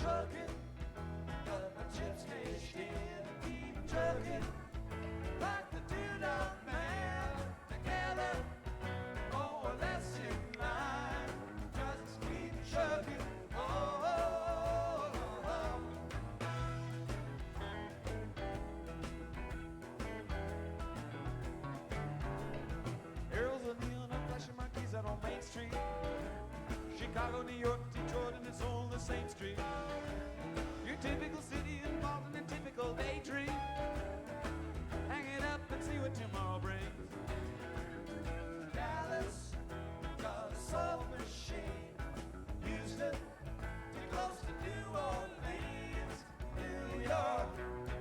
trucking, but my chips cashed in. Keep trucking, like the two-dog man. Together, more or less in line. Just keep trucking. Oh, oh, oh, oh. Arrows of neon and flashing marquees out on Main Street. Chicago, New York, Detroit, and it's all the same street. Your typical city involved in a typical daydream. Hang it up and see what tomorrow brings. Dallas, got a soul machine. Houston, too close to New Orleans. New York,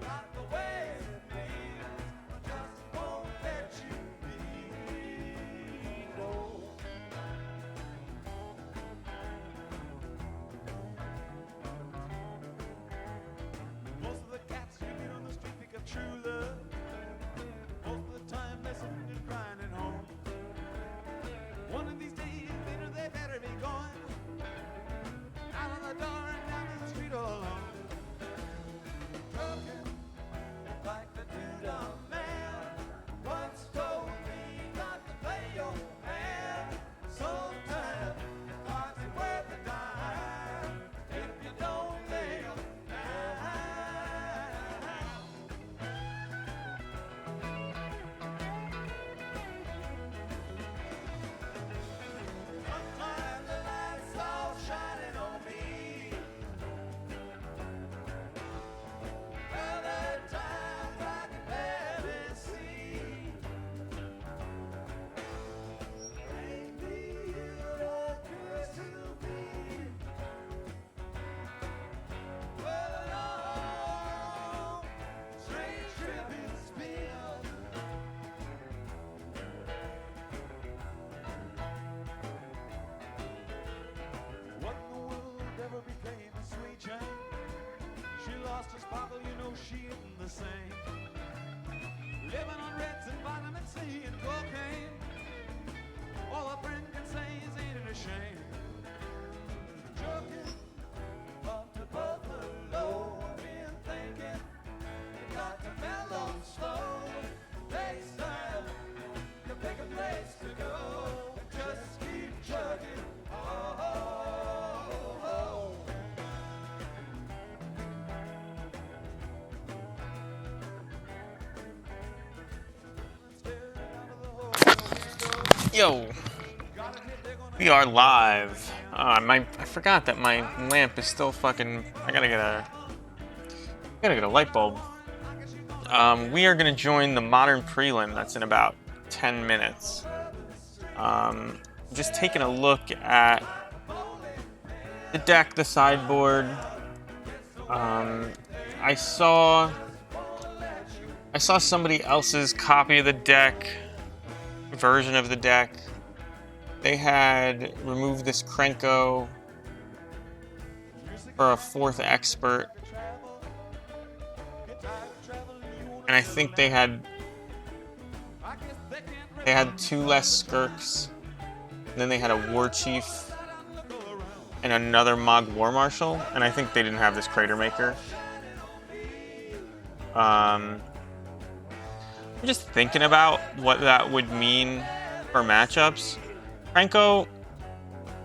not the way it means. Just won't let you be. No. Most of the cats you meet on the street pick up true love. Most of the time they're sitting and crying at home. One of these days, later they better be going out of the door and down the street all alone. Trucking like the two-dumb man once told me not to play your hand. Sometimes cards ain't worth a dime if you don't lay 'em down. Sometimes the lights all shining on me. Other times I can barely see. Maybe you're a curse to me. What a long, strange trip it's been. What in the world ever became a sweet Jane? She lost her sparkle, you know she isn't the same. Living on Reds and vitamin C and cocaine. All a friend can say is ain't it a shame? Trucking up to Buffalo, been thinking you got to mellow slow. Next time you pick a place to go, just keep trucking. Oh, oh, oh. Yo, we are live. I forgot that my lamp is still fucking. I gotta get a light bulb. We are gonna join the modern prelim. That's in about 10 minutes. Just taking a look at the deck, the sideboard. I saw somebody else's copy of the deck. Version of the deck. They had removed this Krenko for a 4th expert, and I think they had 2 less Skirks, and then they had a War Chief and another Mog War Marshal, and I think they didn't have this Crater Maker. I'm just thinking about what that would mean for matchups. Krenko,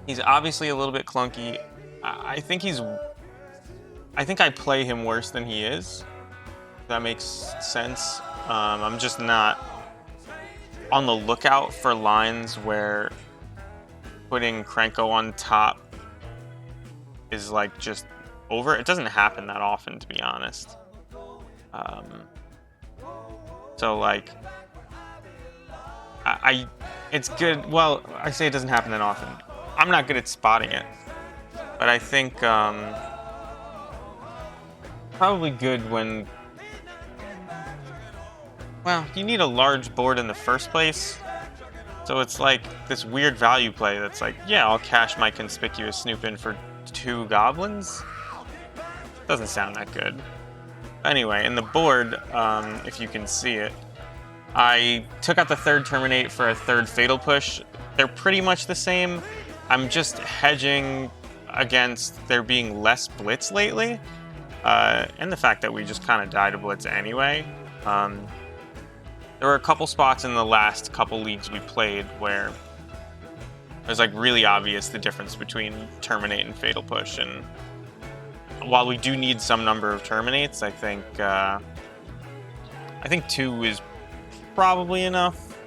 he's obviously a little bit clunky. I think I play him worse than he is. If that makes sense. I'm just not on the lookout for lines where putting Krenko on top is like just over. It doesn't happen that often, to be honest. So like, it's good. Well, I say it doesn't happen that often. I'm not good at spotting it, but I think probably good when. Well, you need a large board in the first place, so it's like this weird value play that's like, yeah, I'll cash my Conspicuous Snoop in for 2 goblins. Doesn't sound that good. Anyway, in the board, if you can see it, I took out the 3rd Terminate for a 3rd Fatal Push. They're pretty much the same. I'm just hedging against there being less blitz lately, and the fact that we just kind of died to blitz anyway. There were a couple spots in the last couple leagues we played where it was like really obvious the difference between terminate and fatal push. And while we do need some number of terminates, I think 2 is probably enough,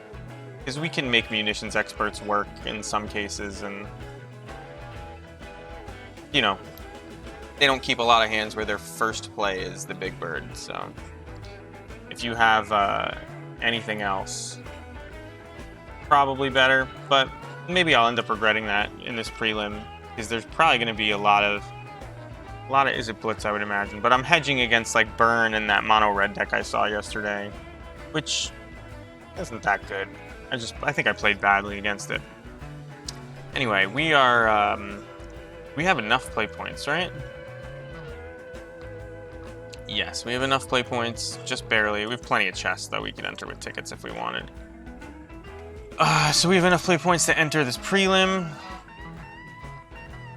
because we can make munitions experts work in some cases, and you know, they don't keep a lot of hands where their first play is the big bird. So if you have anything else, probably better, but maybe I'll end up regretting that in this prelim, because there's probably going to be a lot of is it blitz, I would imagine, but I'm hedging against like burn and that mono red deck I saw yesterday, which isn't that good. I think I played badly against it. Anyway, we are we have enough play points, right? Yes, we have enough play points, just barely. We have plenty of chests that we could enter with tickets if we wanted. So we have enough play points to enter this prelim.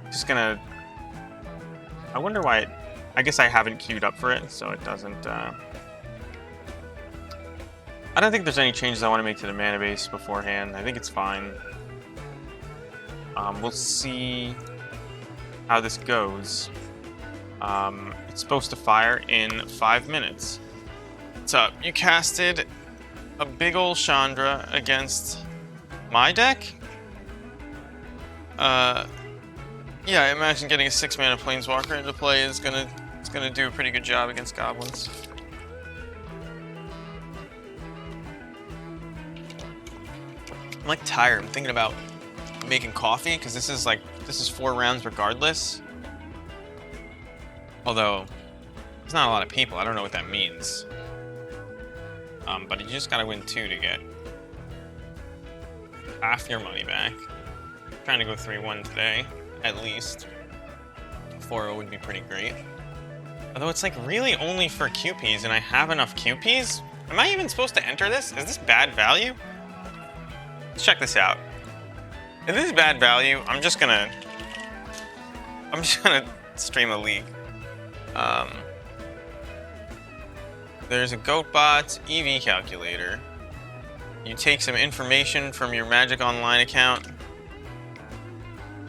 Just gonna... I wonder why I guess I haven't queued up for it, so it doesn't... I don't think there's any changes I want to make to the mana base beforehand. I think it's fine. We'll see how this goes. It's supposed to fire in 5 minutes. What's up? You casted a big ol' Chandra against my deck? Yeah, I imagine getting a 6-mana Planeswalker into play is gonna do a pretty good job against goblins. I'm like tired. I'm thinking about making coffee, because this is 4 rounds regardless. Although, there's not a lot of people. I don't know what that means. But you just gotta win 2 to get half your money back. I'm trying to go 3-1 today, at least. 4-0 would be pretty great. Although it's like really only for QPs, and I have enough QPs? Am I even supposed to enter this? Is this bad value? Let's check this out. If this is bad value, I'm just gonna stream a league. There's a GoatBot EV calculator. You take some information from your Magic Online account.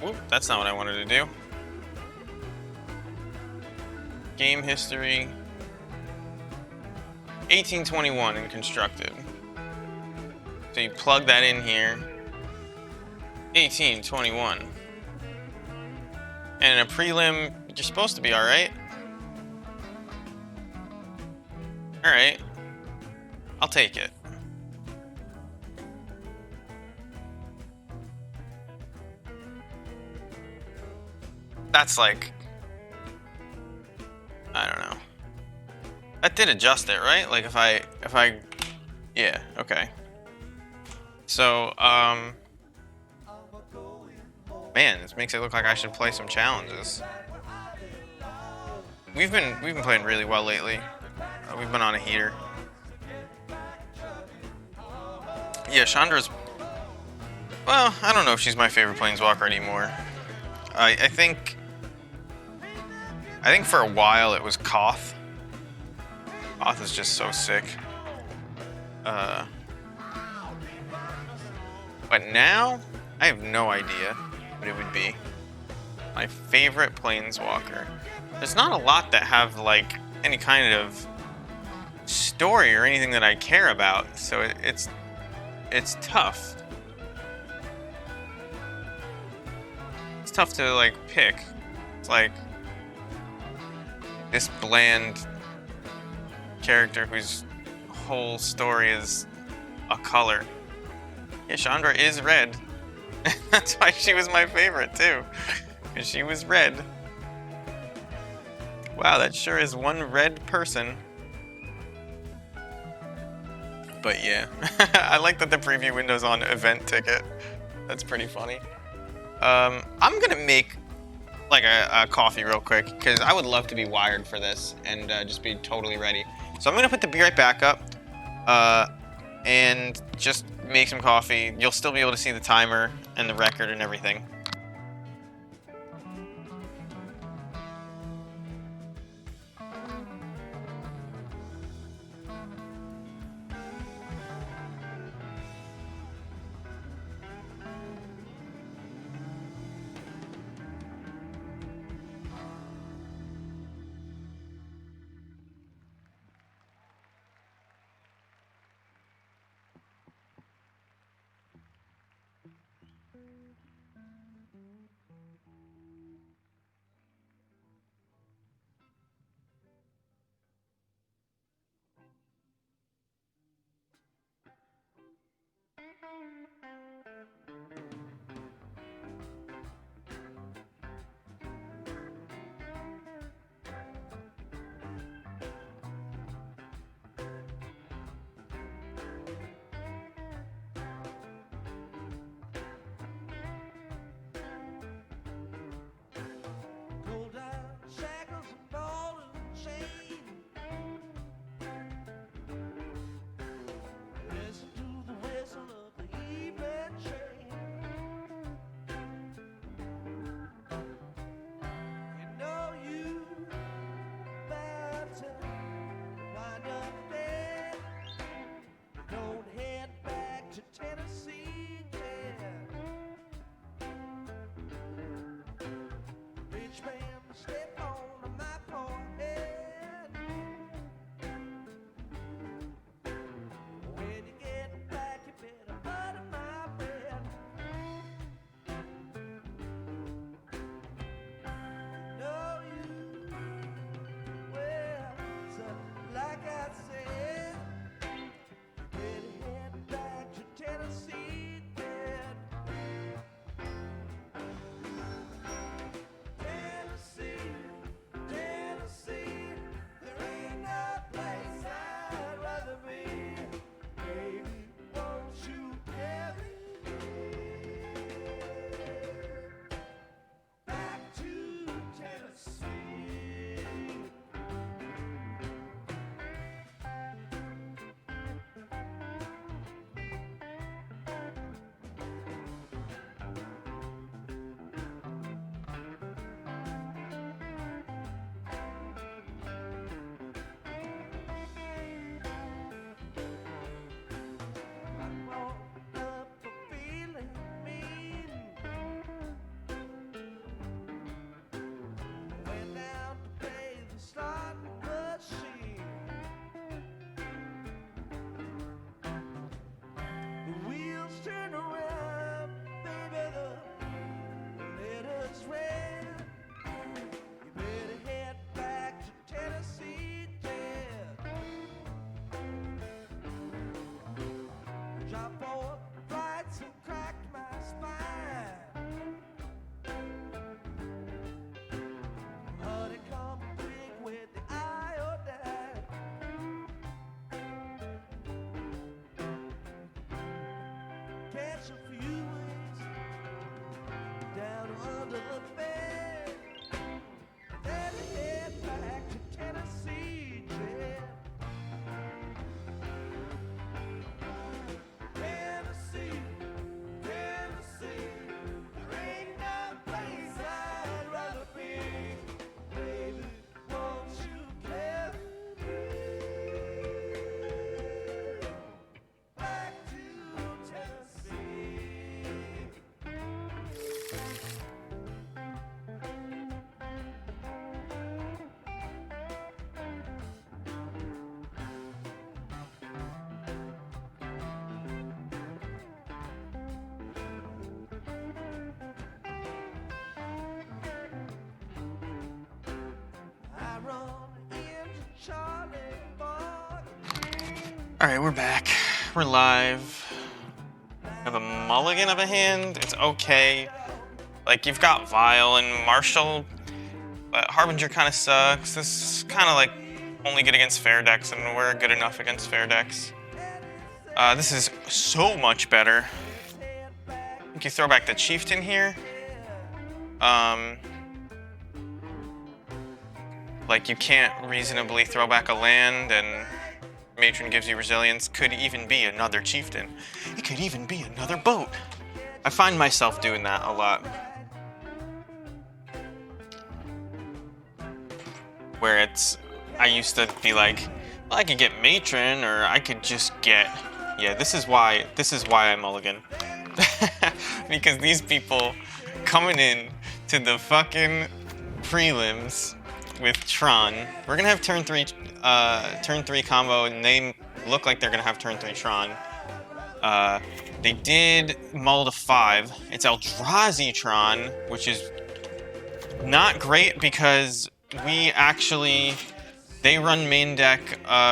Whoop, that's not what I wanted to do. Game history. 1821 in constructed. So you plug that in here. 1821. And in a prelim, you're supposed to be alright. Alright. I'll take it. That's like... I don't know. That did adjust it, right? Like if I... Yeah, okay. So, man, this makes it look like I should play some challenges. We've been playing really well lately. We've been on a heater. Yeah, Chandra's... Well, I don't know if she's my favorite Planeswalker anymore. I think for a while it was Koth. Koth is just so sick. But now, I have no idea what it would be. My favorite Planeswalker. There's not a lot that have, like, any kind of story or anything that I care about, so it's tough. It's tough to, like, pick. It's like this bland character whose whole story is a color. Yeah, Chandra is red. That's why she was my favorite, too. Because she was red. Wow, that sure is one red person. But yeah, I like that the preview window's on event ticket. That's pretty funny. I'm gonna make like a coffee real quick, because I would love to be wired for this and just be totally ready. So I'm gonna put the Be Right Back up and just make some coffee. You'll still be able to see the timer and the record and everything. Pull down shackles and ball and chain. Listen to the whistle of the evening train. You know you about to wind up dead. Don't head back to Tennessee again. Rich man step on my poor head. When you get back, you better butter my bread. Know you well, so like I said, you better head back to Tennessee again. Tennessee, Tennessee, there ain't no place I'd rather be. Baby, won't you carry me back to Tennessee? I woke up a feeling mean. Went down to pay the slot machine. The wheels turn around, baby, the letters read. You better head back to Tennessee, Dad. Drop 4 flights and cracked my spine. Honeycomb pig with the iodine. Catch a few ways down under the bed. Then head back to Tennessee, Jet. Tennessee, Tennessee, there ain't no place I'd rather be. Baby, won't you carry me back to Tennessee? I run into Charlie Boy. All right, we're back. We're live. Have a mulligan of a hand. It's okay. Like, you've got Vile and Marshall, but Harbinger kind of sucks. This is kind of like only good against fair decks, and we're good enough against fair decks. This is so much better. I think you throw back the Chieftain here. Like, you can't reasonably throw back a land, and Matron gives you resilience. Could even be another Chieftain. It could even be another boat. I find myself doing that a lot. Where I used to be like, well, I could get Matron, or I could just get, yeah, this is why I mulligan. Because these people coming in to the fucking prelims with Tron. We're gonna have turn three combo, and they look like they're gonna have turn 3 Tron. They did mull to 5. It's Eldrazi Tron, which is not great because they run main deck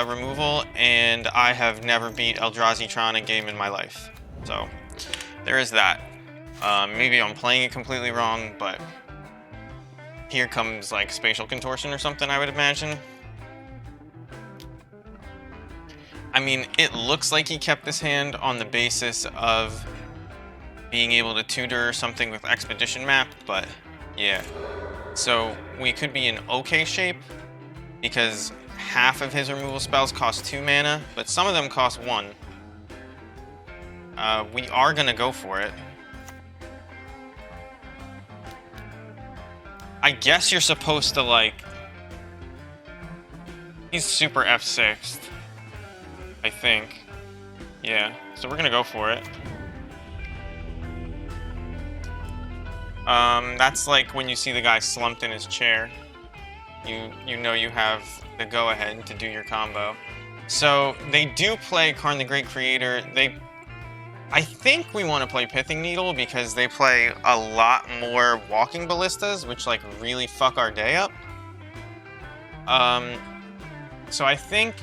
removal, and I have never beat Eldrazi Tron a game in my life. So there is that. Maybe I'm playing it completely wrong, but here comes like spatial contortion or something, I would imagine. I mean, it looks like he kept this hand on the basis of being able to tutor something with Expedition Map, but yeah. So we could be in okay shape because half of his removal spells cost 2 mana, but some of them cost 1. We are gonna go for it. I guess you're supposed to, like... He's super F6'd, I think. Yeah, so we're gonna go for it. That's like when you see the guy slumped in his chair. You know you have the go-ahead to do your combo. So they do play Karn the Great Creator. I think we want to play Pithing Needle because they play a lot more Walking Ballistas, which like really fuck our day up. So I think...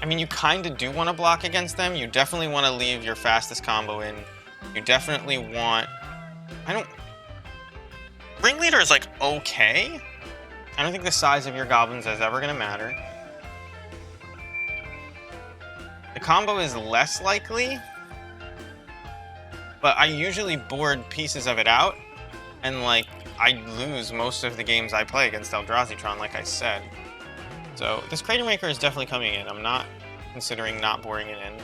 I mean, you kind of do want to block against them. You definitely want to leave your fastest combo in. You definitely want... Ringleader is like okay. I don't think the size of your goblins is ever going to matter. The combo is less likely, but I usually board pieces of it out, and like I lose most of the games I play against Eldrazi-tron, like I said. So this Crater Maker is definitely coming in. I'm not considering not boarding it in.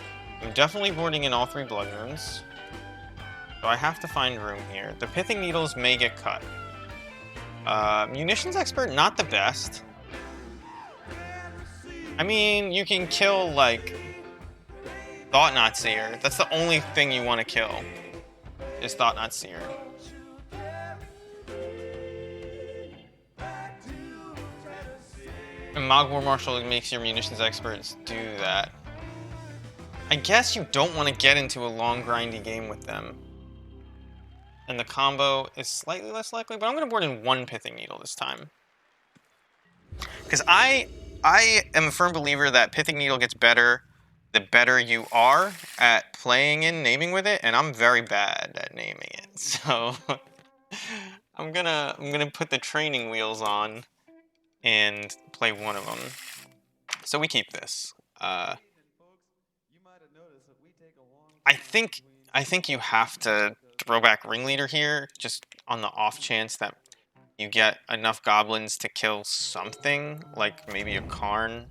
I'm definitely boarding in all 3 Blood Moons. So I have to find room here. The Pithing Needles may get cut. Munitions Expert, not the best. I mean, you can kill, like, Thought-Knot Seer. That's the only thing you want to kill, is Thought-Knot Seer. And Mogwar Marshal makes your Munitions Experts do that. I guess you don't want to get into a long, grindy game with them. And the combo is slightly less likely, but I'm going to board in 1 Pithing Needle this time. Because I am a firm believer that Pithing Needle gets better the better you are at playing and naming with it, and I'm very bad at naming it. So I'm gonna put the training wheels on and play one of them. So we keep this. I think you have to throw back Ringleader here, just on the off chance that you get enough goblins to kill something, like maybe a Karn.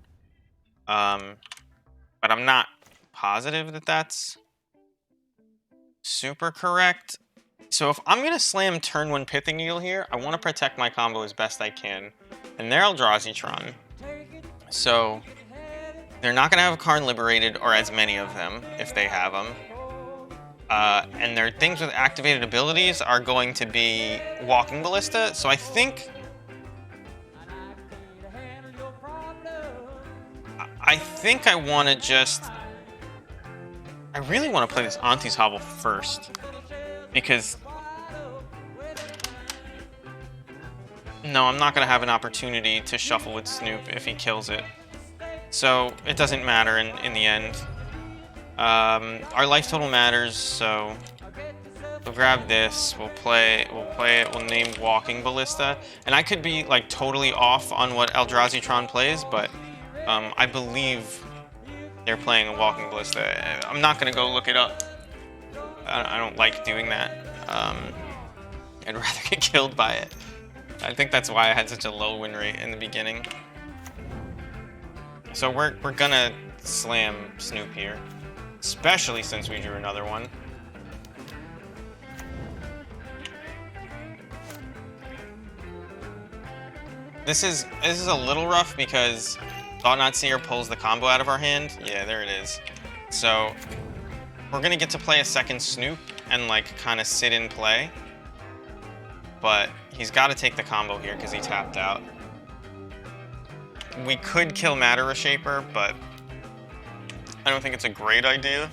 But I'm not positive that that's super correct. So if I'm going to slam turn 1 Pithing Needle here, I want to protect my combo as best I can. And they're Eldrazi-tron. So they're not going to have a Karn liberated, or as many of them, if they have them. And their things with activated abilities are going to be Walking Ballista. So I think I want to just... I really want to play this Auntie's Hobble first. Because... no, I'm not going to have an opportunity to shuffle with Snoop if he kills it. So it doesn't matter in the end. Our life total matters, so we'll grab this, we'll play it, we'll name Walking Ballista. And I could be like totally off on what Eldrazi-tron plays, but I believe they're playing a Walking Ballista. I'm not gonna go look it up. I don't like doing that. I'd rather get killed by it. I think that's why I had such a low win rate in the beginning. So we're gonna slam Snoop here, especially since we drew another one. This is a little rough because Thought-Knot Seer pulls the combo out of our hand. Yeah, there it is. So we're gonna get to play a second Snoop and like kind of sit in play. But he's got to take the combo here because he tapped out. We could kill Matter Reshaper, but I don't think it's a great idea.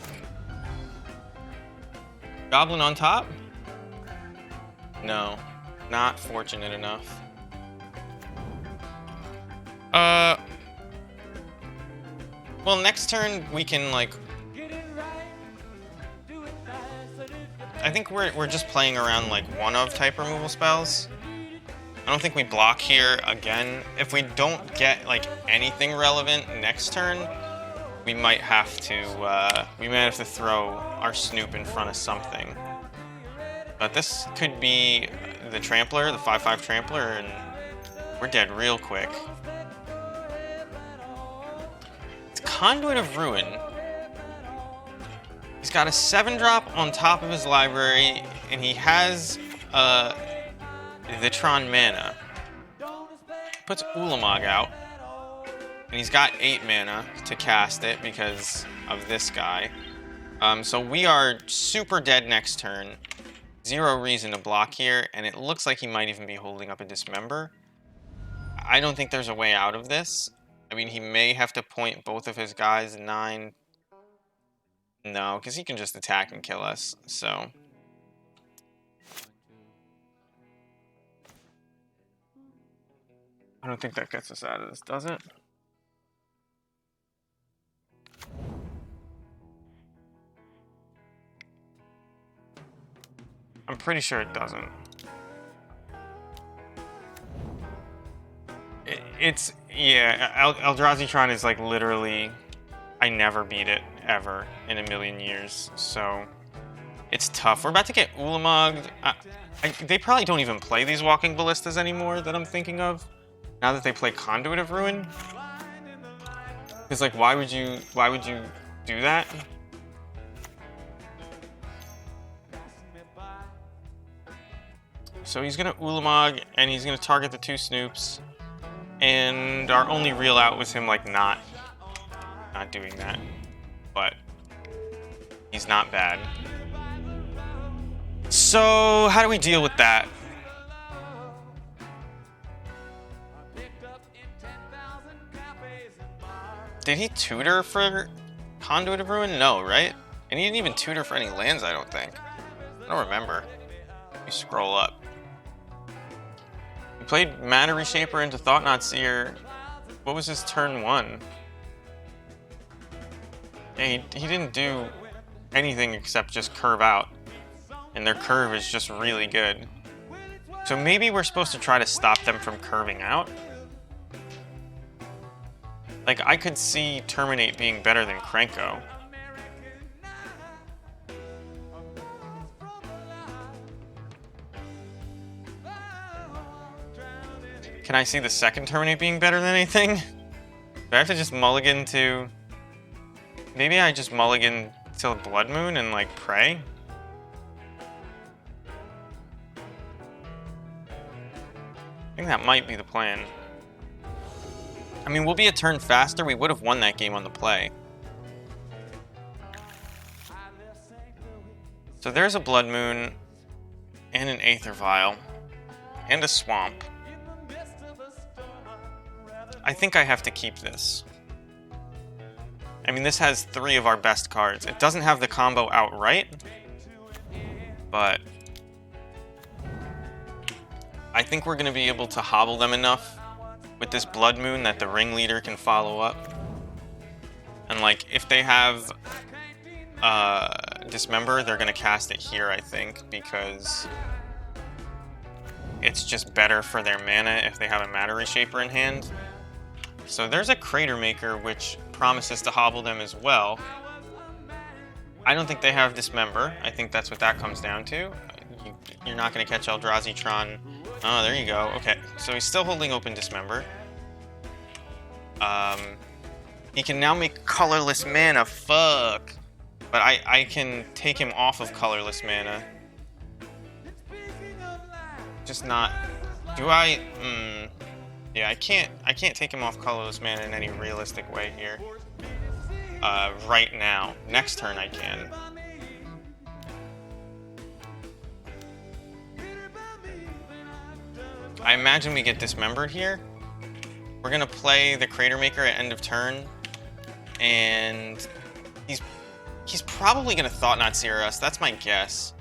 Goblin on top? No, not fortunate enough. Well, next turn we can like I think we're just playing around like one of type removal spells. I don't think we block here again. If we don't get like anything relevant next turn, we might have to throw our Snoop in front of something. But this could be the Trampler, the 5/5 Trampler, and we're dead real quick. It's Conduit of Ruin. He's got a 7-drop on top of his library, and he has the Tron mana. Puts Ulamog out, and he's got 8 mana to cast it because of this guy. So we are super dead next turn. 0 reason to block here, and it looks like he might even be holding up a Dismember. I don't think there's a way out of this. I mean, he may have to point both of his guys 9. No, because he can just attack and kill us, so... I don't think that gets us out of this, does it? I'm pretty sure it doesn't. Yeah, Eldrazi Tron is like literally, I never beat it ever in a million years, so it's tough. We're about to get Ulamogged. They probably don't even play these Walking Ballistas anymore that I'm thinking of, now that they play Conduit of Ruin. Because like, why would you do that? So he's gonna Ulamog, and he's gonna target the 2 Snoops. And our only real out was him like not doing that. But he's not bad. So how do we deal with that? Did he tutor for Conduit of Ruin? No, right? And he didn't even tutor for any lands, I don't think. I don't remember. Let me scroll up. He played Mana Reshaper into Thought-Knot Seer. What was his turn 1? Yeah, he didn't do anything except just curve out. And their curve is just really good. So maybe we're supposed to try to stop them from curving out? Like, I could see Terminate being better than Krenko. Can I see the second Terminate being better than anything? Do I have to just mulligan to... Maybe I just mulligan till Blood Moon and, like, pray? I think that might be the plan. I mean, we'll be a turn faster. We would have won that game on the play. So there's a Blood Moon, and an Aether Vial, and a Swamp. I think I have to keep this. I mean, this has 3 of our best cards. It doesn't have the combo outright, but I think we're going to be able to hobble them enough with this Blood Moon that the Ringleader can follow up. And like, if they have Dismember, they're going to cast it here, I think, because it's just better for their mana if they have a Matter Reshaper in hand. So there's a Crater Maker, which promises to hobble them as well. I don't think they have Dismember. I think that's what that comes down to. You're not going to catch Eldrazi Tron. Oh, there you go. Okay, so he's still holding open Dismember. He can now make colorless mana. Fuck. But I can take him off of colorless mana. Just not... Do I... Yeah, I can't take him off colorless mana in any realistic way here. Right now. Next turn I can. I imagine we get Dismembered here. We're gonna play the Crater Maker at end of turn, and he's probably gonna Thought-Knot Seer us. That's my guess.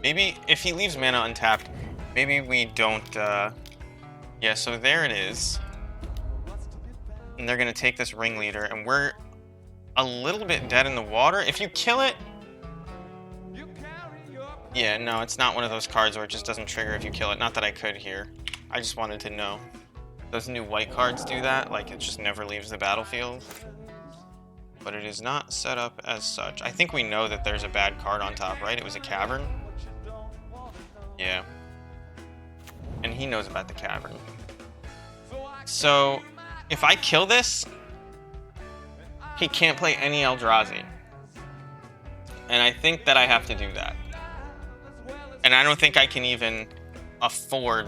Maybe if he leaves mana untapped, maybe we don't. Yeah, so there it is. And they're gonna take this Ringleader, and we're a little bit dead in the water. If you kill it... Yeah, no, it's not one of those cards where it just doesn't trigger if you kill it. Not that I could here. I just wanted to know. Those new white cards do that, like it just never leaves the battlefield. But it is not set up as such. I think we know that there's a bad card on top, right? It was a cavern. Yeah. And he knows about the cavern. So, if I kill this, he can't play any Eldrazi. And I think that I have to do that. And I don't think I can even afford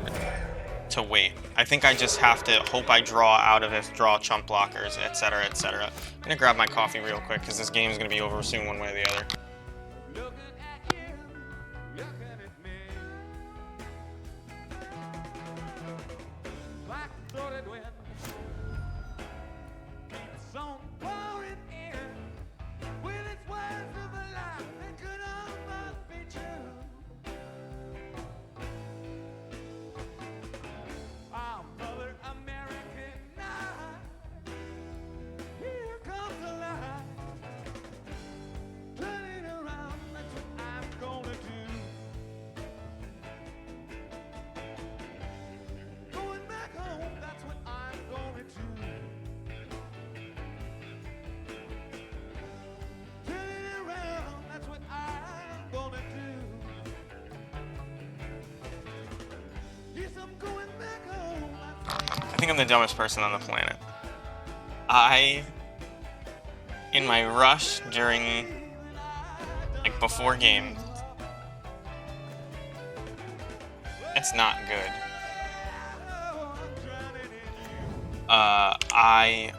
to wait. I think I just have to hope I draw out of it, draw chump blockers, etc., etc. I'm gonna grab my coffee real quick because this game is gonna be over soon one way or the other. I think I'm the dumbest person on the planet. In my rush during, like, before game, it's not good. I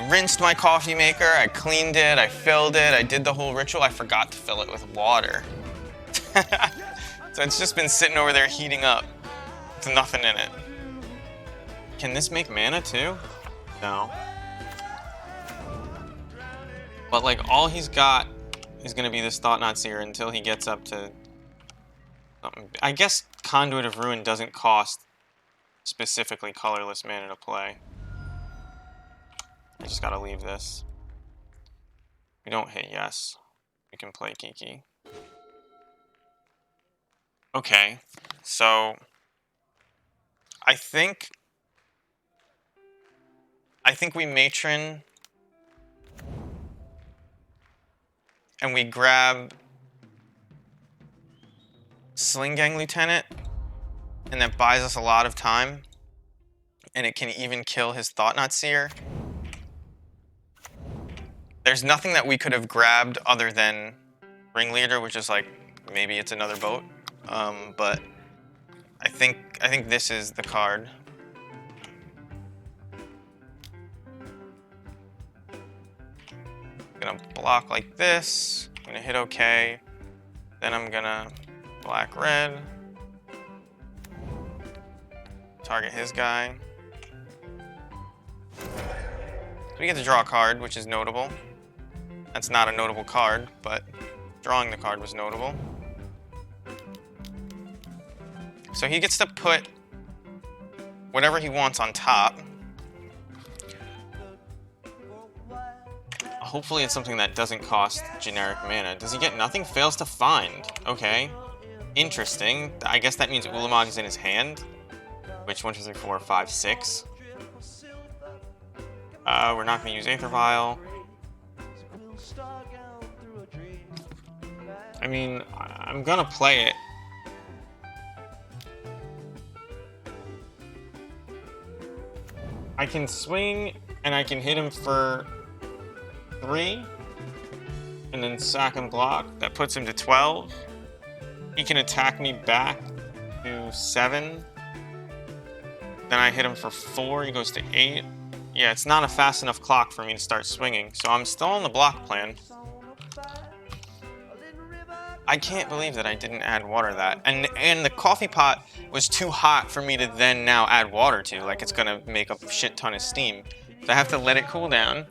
rinsed my coffee maker, I cleaned it, I filled it, I did the whole ritual. I forgot to fill it with water. So it's just been sitting over there heating up. There's nothing in it. Can this make mana too? No. But like all he's got is gonna be this Thought-Knot Seer until he gets up to something. I guess Conduit of Ruin doesn't cost specifically colorless mana to play. I just gotta leave this. We don't hit yes. We can play Kiki. Okay, so I think we matron and we grab Sling Gang Lieutenant, and that buys us a lot of time, and it can even kill his Thought-Knot Seer. There's nothing that we could have grabbed other than Ringleader, which is like maybe it's another boat, but I think this is the card. I'm gonna block like this. I'm gonna hit OK. Then I'm gonna black red. Target his guy. So we get to draw a card, which is notable. That's not a notable card, but drawing the card was notable. So he gets to put whatever he wants on top. Hopefully it's something that doesn't cost generic mana. Does he get nothing? Fails to find. Okay. Interesting. I guess that means Ulamog is in his hand. Which 1, 2, 3, 4, 5, 6. We're not going to use Aether Vial. I mean, I'm going to play it. I can swing and I can hit him for 3 and then sack and block. That puts him to 12. He can attack me back to 7. Then I hit him for 4. He goes to 8. Yeah, it's not a fast enough clock for me to start swinging, so I'm still on the block plan. I can't believe that I didn't add water to that. And the coffee pot was too hot for me to then now add water to. Like, it's gonna make a shit ton of steam. So I have to let it cool down,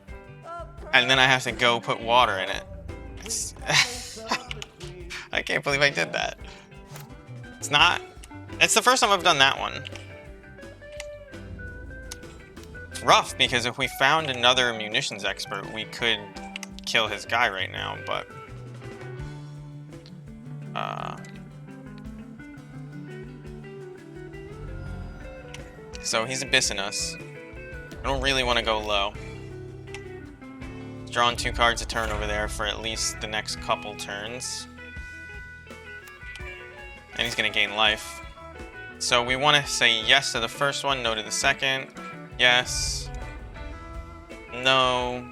and then I have to go put water in it. It's I can't believe I did that. It's the first time I've done that one. rough, because if we found another munitions expert, we could kill his guy right now, but... So he's abyssing us. I don't really want to go low. He's drawing 2 cards a turn over there for at least the next couple turns. And he's going to gain life. So we want to say yes to the first one, no to the second. Yes. No.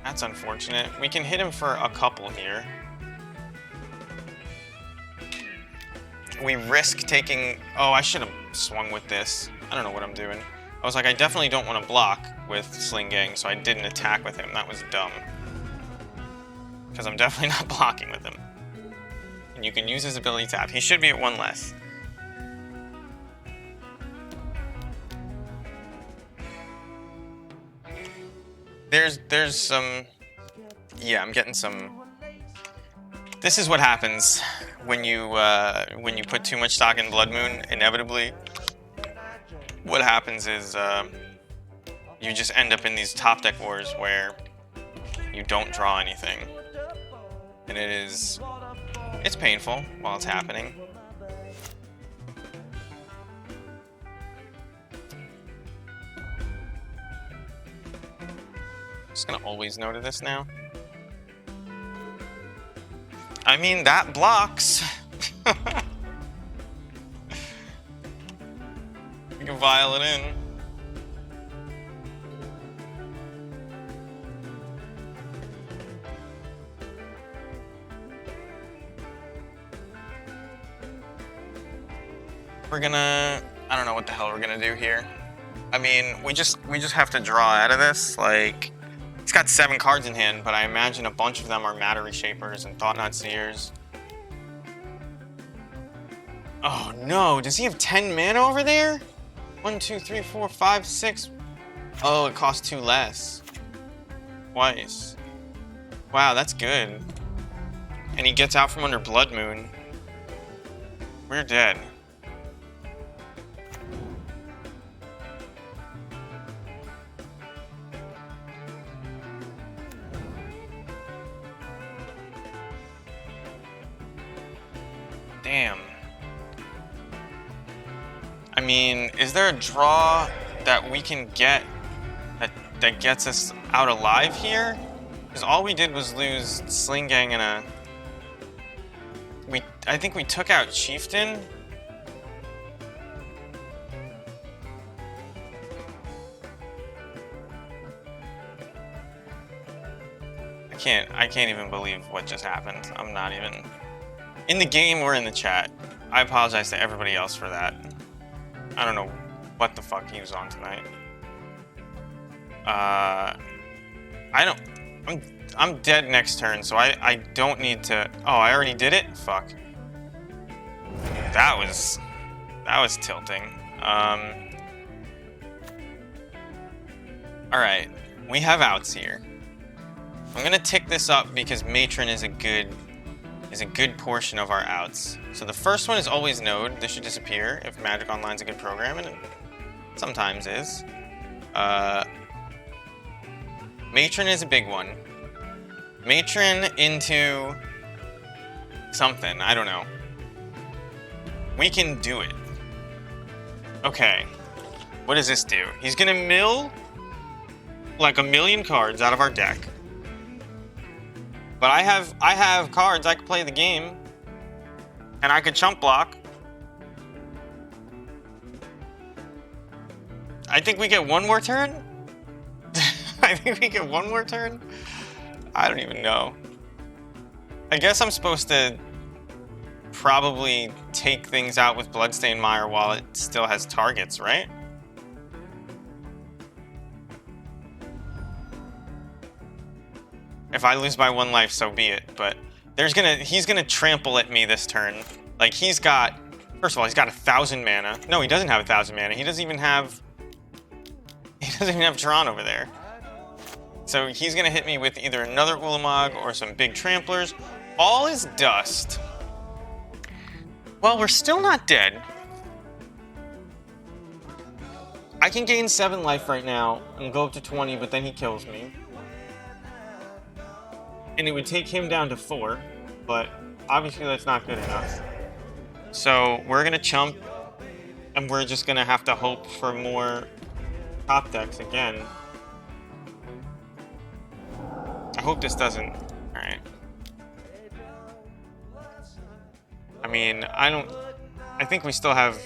That's unfortunate. We can hit him for a couple here. We risk taking... Oh, I should have swung with this. I don't know what I'm doing. I was like, I definitely don't want to block with Sling Gang, so I didn't attack with him. That was dumb. Because I'm definitely not blocking with him. And you can use his ability tap. He should be at 1 less. There's some... Yeah, I'm getting some... This is what happens when you put too much stock in Blood Moon, inevitably. What happens is you just end up in these top deck wars where you don't draw anything. And it's painful while it's happening. Just gonna always no to this now. I mean, that blocks. You can vial it in. We're gonna... I don't know what the hell we're gonna do here. I mean, we just have to draw out of this. Like, he's got 7 cards in hand, but I imagine a bunch of them are Matter Reshapers and Thought Knot Seers. Oh no, does he have 10 mana over there? 1, 2, 3, 4, 5, 6. Oh, it costs 2 less. Twice. Wow, that's good. And he gets out from under Blood Moon. We're dead. Damn. I mean, is there a draw that we can get that gets us out alive here? Because all we did was lose Sling Gang and a... I think we took out Chieftain. I can't even believe what just happened. I'm not even... In the game or in the chat. I apologize to everybody else for that. I don't know what the fuck he was on tonight. I'm dead next turn, so I don't need to... Oh, I already did it? Fuck. That was tilting. Alright, we have outs here. I'm gonna tick this up because Matron is a good portion of our outs. So the first one is always Node. This should disappear if Magic Online's a good program, and it sometimes is. Matron is a big one. Matron into something, I don't know. We can do it. Okay, what does this do? He's gonna mill like a million cards out of our deck. But I have cards, I can play the game. And I could chump block. I think we get 1 more turn? I think we get 1 more turn? I don't even know. I guess I'm supposed to probably take things out with Bloodstained Mire while it still has targets, right? If I lose by 1 life, so be it. But he's gonna trample at me this turn. Like, first of all, he's got 1,000 mana. No, he doesn't have 1,000 mana. He doesn't even have Tron over there. So he's gonna hit me with either another Ulamog or some big tramplers. All is dust. Well, we're still not dead. I can gain 7 life right now and go up to 20, but then he kills me. And it would take him down to 4, but obviously that's not good enough. So we're going to chump, and we're just going to have to hope for more top decks again. I hope this doesn't... Alright. I mean, I think we still have...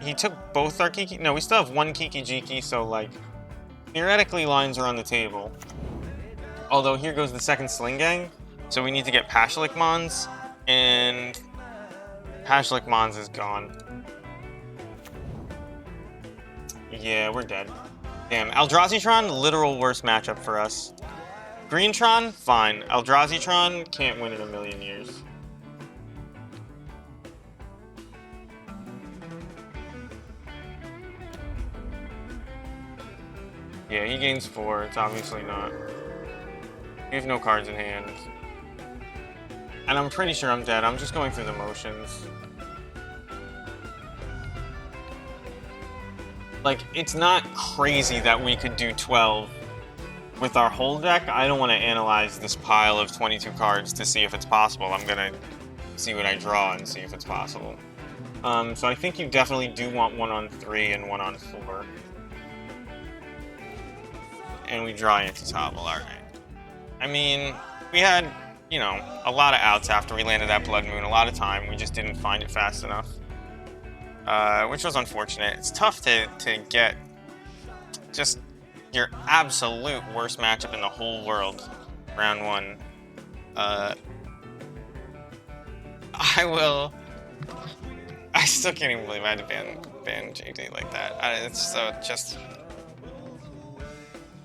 He took both our Kiki... No, we still have one Kiki Jiki, so, like, theoretically lines are on the table. Although, here goes the second Sling Gang, so we need to get Pashalik Mons, and Pashalik Mons is gone. Yeah, we're dead. Damn, Eldrazi-tron, literal worst matchup for us. Greentron, fine. Eldrazi-tron, can't win in a million years. Yeah, he gains 4. It's obviously not. We have no cards in hand. And I'm pretty sure I'm dead. I'm just going through the motions. Like, it's not crazy that we could do 12 with our whole deck. I don't want to analyze this pile of 22 cards to see if it's possible. I'm going to see what I draw and see if it's possible. So I think you definitely do want 1 on 3 and 1 on 4. And we draw Anti-Toggle, alright. I mean, we had, you know, a lot of outs after we landed that Blood Moon, a lot of time. We just didn't find it fast enough. Which was unfortunate. It's tough to get just your absolute worst matchup in the whole world, round 1. I still can't even believe I had to ban JD like that. It's so just...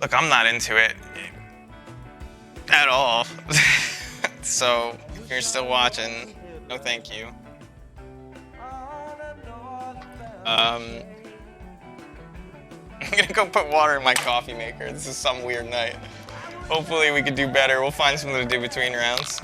Look, I'm not into it at all. So, if you're still watching, no thank you. I'm gonna go put water in my coffee maker. This is some weird night. Hopefully we can do better. We'll find something to do between rounds.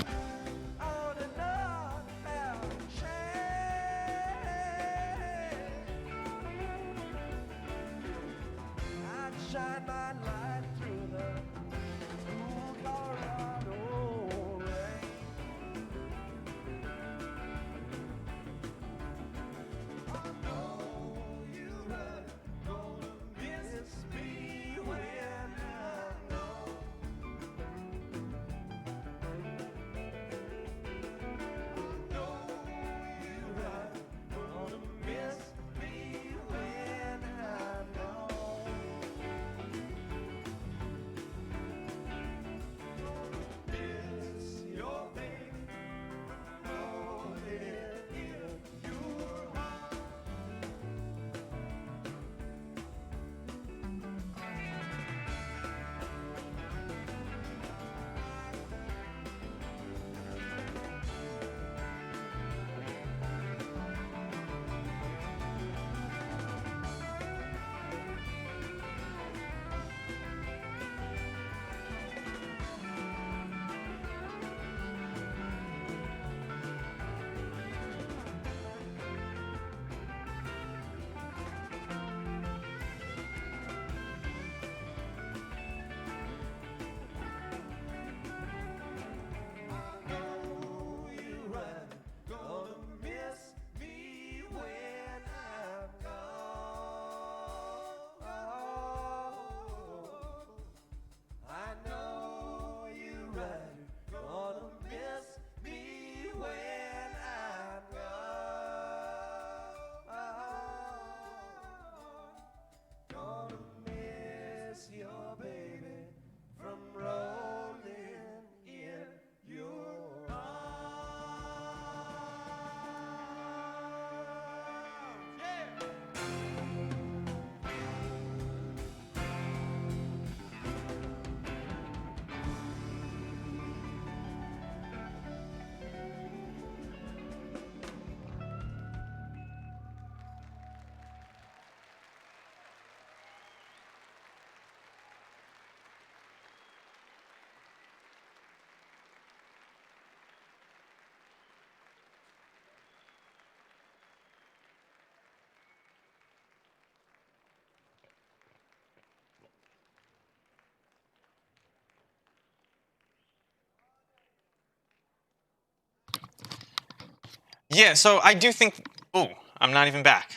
Yeah, so I do think... Oh, I'm not even back.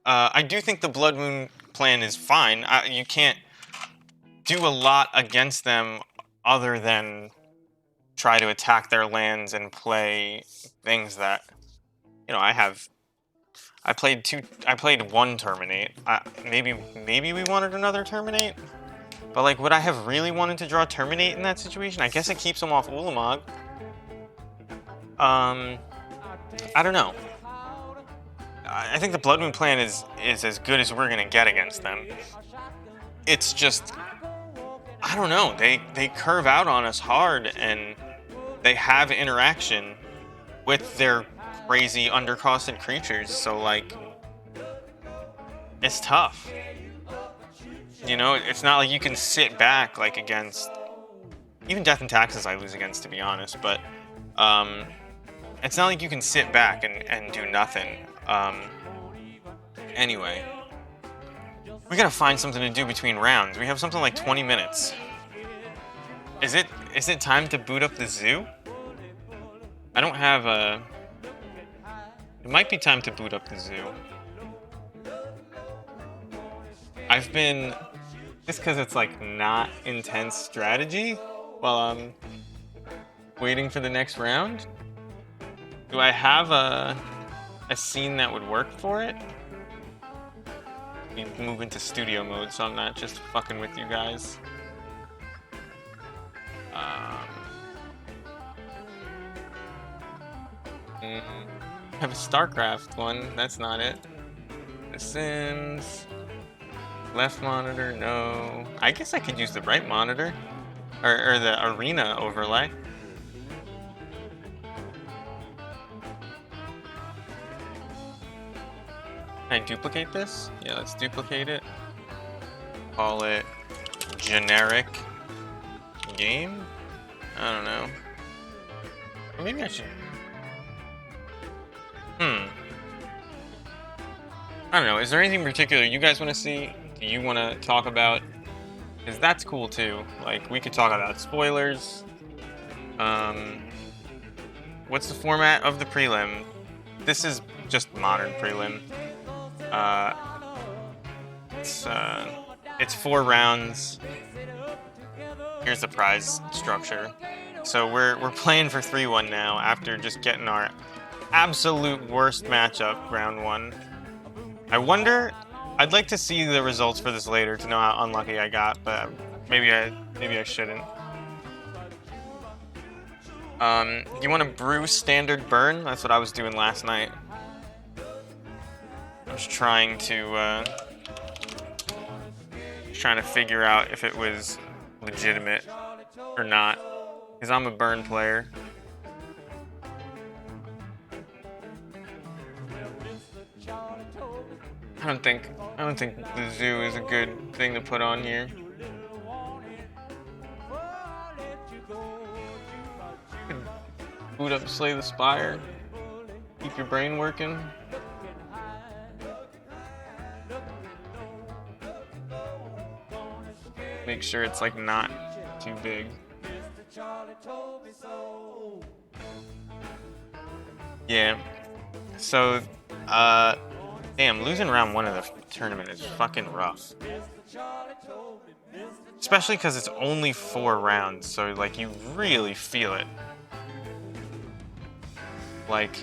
I do think the Blood Moon plan is fine. You can't do a lot against them other than try to attack their lands and play things that... You know, I played one Terminate. Maybe we wanted another Terminate? But, like, would I have really wanted to draw Terminate in that situation? I guess it keeps him off Ulamog. I don't know. I think the Blood Moon plan is as good as we're gonna get against them. It's just, I don't know. They curve out on us hard, and they have interaction with their crazy undercosted creatures. So like, it's tough. You know, it's not like you can sit back like against even Death and Taxes. I lose against, to be honest, but it's not like you can sit back and do nothing. Anyway, we gotta find something to do between rounds. We have something like 20 minutes. Is it time to boot up the zoo? I don't have a... It might be time to boot up the zoo. I've been... Just because it's like not intense strategy while I'm waiting for the next round. Do I have a scene that would work for it? Let me move into studio mode so I'm not just fucking with you guys. I have a StarCraft one. That's not it. The Sims. Left monitor, no. I guess I could use the right monitor. Or the arena overlay. Can I duplicate this? Yeah, let's duplicate it. Call it generic game? I don't know. Or maybe I should... I don't know. Is there anything particular you guys want to see? Do you want to talk about? Because that's cool too. Like, we could talk about spoilers. What's the format of the prelim? This is just modern prelim. It's 4 rounds. Here's the prize structure. So we're playing for 3-1 now after just getting our absolute worst matchup round 1. I wonder, I'd like to see the results for this later to know how unlucky I got, but maybe I shouldn't. You want to brew standard burn? That's what I was doing last night. I was trying to figure out if it was legitimate or not, because I'm a burn player. I don't think the zoo is a good thing to put on here. Boot up Slay the Spire. Keep your brain working. Make sure it's like not too big. Yeah. So, damn, losing round 1 of the tournament is fucking rough. Especially because it's only 4 rounds, so like you really feel it. Like,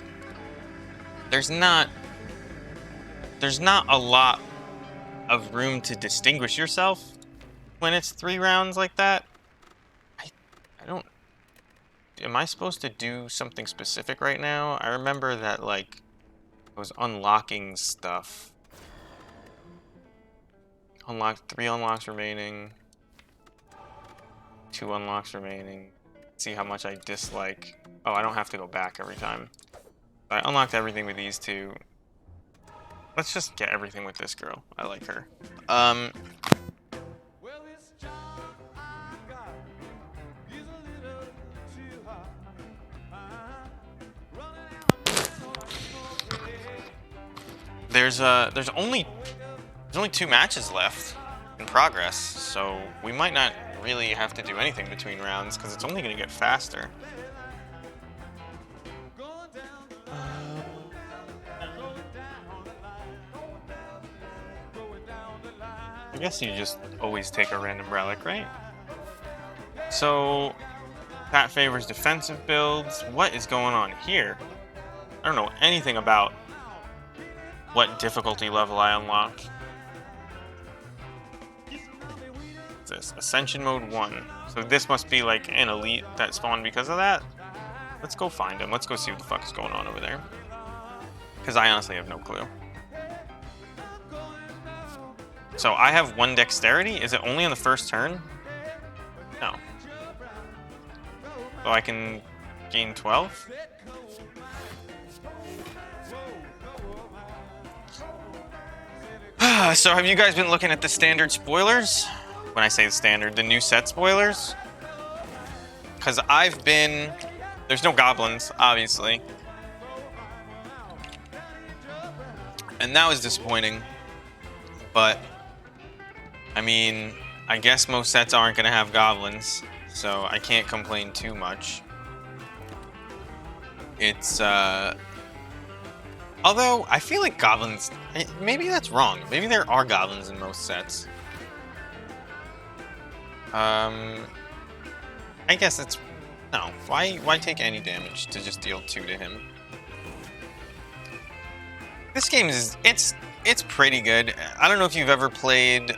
there's not a lot of room to distinguish yourself when it's 3 rounds like that. I don't... Am I supposed to do something specific right now? I remember that, like, I was unlocking stuff. 3 unlocks remaining. 2 unlocks remaining. See how much I dislike. Oh, I don't have to go back every time. I unlocked everything with these 2. Let's just get everything with this girl. I like her. There's only 2 matches left in progress, so we might not really have to do anything between rounds because it's only going to get faster. guess you just always take a random relic, right? So that favors defensive builds. What is going on here? I don't know anything about what difficulty level I unlock. What's this? Ascension mode 1. So this must be like an elite that spawned because of that. Let's go find him. Let's go see what the fuck is going on over there. Because I honestly have no clue. So I have 1 dexterity? Is it only on the first turn? No. So I can gain 12? So have you guys been looking at the standard spoilers? When I say the standard, the new set spoilers? Because I've been... There's no goblins, obviously. And that was disappointing. But, I mean, I guess most sets aren't going to have goblins. So I can't complain too much. It's, although, I feel like goblins... Maybe that's wrong. Maybe there are goblins in most sets. I guess it's... No. Why take any damage to just deal 2 to him? This game is... It's pretty good. I don't know if you've ever played...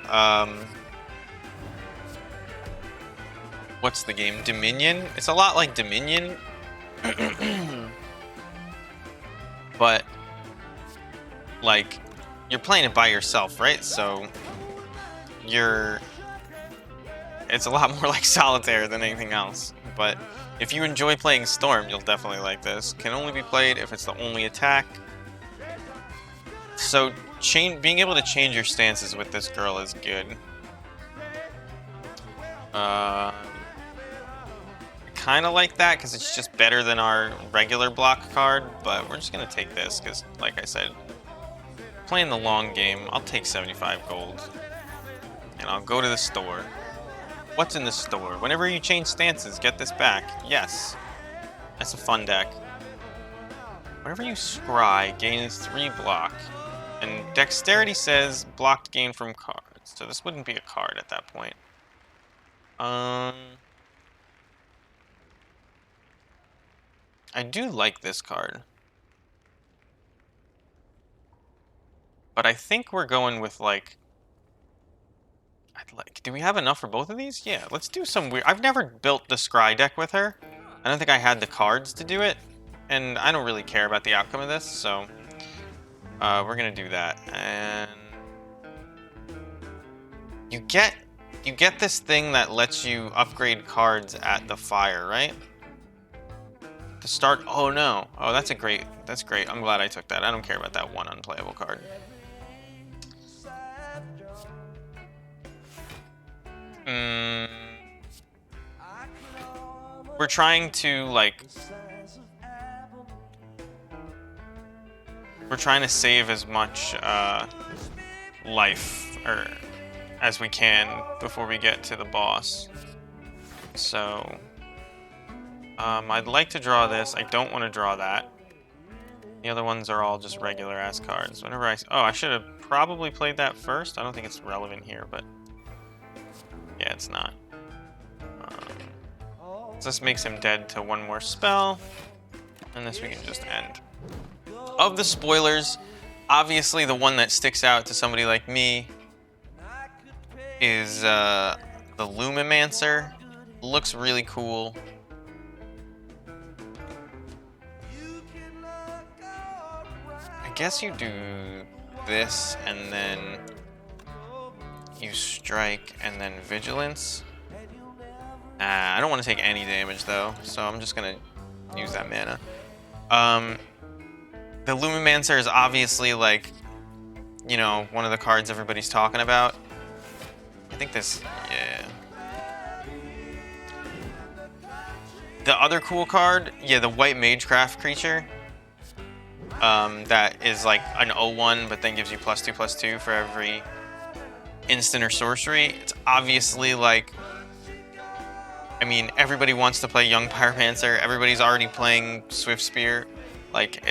What's the game? Dominion? It's a lot like Dominion. But... Like, you're playing it by yourself, right? So, it's a lot more like Solitaire than anything else. But if you enjoy playing Storm, you'll definitely like this. Can only be played if it's the only attack. So, being able to change your stances with this girl is good. Kind of like that, because it's just better than our regular block card. But we're just going to take this, because, like I said... Playing the long game, I'll take 75 gold. And I'll go to the store. What's in the store? Whenever you change stances, get this back. Yes. That's a fun deck. Whenever you scry, gains 3 block. And dexterity says blocked gain from cards. So this wouldn't be a card at that point. I do like this card. But I think we're going with, like... Do we have enough for both of these? Yeah, let's do some weird... I've never built the Scry deck with her. I don't think I had the cards to do it. And I don't really care about the outcome of this, so... we're gonna do that. And... You get this thing that lets you upgrade cards at the fire, right? To start... Oh, no. Oh, that's great. I'm glad I took that. I don't care about that one unplayable card. We're trying to, like... We're trying to save as much life as we can before we get to the boss. So... I'd like to draw this. I don't want to draw that. The other ones are all just regular ass cards. Whenever I should have probably played that first. I don't think it's relevant here, but... Yeah, it's not. So this makes him dead to 1 more spell. And this we can just end. Of the spoilers, obviously the one that sticks out to somebody like me is the Lumimancer. Looks really cool. I guess you do this and then you strike and then vigilance. I don't want to take any damage though, so I'm just gonna use that mana. The Lumimancer is obviously, like, you know, one of the cards everybody's talking about. I think this, yeah. The other cool card, yeah, the White Magecraft creature. That is like an 0/1, but then gives you +2/+2 for every instant or sorcery. It's obviously like, I mean, everybody wants to play Young Pyromancer. Everybody's already playing Swift Spear. Like,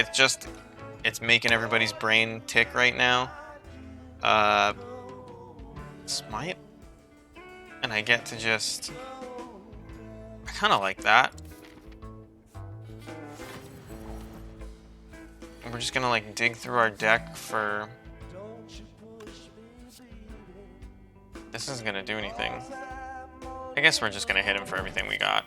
it's making everybody's brain tick right now. Smite. And I get to just... I kind of like that. And we're just gonna like dig through our deck for... This isn't gonna do anything. I guess we're just gonna hit him for everything we got.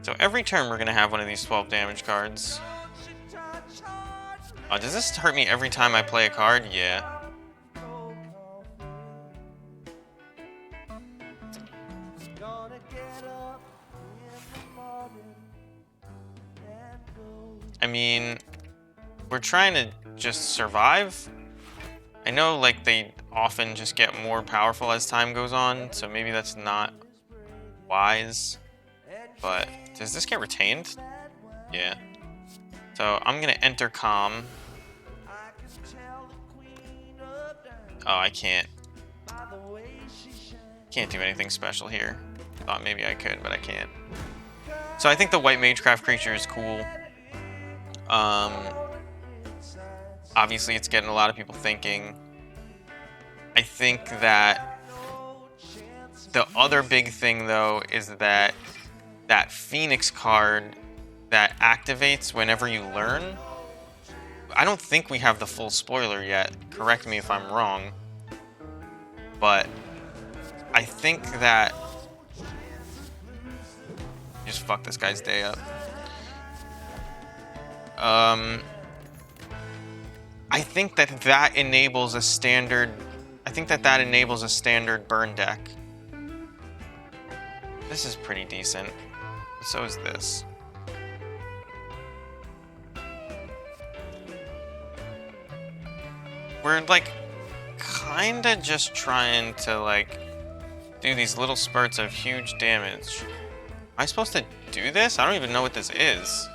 So every turn we're gonna have one of these 12 damage cards. Oh, does this hurt me every time I play a card? Yeah. I mean, we're trying to just survive. I know like they often just get more powerful as time goes on, so maybe that's not wise. But does this get retained? Yeah. So I'm gonna enter Calm. Oh, I can't. Can't do anything special here. Thought maybe I could, but I can't. So I think the white Magecraft creature is cool. Obviously it's getting a lot of people thinking. I think that the other big thing though is that Phoenix card that activates whenever you learn. I don't think we have the full spoiler yet. Correct me if I'm wrong. But I think that... Just fuck this guy's day up. I think that enables a standard... I think that enables a standard burn deck. This is pretty decent. So is this. We're like kinda just trying to like do these little spurts of huge damage. Am I supposed to do this? I don't even know what this is.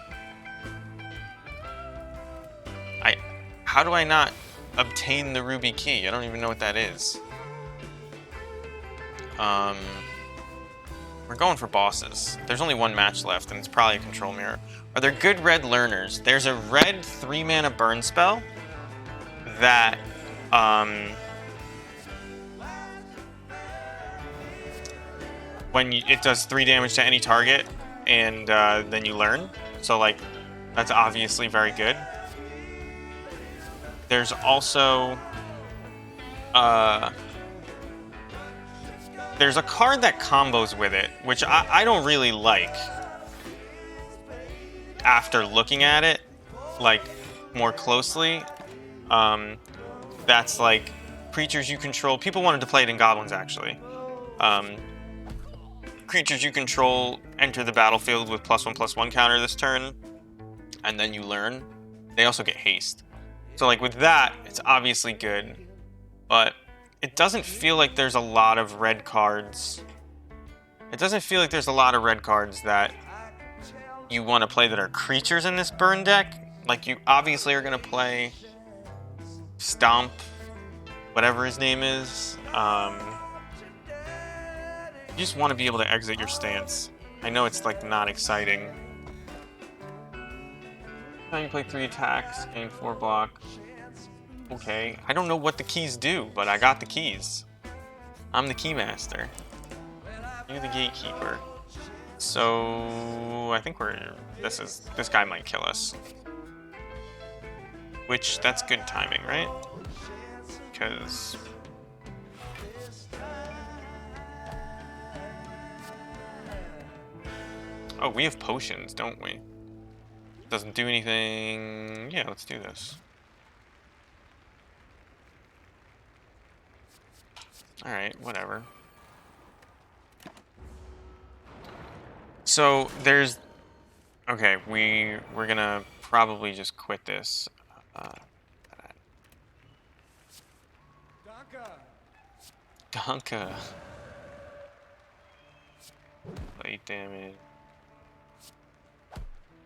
How do I not obtain the ruby key? I don't even know what that is. We're going for bosses. There's only one match left, and it's probably a control mirror. Are there good red learners? There's a red 3-mana burn spell that, when it does 3 damage to any target, and then you learn. So, like, that's obviously very good. There's also... there's a card that combos with it, which I don't really like after looking at it, like, more closely. That's, like, creatures you control. People wanted to play it in Goblins, actually. Creatures you control enter the battlefield with +1/+1 counter this turn, and then you learn. They also get haste. So, like, with that, it's obviously good, but it doesn't feel like there's a lot of red cards. It doesn't feel like there's a lot of red cards that you want to play that are creatures in this burn deck. Like, you obviously are going to play Stomp, whatever his name is. You just want to be able to exit your stance. I know it's, like, not exciting. Now you play 3 attacks, gain 4 block. Okay, I don't know what the keys do, but I got the keys. I'm the keymaster. You're the gatekeeper. So I think this guy might kill us. Which, that's good timing, right? Because... Oh, we have potions, don't we? Doesn't do anything... Yeah, let's do this. Alright, whatever. So, there's... Okay, we're gonna probably just quit this. Donka. Plate damage.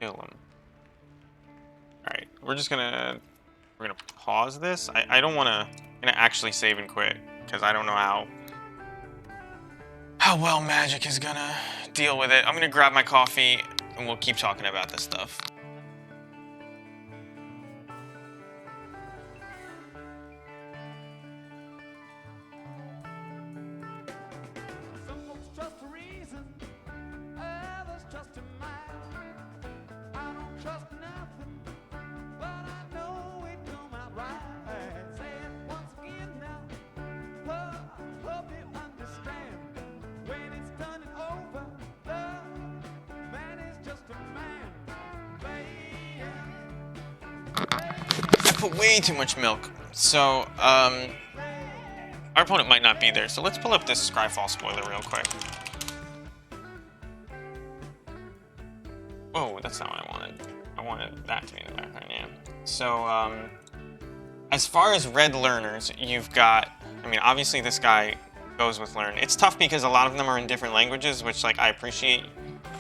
Kill him. Alright, we're gonna pause this. I don't wanna... I'm gonna actually save and quit, because I don't know how well Magic is gonna deal with it. I'm gonna grab my coffee, and we'll keep talking about this stuff. Some folks trust reason, others trust a mind. I don't trust nothing, but I know it come out right. Say it once again now. Oh, I hope you understand. When it's done and over, the man is just a man. I put way too much milk. So, our opponent might not be there. So let's pull up this Scryfall spoiler real quick. Oh, that's not what I wanted. I wanted that to be in the background, yeah. So, as far as red learners, you've got, I mean, obviously this guy goes with learn. It's tough because a lot of them are in different languages, which, like, I appreciate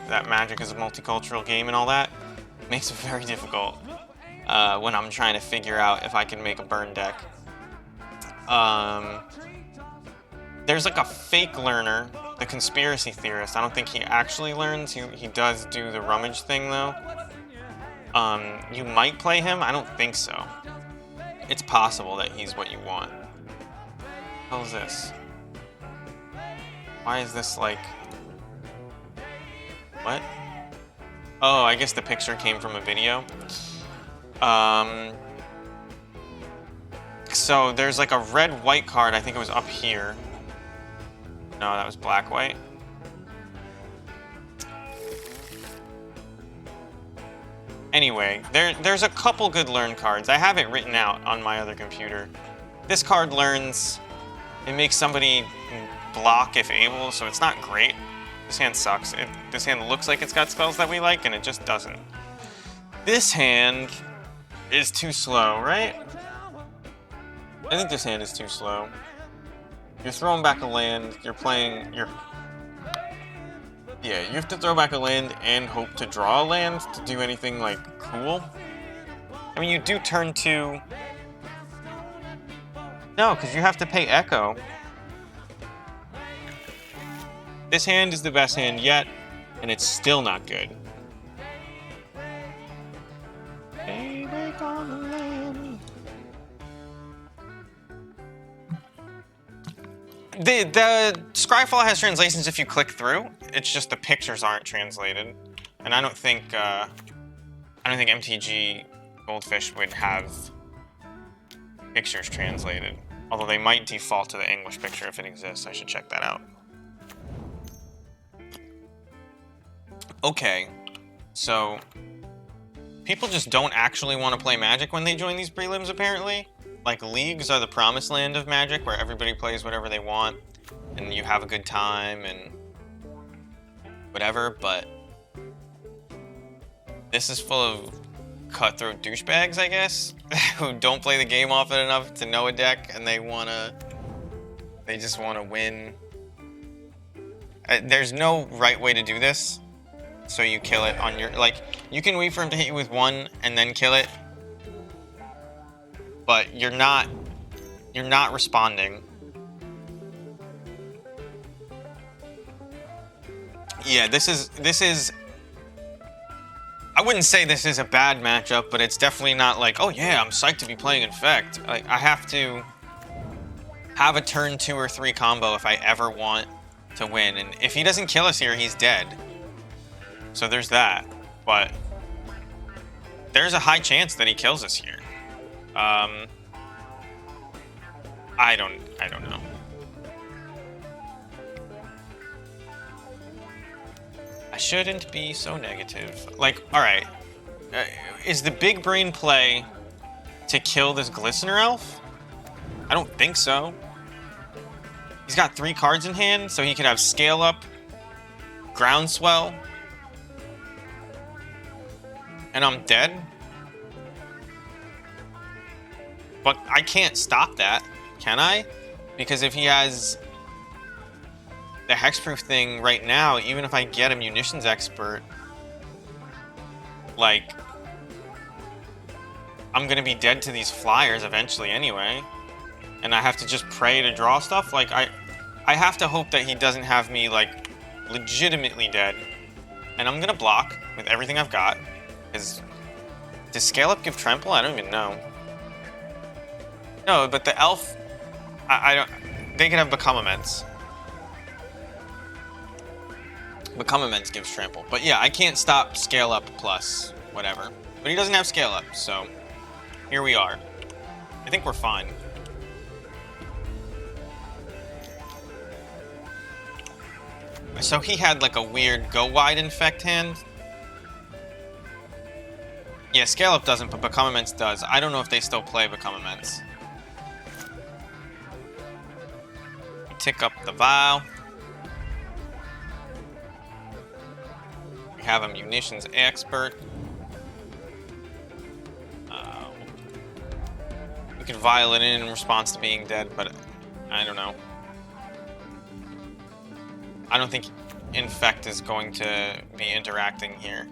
that Magic is a multicultural game and all that. It makes it very difficult when I'm trying to figure out if I can make a burn deck. There's like a fake learner, the conspiracy theorist. I don't think he actually learns. He does do the rummage thing though. You might play him. I don't think so. It's possible that he's what you want. What the hell is this? Why is this like... What? Oh, I guess the picture came from a video. So there's like a red-white card. I think it was up here. No, that was black-white. Anyway, there's a couple good learn cards. I have it written out on my other computer. This card learns. It makes somebody block if able, so it's not great. This hand sucks. This hand looks like it's got spells that we like, and it just doesn't. This hand is too slow, right? I think this hand is too slow. You're throwing back a land, you're playing, yeah, you have to throw back a land and hope to draw a land to do anything, like, cool. I mean, you do turn 2... No, because you have to pay Echo. This hand is the best hand yet, and it's still not good. The Scryfall has translations if you click through. It's just the pictures aren't translated, and I don't think MTG Goldfish would have pictures translated. Although they might default to the English picture if it exists. I should check that out. Okay, so people just don't actually want to play Magic when they join these prelims, apparently. Like, leagues are the promised land of Magic, where everybody plays whatever they want, and you have a good time, and whatever, but this is full of cutthroat douchebags, I guess, who don't play the game often enough to know a deck, and they just want to win. There's no right way to do this, so you kill it on your, like, you can wait for him to hit you with 1 and then kill it, but you're not responding. Yeah, this is I wouldn't say this is a bad matchup, but it's definitely not like, oh yeah, I'm psyched to be playing Infect. Like, I have to have a turn 2 or 3 combo if I ever want to win, and if he doesn't kill us here, he's dead. So there's that, but there's a high chance that he kills us here. I don't know. I shouldn't be so negative. Like, alright. Is the big brain play to kill this Glistener Elf? I don't think so. He's got 3 cards in hand, so he could have Scale Up, Groundswell, and I'm dead. But I can't stop that, can I? Because if he has the hexproof thing right now, even if I get a munitions expert, like, I'm gonna be dead to these flyers eventually anyway, and I have to just pray to draw stuff. Like, I have to hope that he doesn't have me, like, legitimately dead And I'm gonna block with everything I've got. Does Scale Up give Trample? I don't even know. No, but the elf, I don't. They can have Become Immense. Become Immense gives Trample, but yeah, I can't stop Scale Up plus whatever. But he doesn't have Scale Up, so here we are. I think we're fine. So he had like a weird go wide infect hand. Yeah, Scale Up doesn't, but Become Immense does. I don't know if they still play Become Immense. Tick up the vial. We have a munitions expert. We could vial it in response to being dead, but I don't know. I don't think Infect is going to be interacting here.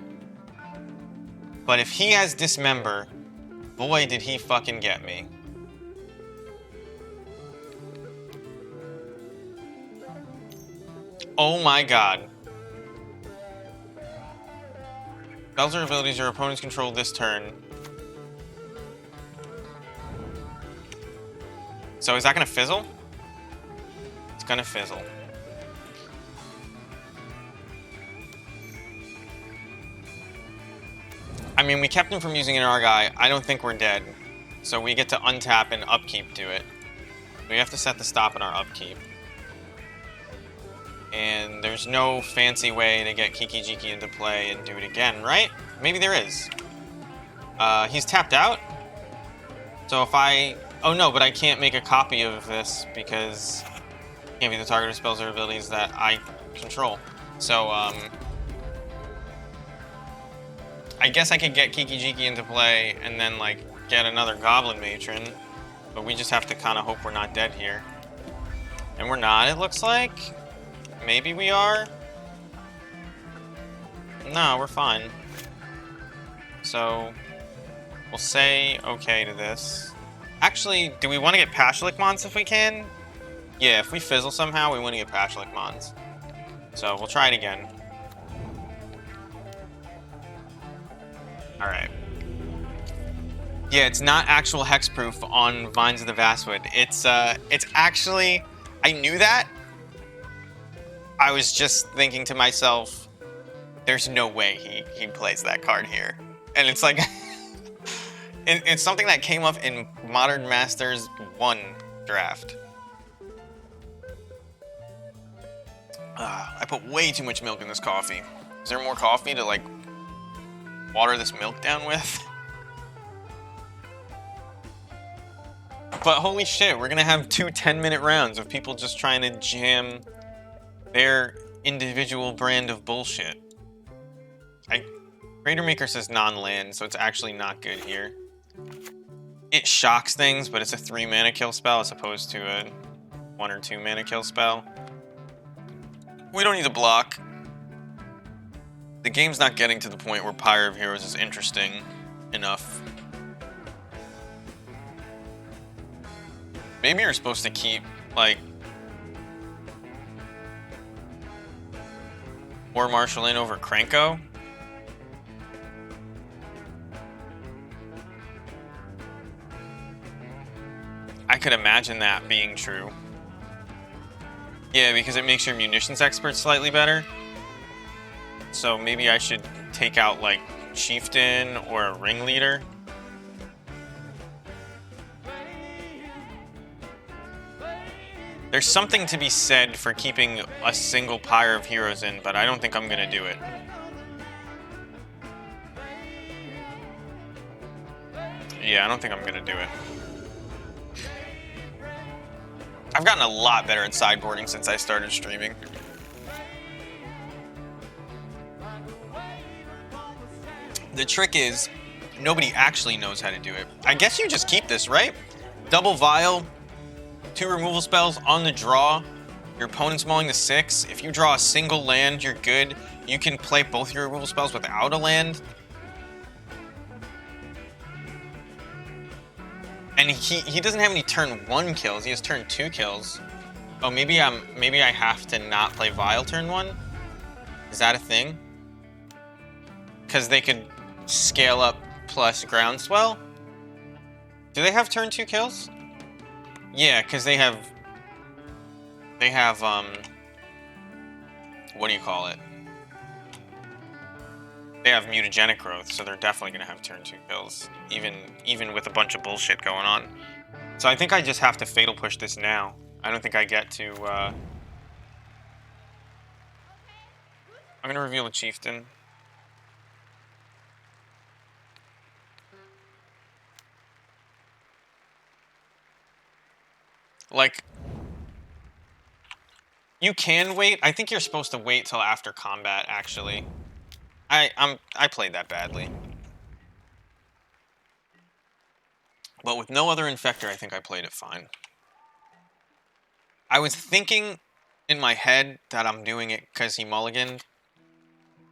But if he has Dismember, boy did he fucking get me. Oh my god. Spells or abilities your opponents control this turn. So is that gonna fizzle? It's gonna fizzle. I mean, we kept him from using an Argai. I don't think we're dead. So we get to untap and upkeep do it. We have to set the stop in our upkeep. And there's no fancy way to get Kiki Jiki into play and do it again, right? Maybe there is. He's tapped out. So if I... Oh no, but I can't make a copy of this because it can't be the target of spells or abilities that I control. So, I guess I could get Kiki Jiki into play and then, like, get another Goblin Matron. But we just have to kind of hope we're not dead here. And we're not, it looks like. Maybe we are. No, we're fine. So, we'll say okay to this. Actually, do we want to get Pashalik Mons if we can? Yeah, if we fizzle somehow, we want to get Pashalik Mons. So, we'll try it again. Alright. Yeah, it's not actual hexproof on Vines of the Vastwood. It's actually... I knew that. I was just thinking to myself, there's no way he plays that card here. And it's like... it's something that came up in Modern Masters 1 draft. I put way too much milk in this coffee. Is there more coffee to, like, water this milk down with? But holy shit, we're gonna have 2 10-minute rounds of people just trying to jam their individual brand of bullshit. Crater Maker says non-land, so it's actually not good here. It shocks things, but it's a 3 mana kill spell as opposed to a 1 or 2 mana kill spell. We don't need to block. The game's not getting to the point where Pyre of Heroes is interesting enough. Maybe you're supposed to keep, like, War Marshal in over Krenko. I could imagine that being true. Yeah, because it makes your munitions expert slightly better. So maybe I should take out, like, Chieftain or a Ringleader. There's something to be said for keeping a single Pyre of Heroes in, but I don't think I'm gonna do it. Yeah, I don't think I'm gonna do it. I've gotten a lot better at sideboarding since I started streaming. The trick is, nobody actually knows how to do it. I guess you just keep this, right? Double Vial, 2 removal spells on the draw. Your opponent's mulling to 6. If you draw a single land, you're good. You can play both your removal spells without a land. And he doesn't have any turn 1 kills. He has turn 2 kills. Oh, maybe I have to not play Vial turn 1? Is that a thing? because they could scale up plus groundswell. Do they have turn 2 kills? Yeah, because they have what do you call it? They have mutagenic growth, so they're definitely gonna have turn 2 kills, even with a bunch of bullshit going on. So I think I just have to fatal push this now. I don't think I get to. I'm gonna reveal a chieftain. Like, you can wait. I think you're supposed to wait till after combat. Actually, I played that badly. But with no other infector, I think I played it fine. I was thinking in my head that I'm doing it because he mulliganed,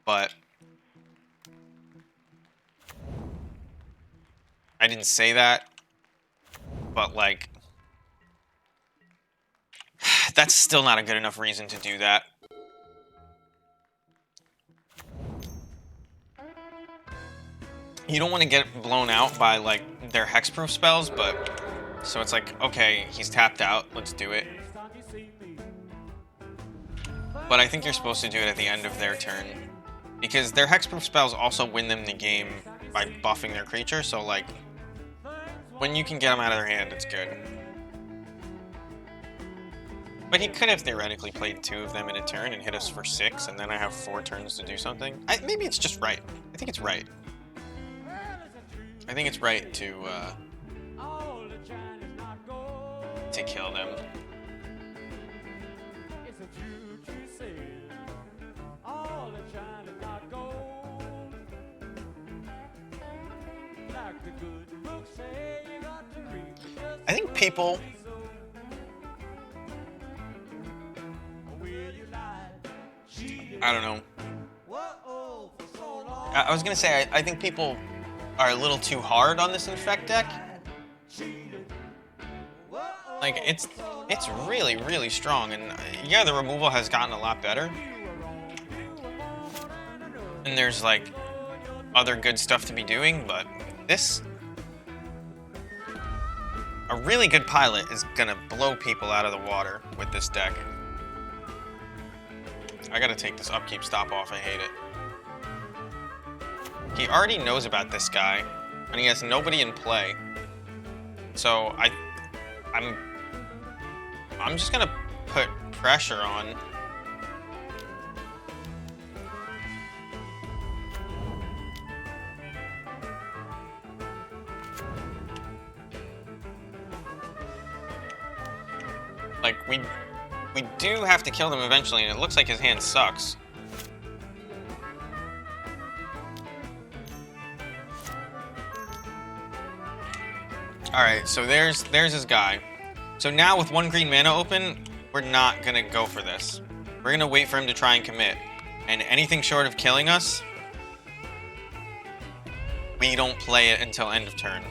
but I didn't say that. But, like, that's still not a good enough reason to do that. You don't want to get blown out by, like, their hexproof spells, but... So it's like, okay, he's tapped out, let's do it. But I think you're supposed to do it at the end of their turn. Because their hexproof spells also win them the game by buffing their creature, so, like... When you can get them out of their hand, it's good. But he could have theoretically played 2 of them in a turn and hit us for 6, and then I have 4 turns to do something. Maybe it's just right. I think it's right. I think it's right to kill them. I think people... I don't know. I was gonna say, I think people are a little too hard on this infect deck. Like, it's really, really strong, and yeah, the removal has gotten a lot better. And there's, like, other good stuff to be doing, but this... A really good pilot is gonna blow people out of the water with this deck. I gotta take this upkeep stop off, I hate it. He already knows about this guy, and he has nobody in play. So I'm just gonna put pressure on. Like, we do have to kill them eventually, and it looks like his hand sucks. Alright, so there's his guy. So now with 1 green mana open, we're not gonna go for this. We're gonna wait for him to try and commit. And anything short of killing us, we don't play it until end of turn.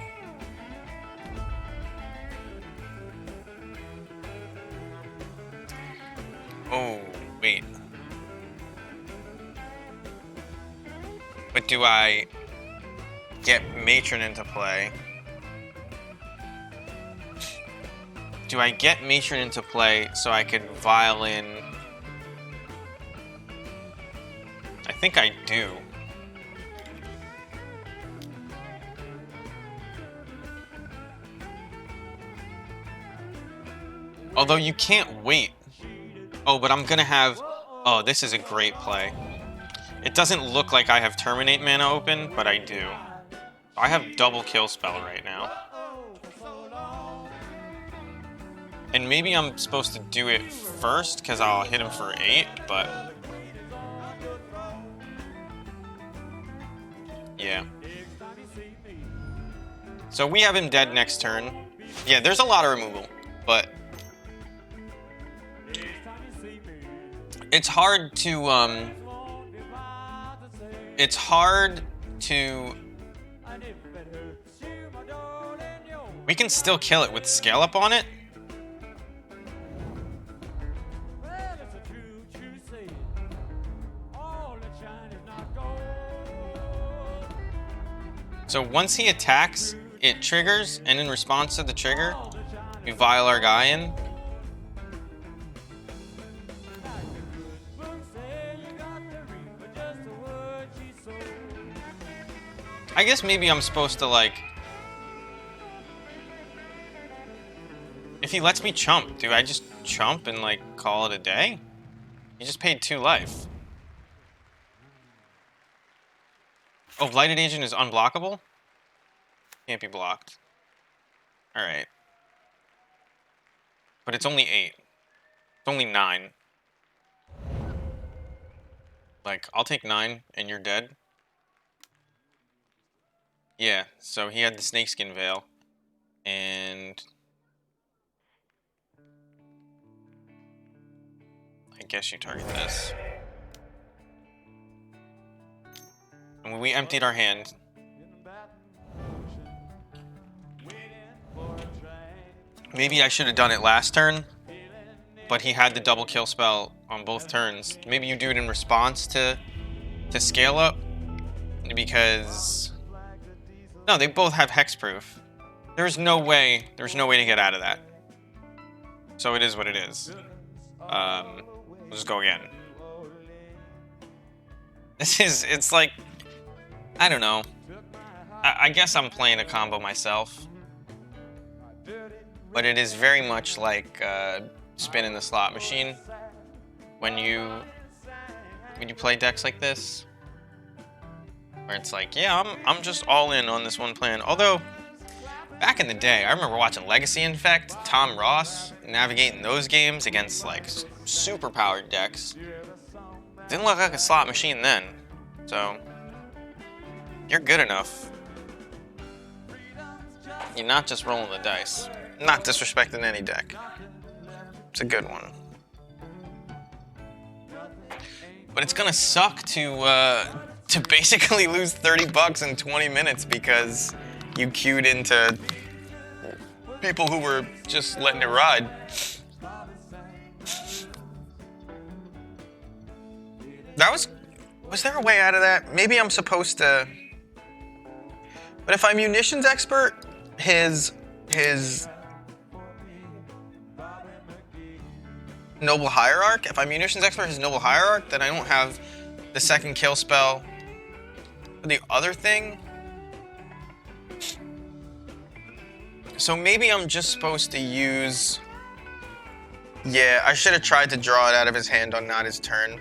Oh, wait. But do I get Matron into play? Do I get Matron into play so I could Violin? I think I do. Although you can't wait. Oh, but I'm gonna have... Oh, this is a great play. It doesn't look like I have Terminate mana open, but I do. I have double kill spell right now. And maybe I'm supposed to do it first, because I'll hit him for 8, but... Yeah. So we have him dead next turn. Yeah, there's a lot of removal, but... It's hard to, It's hard to... We can still kill it with scale up on it. So once he attacks, it triggers, and in response to the trigger, we vial our guy in. I guess maybe I'm supposed to, like... If he lets me chump, do I just chump and, like, call it a day? He just paid 2 life. Oh, Lighted Agent is unblockable? Can't be blocked. Alright. But it's only 8. It's only 9. Like, I'll take 9 and you're dead. Yeah, so he had the snakeskin veil. And... I guess you target this. And we emptied our hand. Maybe I should have done it last turn, but he had the double kill spell on both turns. Maybe you do it in response to scale up, because no, they both have hexproof. There's no way to get out of that. So it is what it is. We'll just go again. It's like, I don't know. I guess I'm playing a combo myself. But it is very much like spinning the slot machine when you play decks like this. Where it's like, yeah, I'm just all in on this one plan. Although, back in the day, I remember watching Legacy Infect, Tom Ross, navigating those games against like super powered decks. Didn't look like a slot machine then. So, you're good enough. You're not just rolling the dice. Not disrespecting any deck. It's a good one. But it's gonna suck to basically lose 30 bucks in 20 minutes because you queued into people who were just letting it ride. Was there a way out of that? Maybe I'm supposed to... But if I'm munitions expert, his Noble Hierarch, if I'm munitions expert, his Noble Hierarch, then I don't have the second kill spell. The other thing... So maybe I'm just supposed to use... Yeah, I should have tried to draw it out of his hand on not his turn.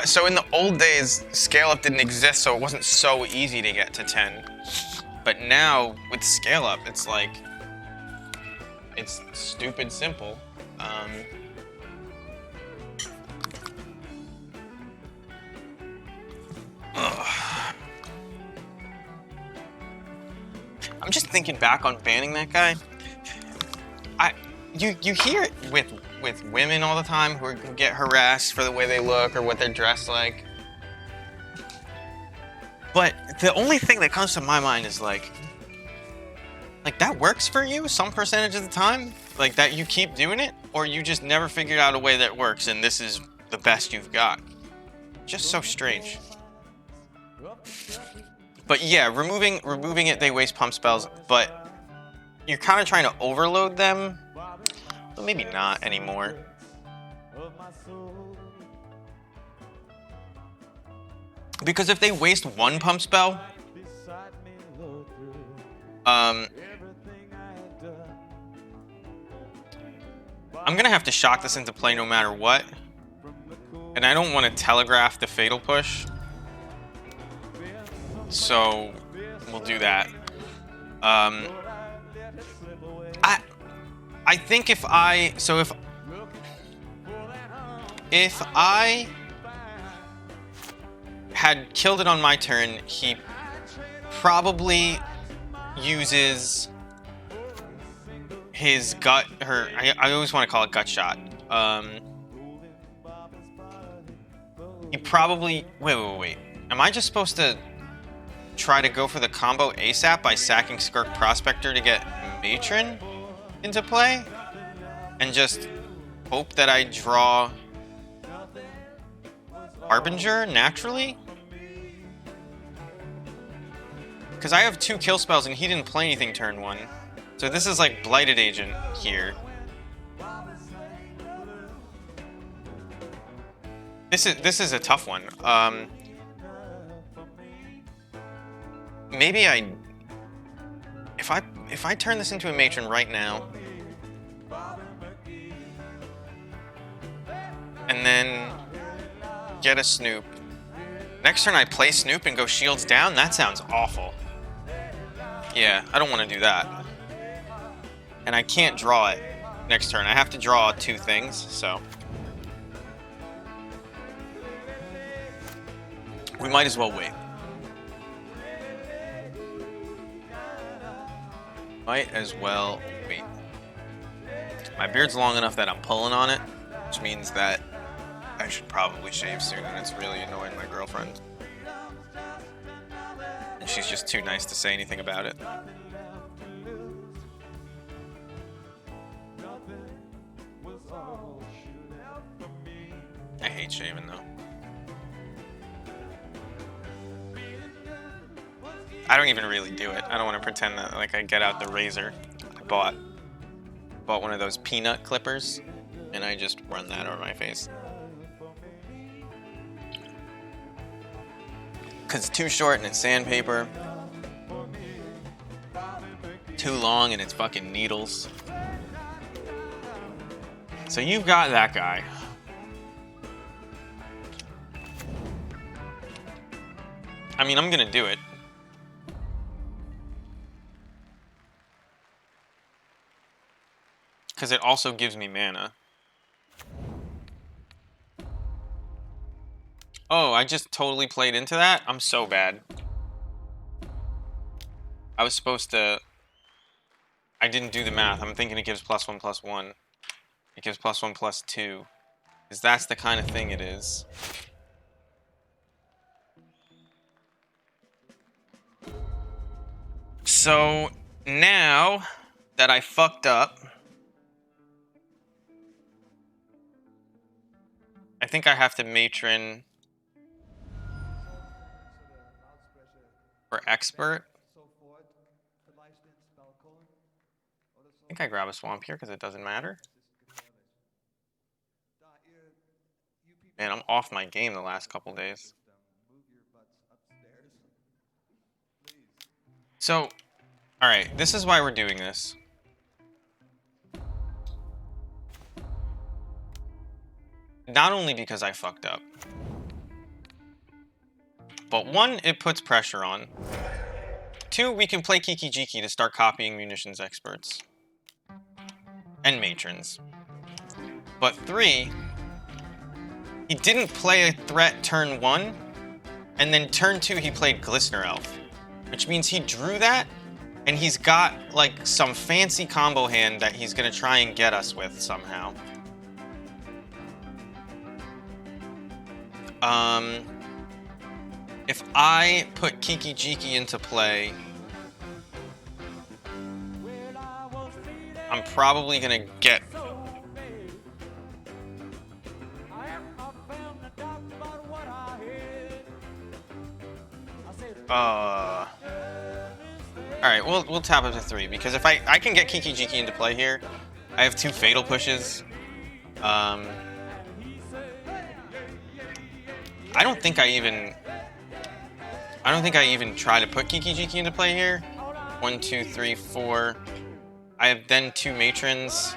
So in the old days, scale up didn't exist, so it wasn't so easy to get to 10. But now, with scale up, it's like... It's stupid simple. I'm just thinking back on banning that guy. You hear it with women all the time who get harassed for the way they look or what they're dressed like. But the only thing that comes to my mind is like that works for you some percentage of the time? Like that you keep doing it? Or you just never figured out a way that works and this is the best you've got? Just so strange. But yeah, removing it, they waste pump spells, but you're kind of trying to overload them. Well, maybe not anymore. Because if they waste one pump spell, I'm gonna have to shock this into play no matter what. And I don't want to telegraph the fatal push. So we'll do that. I think if I had killed it on my turn, he probably uses his gut, I always want to call it gut shot. He probably, wait. Am I just supposed to try to go for the combo ASAP by sacking Skirk Prospector to get Matron into play? And just hope that I draw Harbinger naturally? Because I have 2 kill spells and he didn't play anything turn 1. So this is like Blighted Agent here. This is a tough one. Maybe if I turn this into a matron right now, and then get a Snoop. Next turn I play Snoop and go shields down? That sounds awful. Yeah, I don't want to do that. And I can't draw it next turn. I have to draw 2 things, so. We might as well wait. Might as well wait. My beard's long enough that I'm pulling on it, which means that I should probably shave soon, and it's really annoying my girlfriend. And she's just too nice to say anything about it. I hate shaving though. I don't even really do it. I don't want to pretend that like I get out the razor. I bought one of those peanut clippers, and I just run that over my face. Cause it's too short and it's sandpaper. Too long and it's fucking needles. So you've got that guy. I mean, I'm gonna do it. Because it also gives me mana. Oh, I just totally played into that? I'm so bad. I was supposed to... I didn't do the math. I'm thinking it gives +1/+1. It gives +1/+2. Because that's the kind of thing it is. So, now that I fucked up... I think I have to matron for expert. I think I grab a swamp here because it doesn't matter. Man, I'm off my game the last couple days. So, alright, this is why we're doing this. Not only because I fucked up, but 1, it puts pressure on. 2, we can play Kiki Jiki to start copying munitions experts. And matrons. But 3, he didn't play a threat turn 1, and then turn 2 he played Glistener Elf. Which means he drew that, and he's got like some fancy combo hand that he's gonna try and get us with somehow. If I put Kiki Jiki into play, I'm probably gonna get... Alright, we'll tap up to 3, because if I can get Kiki Jiki into play here, I have 2 fatal pushes. I don't think I even try to put Kiki Jiki into play here. 1, 2, 3, 4. I have then 2 matrons,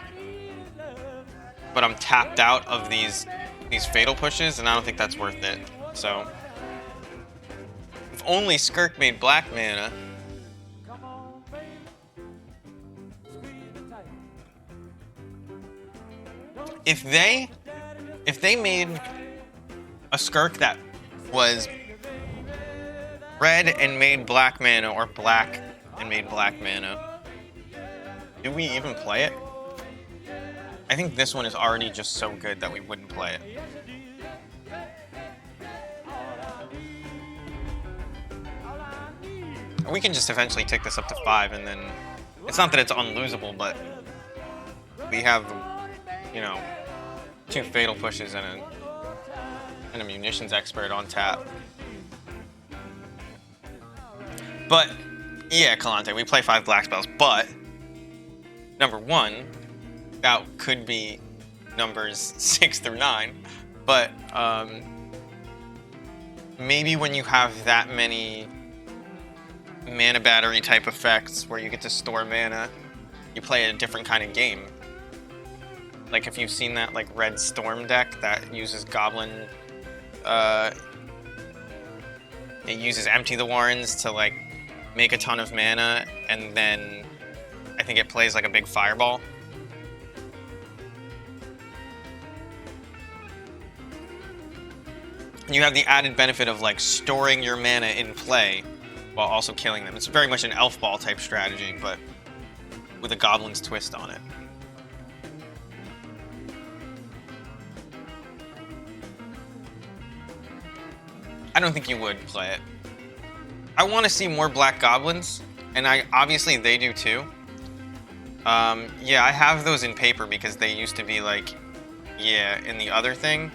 but I'm tapped out of these fatal pushes, and I don't think that's worth it. So, if only Skirk made black mana. If they made a Skirk that was red and made black mana, or black and made black mana, do we even play it? I think this one is already just so good that we wouldn't play it. We can just eventually take this up to 5, and then... It's not that it's unlosable, but we have, you know, 2 fatal pushes and a munitions expert on tap. But Yeah, Kalante, we play 5 black spells, but number 1, that could be numbers 6 through 9, but maybe when you have that many mana battery type effects where you get to store mana, you play a different kind of game. Like if you've seen that like red storm deck that uses Goblin, it uses Empty the Warrens to like make a ton of mana, and then I think it plays like a big fireball. You have the added benefit of like storing your mana in play while also killing them. It's very much an elf ball type strategy, but with a Goblin's twist on it. I don't think you would play it. I want to see more black goblins, and obviously they do too. Yeah, I have those in paper because they used to be like, yeah, in the other thing.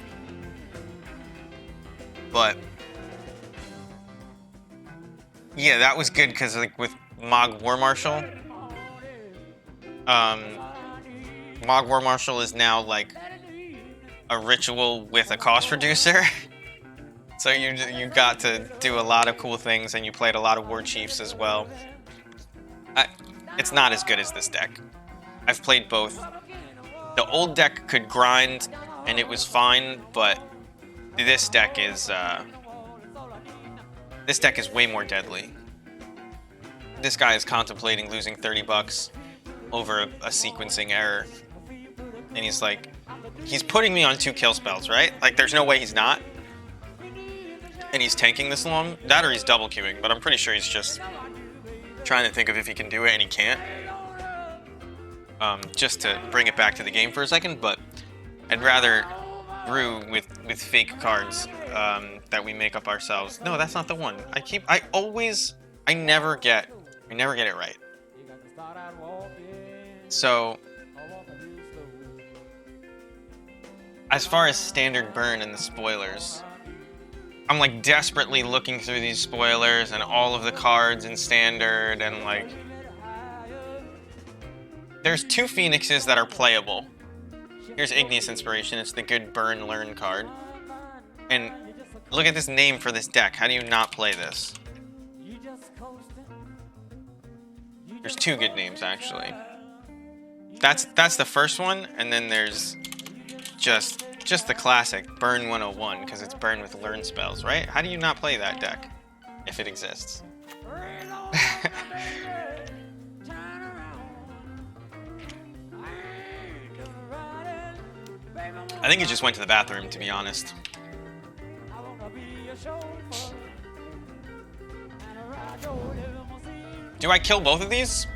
But yeah, that was good because like with Mog War Marshal, Mog War Marshal is now like a ritual with a cost reducer. So you got to do a lot of cool things, and you played a lot of War Chiefs as well. It's not as good as this deck. I've played both. The old deck could grind, and it was fine, but this deck is way more deadly. This guy is contemplating losing 30 bucks over a sequencing error, and he's putting me on 2 kill spells, right? Like, there's no way he's not. And he's tanking this long. That or he's double queuing, but I'm pretty sure he's just trying to think of if he can do it, and he can't. Just to bring it back to the game for a second, but I'd rather brew with fake cards that we make up ourselves. No, that's not the one. I never get it right. So, as far as standard burn and the spoilers, I'm like desperately looking through these spoilers and all of the cards in standard, and like there's 2 Phoenixes that are playable. Here's Igneous Inspiration. It's the good burn learn card. And look at this name for this deck. How do you not play this? There's 2 good names actually. That's the first one, and then there's just the classic Burn 101 because it's burn with learn spells, right? How do you not play that deck if it exists? I think it just went to the bathroom, to be honest. Do I kill both of these?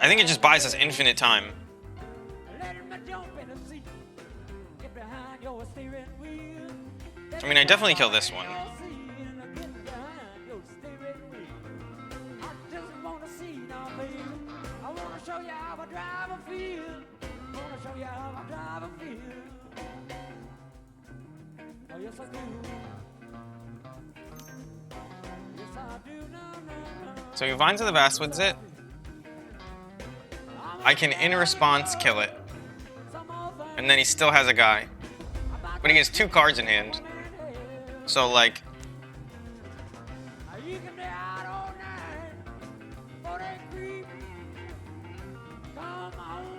I think it just buys us infinite time. I mean, I definitely kill this one. So he Vines of the Vastwoods it. I can, in response, kill it. And then he still has a guy. But he has 2 cards in hand. So, like...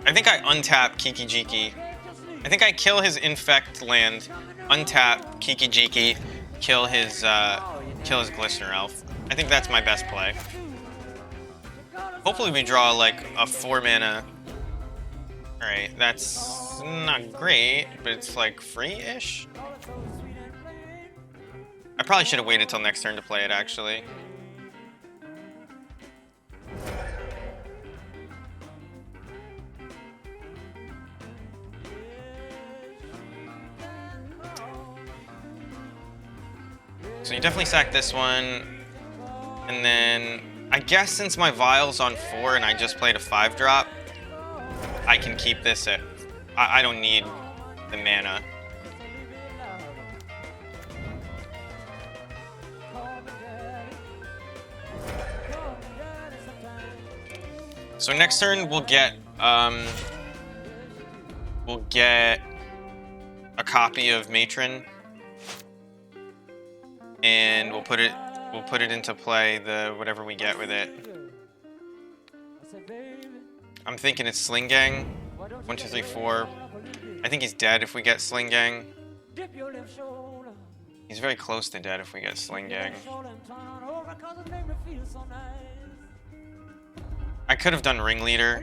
I think I untap Kiki Jiki. I think I kill his Infect land, untap Kiki Jiki, kill his Glistener Elf. I think that's my best play. Hopefully we draw, like, a 4-mana... Alright, that's not great, but it's, like, free-ish? I probably should have waited till next turn to play it, actually. So you definitely sack this one, and then I guess since my Vial's on 4 and I just played a 5-drop, I can keep this at... I don't need the mana. So next turn we'll get a copy of Matron, and we'll put it into play, the whatever we get with it. I'm thinking it's Sling Gang. 1, 2, 3, 4. I think he's dead if we get Sling Gang. He's very close to dead if we get Sling Gang. I could have done Ringleader.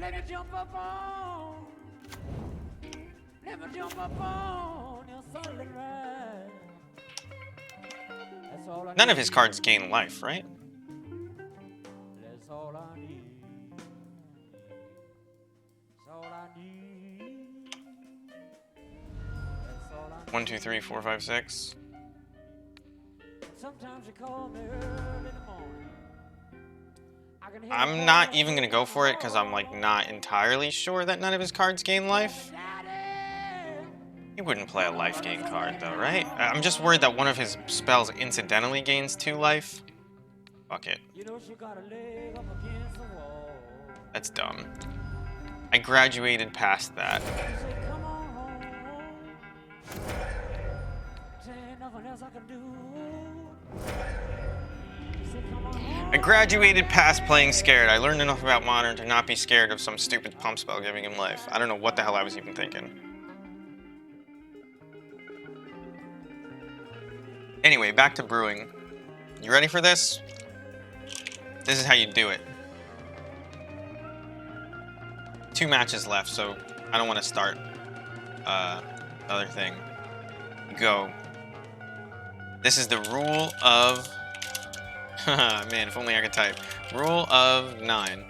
None of his cards gain life, right? One, two, three, four, five, six. I'm not even gonna go for it because I'm like not entirely sure that none of his cards gain life. He wouldn't play a life gain card though, right? I'm just worried that one of his spells incidentally gains 2 life. Fuck it. That's dumb. I graduated past that. I graduated past playing scared. I learned enough about Modern to not be scared of some stupid pump spell giving him life. I don't know what the hell I was even thinking. Anyway, back to brewing. You ready for this? This is how you do it. 2 matches left, so I don't want to start another thing. Go. This is the rule of... Man, if only I could type. Rule of 9.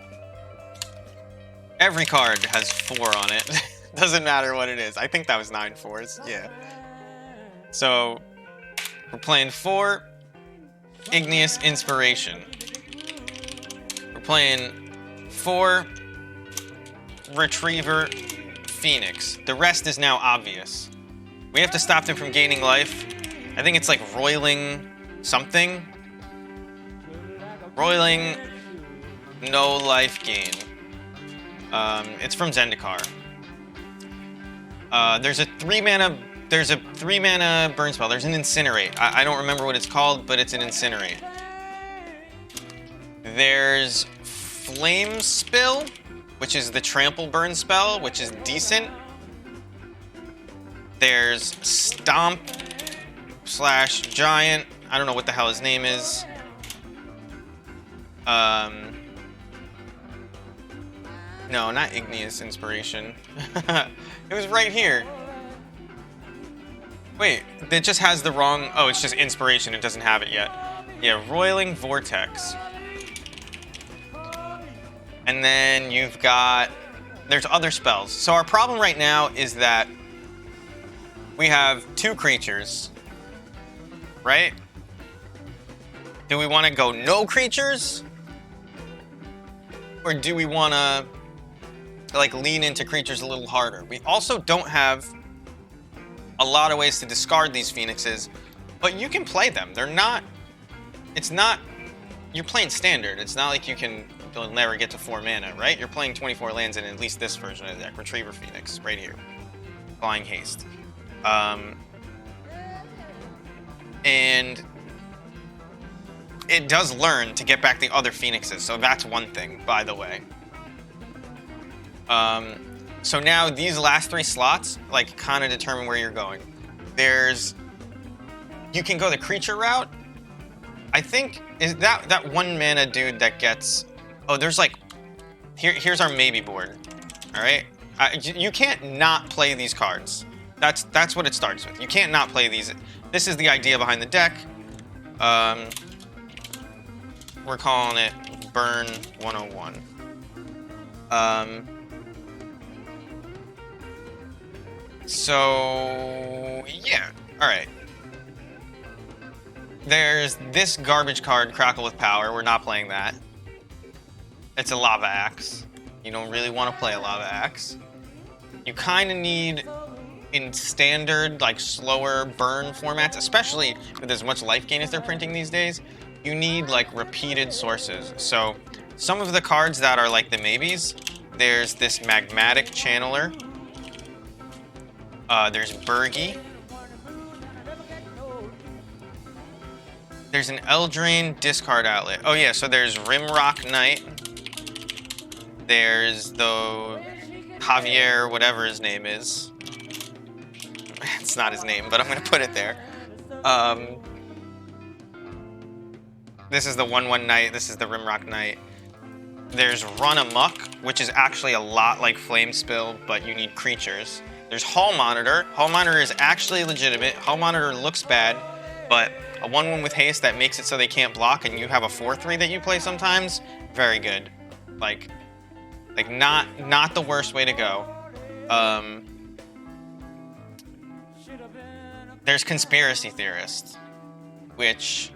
Every card has 4 on it. Doesn't matter what it is. I think that was 9 4s. Yeah. So, we're playing 4 Igneous Inspiration. We're playing 4 Retriever Phoenix. The rest is now obvious. We have to stop them from gaining life. I think it's like roiling something. Roiling, no life gain. It's from Zendikar. There's a 3-mana burn spell. There's an Incinerate. I don't remember what it's called, but it's an Incinerate. There's Flame Spill, which is the trample burn spell, which is decent. There's Stomp / Giant. I don't know what the hell his name is. No, not Igneous Inspiration. It was right here. Wait, it just has the wrong... Oh, it's just Inspiration. It doesn't have it yet. Yeah, Roiling Vortex. And then you've got... There's other spells. So our problem right now is that we have 2 creatures, right? Do we want to go no creatures? Or do we want to like lean into creatures a little harder? We also don't have a lot of ways to discard these Phoenixes, but you can play them. They're not... It's not... You're playing standard. It's not like you'll never get to 4 mana, right? You're playing 24 lands in at least this version of the deck. Retriever Phoenix, right here. Flying Haste. And it does learn to get back the other Phoenixes, so that's one thing, by the way. So now these last 3 slots, like, kind of determine where you're going. You can go the creature route. I think, is that 1 mana dude that gets... Oh, there's like... Here's our maybe board, all right? You can't not play these cards. That's what it starts with. You can't not play these. This is the idea behind the deck. We're calling it Burn 101. So, yeah. All right. There's this garbage card, Crackle with Power. We're not playing that. It's a Lava Axe. You don't really want to play a Lava Axe. You kind of need, in standard, like, slower burn formats, especially with as much life gain as they're printing these days, you need, like, repeated sources. So some of the cards that are like the maybes, there's this Magmatic Channeler. There's Bergie. There's an Eldraine discard outlet. Oh yeah, so there's Rimrock Knight. There's the Javier, whatever his name is. It's not his name, but I'm gonna put it there. This is the 1/1 Knight. This is the Rimrock Knight. There's Run Amok, which is actually a lot like Flame Spill, but you need creatures. There's Hall Monitor. Hall Monitor is actually legitimate. Hall Monitor looks bad, but a 1/1 with haste that makes it so they can't block, and you have a 4/3 that you play sometimes. Very good. Like not the worst way to go. There's Conspiracy Theorist, which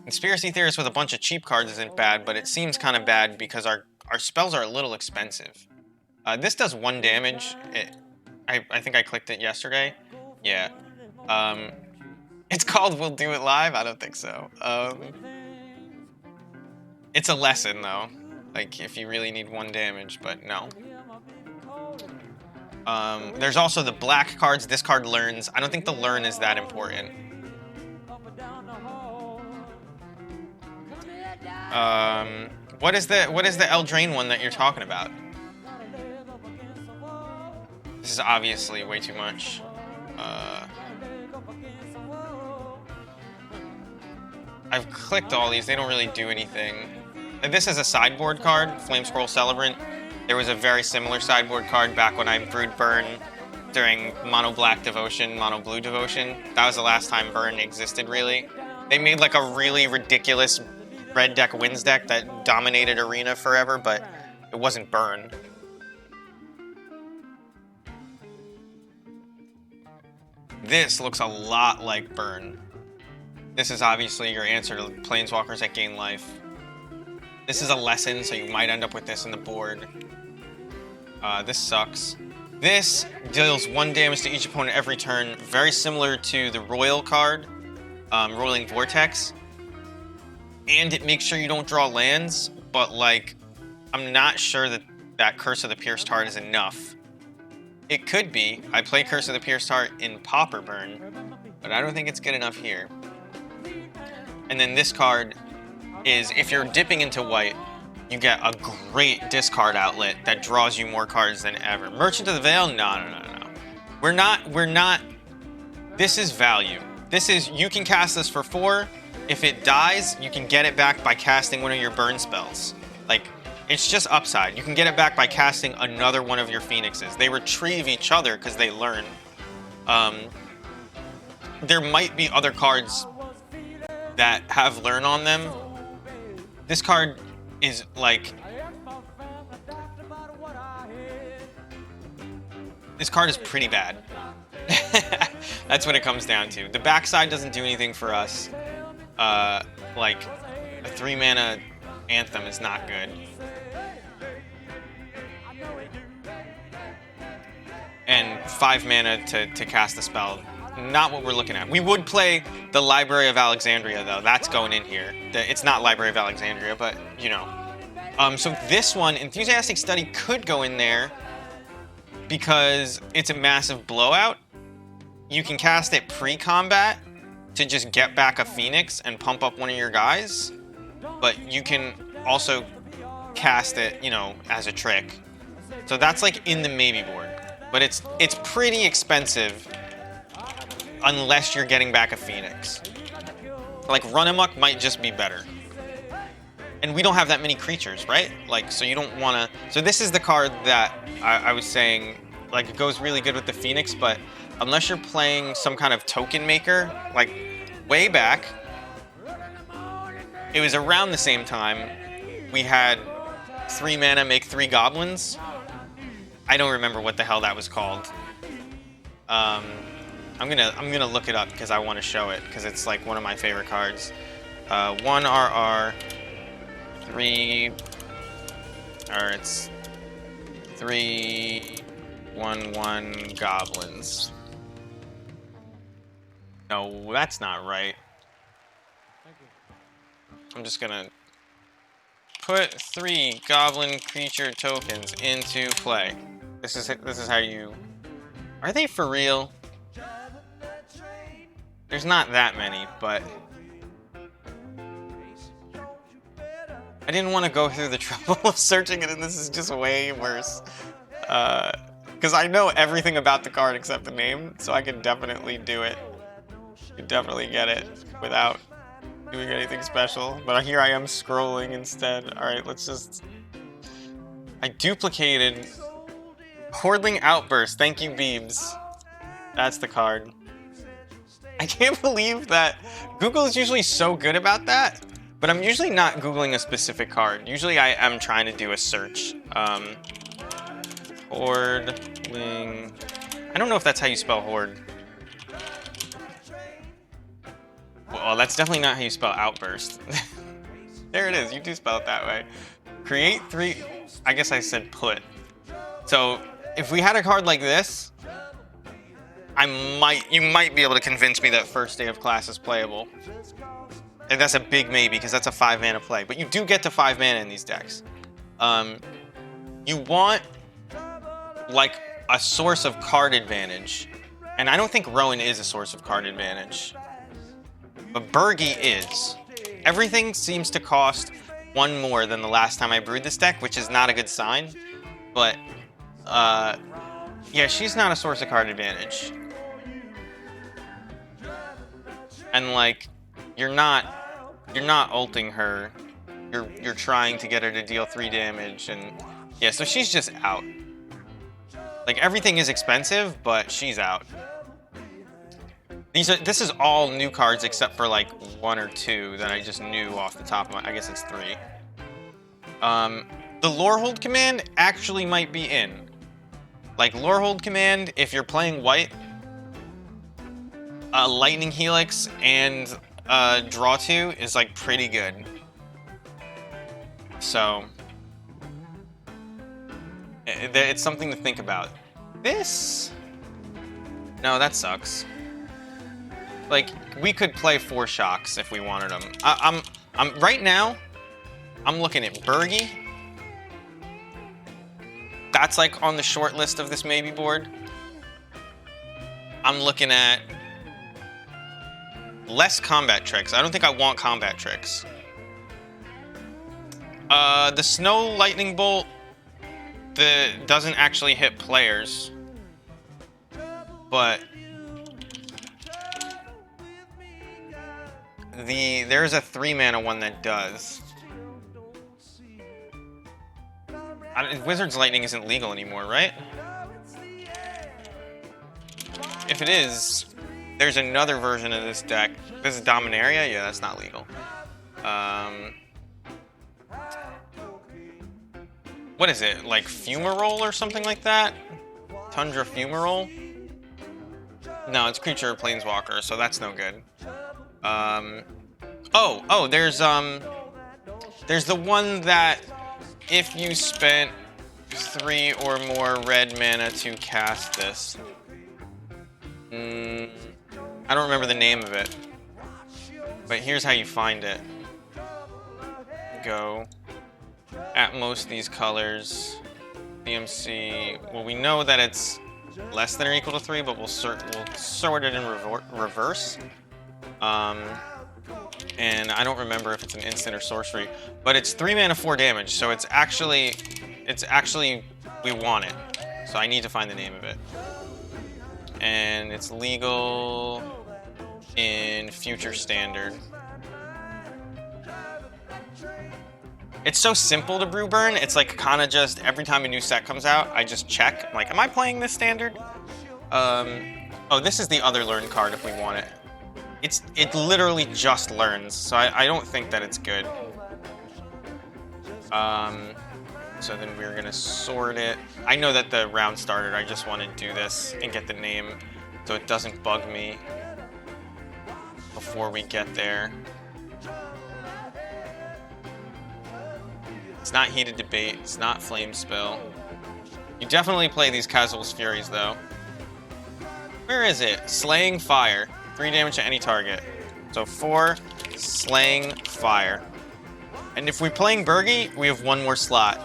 Conspiracy Theorist with a bunch of cheap cards isn't bad, but it seems kind of bad because our spells are a little expensive. This does 1 damage. I think I clicked it yesterday. Yeah. It's called We'll Do It Live? I don't think so. It's a lesson, though. Like, if you really need 1 damage, but no. There's also the black cards. This card learns. I don't think the learn is that important. What is the Eldraine one that you're talking about? This is obviously way too much. I've clicked all these. They don't really do anything. And this is a sideboard card, Flame Scroll Celebrant. There was a very similar sideboard card back when I brewed Burn during Mono Black Devotion, Mono Blue Devotion. That was the last time Burn existed, really. They made like a really ridiculous red deck wins deck that dominated Arena forever, but it wasn't Burn. This looks a lot like Burn. This is obviously your answer to Planeswalkers that gain life. This is a lesson, so you might end up with this in the board. This sucks. This deals 1 damage to each opponent every turn, very similar to the Royal card, Rolling Vortex. And it makes sure you don't draw lands, but like, I'm not sure that Curse of the Pierced Heart is enough. It could be. I play Curse of the Pierced Heart in Pauper Burn, but I don't think it's good enough here. And then this card is, if you're dipping into white, you get a great discard outlet that draws you more cards than ever. Merchant of the Veil? No. We're not. This is value. This is, you can cast this for 4. If it dies, you can get it back by casting one of your burn spells. Like, it's just upside. You can get it back by casting another one of your Phoenixes. They retrieve each other because they learn. There might be other cards that have learn on them. This card is like, this card is pretty bad. That's what it comes down to. The backside doesn't do anything for us. Like, a 3-mana Anthem is not good. And 5 mana to cast a spell, not what we're looking at. We would play the Library of Alexandria, though. That's going in here. It's not Library of Alexandria, but, you know. So this one, Enthusiastic Study, could go in there because it's a massive blowout. You can cast it pre-combat to just get back a Phoenix and pump up one of your guys, but you can also cast it, you know, as a trick. So that's like in the maybe board, but it's pretty expensive unless you're getting back a Phoenix. Like, Run Amok might just be better. And we don't have that many creatures, right? Like, so you don't want to... So this is the card that I was saying, like, it goes really good with the Phoenix, but unless you're playing some kind of token maker, like, way back, it was around the same time we had 3 mana make 3 goblins. I don't remember what the hell that was called. I'm gonna look it up because I want to show it because it's like one of my favorite cards. 1 RR, 3, or it's 3/1/1 goblins. No, that's not right. I'm just gonna put 3 goblin creature tokens into play. This is how you... Are they for real? There's not that many, but... I didn't want to go through the trouble of searching it, and this is just way worse. Because I know everything about the card except the name, so I can definitely do it. You can definitely get it without doing anything special. But here I am scrolling instead. Alright, let's just... I duplicated Hordling Outburst. Thank you, Beebs. That's the card. I can't believe that Google is usually so good about that, but I'm usually not Googling a specific card. Usually I am trying to do a search. Hordling... I don't know if that's how you spell Horde. Well, that's definitely not how you spell Outburst. There it is, you do spell it that way. Create 3... I guess I said put. So, if we had a card like this, you might be able to convince me that first day of class is playable. And that's a big maybe, because that's a 5-mana play. But you do get to 5 mana in these decks. You want, like, a source of card advantage. And I don't think Rowan is a source of card advantage. But Bergie is. Everything seems to cost 1 more than the last time I brewed this deck, which is not a good sign. But, yeah, she's not a source of card advantage. And, like, you're not ulting her. You're trying to get her to deal 3 damage, and yeah, so she's just out. Like, everything is expensive, but she's out. This is all new cards except for like 1 or 2 that I just knew off the top of my... I guess it's 3. The Lorehold command actually might be in. Like, Lorehold command, if you're playing white, Lightning Helix and Draw 2 is like pretty good. So it's something to think about. This... No, that sucks. Like, we could play 4 Shocks if we wanted them. I'm right now, I'm looking at Bergie. That's like on the short list of this maybe board. I'm looking at less combat tricks. I don't think I want combat tricks. The Snow Lightning Bolt doesn't actually hit players, but there's a 3-mana one that does. Wizard's Lightning isn't legal anymore, right? If it is, there's another version of this deck. This is Dominaria? Yeah, that's not legal. What is it? Like Fumarole or something like that? Tundra Fumarole? No, it's Creature or Planeswalker, so that's no good. There's the one that if you spent 3 or more red mana to cast this. I don't remember the name of it, but here's how you find it. Go at most these colors, CMC. Well, we know that it's less than or equal to 3, but we'll sort it in reverse. And I don't remember if it's an instant or sorcery, but it's 3 mana, 4 damage, so it's actually we want it. So I need to find the name of it. And it's legal in Future Standard. It's so simple to brew burn. It's like kind of just every time a new set comes out, I just check. I'm like, am I playing this standard? Oh, this is the other learn card if we want it. It literally just learns, so I don't think that it's good. So then we're gonna sort it. I know that the round started. I just want to do this and get the name so it doesn't bug me before we get there. It's not Heated Debate. It's not Flame Spill. You definitely play these Casual's Furies, though. Where is it? Slaying Fire. 3 damage to any target. So 4 Slaying Fire. And if we're playing Bergie, we have one more slot.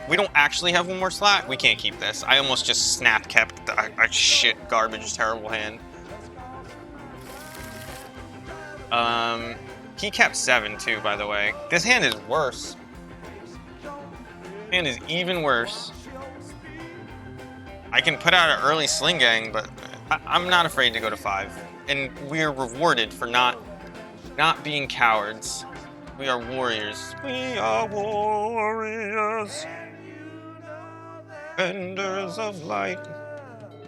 We don't actually have one more slot. We can't keep this. I almost just snap kept a shit, garbage, terrible hand. He kept 7 too, by the way. This hand is worse. Hand is even worse. I can put out an early Sling Gang, but I'm not afraid to go to 5. And we are rewarded for not being cowards. We are warriors. We are warriors. Benders of light.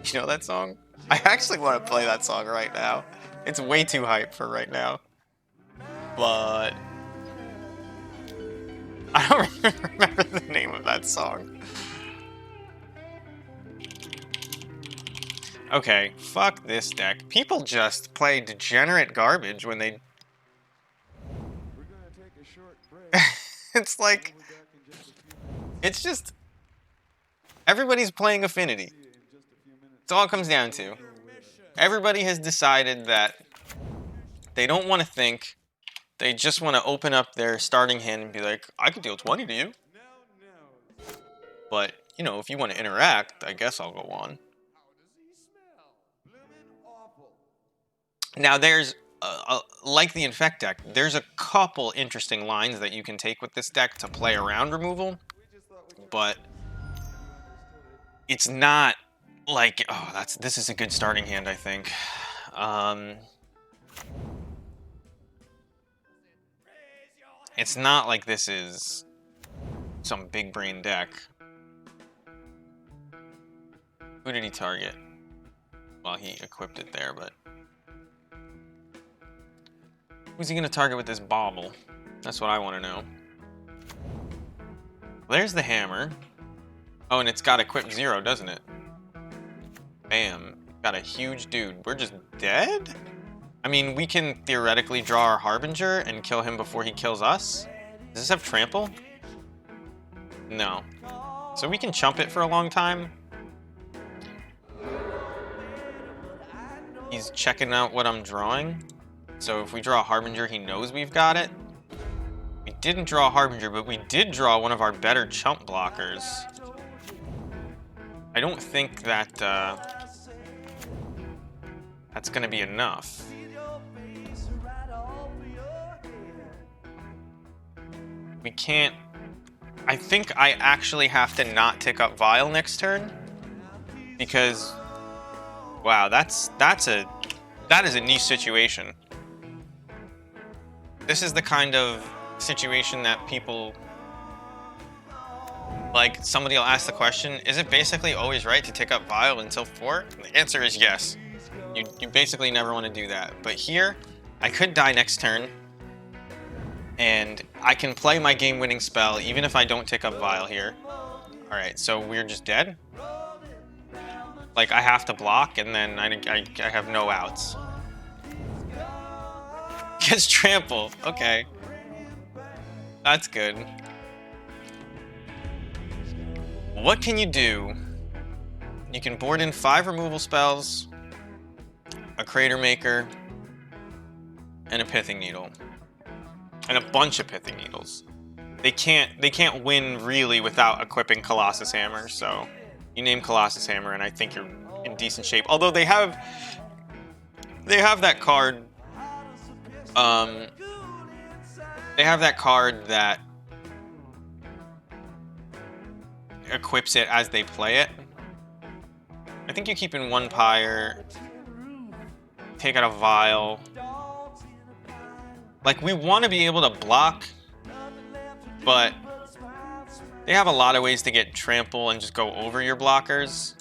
You know that song? I actually want to play that song right now. It's way too hype for right now. But I don't remember the name of that song. Okay, fuck this deck. People just play degenerate garbage when they... We're gonna take a short break. It's like... It's just... Everybody's playing Affinity. That's all it comes down to. Everybody has decided that they don't want to think. They just want to open up their starting hand and be like, I could deal 20 to you. But, you know, if you want to interact, I guess I'll go on. Now, there's, like the Infect deck, there's a couple interesting lines that you can take with this deck to play around removal. But it's not like, oh, this is a good starting hand, I think. It's not like this is some big brain deck. Who did he target? Well, he equipped it there, but... Who's he going to target with this bauble? That's what I want to know. There's the hammer. Oh, and it's got equipped 0, doesn't it? Bam. Got a huge dude. We're just dead? I mean, we can theoretically draw our Harbinger and kill him before he kills us. Does this have trample? No. So we can chump it for a long time. He's checking out what I'm drawing. So if we draw a Harbinger, he knows we've got it. We didn't draw a Harbinger, but we did draw one of our better chump blockers. I don't think that that's going to be enough. We can't... I think I actually have to not tick up Vial next turn. Because... Wow, that is a niche situation. This is the kind of situation that people... Like, somebody will ask the question, is it basically always right to tick up Vial until 4? And the answer is yes. You basically never want to do that. But here, I could die next turn. And I can play my game-winning spell even if I don't tick up Vial here. Alright, so we're just dead? Like, I have to block, and then I have no outs. Gets trample. Okay. That's good. What can you do? You can board in 5 removal spells, a Crater Maker, and a Pithing Needle. And a bunch of Pithing Needles. They can't win really without equipping Colossus Hammer, so you name Colossus Hammer and I think you're in decent shape. Although they have that card. They have that card that equips it as they play it. I think you keep in 1 Pyre, take out a Vial. Like, we want to be able to block, but they have a lot of ways to get trample and just go over your blockers.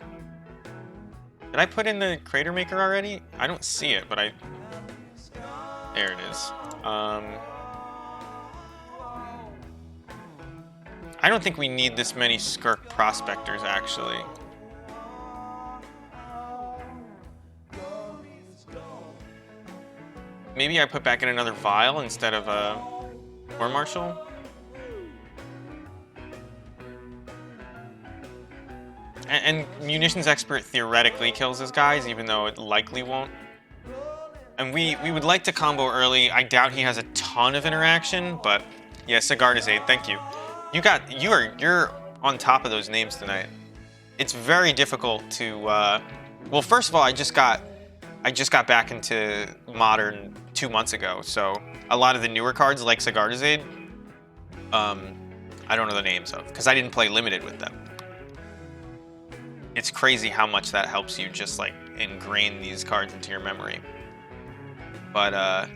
Did I put in the Crater Maker already? I don't see it, but there it is. I don't think we need this many Skirk Prospectors, actually. Maybe I put back in another Vial instead of a War Marshal. And Munitions Expert theoretically kills his guys, even though it likely won't. And we would like to combo early. I doubt he has a ton of interaction, but Yeah, Sigardizade, thank you. You're on top of those names tonight. It's very difficult to well, first of all, I just got back into Modern 2 months ago, so a lot of the newer cards like Sigardizade, I don't know the names of, because I didn't play Limited with them. It's crazy how much that helps you just like ingrain these cards into your memory. But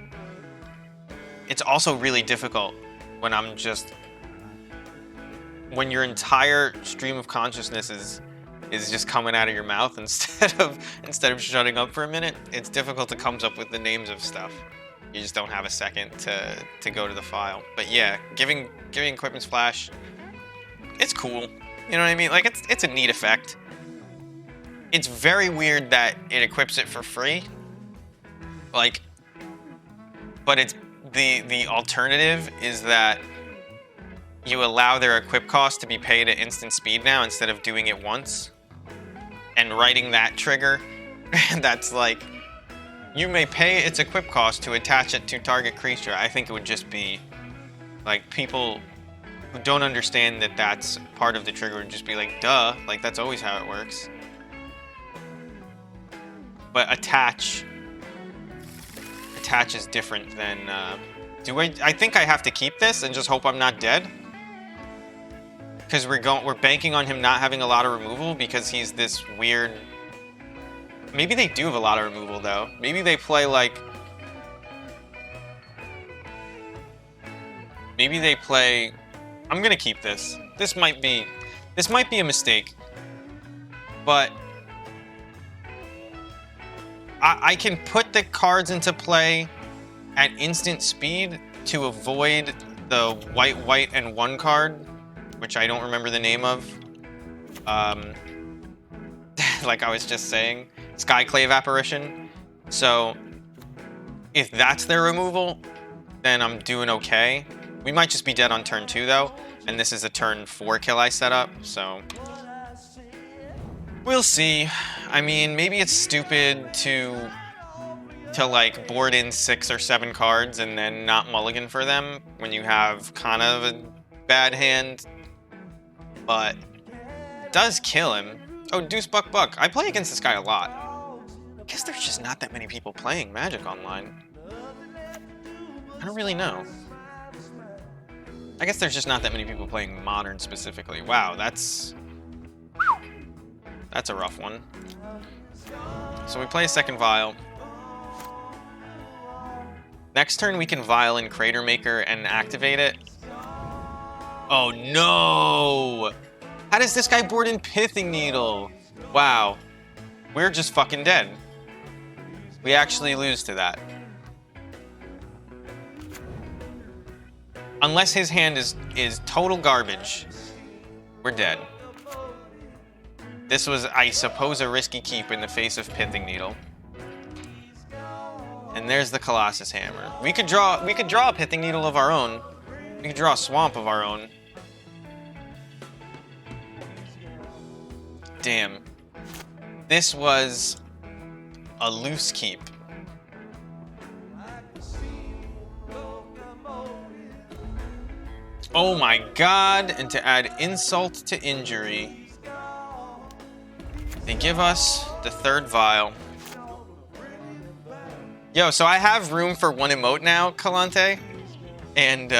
it's also really difficult when your entire stream of consciousness is just coming out of your mouth instead of shutting up for a minute. It's difficult to come up with the names of stuff. You just don't have a second to go to the file. But yeah, giving equipment splash, it's cool. You know what I mean? Like it's a neat effect. It's very weird that it equips it for free. Like, but it's the alternative is that you allow their equip cost to be paid at instant speed now instead of doing it once. And writing that trigger, that's like, you may pay its equip cost to attach it to target creature. I think it would just be, like, people who don't understand that that's part of the trigger would just be like, duh, like, that's always how it works. But attach is different than, I think I have to keep this and just hope I'm not dead? Because we're banking on him not having a lot of removal because he's this weird. Maybe they do have a lot of removal though. Maybe they play like. Maybe they play. I'm gonna keep this. This might be a mistake. But I can put the cards into play at instant speed to avoid the white and 1 card, which I don't remember the name of. Like I was just saying, Skyclave Apparition. So if that's their removal, then I'm doing okay. We might just be dead on turn 2 though, and this is a turn 4 kill I set up, so we'll see. I mean, maybe it's stupid to like board in 6 or 7 cards and then not mulligan for them when you have kind of a bad hand. But it does kill him. Oh, Deuce Buck Buck. I play against this guy a lot. I guess there's just not that many people playing Magic online. I don't really know. I guess there's just not that many people playing Modern specifically. Wow, that's a rough one. So we play a second Vial. Next turn we can Vial in Crater Maker and activate it. Oh no! How does this guy board in Pithing Needle? Wow. We're just fucking dead. We actually lose to that. Unless his hand is total garbage, we're dead. This was, I suppose, a risky keep in the face of Pithing Needle. And there's the Colossus Hammer. We could draw a Pithing Needle of our own. We could draw a Swamp of our own. Damn. This was a loose keep. Oh my god, and to add insult to injury, they give us the third Vial. Yo, so I have room for 1 emote now, Kalante, and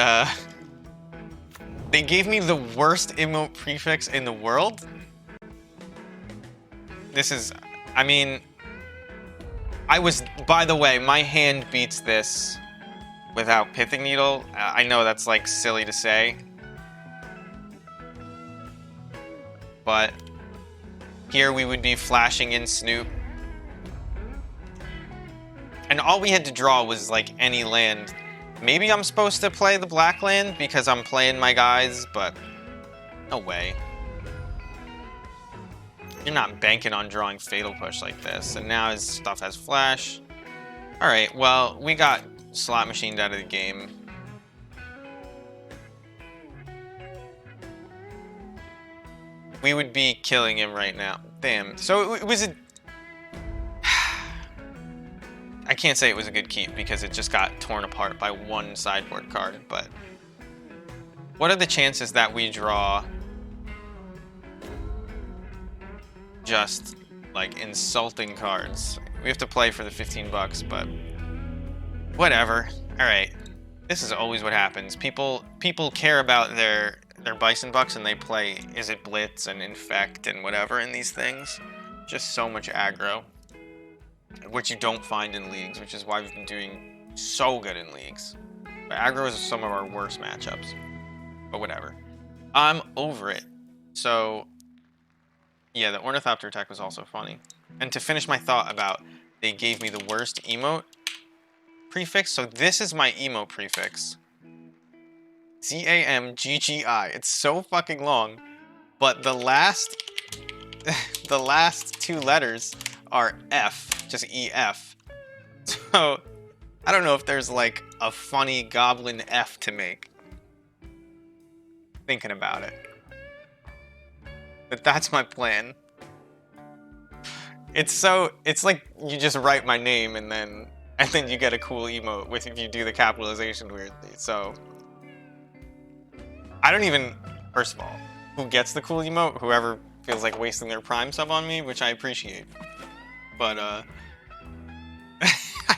they gave me the worst emote prefix in the world. This is, I mean, by the way, my hand beats this without Pithing Needle. I know that's like silly to say, but here we would be flashing in Snoop. And all we had to draw was like any land. Maybe I'm supposed to play the black land because I'm playing my guys, but no way. You're not banking on drawing Fatal Push like this. And now his stuff has flash. Alright, well, we got slot machined out of the game. We would be killing him right now. Damn. So it was a... I can't say it was a good keep because it just got torn apart by 1 sideboard card, but What are the chances that we draw just like insulting cards? We have to play for the 15 bucks, but whatever. All right. This is always what happens. People care about their Bison Bucks and they play Is It Blitz and Infect and whatever in these things. Just so much aggro, which you don't find in leagues, which is why we've been doing so good in leagues. But aggro is some of our worst matchups. But whatever. I'm over it. So, yeah, the Ornithopter attack was also funny. And to finish my thought about they gave me the worst emote prefix, so this is my emote prefix. ZAMGGI. It's so fucking long, but the last the last two letters are F, just EF. So I don't know if there's like a funny Goblin F to make. Thinking about it. But that's my plan. It's like you just write my name and then you get a cool emote with if you do the capitalization weirdly. So I don't even, first of all, who gets the cool emote? Whoever feels like wasting their Prime sub on me, which I appreciate. But I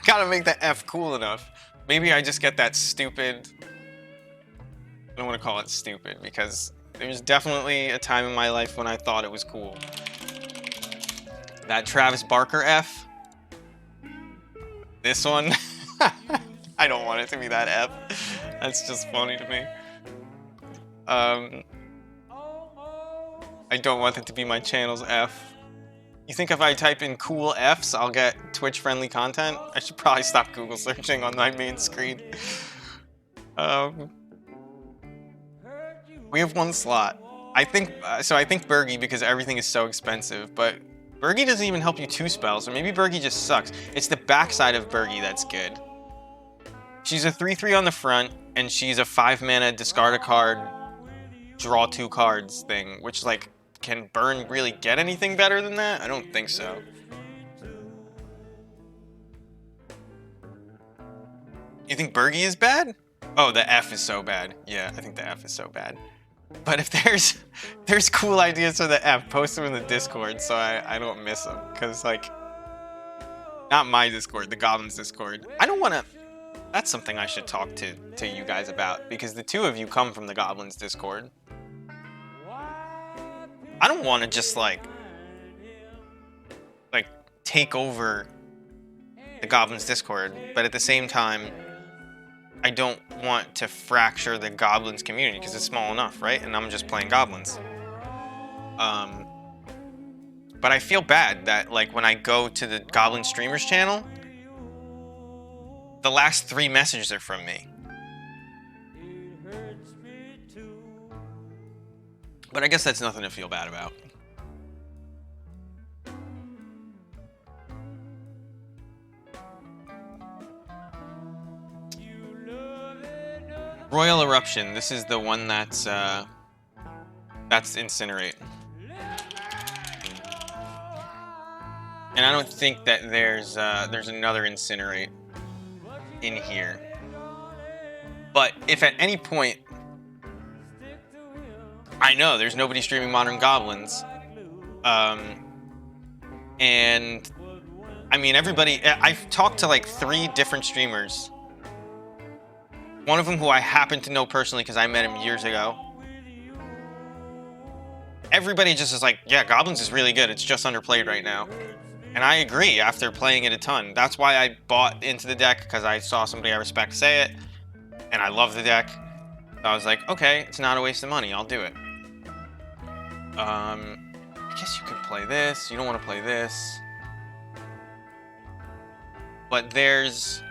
gotta make that F cool enough. Maybe I just get that stupid, I don't want to call it stupid because there's definitely a time in my life when I thought it was cool. That Travis Barker F. This one. I don't want it to be that F. That's just funny to me. I don't want it to be my channel's F. You think if I type in cool Fs, I'll get Twitch-friendly content? I should probably stop Google searching on my main screen. We have one slot. I think Bergie because everything is so expensive, but Bergie doesn't even help you 2 spells, or maybe Bergie just sucks. It's the backside of Bergie that's good. She's a 3/3 on the front, and she's a 5-mana discard a card, draw 2 cards thing, which like, can Burn really get anything better than that? I don't think so. You think Bergie is bad? Oh, the F is so bad. Yeah, I think the F is so bad. But if there's cool ideas for the F, post them in the Discord so I don't miss them. Because, like, not my Discord, the Goblin's Discord. I don't want to... That's something I should talk to you guys about. Because the 2 of you come from the Goblin's Discord. I don't want to just, like, take over the Goblin's Discord. But at the same time, I don't want to fracture the Goblins community because it's small enough, right? And I'm just playing Goblins. But I feel bad that, like, when I go to the Goblin Streamers channel, the last 3 messages are from me. But I guess that's nothing to feel bad about. Royal Eruption. This is the one that's Incinerate. And I don't think that there's another Incinerate in here. But if at any point, I know there's nobody streaming Modern Goblins, and I mean everybody. I've talked to like 3 different streamers. One of them who I happen to know personally because I met him years ago. Everybody just is like, yeah, Goblins is really good. It's just underplayed right now. And I agree after playing it a ton. That's why I bought into the deck, because I saw somebody I respect say it. And I love the deck. So I was like, okay, it's not a waste of money. I'll do it. I guess you could play this. You don't want to play this. But there's...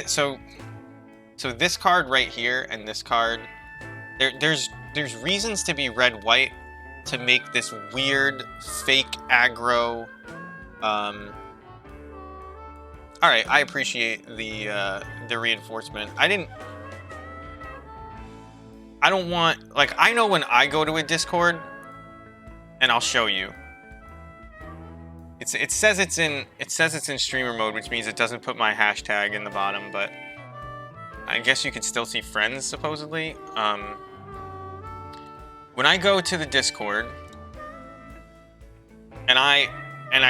So this card right here and this card, there's reasons to be red-white to make this weird fake aggro. All right, I appreciate the reinforcement. I don't want, like, I know when I go to a Discord, and I'll show you. It says it's in streamer mode, which means it doesn't put my hashtag in the bottom, but I guess you could still see friends, supposedly. When I go to the Discord, and I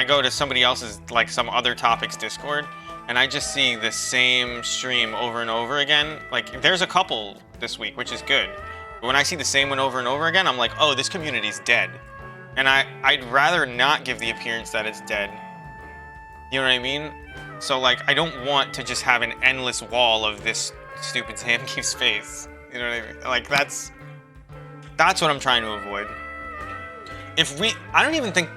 go to somebody else's, like some other topic's Discord, and I just see the same stream over and over again. Like, there's a couple this week, which is good. But when I see the same one over and over again, I'm like, oh, this community's dead. And I'd rather not give the appearance that it's dead. You know what I mean? So, like, I don't want to just have an endless wall of this stupid Sam Keef's face. You know what I mean? Like, that's what I'm trying to avoid. I don't even think,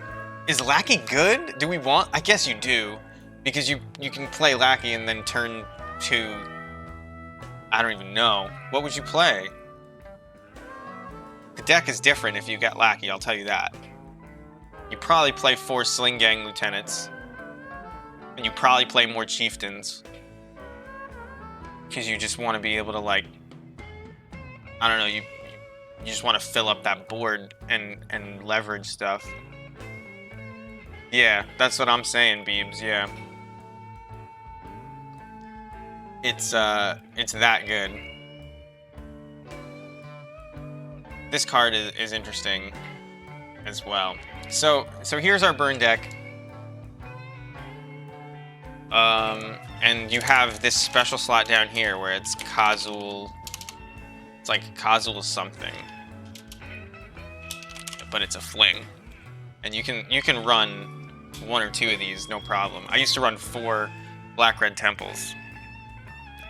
is Lackey good? Do we want, I guess you do. Because you can play Lackey and then turn to, I don't even know. What would you play? The deck is different if you get Lackey, I'll tell you that. You probably play 4 Sling Gang Lieutenants. And you probably play more Chieftains. Because you just want to be able to, like, I don't know, you just want to fill up that board and leverage stuff. Yeah, that's what I'm saying, Beebs, yeah. It's that good. This card is interesting as well. So here's our burn deck. And you have this special slot down here where it's Kazul. It's like Kazul something. But it's a fling. And you can run 1 or 2 of these, no problem. I used to run 4 black-red temples.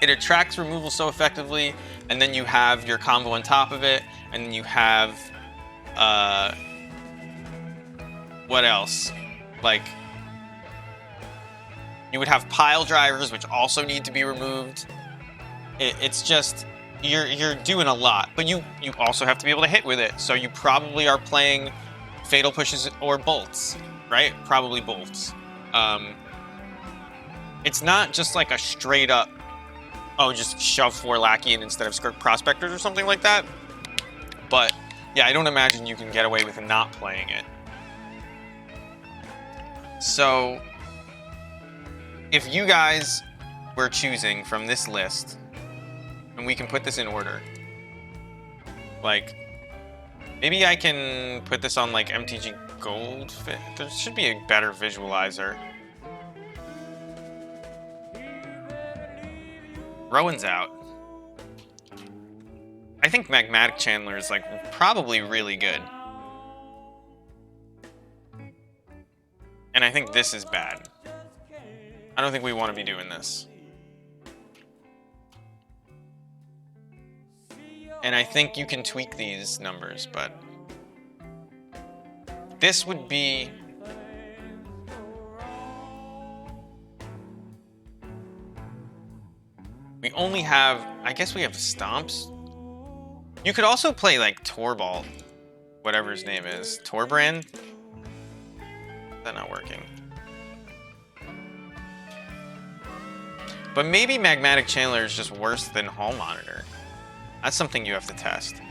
It attracts removal so effectively, and then you have your combo on top of it, and then you have, what else? Like, you would have pile drivers, which also need to be removed. It's just, you're doing a lot, but you also have to be able to hit with it, so you probably are playing fatal pushes or bolts, right? Probably bolts. It's not just like a straight up, oh, just shove 4 Lackey in instead of Skirk Prospectors or something like that. But, yeah, I don't imagine you can get away with not playing it. So, if you guys were choosing from this list, and we can put this in order, like, maybe I can put this on, like, MTG Gold. There should be a better visualizer. Rowan's out. I think Magmatic Chandler is, like, probably really good. And I think this is bad. I don't think we want to be doing this. And I think you can tweak these numbers, but this would be... We only have, I guess we have Stomps. You could also play like Torball, whatever his name is. Torbrand? That's not working. But maybe Magmatic Chandler is just worse than Hall Monitor. That's something you have to test.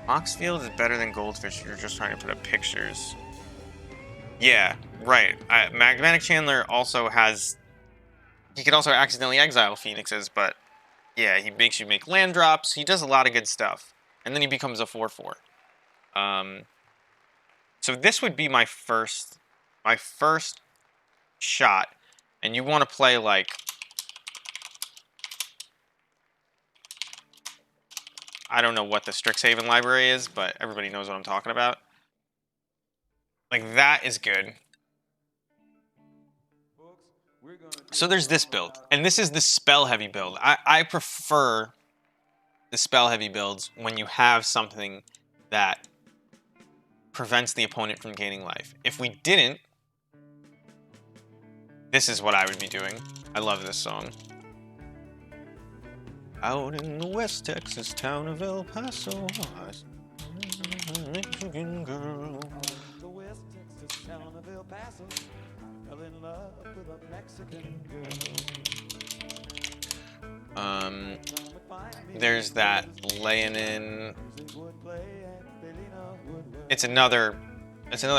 Moxfield is better than Goldfish if you're just trying to put up pictures. Yeah, right. Magmatic Chandler also has... He could also accidentally exile Phoenixes, but yeah, he makes you make land drops. He does a lot of good stuff. And then he becomes a 4/4. So this would be my first shot. And you want to play like... I don't know what the Strixhaven library is, but everybody knows what I'm talking about. Like, that is good. So there's this build, and this is the spell-heavy build. I prefer the spell-heavy builds when you have something that prevents the opponent from gaining life. If we didn't, this is what I would be doing. I love this song. Out in the West Texas town of El Paso, Mexican girl. The West Texas town of El Paso, fell in love with a Mexican girl. There's that laying in. It's another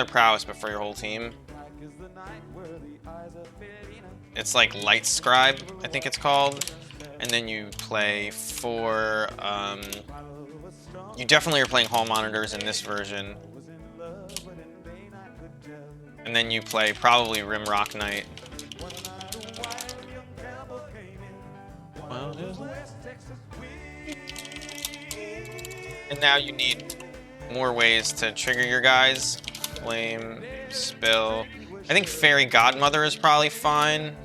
prowess, but for your whole team. It's like Light Scribe, I think it's called. and then you play 4. You definitely are playing hall monitors in this version. And then you play probably Rimrock Knight. And now you need more ways to trigger your guys. Flame, Spill. I think Fairy Godmother is probably fine.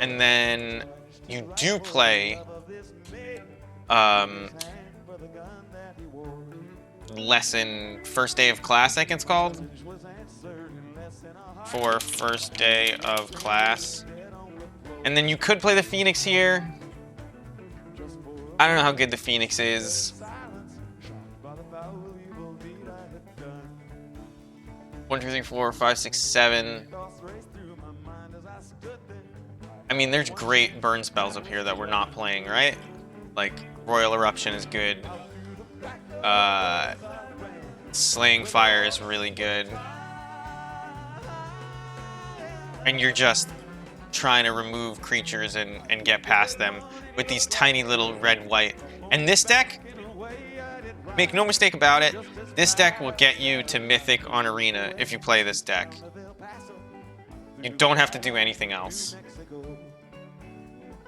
And then you do play lesson first day of class, I think it's called. For first day of class. And then you could play the Phoenix here. I don't know how good the Phoenix is. 1, 2, 3, 4, 5, 6, 7. I mean, there's great burn spells up here that we're not playing, right? Like, Royal Eruption is good. Slaying Fire is really good. And you're just trying to remove creatures and get past them with these tiny little red-white. And this deck, make no mistake about it, this deck will get you to Mythic on Arena if you play this deck. You don't have to do anything else.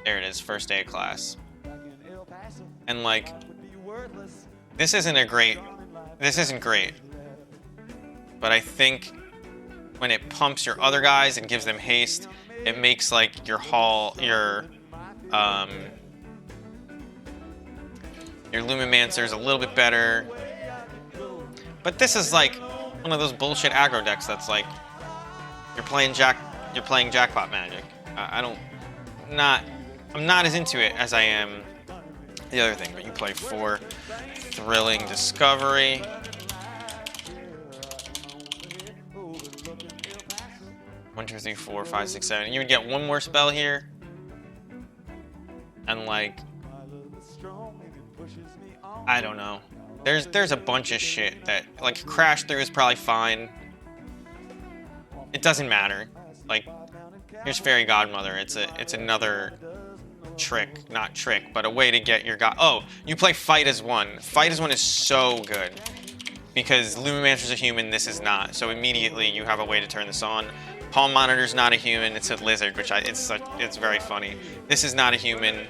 There it is, first day of class. And like, this isn't great. But I think when it pumps your other guys and gives them haste, it makes like your Lumimancers a little bit better. But this is like one of those bullshit aggro decks that's like you're playing jackpot magic. I'm not as into it as I am the other thing. But you play 4 Thrilling Discovery. One, 2, 3, 4, 5, 6, 7. You would get one more spell here. And like, I don't know. There's a bunch of shit that like Crash Through is probably fine. It doesn't matter. Like, here's Fairy Godmother. It's another trick, not trick, but a way to get your god. Oh, you play Fight as One. Fight as One is so good because Lumimancer's a human. This is not. So immediately you have a way to turn this on. Palm Monitor's not a human. It's a lizard, which it's very funny. This is not a human.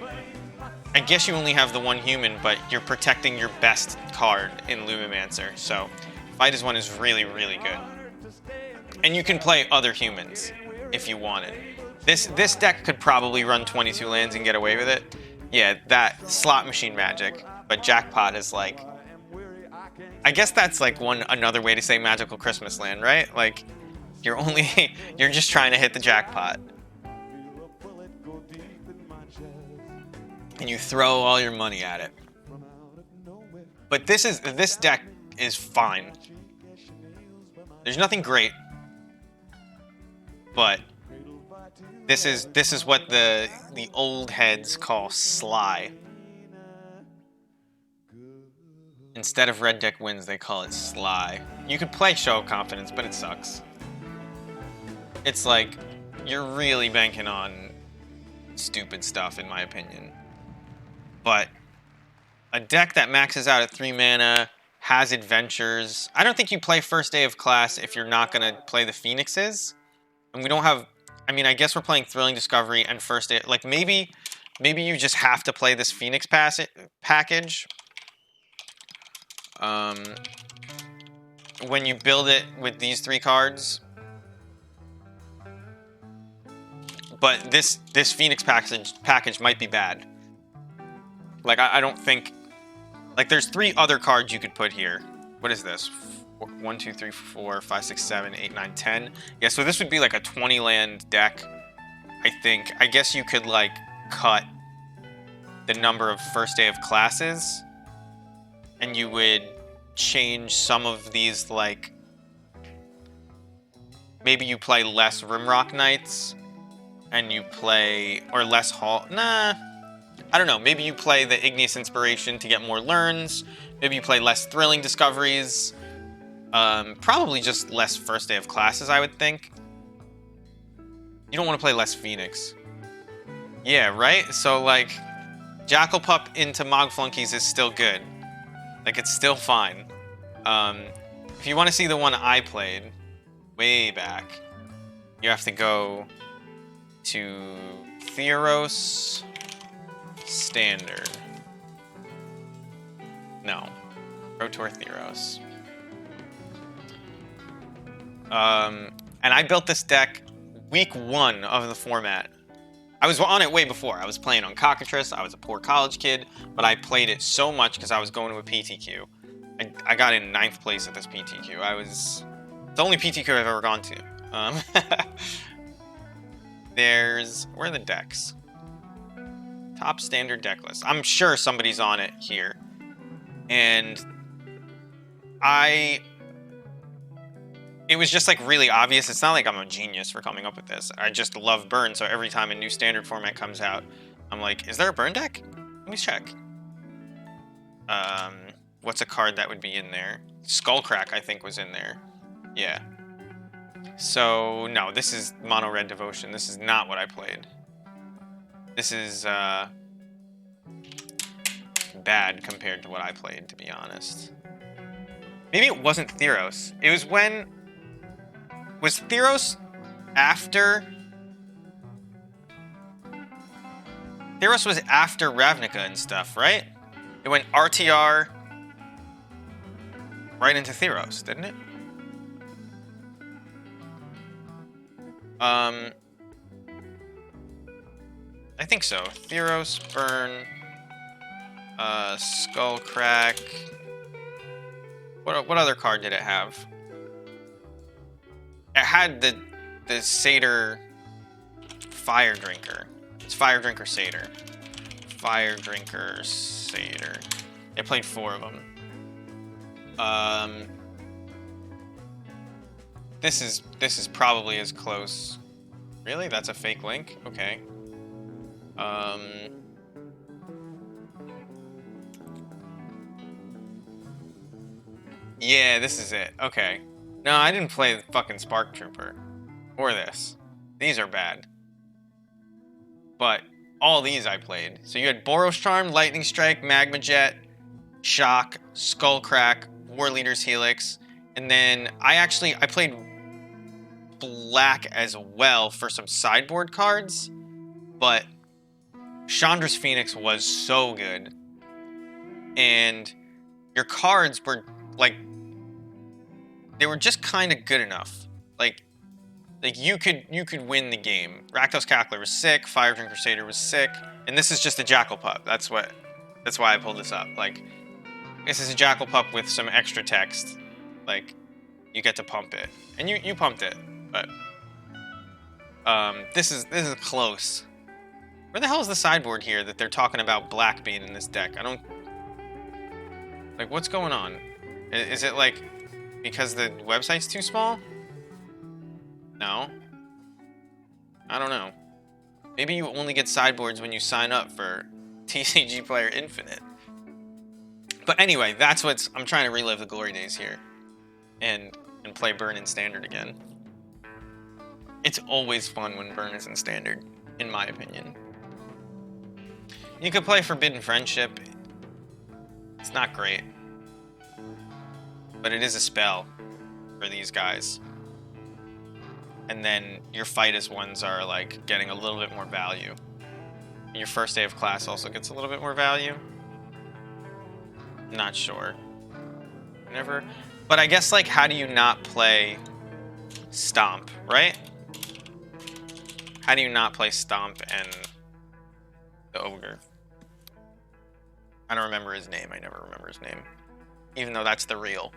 I guess you only have the one human, but you're protecting your best card in Lumimancer. So Fight as One is really, really good. And you can play other humans if you wanted. This deck could probably run 22 lands and get away with it. Yeah, that slot machine magic. But Jackpot is like, I guess that's like another way to say Magical Christmas Land, right? Like, you're just trying to hit the jackpot. And you throw all your money at it. But this deck is fine. There's nothing great. But this is what the old heads call sly. Instead of red deck wins, they call it sly. You could play Show of Confidence, but it sucks. It's like, you're really banking on stupid stuff, in my opinion. But a deck that maxes out at 3 mana, has adventures. I don't think you play first day of class if you're not going to play the Phoenixes. And we don't have, I mean, I guess we're playing Thrilling Discovery and first day. Like, maybe you just have to play this Phoenix package. When you build it with these 3 cards. But this Phoenix package might be bad. Like, I don't think... Like, there's 3 other cards you could put here. What is this? 1, 2, 3, 4, 5, 6, 7, 8, 9, 10. Yeah, so this would be like a 20-land deck, I think. I guess you could, like, cut the number of first day of classes. And you would change some of these, like... Maybe you play less Rimrock Knights. And you play... Or less Hall... Nah... I don't know, maybe you play the Igneous Inspiration to get more learns. Maybe you play less Thrilling Discoveries. Probably just less first day of classes, I would think. You don't want to play less Phoenix. Yeah, right? So, like, Jackalpup into Mogflunkies is still good. Like, it's still fine. If you want to see the one I played way back, you have to go to Theros Standard. No. Pro Tour Theros. And I built this deck week 1 of the format. I was on it way before. I was playing on Cockatrice. I was a poor college kid, but I played it so much because I was going to a PTQ. I got in 9th place at this PTQ. It's the only PTQ I've ever gone to. Where are the decks? Top standard deck list. I'm sure somebody's on it here. And it was just like really obvious. It's not like I'm a genius for coming up with this. I just love burn, so every time a new standard format comes out, I'm like, is there a burn deck? Let me check. What's a card that would be in there? Skullcrack, I think, was in there. Yeah. So, no, this is Mono Red Devotion. This is not what I played. This is, bad compared to what I played, to be honest. Maybe it wasn't Theros. It was when... Was Theros after... Theros was after Ravnica and stuff, right? It went RTR right into Theros, didn't it? I think so. Theros, Burn, Skullcrack. What other card did it have? It had the Satyr Fire Drinker. It's Fire Drinker Satyr. Fire Drinker Satyr. They played 4 of them. This is probably as close. Really? That's a fake link? Okay. Yeah, this is it. Okay. No, I didn't play the fucking Spark Trooper. Or this. These are bad. But all these I played. So you had Boros Charm, Lightning Strike, Magma Jet, Shock, Skullcrack, War Leader's Helix, and then I played Black as well for some sideboard cards, but Chandra's Phoenix was so good. And your cards were like, they were just kind of good enough. Like you could win the game. Rakdos Cackler was sick, Fire Drinker Satyr was sick, and this is just a Jackalpup. That's why I pulled this up. Like, this is a Jackalpup with some extra text. Like, you get to pump it. And you pumped it, but this is close. Where the hell is the sideboard here that they're talking about black being in this deck? I don't... Like, what's going on? Is it, like, because the website's too small? No. I don't know. Maybe you only get sideboards when you sign up for TCG Player Infinite. But anyway, that's what's... I'm trying to relive the glory days here. And play Burn in Standard again. It's always fun when Burn is in Standard, in my opinion. You could play Forbidden Friendship. It's not great. But it is a spell for these guys. And then your fight as ones are like getting a little bit more value. And your first day of class also gets a little bit more value. Not sure. Never. But I guess, like, how do you not play Stomp, right? How do you not play Stomp and the Ogre? I don't remember his name. I never remember his name. Even though that's the real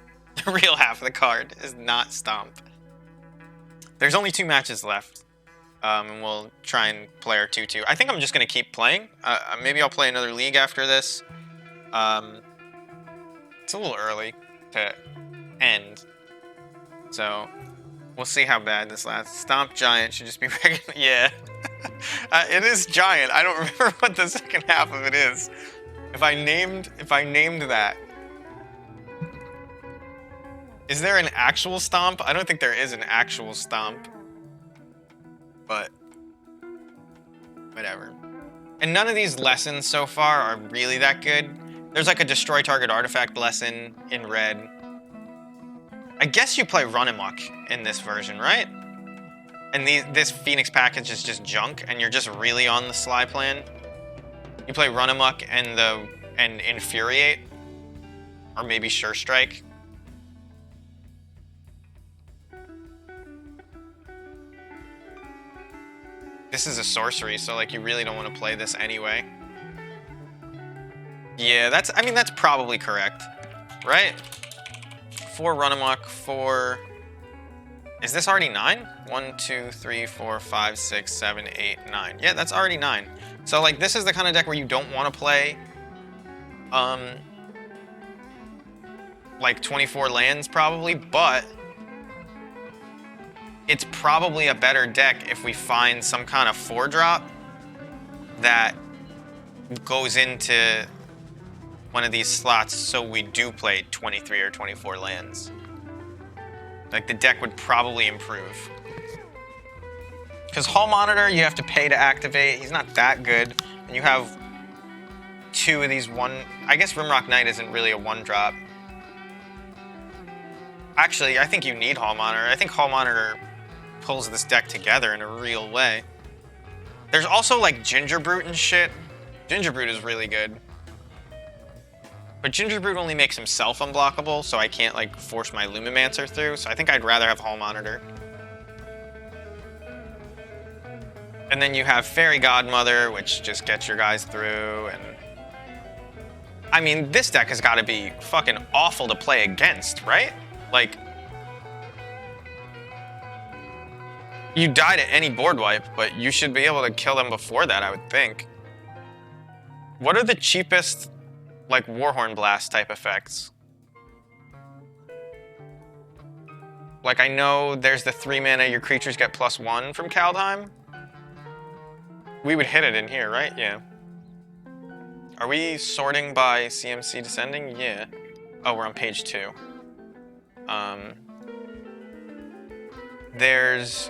half of the card is not Stomp. There's only 2 matches left. And we'll try and play our 2-2. I think I'm just going to keep playing. Maybe I'll play another league after this. It's a little early to end. So, we'll see how bad this lasts. Stomp Giant should just be regular. Yeah. It is Giant. I don't remember what the second half of it is. If I named that. Is there an actual Stomp? I don't think there is an actual Stomp. But whatever. And none of these lessons so far are really that good. There's like a destroy target artifact lesson in red. I guess you play Run Amok in this version, right? And this Phoenix package is just junk, and you're just really on the Sly plan. You play Run Amok and Infuriate, or maybe Sure Strike. This is a sorcery, so like you really don't want to play this anyway. Yeah, that's probably correct, right? 4 Run Amok, 4. Is this already 9? 1, 2, 3, 4, 5, 6, 7, 8, 9. Yeah, that's already 9. So like this is the kind of deck where you don't want to play like 24 lands probably, but it's probably a better deck if we find some kind of 4-drop that goes into one of these slots so we do play 23 or 24 lands. Like, the deck would probably improve. Because Hall Monitor, you have to pay to activate. He's not that good. And you have 2 of these I guess Rimrock Knight isn't really a 1-drop. Actually, I think you need Hall Monitor. I think Hall Monitor pulls this deck together in a real way. There's also, like, Ginger Brute and shit. Ginger Brute is really good. But Ginger Brute only makes himself unblockable, so I can't, like, force my Lumimancer through. So I think I'd rather have Hall Monitor. And then you have Fairy Godmother, which just gets your guys through. And I mean, this deck has got to be fucking awful to play against, right? Like, you died at any board wipe, but you should be able to kill them before that, I would think. What are the cheapest, like, Warhorn Blast type effects? Like, I know there's the 3 mana, your creatures get +1 from Kaldheim. We would hit it in here, right? Yeah. Are we sorting by CMC descending? Yeah. Oh, we're on page 2. There's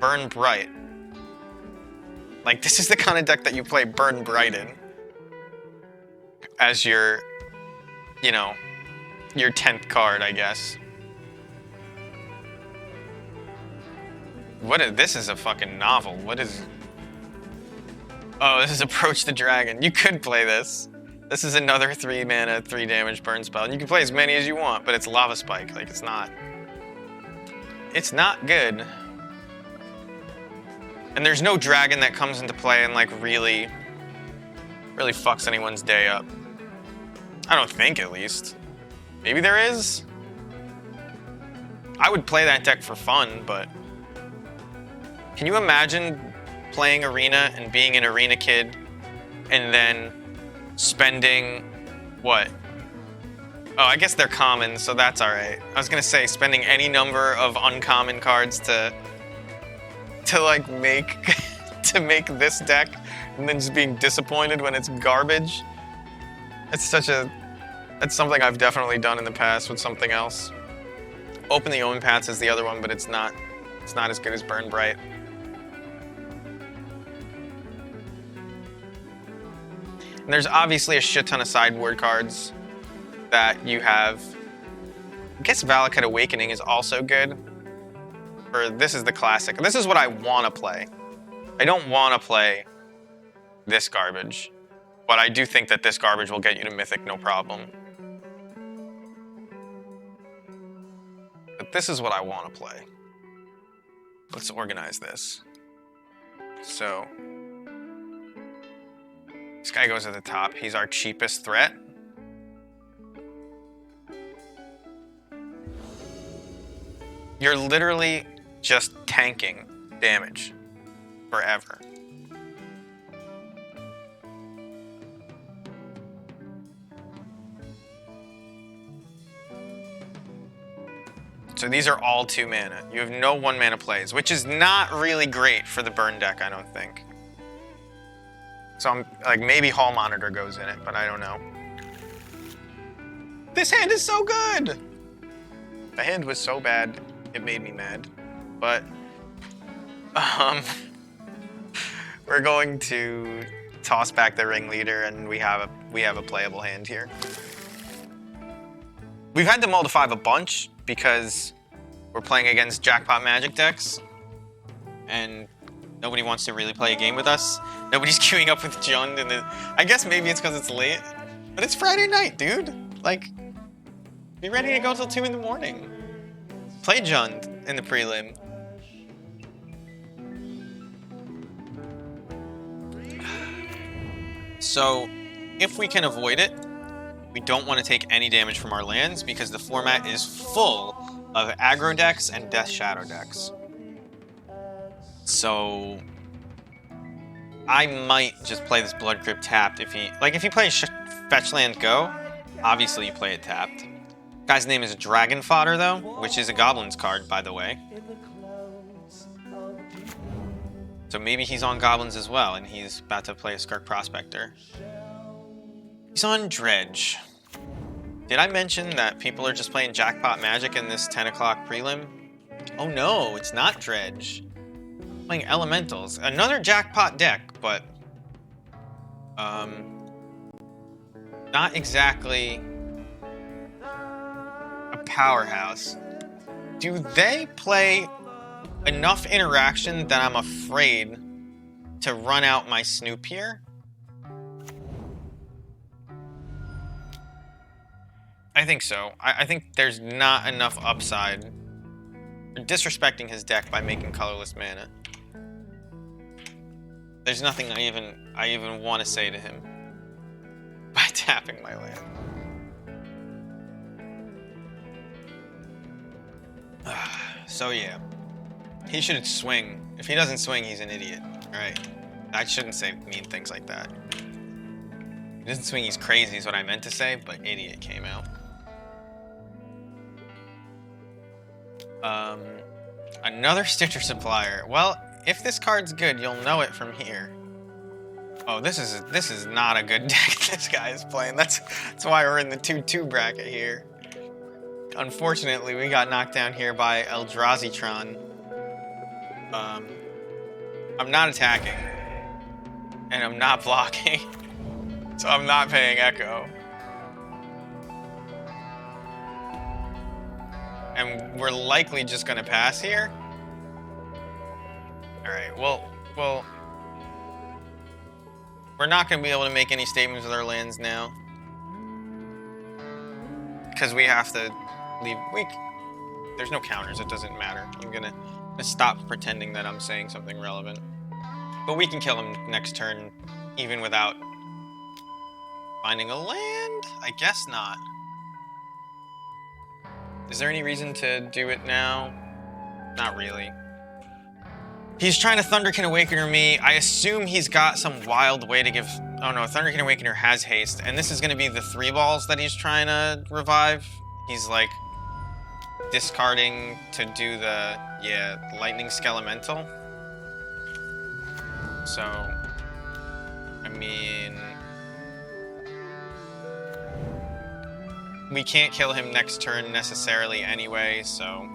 Burn Bright. Like, this is the kind of deck that you play Burn Bright in as your, you know, your 10th card, I guess. This is a fucking novel. What is... Oh, this is Approach the Dragon. You could play this. This is another 3 mana, 3 damage burn spell. And you can play as many as you want, but it's Lava Spike. Like, it's not good. And there's no dragon that comes into play and, like, really fucks anyone's day up. I don't think, at least. Maybe there is? I would play that deck for fun, but... Can you imagine playing Arena and being an Arena kid and then spending... what? Oh, I guess they're common, so that's alright. I was gonna say, spending any number of uncommon cards to like, make... to make this deck, and then just being disappointed when it's garbage. It's something I've definitely done in the past with something else. Open the Omen Paths is the other one, but it's not as good as Burn Bright. And there's obviously a shit ton of sideboard cards that you have. I guess Valakut Awakening is also good. Or this is the classic. This is what I want to play. I don't want to play this garbage. But I do think that this garbage will get you to Mythic no problem. But this is what I want to play. Let's organize this. So... this guy goes at the top. He's our cheapest threat. You're literally just tanking damage forever. So these are all 2 mana. You have no 1 mana plays, which is not really great for the burn deck, I don't think. So I'm like, maybe Hall Monitor goes in it, but I don't know. This hand is so good! The hand was so bad, it made me mad. But, we're going to toss back the ringleader, and we have a playable hand here. We've had to mull to 5 a bunch because we're playing against Jackpot Magic decks, and nobody wants to really play a game with us. Nobody's queuing up with Jund, and I guess maybe it's because it's late, but it's Friday night, dude. Like, be ready to go till 2 in the morning. Play Jund in the prelim. So, if we can avoid it, we don't want to take any damage from our lands because the format is full of aggro decks and Death Shadow decks. So, I might just play this Blood Crypt tapped if he plays Fetch Land Go, obviously you play it tapped. Guy's name is Dragon Fodder though, which is a Goblin's card, by the way. So maybe he's on Goblins as well, and he's about to play a Skirk Prospector. He's on Dredge. Did I mention that people are just playing Jackpot Magic in this 10 o'clock prelim? Oh no, it's not Dredge. Playing Elementals. Another Jackpot deck, but... not exactly a powerhouse. Do they play enough interaction that I'm afraid to run out my Snoop here? I think so. I think there's not enough upside. They're disrespecting his deck by making colorless mana. There's nothing I even want to say to him by tapping my land. So yeah. He should swing. If he doesn't swing, he's an idiot. Alright. I shouldn't say mean things like that. If he doesn't swing, he's crazy is what I meant to say, but idiot came out. Another Stitcher Supplier. Well, if this card's good, you'll know it from here. Oh, this is not a good deck this guy is playing. That's why we're in the 2-2 bracket here. Unfortunately, we got knocked down here by Eldrazi-tron. I'm not attacking. And I'm not blocking. So I'm not paying Echo. And we're likely just gonna pass here. Alright, well, we're not gonna be able to make any statements with our lands now. Because we have to leave. There's no counters, it doesn't matter. I'm gonna stop pretending that I'm saying something relevant. But we can kill him next turn, even without finding a land? I guess not. Is there any reason to do it now? Not really. He's trying to Thunderkin Awakener me. I assume he's got some wild way to give... Oh no, Thunderkin Awakener has haste. And this is going to be the 3 balls that he's trying to revive. He's like discarding to do the, Lightning Skelemental. So, I mean... We can't kill him next turn necessarily anyway, so...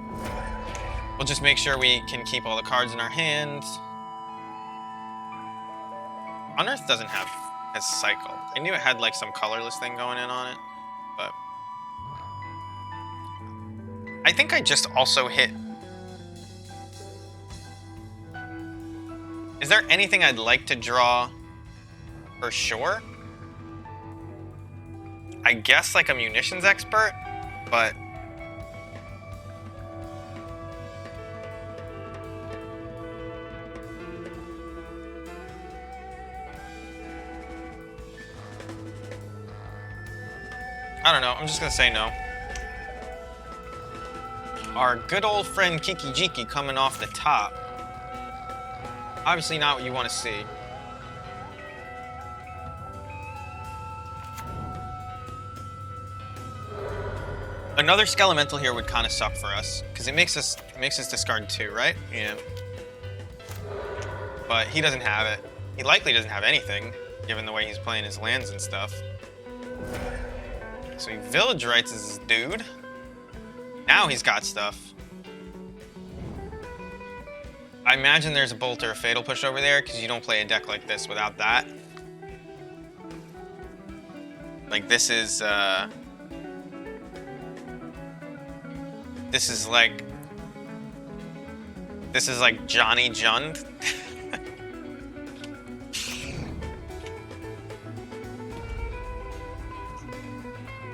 We'll just make sure we can keep all the cards in our hand. Unearth doesn't have a cycle. I knew it had like some colorless thing going in on it, but... I think I just also hit... Is there anything I'd like to draw for sure? I guess like a munitions expert, but... I don't know, I'm just gonna say no. Our good old friend Kiki Jiki coming off the top. Obviously not what you want to see. Another Skelemental here would kind of suck for us, because it makes us discard 2, right? Yeah. But he doesn't have it. He likely doesn't have anything, given the way he's playing his lands and stuff. So he Village Rights his dude. Now he's got stuff. I imagine there's a Bolt or a Fatal Push over there, because you don't play a deck like this without that. Like this is like Johnny Jund.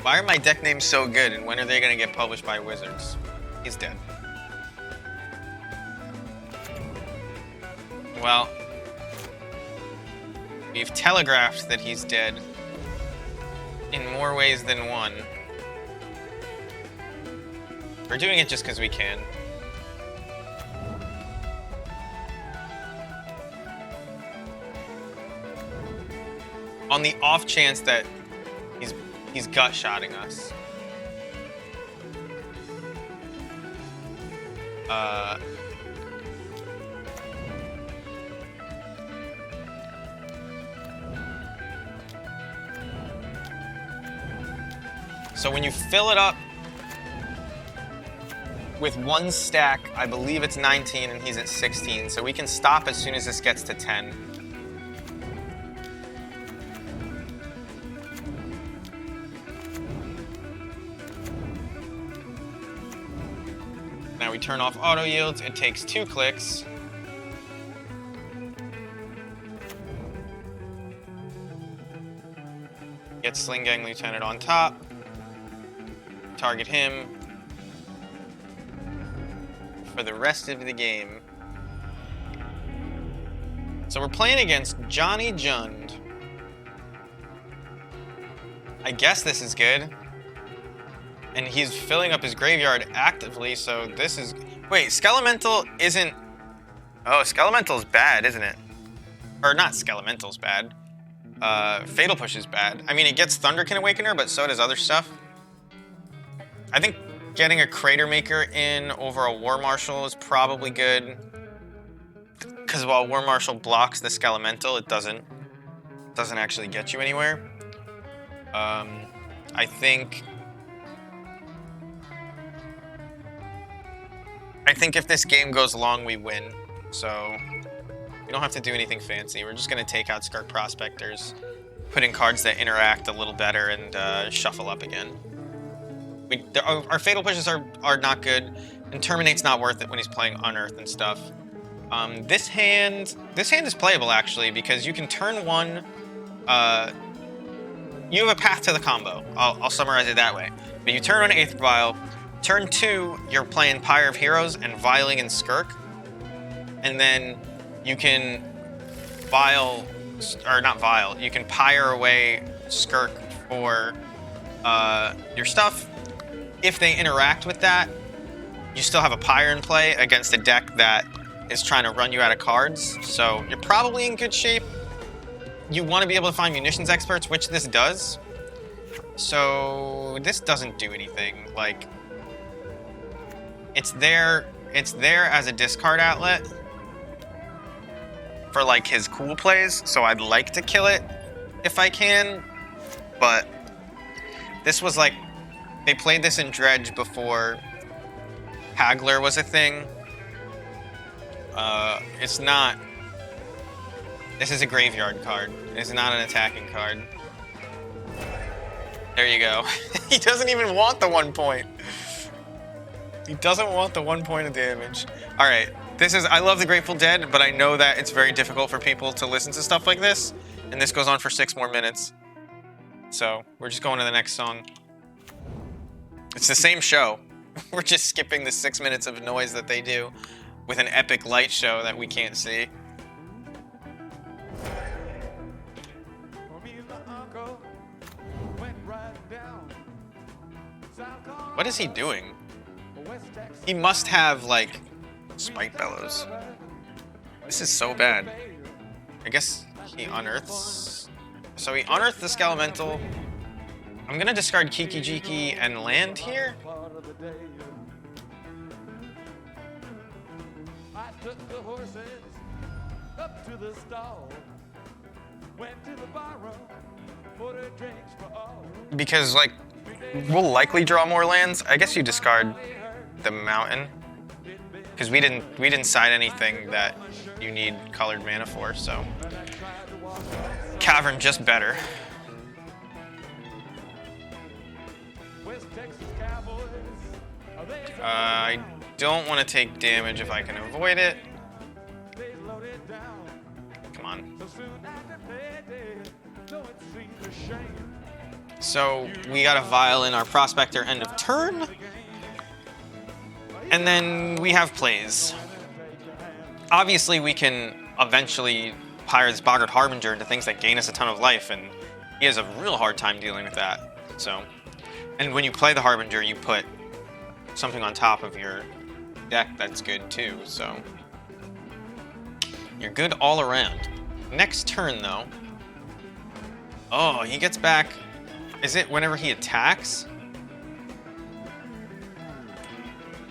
Why are my deck names so good, and when are they gonna get published by Wizards? He's dead. Well, we've telegraphed that he's dead in more ways than one. We're doing it just because we can. On the off chance that he's gut-shotting us. So when you fill it up with one stack, I believe it's 19 and he's at 16, so we can stop as soon as this gets to 10. Now we turn off auto yields, it takes 2 clicks. Get Sling Gang Lieutenant on top. Target him for the rest of the game. So we're playing against Johnny Jund. I guess this is good. And he's filling up his graveyard actively, so this is... Wait, Skelemental isn't... Oh, Skelemental's bad, isn't it? Or not Skelemental's bad. Fatal Push is bad. I mean, it gets Thunderkin Awakener, but so does other stuff. I think getting a Crater Maker in over a War Marshal is probably good. Because while War Marshal blocks the Skelemental, it doesn't actually get you anywhere. I think if this game goes long, we win. So we don't have to do anything fancy. We're just going to take out Skirk Prospectors, put in cards that interact a little better, and shuffle up again. Our Fatal Pushes are not good, and Terminate's not worth it when he's playing Unearth and stuff. This hand is playable, actually, because you can turn 1... you have a path to the combo. I'll summarize it that way. But you turn 1 Aether Vial. Turn 2, you're playing Pyre of Heroes and Viling and Skirk. And then you can you can Pyre away Skirk for your stuff. If they interact with that, you still have a Pyre in play against a deck that is trying to run you out of cards. So you're probably in good shape. You want to be able to find Munitions Experts, which this does. So this doesn't do anything. Like, it's there as a discard outlet for like his cool plays, so I'd like to kill it if I can, but this was like, they played this in Dredge before Haggler was a thing. It's not, this is a graveyard card. It's not an attacking card. There you go. He doesn't even want the 1 point. He doesn't want the 1 point of damage. All right, I love the Grateful Dead, but I know that it's very difficult for people to listen to stuff like this, and this goes on for 6 more minutes. So we're just going to the next song. It's the same show. We're just skipping the 6 minutes of noise that they do with an epic light show that we can't see. What is he doing? He must have, like, Spike Bellows. This is so bad. I guess he unearths. So he unearthed the Skelemental. I'm gonna discard Kiki Jiki and land here. I took the horses up to the stall, went to the barroom, ordered drinks for all. Because, like, we'll likely draw more lands. I guess you discard the mountain, because we didn't side anything that you need colored mana for. So Cavern just better. West Texas Cowboys. I don't want to take damage if I can avoid it. They loaded down. Come on. So soon after payday, though it seemed a shame. So we got a Vial in our Prospector end of turn. And then we have plays. Obviously, we can eventually hire this Boggart Harbinger into things that gain us a ton of life, and he has a real hard time dealing with that. So, and when you play the Harbinger, you put something on top of your deck that's good too, so you're good all around. Next turn, though. Oh, he gets back. Is it whenever he attacks?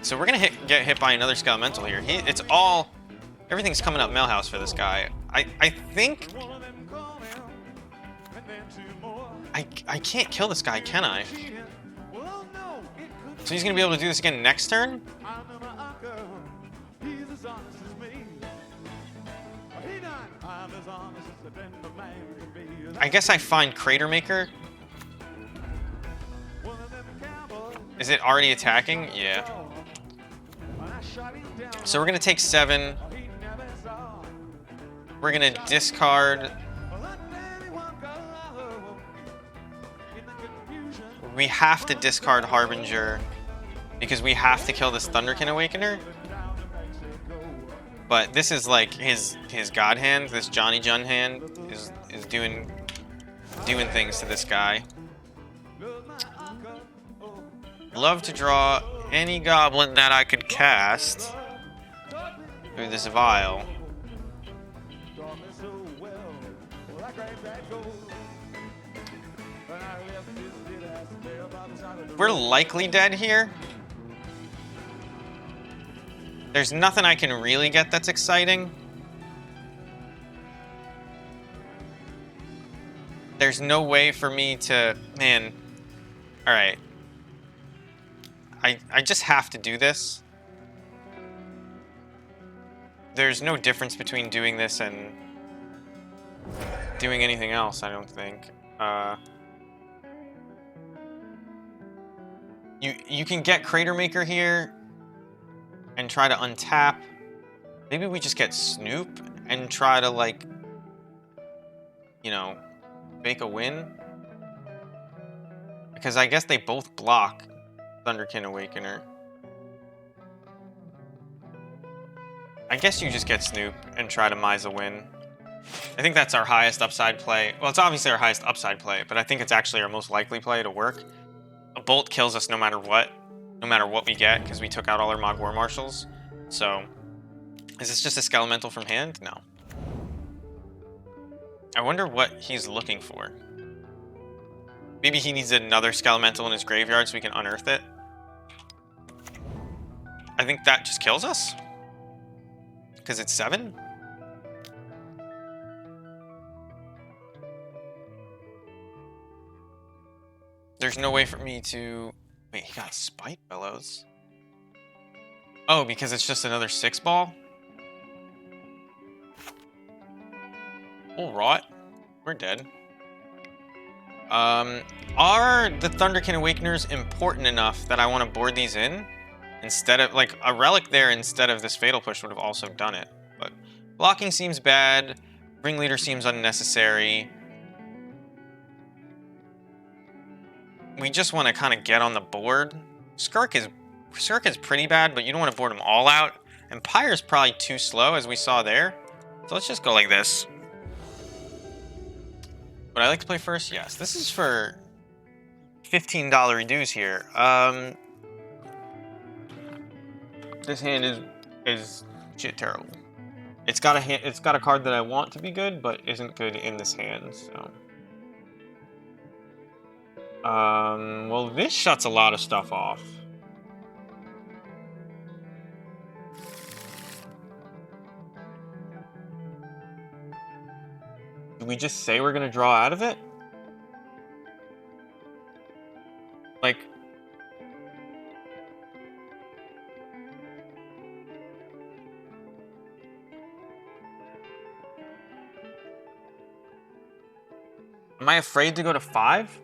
So we're gonna get hit by another Skelemental here. It's all, everything's coming up Mailhouse for this guy. I think I can't kill this guy, can I? So he's gonna be able to do this again next turn? I guess I find Crater Maker. Is it already attacking? Yeah. So we're gonna take 7. We're gonna discard. We have to discard Harbinger because we have to kill this Thunderkin Awakener. But this is like his God hand. This Johnny Jun hand is doing things to this guy. Love to draw any Goblin that I could cast through this Vial. We're likely dead here. There's nothing I can really get that's exciting. There's no way for me to... Man. Alright. I just have to do this. There's no difference between doing this and doing anything else, I don't think. You can get Crater Maker here and try to untap. Maybe we just get Snoop and try to, like, you know, make a win. Because I guess they both block Thunderkin Awakener. I guess you just get Snoop and try to Mize a win. I think that's our highest upside play. Well, it's obviously our highest upside play, but I think it's actually our most likely play to work. A Bolt kills us no matter what we get, because we took out all our Mog War Marshals. So, is this just a Skelemental from hand? No. I wonder what he's looking for. Maybe he needs another Skelemental in his graveyard so we can unearth it. I think that just kills us. Because it's 7? There's no way for me to... Wait, he got Spite Bellows. Oh, because it's just another 6-ball? Alright. We're dead. Are the Thunderkin Awakeners important enough that I want to board these in? Instead of, like, a Relic there instead of this Fatal Push would have also done it. But blocking seems bad. Ringleader seems unnecessary. We just want to kind of get on the board. Skirk is pretty bad, but you don't want to board them all out. And Pyre's probably too slow, as we saw there. So let's just go like this. Would I like to play first? Yes. This is for $15 reduce here. This hand is shit terrible. It's got a card that I want to be good, but isn't good in this hand. So, well, this shuts a lot of stuff off. Do we just say we're gonna draw out of it? Like, am I afraid to go to 5?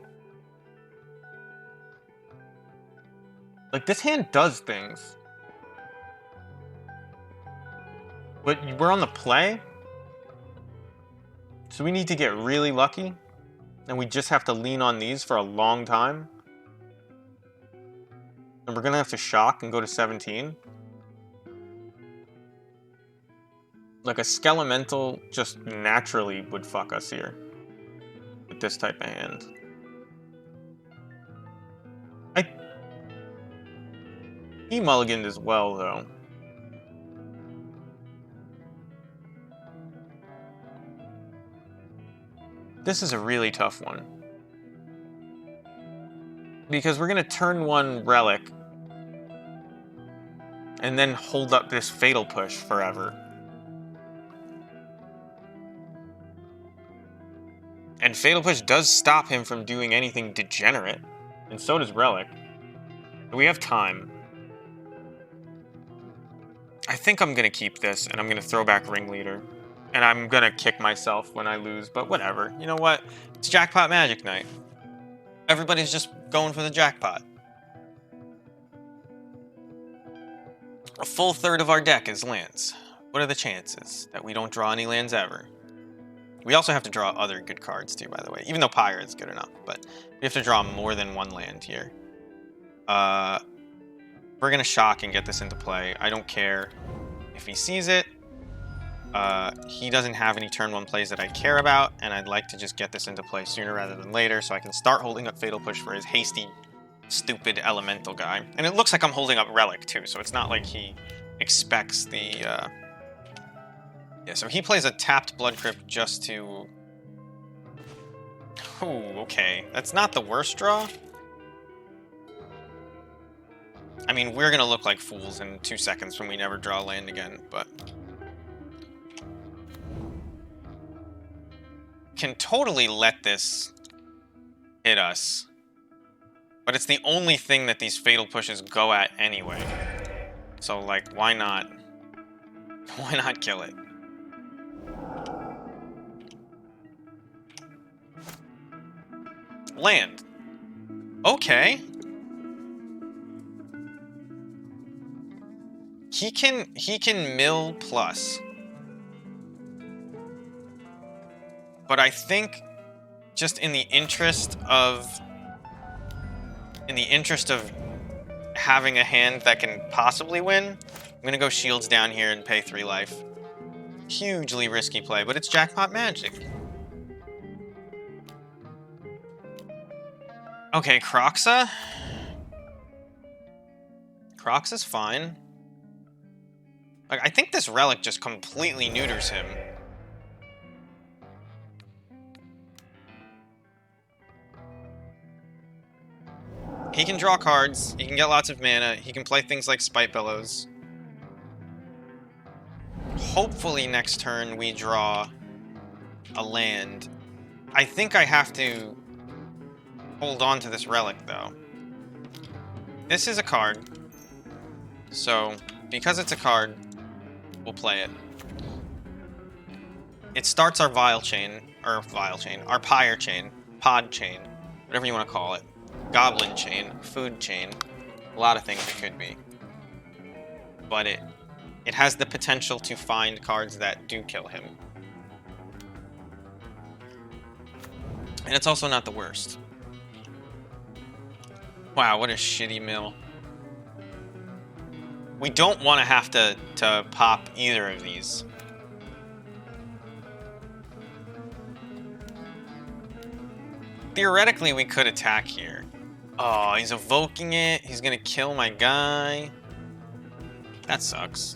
Like, this hand does things. But we're on the play. So we need to get really lucky. And we just have to lean on these for a long time. And we're going to have to shock and go to 17. Like, a Skelemental just naturally would fuck us here. With this type of hand. He mulliganed as well, though. This is a really tough one. Because we're going to turn one Relic. And then hold up this Fatal Push forever. And Fatal Push does stop him from doing anything degenerate. And so does Relic. But we have time. I think I'm going to keep this, and I'm going to throw back Ringleader. And I'm going to kick myself when I lose, but whatever. You know what? It's Jackpot Magic night. Everybody's just going for the jackpot. A full third of our deck is lands. What are the chances that we don't draw any lands ever? We also have to draw other good cards too, by the way. Even though Pyre is good enough, but we have to draw more than one land here. We're going to shock and get this into play. I don't care if he sees it. He doesn't have any turn 1 plays that I care about, and I'd like to just get this into play sooner rather than later so I can start holding up Fatal Push for his hasty, stupid elemental guy. And it looks like I'm holding up Relic too, so it's not like he expects the... Yeah, so he plays a tapped Blood Crypt just to... Ooh, okay. That's not the worst draw. I mean, we're gonna look like fools in 2 seconds when we never draw land again, but... Can totally let this hit us. But it's the only thing that these Fatal Pushes go at anyway. So, like, why not? Why not kill it? Land. Okay. He can mill plus. But I think just in the interest of having a hand that can possibly win, I'm gonna go Shields down here and pay 3 life. Hugely risky play, but it's Jackpot Magic. Okay, Kroxa. Kroxa's fine. Like, I think this Relic just completely neuters him. He can draw cards, he can get lots of mana, he can play things like Spite Bellows. Hopefully next turn we draw a land. I think I have to hold on to this Relic, though. This is a card, so because it's a card, we'll play it. It starts our our Pyre chain, Pod chain, whatever you want to call it. Goblin chain, food chain, a lot of things it could be. But it has the potential to find cards that do kill him. And it's also not the worst. Wow, what a shitty mill. We don't want to have to pop either of these. Theoretically, we could attack here. Oh, he's evoking it. He's gonna kill my guy. That sucks.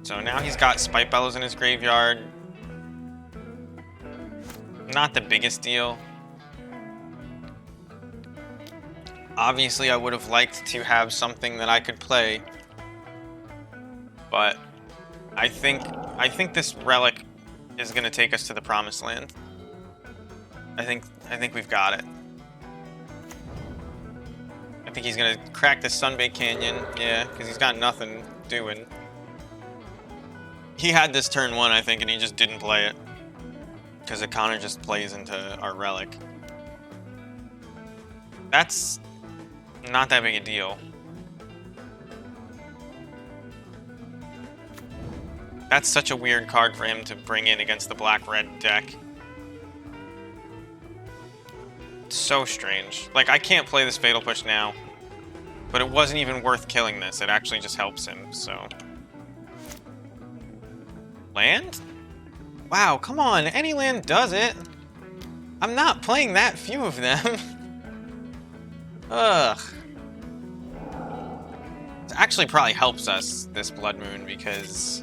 So now he's got Spite Bellows in his graveyard. Not the biggest deal. Obviously, I would have liked to have something that I could play. But I think this Relic is going to take us to the Promised Land. I think we've got it. I think he's going to crack the Sunbaked Canyon. Yeah, because he's got nothing doing. He had this turn 1, I think, and he just didn't play it. Because it kind of just plays into our Relic. That's not that big a deal. That's such a weird card for him to bring in against the black-red deck. It's so strange. Like, I can't play this Fatal Push now. But it wasn't even worth killing this. It actually just helps him, so... Land? Wow, come on. Any land does it. I'm not playing that few of them. Ugh. It actually probably helps us, this Blood Moon, because...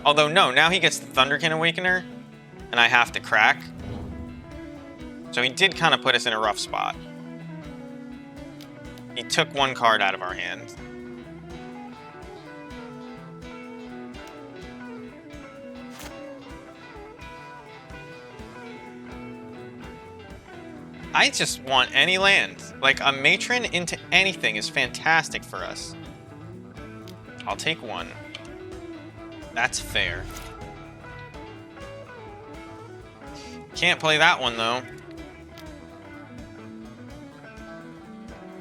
Although, no, now he gets the Thunderkin Awakener, and I have to crack. So he did kind of put us in a rough spot. He took one card out of our hand. I just want any land. Like, a Matron into anything is fantastic for us. I'll take one. That's fair. Can't play that one, though.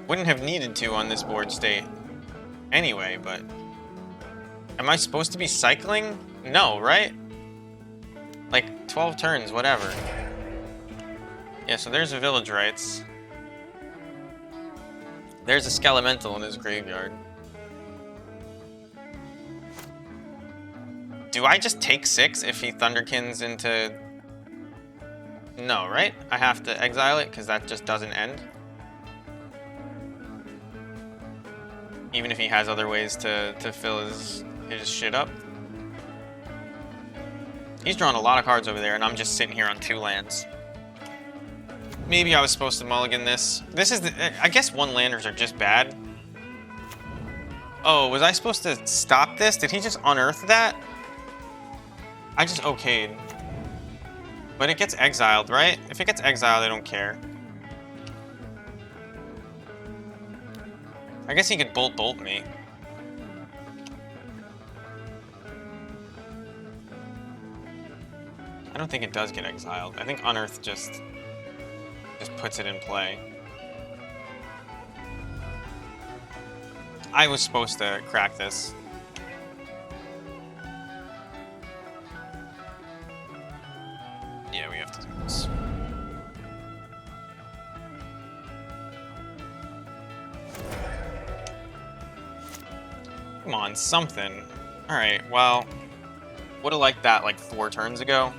Wouldn't have needed to on this board state anyway, but... Am I supposed to be cycling? No, right? Like, 12 turns, whatever. Yeah, so there's a Village Rites. There's a Skelemental in his graveyard. Do I just take 6 if he Thunderkins into... No, right? I have to exile it because that just doesn't end. Even if he has other ways to fill his shit up. He's drawn a lot of cards over there, and I'm just sitting here on 2 lands. Maybe I was supposed to mulligan this. This is the... I guess 1-landers are just bad. Oh, was I supposed to stop this? Did he just unearth that? I just okayed. But it gets exiled, right? If it gets exiled, I don't care. I guess he could bolt me. I don't think it does get exiled. I think Unearth just puts it in play. I was supposed to crack this. Yeah, we have to do this. Come on, something. Alright, well, would have liked that like 4 turns ago.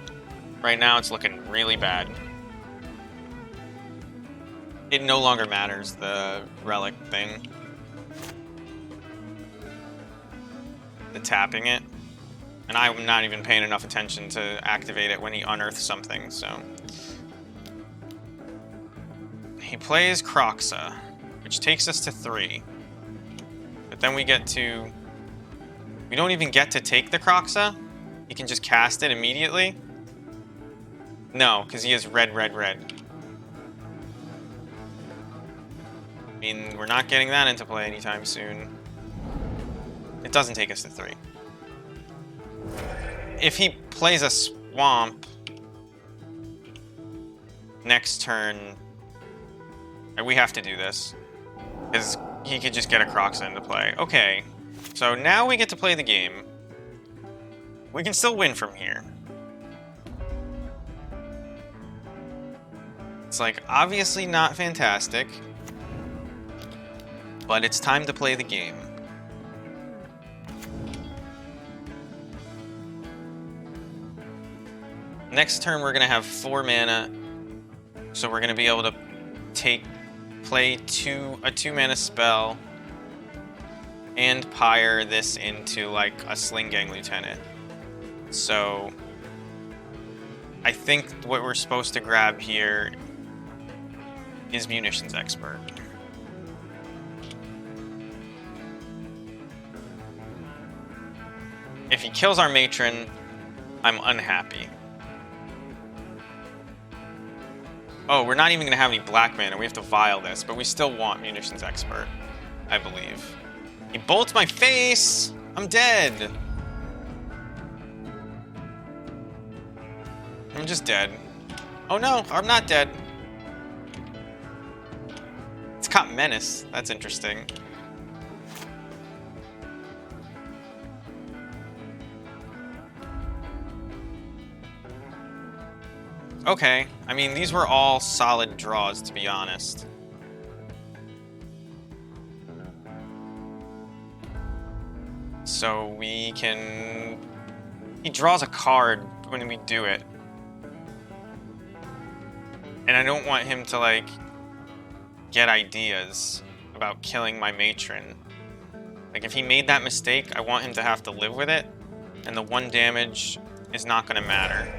Right now, it's looking really bad. It no longer matters, the relic thing. The tapping it. And I'm not even paying enough attention to activate it when he unearths something, so... He plays Kroxa, which takes us to 3. But then we get to... We don't even get to take the Kroxa. He can just cast it immediately. No, because he has red, red, red. I mean, we're not getting that into play anytime soon. It doesn't take us to 3. If he plays a Swamp next turn, we have to do this. Because he could just get a Kroxa into play. Okay, so now we get to play the game. We can still win from here. It's like, obviously not fantastic, but it's time to play the game. Next turn we're gonna have 4 mana, so we're gonna be able to play a 2-mana spell and pyre this into like a Sling Gang Lieutenant. So I think what we're supposed to grab here is Munitions Expert. If he kills our Matron, I'm unhappy. Oh, we're not even going to have any black mana. We have to vial this, but we still want Munitions Expert, I believe. He bolts my face! I'm dead! I'm just dead. Oh no, I'm not dead. got Menace. That's interesting. Okay, I mean, these were all solid draws, to be honest. So we can... He draws a card when we do it. And I don't want him to, like, get ideas about killing my matron. Like, if he made that mistake, I want him to have to live with it. And the 1 damage is not going to matter.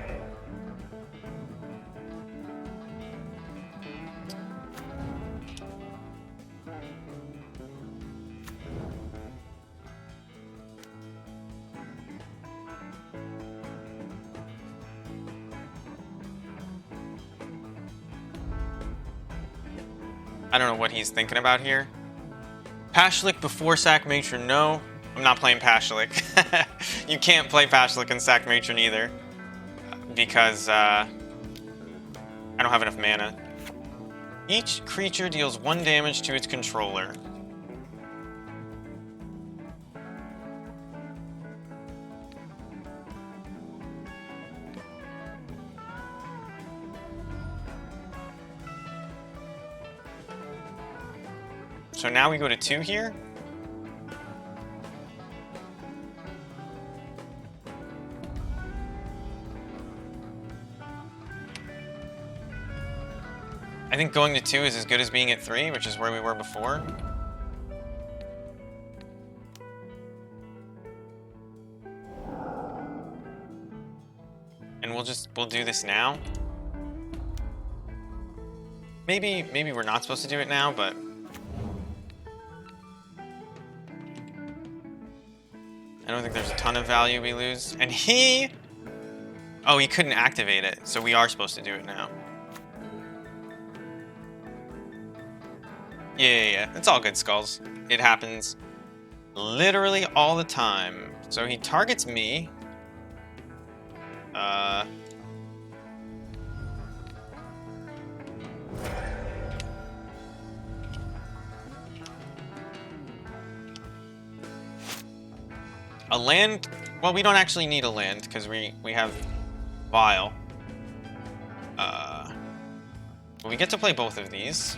I don't know what he's thinking about here. Pashlik before Sack Matron, no. I'm not playing Pashlik. You can't play Pashlik and Sack Matron either. Because, I don't have enough mana. Each creature deals 1 damage to its controller. So now we go to 2 here. I think going to 2 is as good as being at 3, which is where we were before. And we'll do this now. Maybe we're not supposed to do it now, but I don't think there's a ton of value we lose. And he... Oh, he couldn't activate it, so we are supposed to do it now. Yeah. It's all good, Skulls. It happens literally all the time. So he targets me. A land... Well, we don't actually need a land, because we have Vile. But we get to play both of these.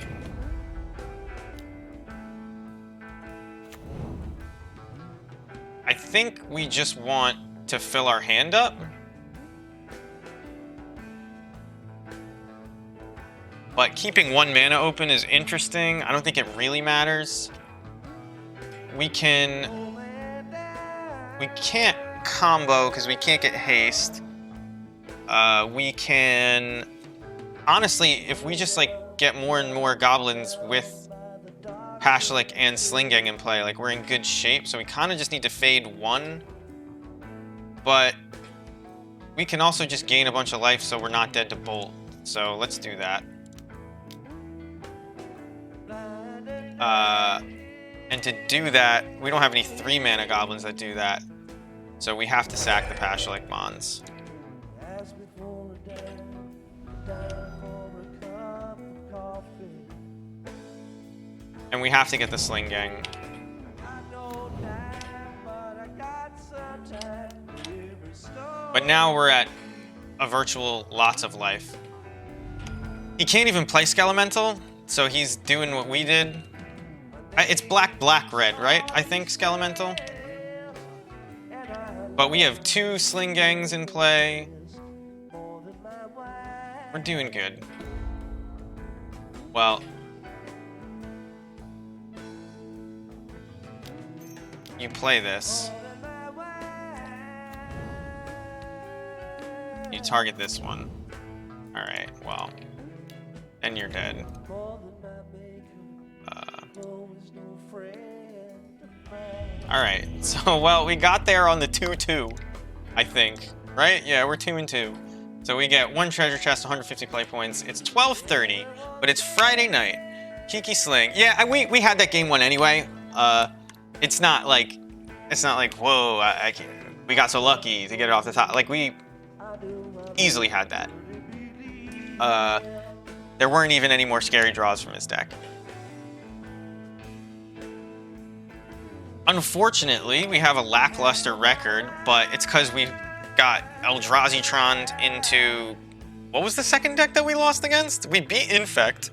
I think we just want to fill our hand up. But keeping 1 mana open is interesting. I don't think it really matters. We can't combo because we can't get haste. We can... Honestly, if we just, like, get more and more goblins with Pashlik and Slingang in play, like, we're in good shape. So we kind of just need to fade 1. But we can also just gain a bunch of life so we're not dead to Bolt. So let's do that. And to do that, we don't have any 3 mana goblins that do that. So we have to sack the Pashlik Mons. And we have to get the Slingang. But now we're at a virtual lots of life. He can't even play Skelemental, so he's doing what we did. It's black, red, right? I think, Skelemental. But we have 2 Slingangs in play. We're doing good. Well... You play this. You target this one. Alright, well. Then you're dead. Alright, so, well, we got there on the 2-2, I think. Right? Yeah, we're 2-2. So we get 1 treasure chest, 150 play points. It's 12:30, but it's Friday night. Kiki Sling. Yeah, we had that game 1 anyway. It's not like, whoa, we got so lucky to get it off the top. Like, we easily had that. There weren't even any more scary draws from his deck. Unfortunately, we have a lackluster record, but it's because we got Eldrazi-troned into... What was the second deck that we lost against? We beat Infect.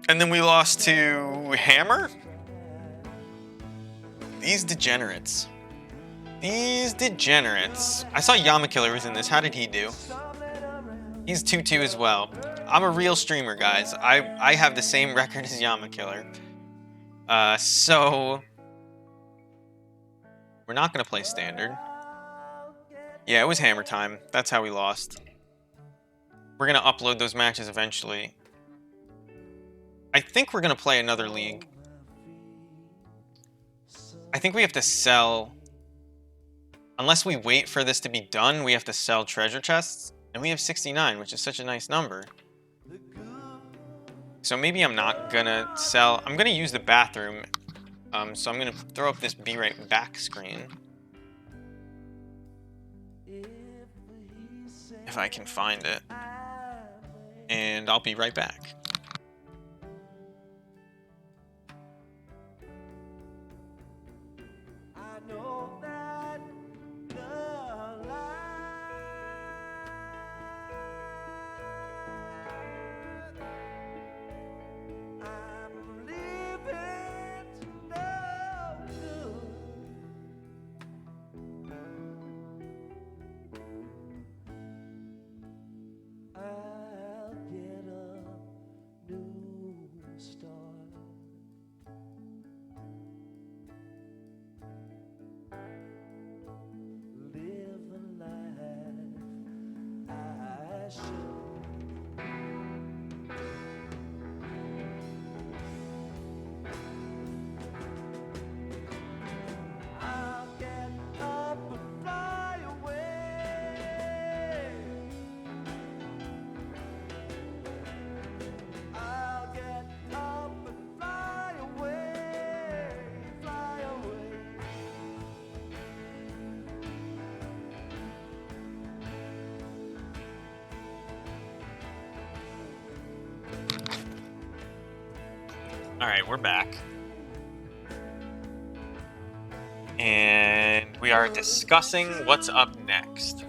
And then we lost to Hammer? These degenerates. These degenerates. I saw Yamakiller was in this. How did he do? He's 2-2 as well. I'm a real streamer, guys. I have the same record as Yamakiller. So... We're not going to play Standard. Yeah, it was Hammer time. That's how we lost. We're going to upload those matches eventually. I think we're going to play another league. I think we have to sell... Unless we wait for this to be done, we have to sell treasure chests. And we have 69, which is such a nice number. So maybe I'm not going to sell... I'm going to use the bathroom. So I'm going to throw up this Be Right Back screen. If I can find it. And I'll be right back. Alright, we're back. And we are discussing what's up next.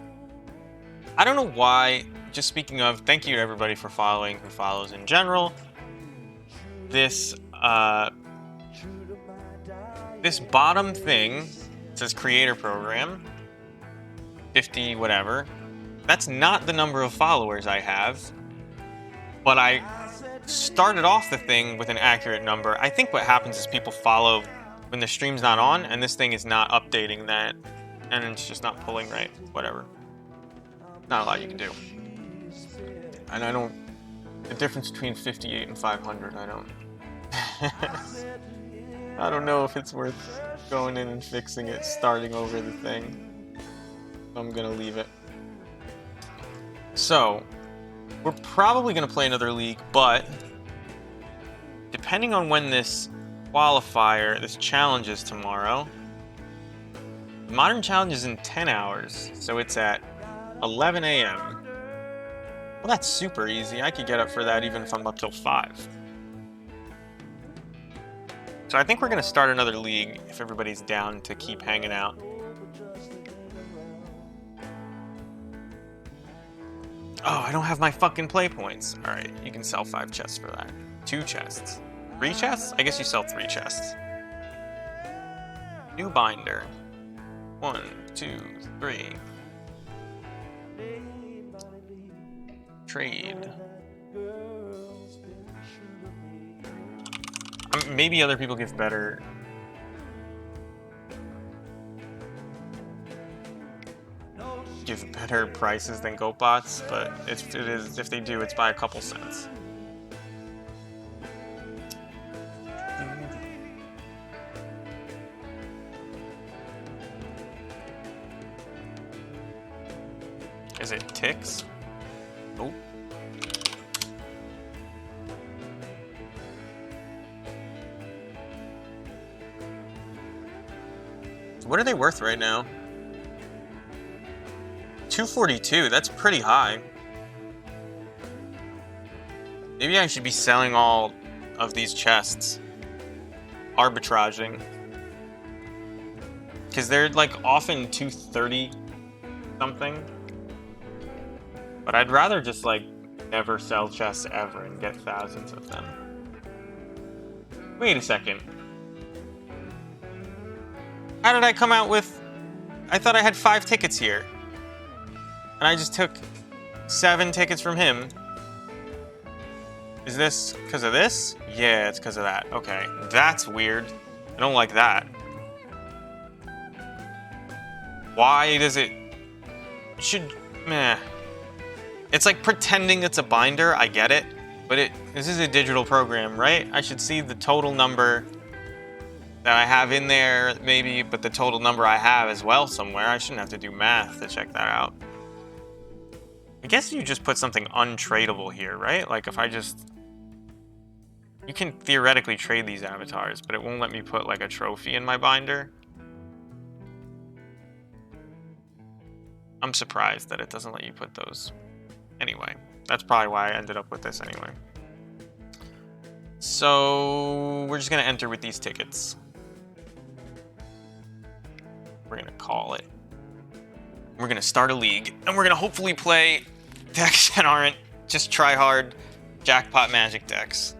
I don't know why, just speaking of, thank you to everybody for following, who follows in general. This bottom thing says creator program, 50 whatever. That's not the number of followers I have, but I started off the thing with an accurate number. I think what happens is people follow when the stream's not on, and this thing is not updating that, and it's just not pulling right. Whatever. Not a lot you can do. And I don't... The difference between 58 and 500, I don't... I don't know if it's worth going in and fixing it, starting over the thing. I'm gonna leave it. So... We're probably going to play another league, but depending on when this qualifier, this challenge is tomorrow, the Modern Challenge is in 10 hours, so it's at 11 a.m. Well, that's super easy. I could get up for that even if I'm up till 5. So I think we're going to start another league if everybody's down to keep hanging out. Oh, I don't have my fucking play points. Alright, you can sell 5 chests for that. 2 chests. 3 chests? I guess you sell 3 chests. New binder. 1, 2, 3. Trade. Maybe other people give better... give better prices than GoatBots, but if they do, it's by a couple cents. Is it ticks? Oh. What are they worth right now? 242, that's pretty high. Maybe I should be selling all of these chests. arbitraging. Because they're like often 230 something. But I'd rather just like never sell chests ever and get thousands of them. Wait a second. How did I come out with... I thought I had 5 tickets here. And I just took 7 tickets from him. Is this because of this? Yeah, it's because of that. Okay, that's weird. I don't like that. Why does it... should... meh. It's like pretending it's a binder, I get it. But this is a digital program, right? I should see the total number that I have in there, maybe, but the total number I have as well somewhere. I shouldn't have to do math to check that out. I guess you just put something untradeable here, right? Like if I just... You can theoretically trade these avatars, but it won't let me put like a trophy in my binder. I'm surprised that it doesn't let you put those. Anyway, that's probably why I ended up with this anyway. So we're just gonna enter with these tickets. We're gonna call it. We're gonna start a league, and we're gonna hopefully play decks that aren't just try hard jackpot magic decks.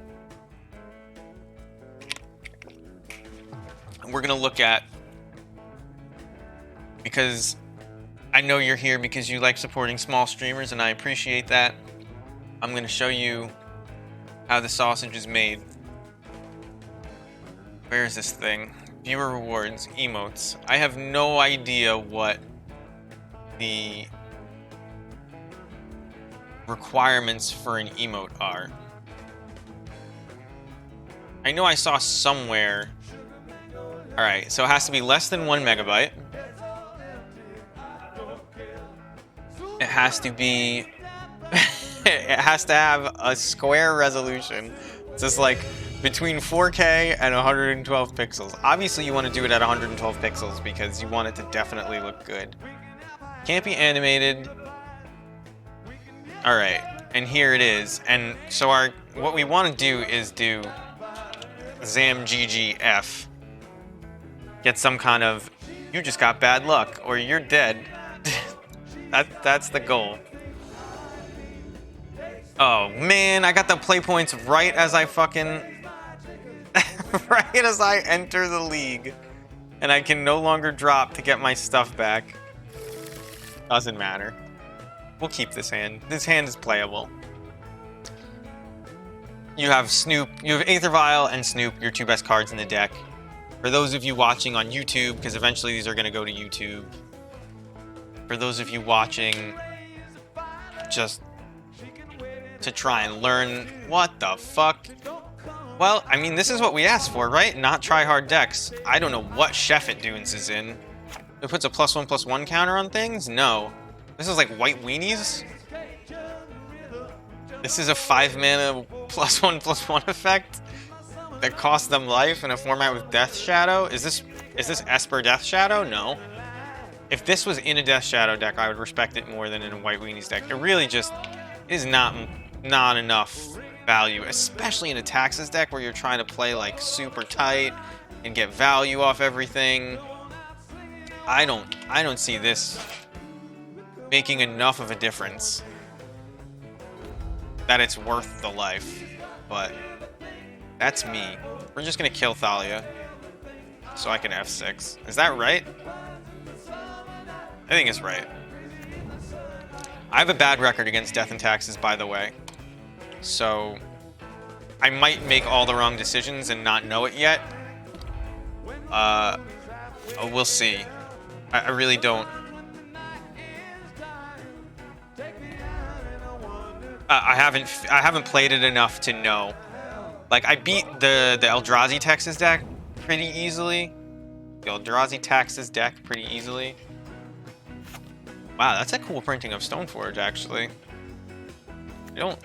And we're gonna look at, because I know you're here because you like supporting small streamers, and I appreciate that. I'm gonna show you how the sausage is made. Where is this thing? Viewer rewards, emotes. I have no idea what the requirements for an emote are. I know I saw somewhere. Alright, so it has to be less than 1 megabyte. It has to be... it has to have a square resolution. It's just like between 4K and 112 pixels. Obviously you want to do it at 112 pixels because you want it to definitely look good. Can't be animated. Alright, and here it is. And so what we want to do is do ZamGGF. Get some kind of, you just got bad luck, or you're dead. That's the goal. Oh man, I got the play points right as I fucking... right as I enter the league. And I can no longer drop to get my stuff back. Doesn't matter. We'll keep this hand. This hand is playable. You have Snoop, you have Aether Vial and Snoop, your 2 best cards in the deck. For those of you watching on YouTube, because eventually these are going to go to YouTube. For those of you watching just to try and learn, what the fuck? Well, I mean, this is what we asked for, right? Not try hard decks. I don't know what Sheffet Dunes is in. It puts a +1/+1 counter on things? No. This is like white weenies? This is a 5 mana +1/+1 effect that costs them life in a format with Death Shadow? Is this Esper Death Shadow? No. If this was in a Death Shadow deck, I would respect it more than in a White Weenies deck. It really just is not enough value, especially in a Taxes deck where you're trying to play like super tight and get value off everything. I don't see this making enough of a difference that it's worth the life, but that's me. We're just gonna kill Thalia so I can F6. Is that right? I think it's right. I have a bad record against Death and Taxes, by the way. So I might make all the wrong decisions and not know it yet. We'll see. I really don't. I haven't played it enough to know. Like, I beat the Eldrazi Texas deck pretty easily. The Eldrazi Texas deck pretty easily. Wow, that's a cool printing of Stoneforge, actually. I don't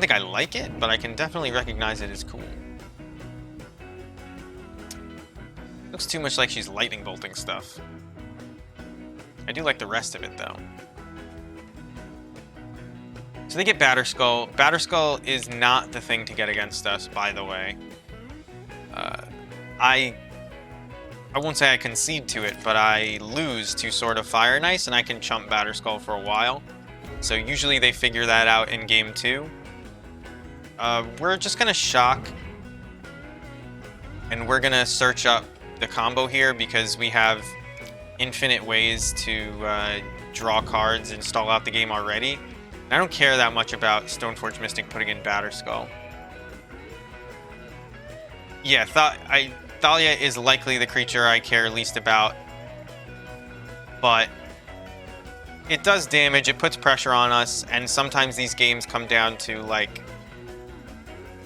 think I like it, but I can definitely recognize it as cool. Looks too much like she's lightning bolting stuff. I do like the rest of it, though. So they get Batterskull. Batterskull is not the thing to get against us, by the way. I won't say I concede to it, but I lose to Sword of Fire and Ice, and I can chump Batterskull for a while. So usually they figure that out in game 2. We're just gonna shock, and we're gonna search up the combo here because we have infinite ways to draw cards and stall out the game already. And I don't care that much about Stoneforge Mystic putting in Batterskull. Yeah, Thalia is likely the creature I care least about, but it does damage, it puts pressure on us, and sometimes these games come down to, like,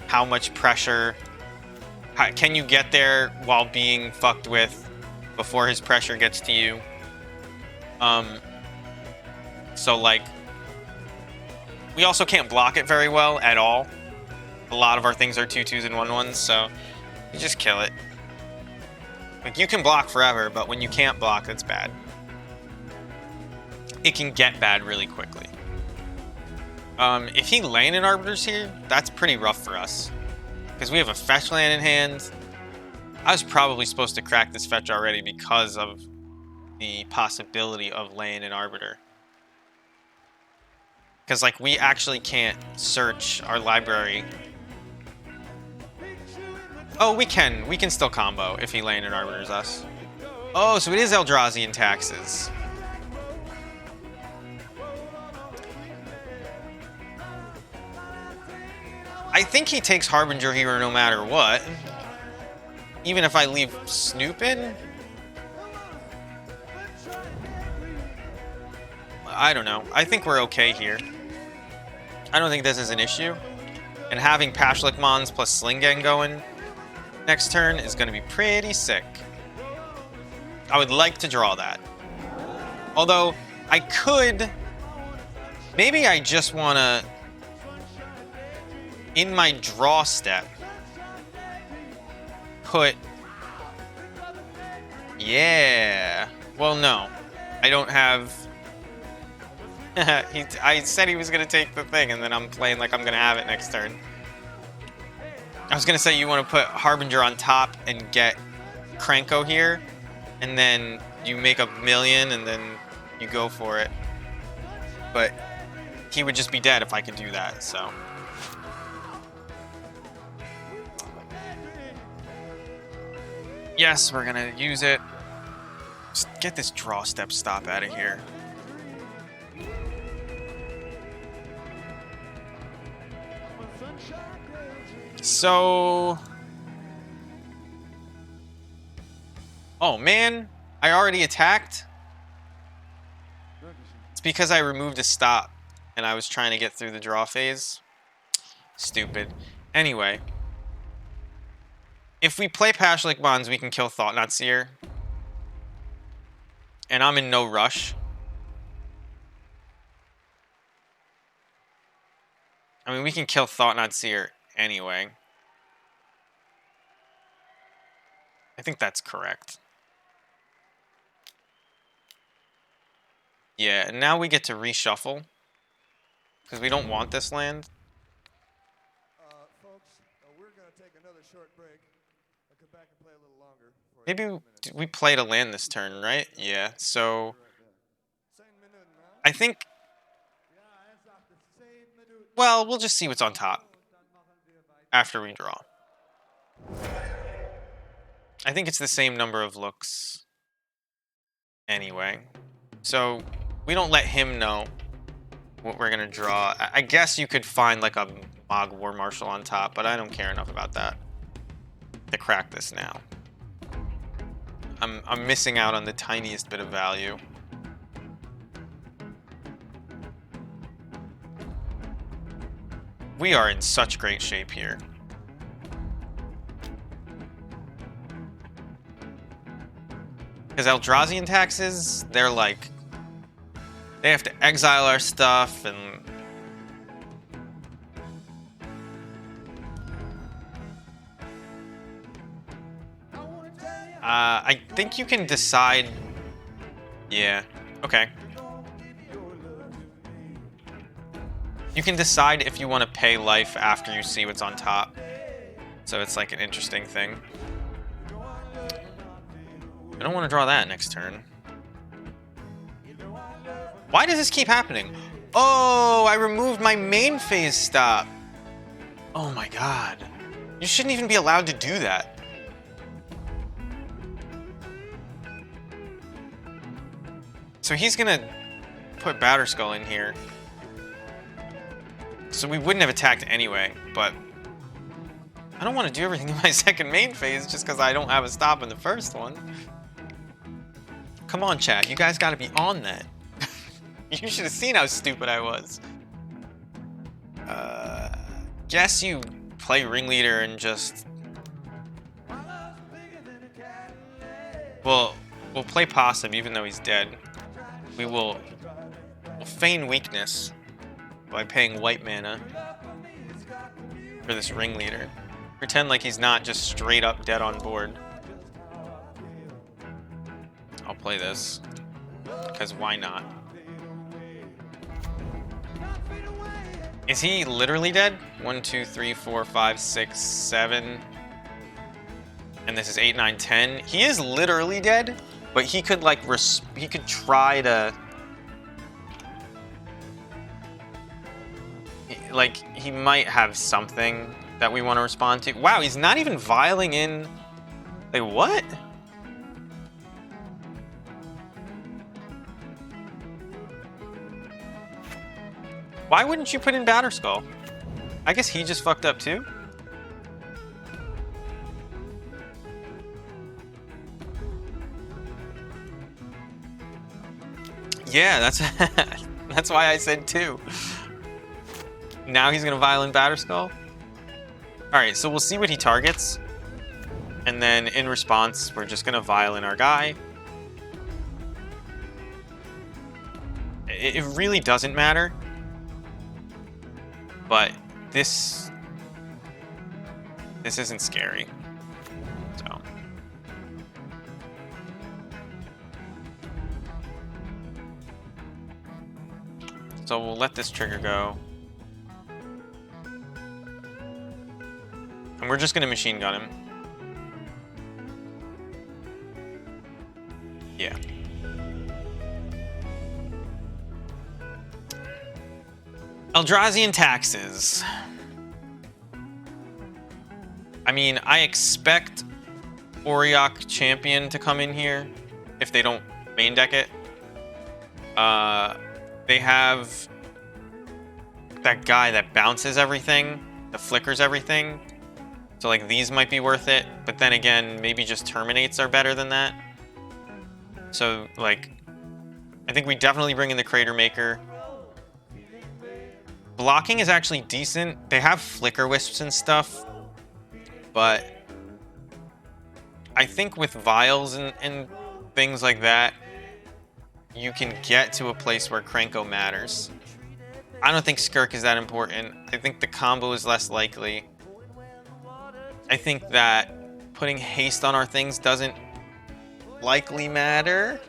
how much pressure... can you get there while being fucked with before his pressure gets to you? So, like, we also can't block it very well at all. A lot of our things are 2/2s and 1/1s, so you just kill it. Like, you can block forever, but when you can't block, it's bad. It can get bad really quickly. If he land in Arbiters here, that's pretty rough for us. Because we have a fetch land in hand. I was probably supposed to crack this fetch already because of the possibility of laying an Arbiter. Because, like, we actually can't search our library. Oh, we can. We can still combo if he land and Arbiters us. Oh, so it is Eldrazi and taxes. I think he takes Harbinger here no matter what. Even if I leave Snoop in? I don't know. I think we're okay here. I don't think this is an issue. And having Pashlik Mons plus Slingang going next turn is going to be pretty sick. I would like to draw that. Although, I could... Maybe I just want to... In my draw step, put... Yeah. Well, no. I don't have... I said he was going to take the thing, and then I'm playing like I'm going to have it next turn. I was going to say you want to put Harbinger on top and get Krenko here, and then you make a million, and then you go for it. But he would just be dead if I could do that, so... Yes, we're going to use it. Just get this draw step stop out of here. So... Oh, man. I already attacked? It's because I removed a stop, and I was trying to get through the draw phase. Stupid. Anyway. If we play Pashlik Mons, we can kill Thought-Knot Seer. And I'm in no rush. I mean, we can kill Thought-Knot Seer anyway. I think that's correct. Yeah, and now we get to reshuffle. Because we don't want this land. Folks, we're going to take another short break. I'll come back and play a little longer. Maybe we played a land this turn, right? Yeah, so... I think... Well, we'll just see what's on top. After we draw. I think it's the same number of looks. Anyway. So, we don't let him know what we're going to draw. I guess you could find like a Mog War Marshal on top, but I don't care enough about that to crack this now. I'm missing out on the tiniest bit of value. We are in such great shape here. Because Eldrazi taxes, they're like... They have to exile our stuff and... I think you can decide... Yeah, okay. You can decide if you want to pay life after you see what's on top. So it's like an interesting thing. I don't want to draw that next turn. Why does this keep happening? Oh, I removed my main phase stop. Oh my god. You shouldn't even be allowed to do that. So he's gonna put Batterskull in here. So we wouldn't have attacked anyway, but I don't want to do everything in my second main phase just because I don't have a stop in the first one. Come on, chat. You guys got to be on that. You should have seen how stupid I was. Guess you play Ringleader and just... Well, we'll play Possum even though he's dead. We'll feign weakness by paying white mana for this Ringleader. Pretend like he's not just straight up dead on board. I'll play this, because why not? Is he literally dead? 1, 2, 3, 4, 5, 6, 7. And this is 8, 9, 10. He is literally dead, but he could like he could try to like he might have something that we want to respond to. Wow, he's not even vialing in. Like what? Why wouldn't you put in Batterskull? I guess he just fucked up too. Yeah, that's why I said 2. Now he's gonna violin Batterskull. All right, so we'll see what he targets, and then in response, we're just gonna violin our guy. It really doesn't matter, but this isn't scary. So we'll let this trigger go. And we're just gonna machine gun him. Yeah. Eldrazian taxes. I mean, I expect Auriok Champion to come in here if they don't main deck it. They have that guy that bounces everything, that flickers everything. So like these might be worth it, but then again, maybe just terminates are better than that. So like, I think we definitely bring in the Crater Maker. Blocking is actually decent. They have Flicker Wisps and stuff, but I think with Vials and things like that, you can get to a place where Krenko matters. I don't think Skirk is that important. I think the combo is less likely. I think that putting haste on our things doesn't likely matter.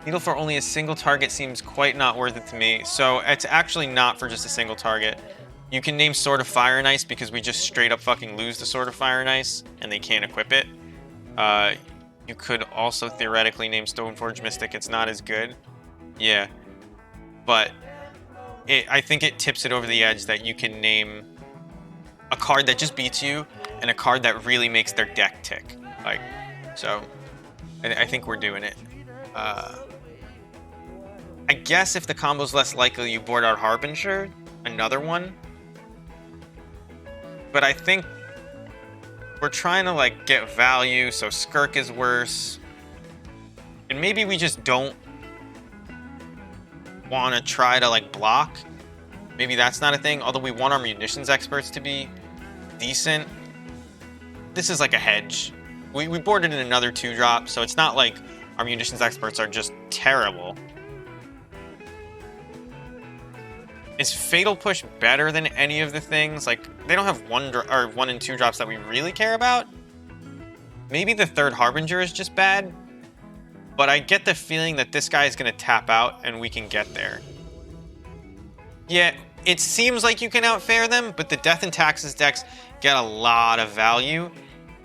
Needle for only a single target seems quite not worth it to me. So it's actually not for just a single target. You can name Sword of Fire and Ice because we just straight up fucking lose the Sword of Fire and Ice and they can't equip it. You could also theoretically name Stoneforge Mystic. It's not as good. Yeah. But I think it tips it over the edge that you can name a card that just beats you and a card that really makes their deck tick. Like, so I think we're doing it. I guess if the combo's less likely, you board out Harbinger, another one. But I think we're trying to like get value, so Skirk is worse. And maybe we just don't want to try to like block. Maybe that's not a thing, although we want our munitions experts to be decent. This is like a hedge. We boarded in another 2-drop, so it's not like our munitions experts are just terrible. Is Fatal Push better than any of the things? Like, they don't have 1 and 2 drops that we really care about. Maybe the 3rd Harbinger is just bad, but I get the feeling that this guy is going to tap out and we can get there. Yeah, it seems like you can outfare them, but the Death and Taxes decks get a lot of value,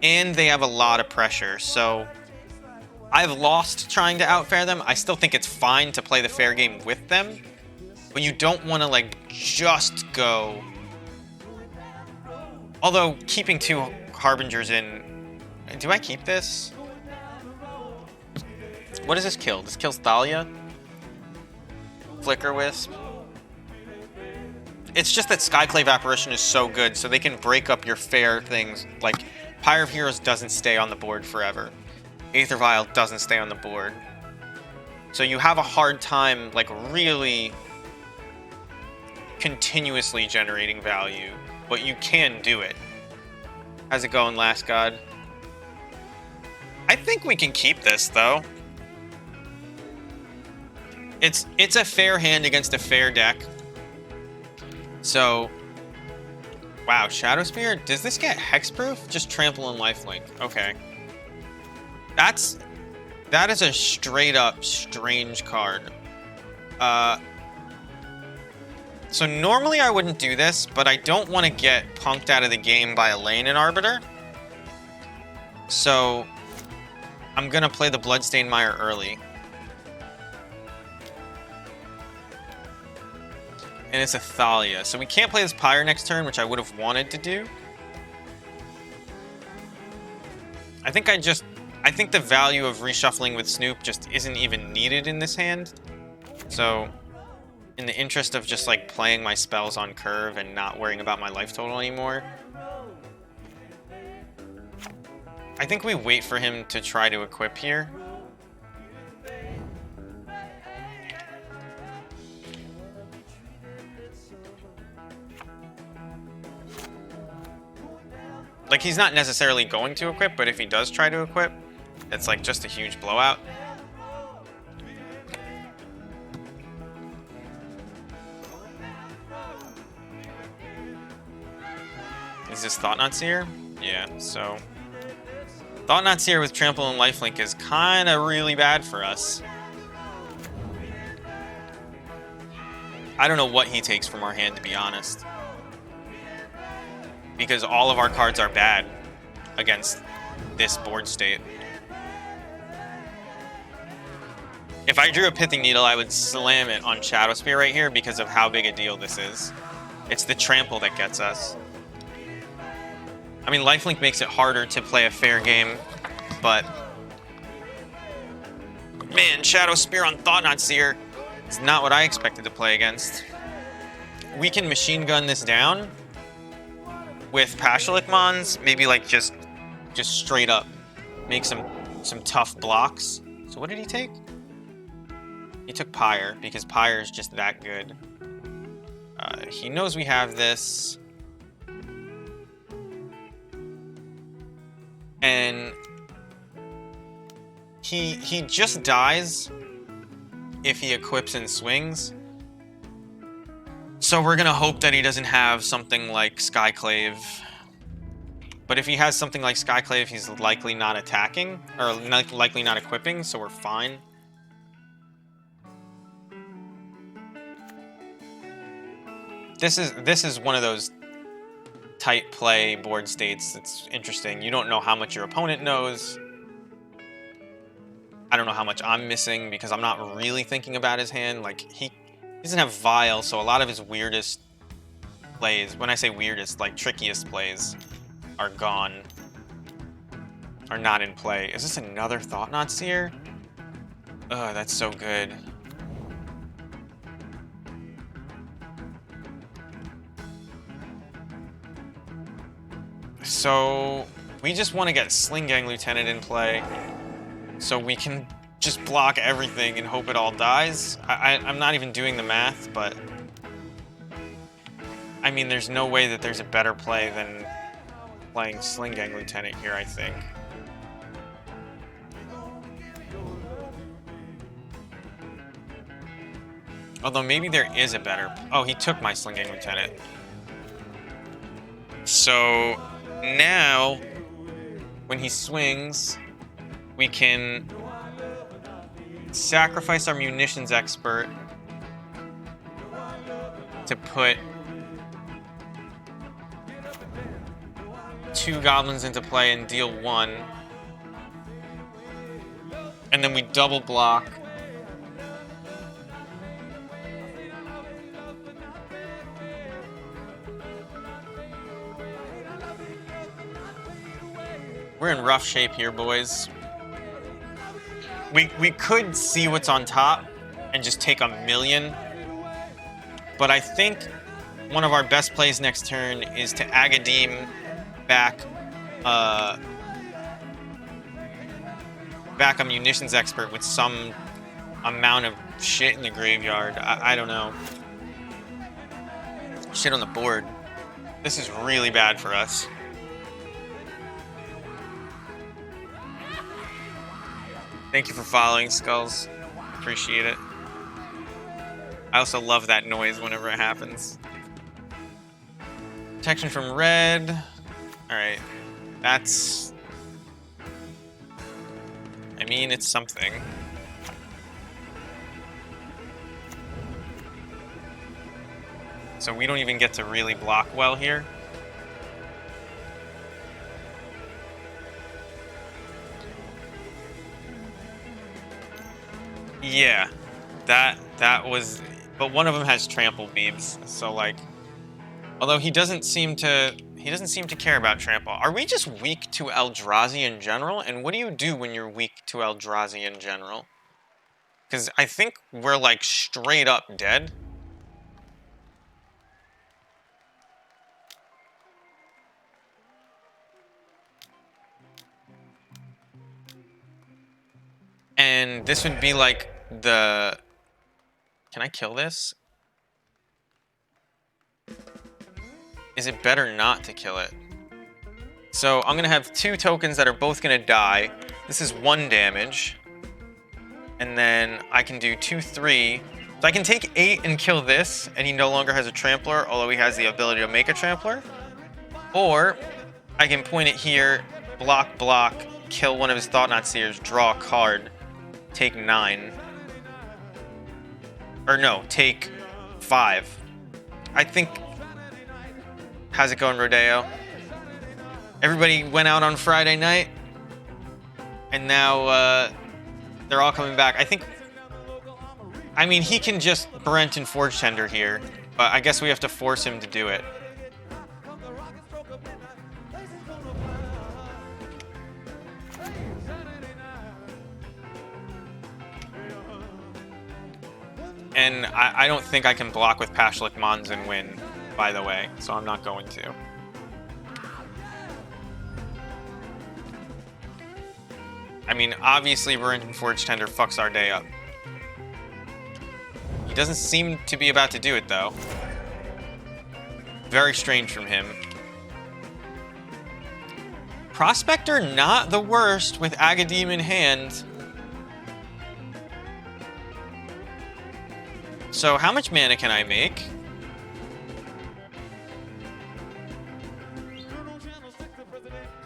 and they have a lot of pressure. So I've lost trying to outfare them. I still think it's fine to play the fair game with them, but you don't want to like just go. Although keeping 2 Harbingers in, do I keep this? What does this kill? This kills Thalia? Flicker Wisp? It's just that Skyclave Apparition is so good, so they can break up your fair things. Like, Pyre of Heroes doesn't stay on the board forever. Aether Vial doesn't stay on the board. So you have a hard time, like, really continuously generating value, but you can do it. How's it going, Last God? I think we can keep this, though. It's a fair hand against a fair deck. So, wow, Shadow Spear? Does this get hexproof? Just trample and lifelink. Okay. That is a straight up strange card. So normally I wouldn't do this, but I don't want to get punked out of the game by a Lane and Arbiter. So I'm gonna play the Bloodstained Mire early. And it's a Thalia. So we can't play this Pyre next turn, which I would have wanted to do. I think the value of reshuffling with Snoop just isn't even needed in this hand. So in the interest of just like playing my spells on curve and not worrying about my life total anymore, I think we wait for him to try to equip here. Like, he's not necessarily going to equip, but if he does try to equip, it's like just a huge blowout. Is this Thought-Knot Seer? Yeah, so Thought-Knot Seer with Trample and Lifelink is kind of really bad for us. I don't know what he takes from our hand, to be honest. Because all of our cards are bad against this board state. If I drew a Pithing Needle, I would slam it on Shadow Spear right here because of how big a deal this is. It's the trample that gets us. I mean, Lifelink makes it harder to play a fair game, but man, Shadow Spear on Thought-Knot Seer is not what I expected to play against. We can machine gun this down with Pashalik Mons, maybe like just straight up make some tough blocks. So what did he take? He took Pyre, because Pyre is just that good. He knows we have this. And he just dies if he equips and swings. So we're gonna hope that he doesn't have something like Skyclave. But if he has something like Skyclave, he's likely not attacking, or likely not equipping, so we're fine. This is one of those tight play board states that's interesting. You don't know how much your opponent knows. I don't know how much I'm missing because I'm not really thinking about his hand. Like, he doesn't have Vial, so a lot of his weirdest plays, when I say weirdest, like trickiest plays, are gone. Are not in play. Is this another Thought-Knot Seer? Ugh, that's so good. So we just want to get Sling Gang Lieutenant in play so we can just block everything and hope it all dies. I'm not even doing the math, but I mean, there's no way that there's a better play than playing Sling Gang Lieutenant here, I think. Although maybe there is a better... Oh, he took my Sling Gang Lieutenant. So now, when he swings, we can sacrifice our Munitions Expert to put 2 goblins into play and deal 1. And then we double block. We're in rough shape here, boys. We could see what's on top and just take a million. But I think one of our best plays next turn is to Agadim back back a munitions expert with some amount of shit in the graveyard. I don't know. Shit on the board. This is really bad for us. Thank you for following, Skulls. Appreciate it. I also love that noise whenever it happens. Protection from red. Alright. That's... I mean, it's something. So we don't even get to really block well here. Yeah, that was, but one of them has trample beams, so like, although he doesn't seem to care about trample. Are we just weak to Eldrazi in general? And what do you do when you're weak to Eldrazi in general? Because I think we're like straight up dead. And this would be like the... Can I kill this? Is it better not to kill it? So I'm gonna have 2 tokens that are both gonna die. This is 1 damage. And then I can do 2, 3. So I can take 8 and kill this, and he no longer has a trampler, although he has the ability to make a trampler. Or I can point it here, block, block, kill one of his Thought-Knot Seers, draw a card, take 9. Or no, take 5. I think... How's it going, Rodeo? Everybody went out on Friday night, and now they're all coming back. I mean, he can just Brent and Forge Tender here, but I guess we have to force him to do it. And I don't think I can block with Pashlik Mons and win, by the way, so I'm not going to. I mean, obviously Brent and Forge Tender fucks our day up. He doesn't seem to be about to do it, though. Very strange from him. Prospector, not the worst with Agadim in hand. So how much mana can I make?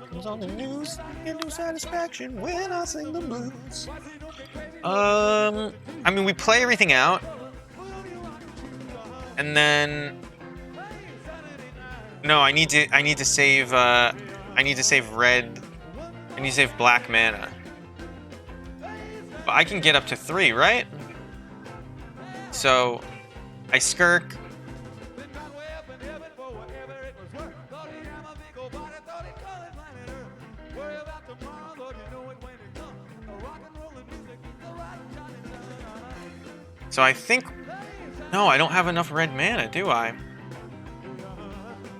Comes on the news, get no satisfaction when I sing the blues. I mean, we play everything out, and then no, I need to save red. I need to save black mana. But I can get up to 3, right? So I skirk. So I think... No, I don't have enough red mana, do I?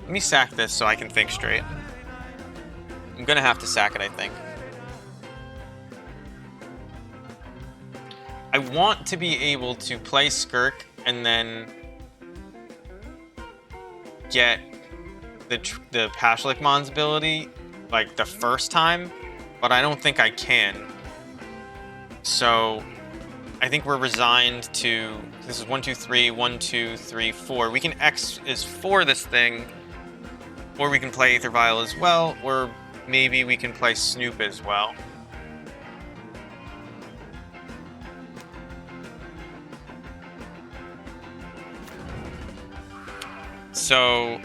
Let me sack this so I can think straight. I'm gonna have to sack it, I think. I want to be able to play Skirk and then get the Pashlik Mons ability like the first time, but I don't think I can. So I think we're resigned to, this is 1, 2, 3, 1, 2, 3, 4. We can X is for this thing, or we can play Aether Vial as well, or maybe we can play Snoop as well. So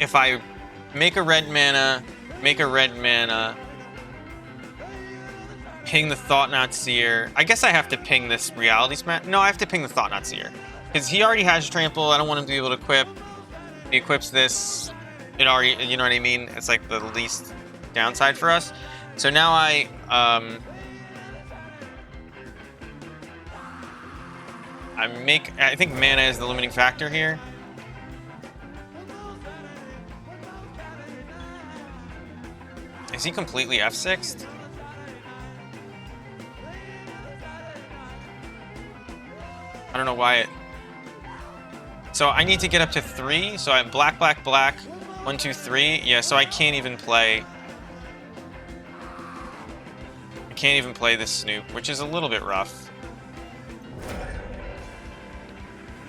if I make a red mana, ping the Thought-Knot Seer. I guess I have to ping this Reality Smash. No, I have to ping the Thought-Knot Seer. Because he already has Trample. I don't want him to be able to equip. He equips this. It already, you know what I mean? It's like the least downside for us. So now I think mana is the limiting factor here. Is he completely F6'd? I don't know why it... So I need to get up to 3. So I'm black, black, black. 1, 2, 3. Yeah, so I can't even play... I can't even play this Snoop, which is a little bit rough.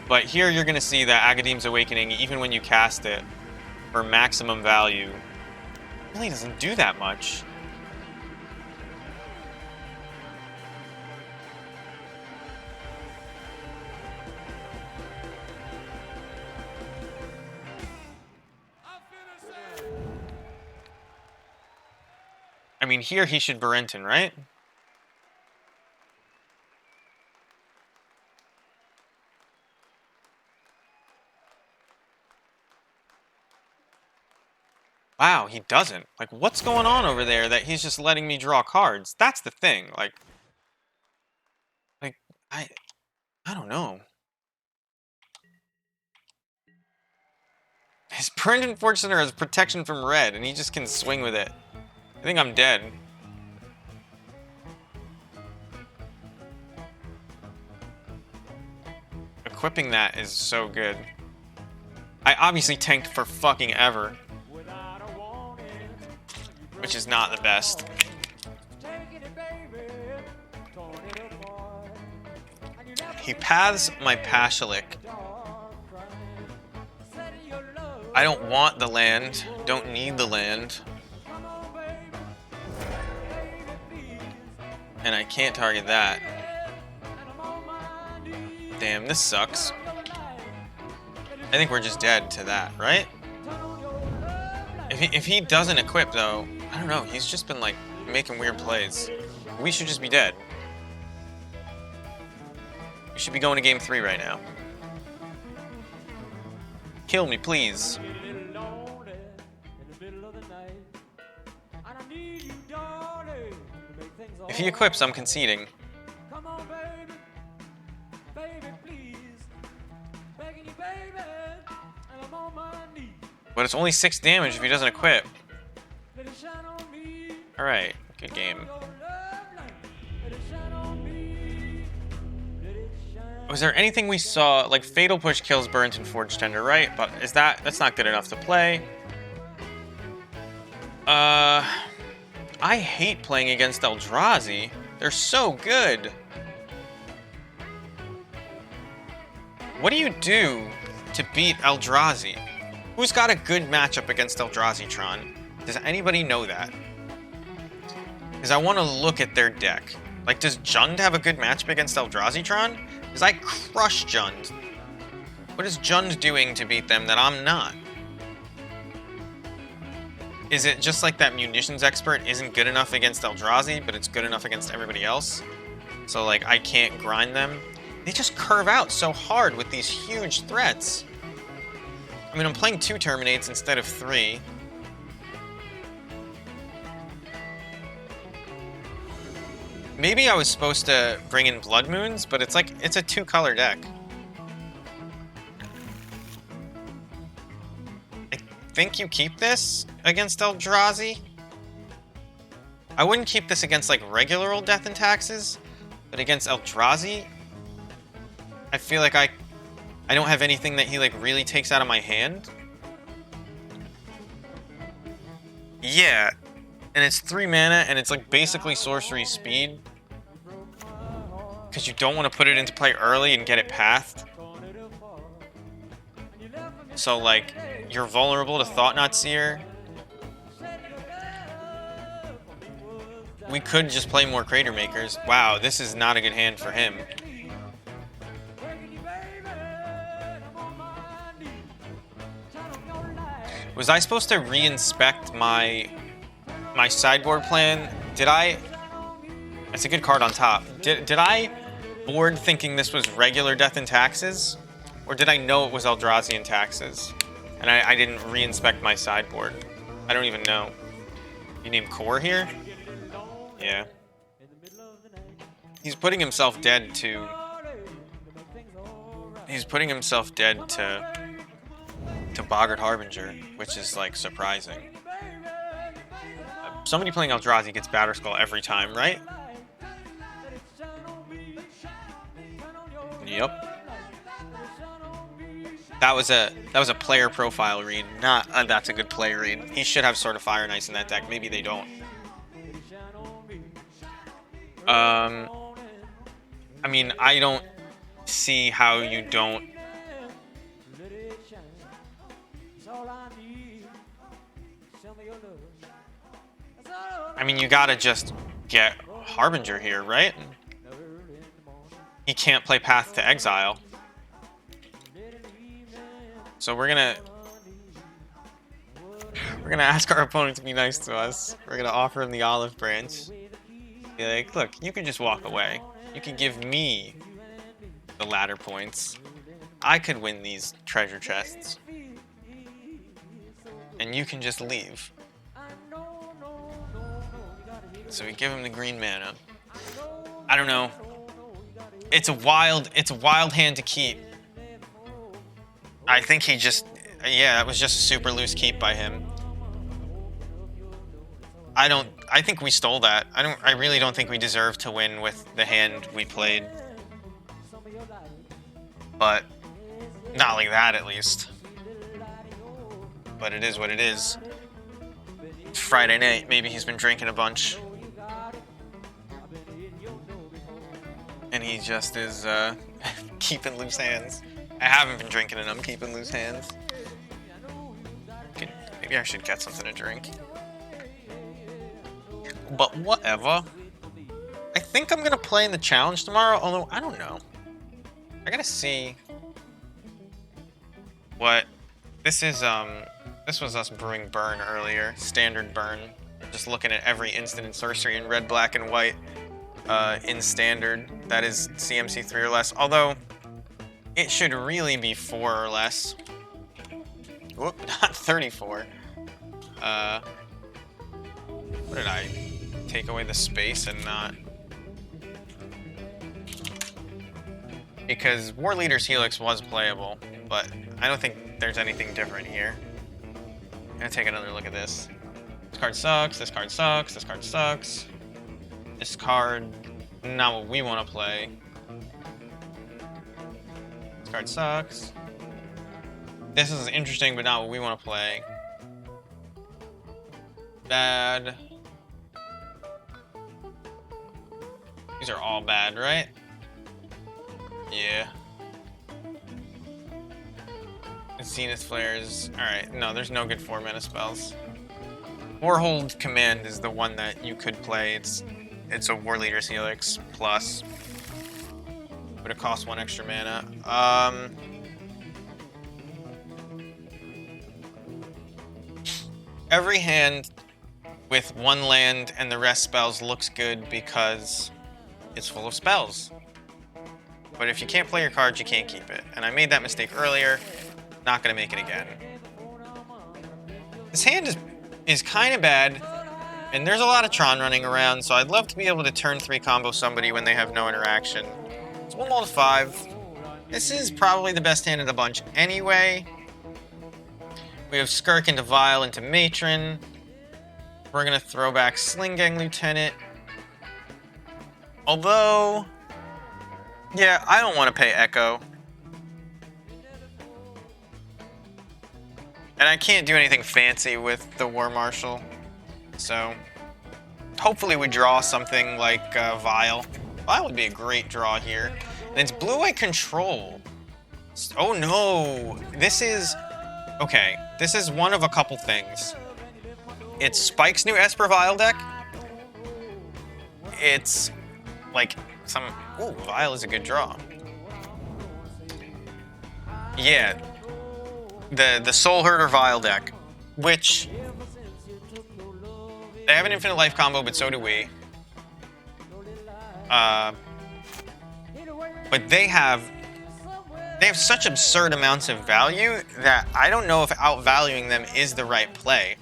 But here you're going to see that Agadeem's Awakening, even when you cast it for maximum value, really doesn't do that much. I mean, here he should Barenton, right? Wow, he doesn't. Like, what's going on over there that he's just letting me draw cards? That's the thing. Like I don't know. His Permanent Fortuner has protection from red, and he just can swing with it. I think I'm dead. Equipping that is so good. I obviously tanked for fucking ever, which is not the best. He paths my Pashilik. I don't want the land, don't need the land. And I can't target that. Damn, this sucks. I think we're just dead to that, right? If he doesn't equip, though, I don't know. He's just been, like, making weird plays. We should just be dead. We should be going to game 3 right now. Kill me, please. If he equips, I'm conceding. But it's only 6 damage if he doesn't equip. Alright, good game. Was there anything we saw? Like, Fatal Push kills Burnt and Forge Tender, right? But that's not good enough to play. I hate playing against Eldrazi. They're so good. What do you do to beat Eldrazi? Who's got a good matchup against Eldrazi-tron? Does anybody know that? Because I want to look at their deck. Like, does Jund have a good matchup against Eldrazi-tron? Because I crush Jund. What is Jund doing to beat them that I'm not? Is it just like that Munitions Expert isn't good enough against Eldrazi, but it's good enough against everybody else? So, like, I can't grind them? They just curve out so hard with these huge threats. I mean, I'm playing 2 Terminates instead of 3. Maybe I was supposed to bring in Blood Moons, but it's like, it's a 2-color deck. I think you keep this against Eldrazi. I wouldn't keep this against, like, regular old Death and Taxes, but against Eldrazi, I feel like I don't have anything that he, like, really takes out of my hand. Yeah, and it's 3 mana, and it's, like, basically sorcery speed. Because you don't want to put it into play early and get it pathed. So, like, you're vulnerable to Thought-Knot Seer. We could just play more Crater Makers. Wow, this is not a good hand for him. Was I supposed to re-inspect my sideboard plan? Did I? That's a good card on top. Did I board thinking this was regular Death and Taxes? Or did I know it was Eldrazi and Taxes? And I didn't re-inspect my sideboard. I don't even know. You name Core here? Yeah. He's putting himself dead to... He's putting himself dead to Boggart Harbinger, which is, like, surprising. Somebody playing Eldrazi gets Batterskull every time, right? Yep. That was a player profile read, not that's a good play read. He should have Sword of Fire and Ice in that deck. Maybe they don't. I mean, I don't see how you don't. I mean, you gotta just get Harbinger here, right? He can't play Path to Exile. So we're gonna ask our opponent to be nice to us. We're gonna offer him the olive branch. Be like, look, you can just walk away. You can give me the ladder points. I could win these treasure chests. And you can just leave. So we give him the green mana. I don't know. It's a wild hand to keep. I think he just, yeah, that was just a super loose keep by him. I think we stole that. I really don't think we deserve to win with the hand we played. But not like that, at least. But it is what it is. It's Friday night. Maybe he's been drinking a bunch. And he just is keeping loose hands. I haven't been drinking and I'm keeping loose hands. Maybe I should get something to drink. But whatever. I think I'm gonna play in the challenge tomorrow, although I don't know. I gotta see what this is. This was us brewing Burn earlier, standard Burn. Just looking at every instant in sorcery in red, black, and white. In standard, that is CMC 3 or less. Although it should really be 4 or less. Whoop, not 34. What did I take away the space and not? Because War Leader's Helix was playable, but I don't think there's anything different here. I'm gonna take another look at this. This card sucks, this card sucks, this card sucks. This card, not what we want to play. This card sucks. This is interesting, but not what we want to play. Bad. These are all bad, right? Yeah. Zenith Flares. Alright, no, there's no good 4-mana spells. Warhold Command is the one that you could play. It's a War Leader's Helix plus. But it costs 1 extra mana. Every hand with 1 land and the rest spells looks good because it's full of spells. But if you can't play your cards, you can't keep it. And I made that mistake earlier. Not gonna make it again. This hand is kind of bad, and there's a lot of Tron running around, so I'd love to be able to turn 3 combo somebody when they have no interaction. It's 1 to 5. This is probably the best hand of the bunch anyway. We have Skirk into Vile into Matron. We're gonna throw back Sling Gang Lieutenant. Although, yeah, I don't want to pay Echo. And I can't do anything fancy with the War Marshal. So, hopefully we draw something like Vile. Vile would be a great draw here. And it's Blue-White Control. Oh no! This is... Okay, this is one of a couple things. It's Spike's new Esper Vile deck. It's like some... Ooh, Vile is a good draw. Yeah. The Soul Herder Vile deck. which they have an infinite life combo, but so do we. But they have such absurd amounts of value that I don't know if outvaluing them is the right play.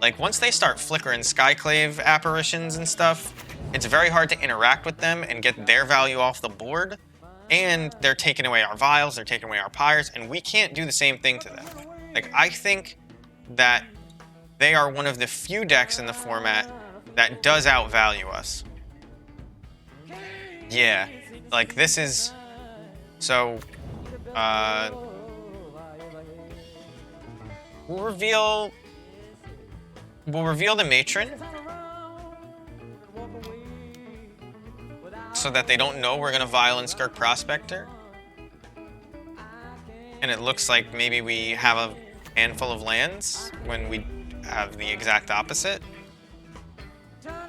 Like, once they start flickering Skyclave apparitions and stuff, it's very hard to interact with them and get their value off the board. And they're taking away our vials, they're taking away our pyres, and we can't do the same thing to them. Like, I think that they are one of the few decks in the format that does outvalue us. Yeah, like, this is... So, we'll reveal the matron so that they don't know we're gonna Vial and Skirk Prospector. And it looks like maybe we have a handful of lands when we have the exact opposite.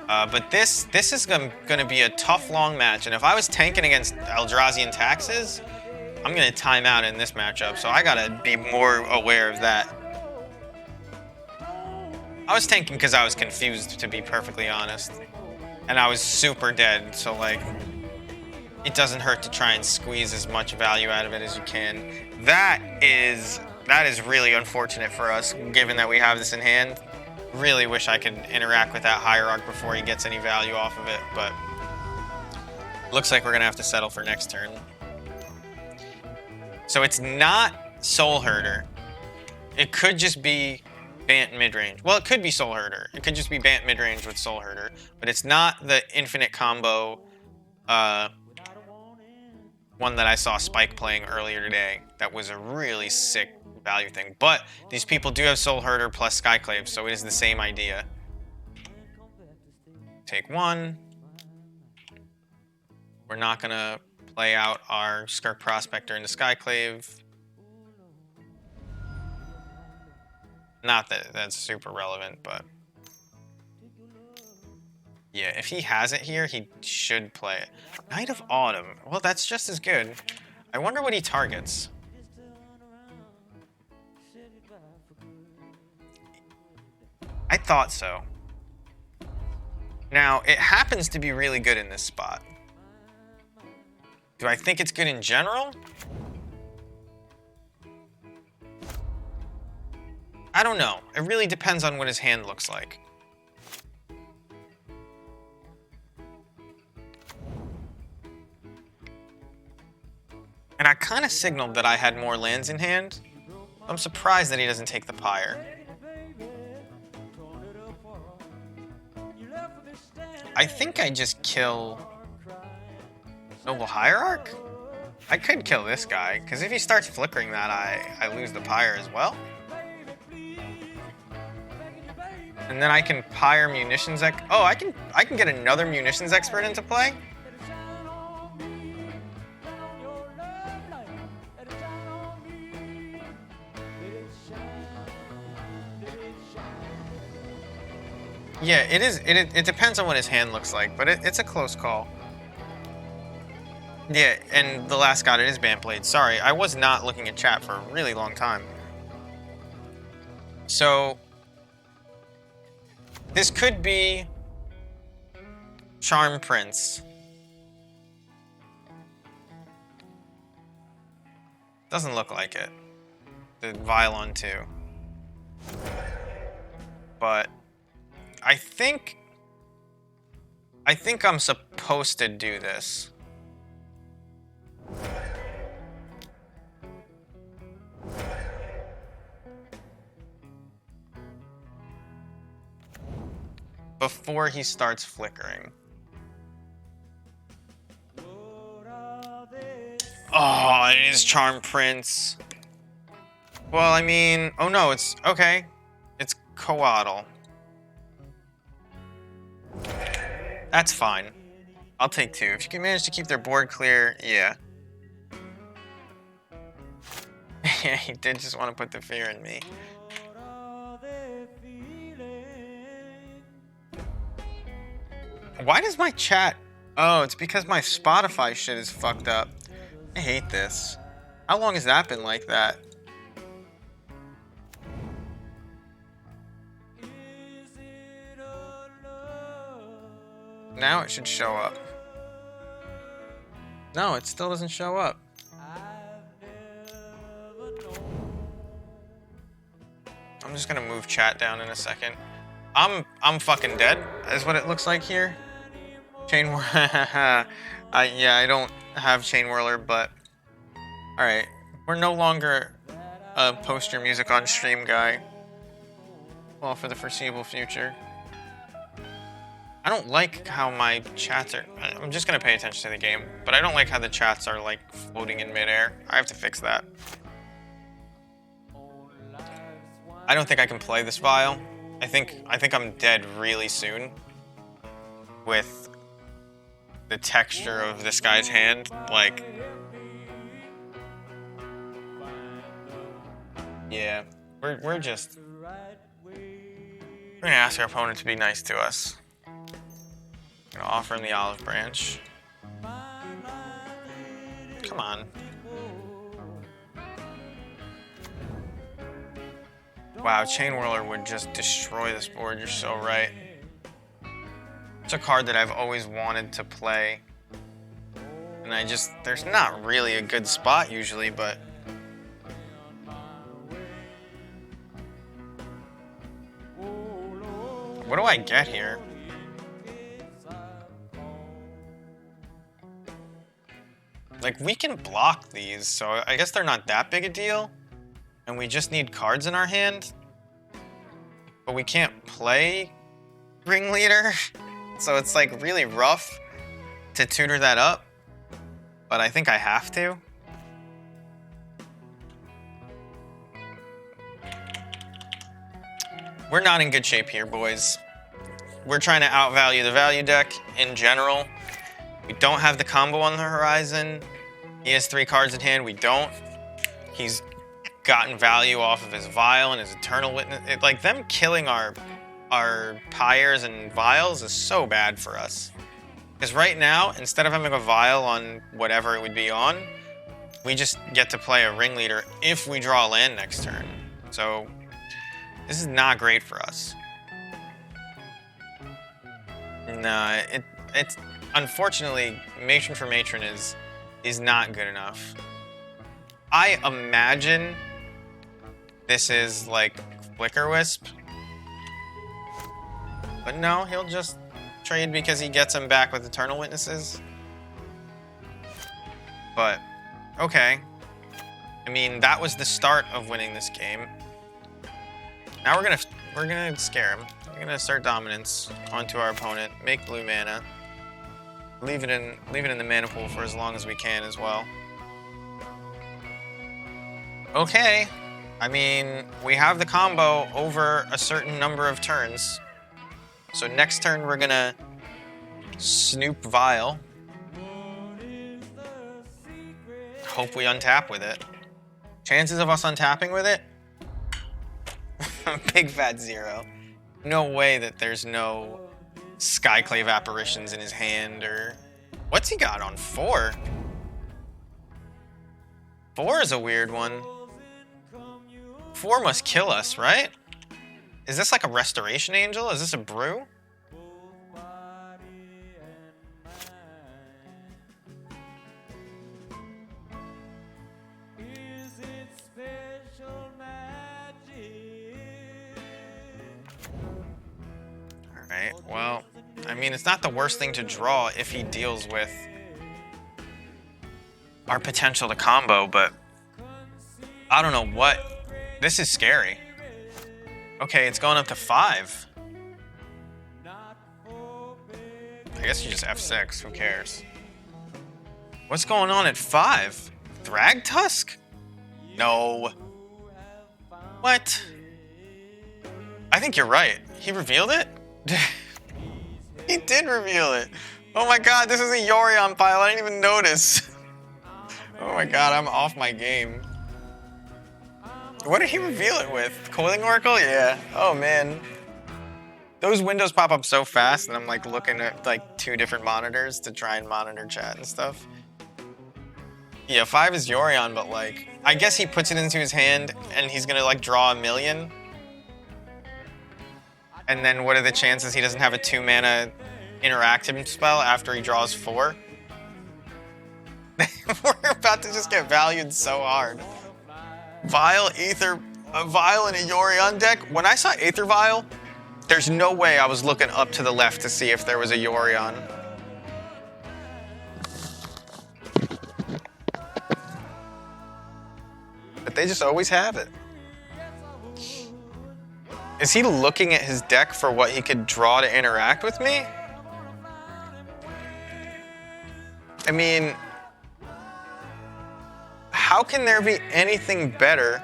But this is gonna be a tough, long match. And if I was tanking against Eldrazi and Taxes, I'm gonna time out in this matchup. So I gotta be more aware of that. I was tanking because I was confused, to be perfectly honest. And I was super dead, so like, it doesn't hurt to try and squeeze as much value out of it as you can. That is really unfortunate for us, given that we have this in hand. Really wish I could interact with that Hierarch before he gets any value off of it, but looks like we're gonna have to settle for next turn. So it's not Soul Herder. It could just be Bant midrange. Well, it could be Soul Herder. It could just be Bant midrange with Soul Herder, but it's not the infinite combo one that I saw Spike playing earlier today. That was a really sick value thing. But these people do have Soul Herder plus Skyclave, so it is the same idea. Take one. We're not gonna play out our Skirk Prospector into Skyclave. Not that that's super relevant, but yeah, if he has it here, he should play it. Knight of Autumn. Well, that's just as good. I wonder what he targets. I thought so. Now, it happens to be really good in this spot. Do I think it's good in general? I don't know. It really depends on what his hand looks like. And I kind of signaled that I had more lands in hand. I'm surprised that he doesn't take the Pyre. I think I just kill Noble Hierarch? I could kill this guy, because if he starts flickering that, I lose the Pyre as well. And then I can Pyre Munitions Oh, I can get another Munitions Expert into play? Yeah, it is. It depends on what his hand looks like, but it's a close call. Yeah, and the last god, it is Bantblade. Sorry, I was not looking at chat for a really long time. So this could be Charm Prince. Doesn't look like it. The Violon too. But I think I'm supposed to do this. Before he starts flickering. Oh, it is Charm Prince. Well, I mean, oh no, it's okay. It's Coatl. That's fine. I'll take two. If you can manage to keep their board clear, yeah. Yeah, he did just want to put the fear in me. Why does my chat... Oh, it's because my Spotify shit is fucked up. I hate this. How long has that been like that? Now it should show up. No, it still doesn't show up. I'm just gonna move chat down in a second. I'm fucking dead, is what it looks like here. Chain whirler. Yeah, I don't have chain whirler, but all right, we're no longer a post your music on stream guy. Well, for the foreseeable future. I don't like how my chats are. I'm just gonna pay attention to the game, but I don't like how the chats are like floating in midair. I have to fix that. I don't think I can play this file. I think I'm dead really soon with the texture of this guy's hand. Like, yeah, we're gonna ask our opponent to be nice to us. Gonna offer him the olive branch. Come on. Wow, Chain Whirler would just destroy this board. You're so right. It's a card that I've always wanted to play. And there's not really a good spot usually, but... What do I get here? Like, we can block these, so I guess they're not that big a deal. And we just need cards in our hand. But we can't play Ringleader. So it's like really rough to tutor that up. But I think I have to. We're not in good shape here, boys. We're trying to outvalue the value deck in general. We don't have the combo on the horizon. He has 3 cards in hand, we don't. He's gotten value off of his Vial and his Eternal Witness. Like, them killing our Pyres and Vials is so bad for us. Because right now, instead of having a Vial on whatever it would be on, we just get to play a Ringleader if we draw a land next turn. So, this is not great for us. Nah, it's unfortunately, Matron for Matron is not good enough. I imagine this is like Flicker Wisp. But no, he'll just trade because he gets him back with Eternal Witnesses. But, okay. I mean, that was the start of winning this game. Now we're gonna scare him. We're gonna assert dominance onto our opponent, make blue mana. Leave it in the mana pool for as long as we can as well. Okay. I mean, we have the combo over a certain number of turns. So next turn we're gonna snoop Vial. Hope we untap with it. Chances of us untapping with it? Big fat 0. No way that there's no Skyclave Apparitions in his hand, or... What's he got on 4? 4 is a weird one. 4 must kill us, right? Is this like a Restoration Angel? Is this a brew? Alright, well, I mean, it's not the worst thing to draw if he deals with our potential to combo, but I don't know what... This is scary. Okay, it's going up to 5. I guess you just F6, who cares? What's going on at 5? Thragtusk? No. What? I think you're right. He revealed it? He did reveal it. Oh my god, this is a Yorion pile. I didn't even notice. Oh my god, I'm off my game. What did he reveal it with? Coiling Oracle? Yeah. Oh man. Those windows pop up so fast, and I'm like looking at like 2 different monitors to try and monitor chat and stuff. Yeah, 5 is Yorion, but like, I guess he puts it into his hand and he's gonna like draw 1,000,000. And then what are the chances he doesn't have a 2 mana interact him spell after he draws 4. We're about to just get valued so hard. Vial, Aether, a Vial, and a Yorion deck. When I saw Aether Vial, there's no way I was looking up to the left to see if there was a Yorion. But they just always have it. Is he looking at his deck for what he could draw to interact with me? I mean, how can there be anything better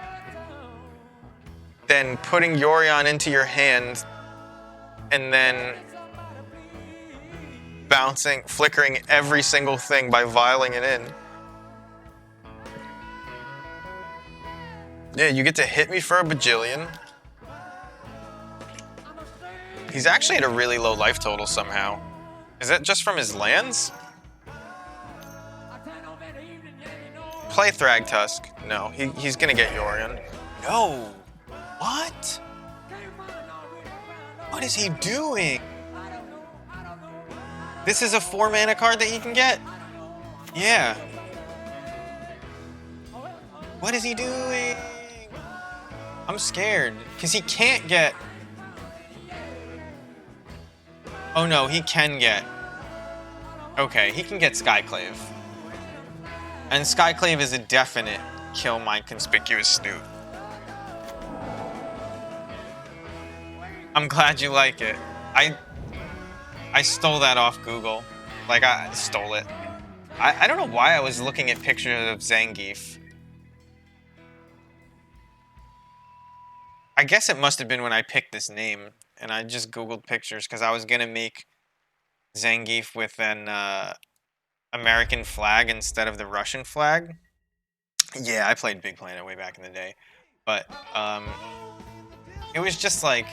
than putting Yorion into your hand and then flickering every single thing by vialing it in? Yeah, you get to hit me for a bajillion. He's actually at a really low life total somehow. Is that just from his lands? Play Thragtusk. No, he's gonna get Yorion. No! What? What is he doing? This is a 4-mana card that he can get? Yeah. What is he doing? I'm scared, because he can't get... Oh no, he can get... Okay, he can get Skyclave. And Skyclave is a definite kill my Conspicuous Snoop. I'm glad you like it. I stole that off Google. Like, I stole it. I don't know why I was looking at pictures of Zangief. I guess it must have been when I picked this name, and I just Googled pictures, because I was going to make Zangief with an American flag instead of the Russian flag. Yeah, I played Big Planet way back in the day. But, it was just like...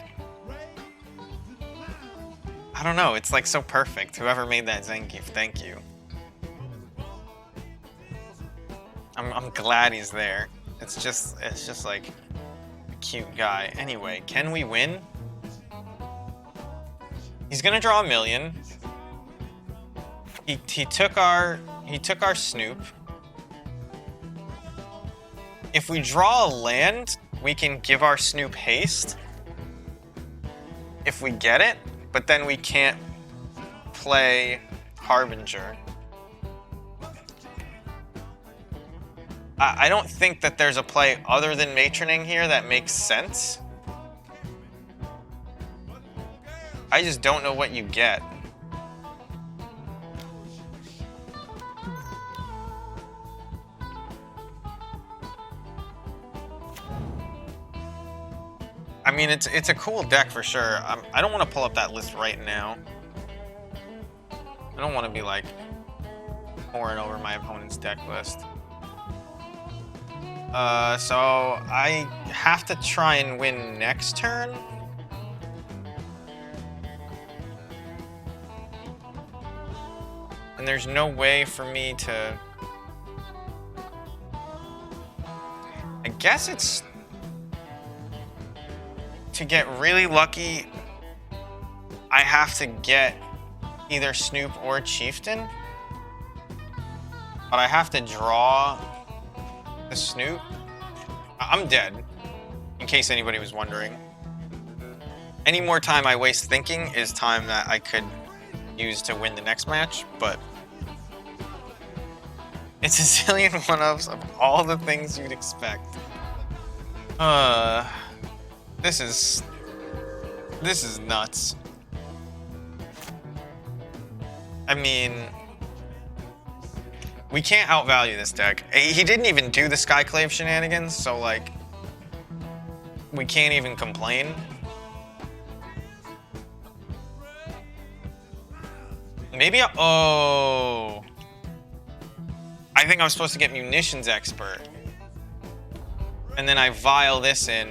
I don't know, it's like so perfect. Whoever made that Zangief, thank you. I'm glad he's there. It's just like a cute guy. Anyway, can we win? He's gonna draw 1 million. He took our Snoop. If we draw a land, we can give our Snoop haste. If we get it, but then we can't play Harbinger. I don't think that there's a play other than Matroning here that makes sense. I just don't know what you get. I mean, it's a cool deck for sure. I don't want to pull up that list right now. I don't want to be like pouring over my opponent's deck list. So I have to try and win next turn. And there's no way for me to... I guess it's... To get really lucky, I have to get either Snoop or Chieftain. But I have to draw the Snoop. I'm dead, in case anybody was wondering. Any more time I waste thinking is time that I could use to win the next match, but it's a zillion one-ups of all the things you'd expect. This is nuts. I mean, we can't outvalue this deck. He didn't even do the Skyclave shenanigans, so like, we can't even complain. Maybe oh. I think I'm supposed to get Munitions Expert. And then I vial this in.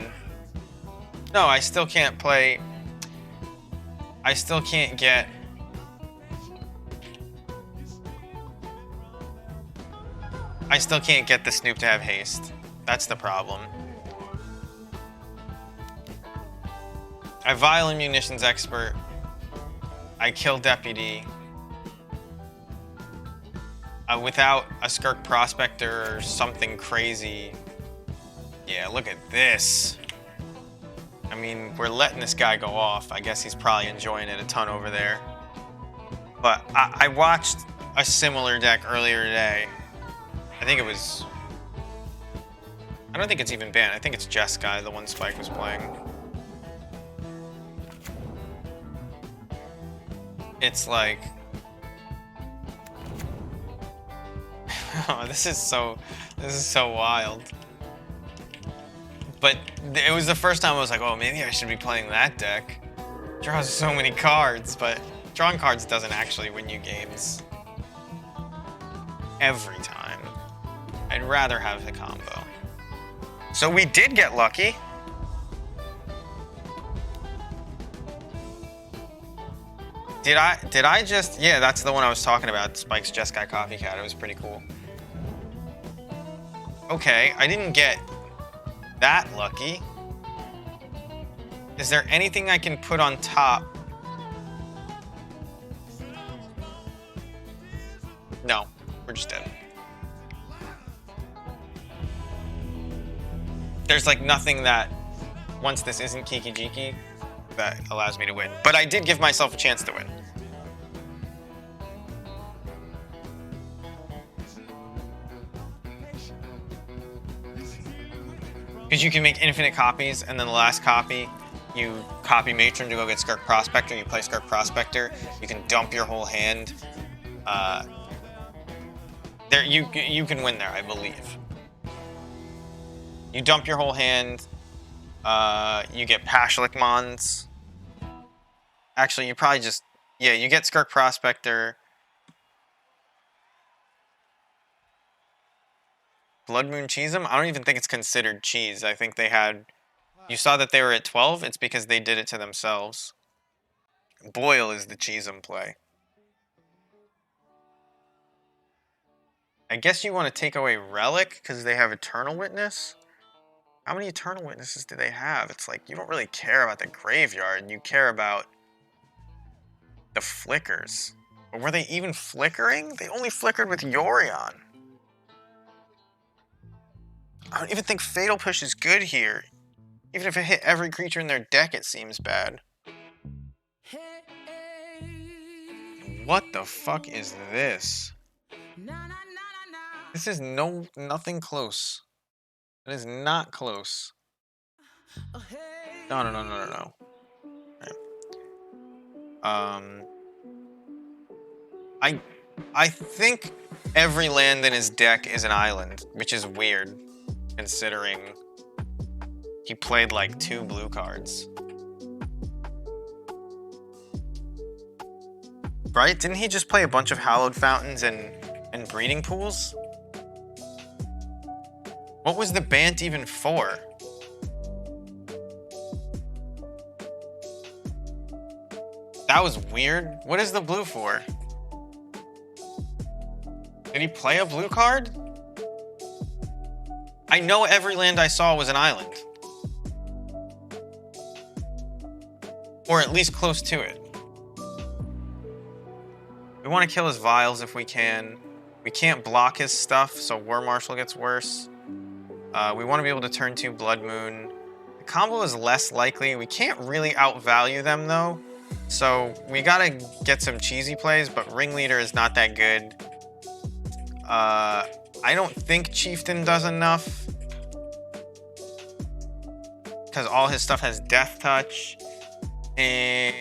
No, I still can't play. I still can't get. I still can't get the Snoop to have haste. That's the problem. I vial in Munitions Expert. I kill Deputy. Without a Skirk Prospector or something crazy. Yeah, look at this. I mean, we're letting this guy go off. I guess he's probably enjoying it a ton over there. But I watched a similar deck earlier today. I think it was... I don't think it's even banned. I think it's Jeskai, the one Spike was playing. It's like... Oh, this is so wild. But it was the first time I was like, oh, maybe I should be playing that deck. Draws so many cards, but drawing cards doesn't actually win you games. Every time. I'd rather have the combo. So we did get lucky. Did I just... Yeah, that's the one I was talking about. Spike's Jeskai Copycat. It was pretty cool. Okay, I didn't get that lucky. Is there anything I can put on top? No, we're just dead. There's like nothing that, once this isn't Kiki Jiki, that allows me to win. But I did give myself a chance to win. Because you can make infinite copies, and then the last copy, you copy Matron to go get Skirk Prospector, you play Skirk Prospector, you can dump your whole hand. There, you can win there, I believe. You dump your whole hand, you get Pashlik Mons. Actually, you probably just, yeah, you get Skirk Prospector. Blood Moon Cheese'em? I don't even think it's considered cheese. I think they had... You saw that they were at 12? It's because they did it to themselves. Boil is the Cheese'em play. I guess you want to take away Relic because they have Eternal Witness? How many Eternal Witnesses do they have? It's like, you don't really care about the graveyard. You care about the flickers. But were they even flickering? They only flickered with Yorion. I don't even think Fatal Push is good here. Even if it hit every creature in their deck, it seems bad. What the fuck is this? This is nothing close. It is not close. No. Right. I think every land in his deck is an island, which is weird, considering he played like 2 blue cards. Right? Didn't he just play a bunch of Hallowed Fountains and Breeding Pools? What was the Bant even for? That was weird. What is the blue for? Did he play a blue card? I know every land I saw was an island. Or at least close to it. We want to kill his Vials if we can. We can't block his stuff, so War Marshal gets worse. We want to be able to turn 2 Blood Moon. The combo is less likely. We can't really outvalue them, though. So we gotta get some cheesy plays, but Ringleader is not that good. I don't think Chieftain does enough. Because all his stuff has Death Touch. And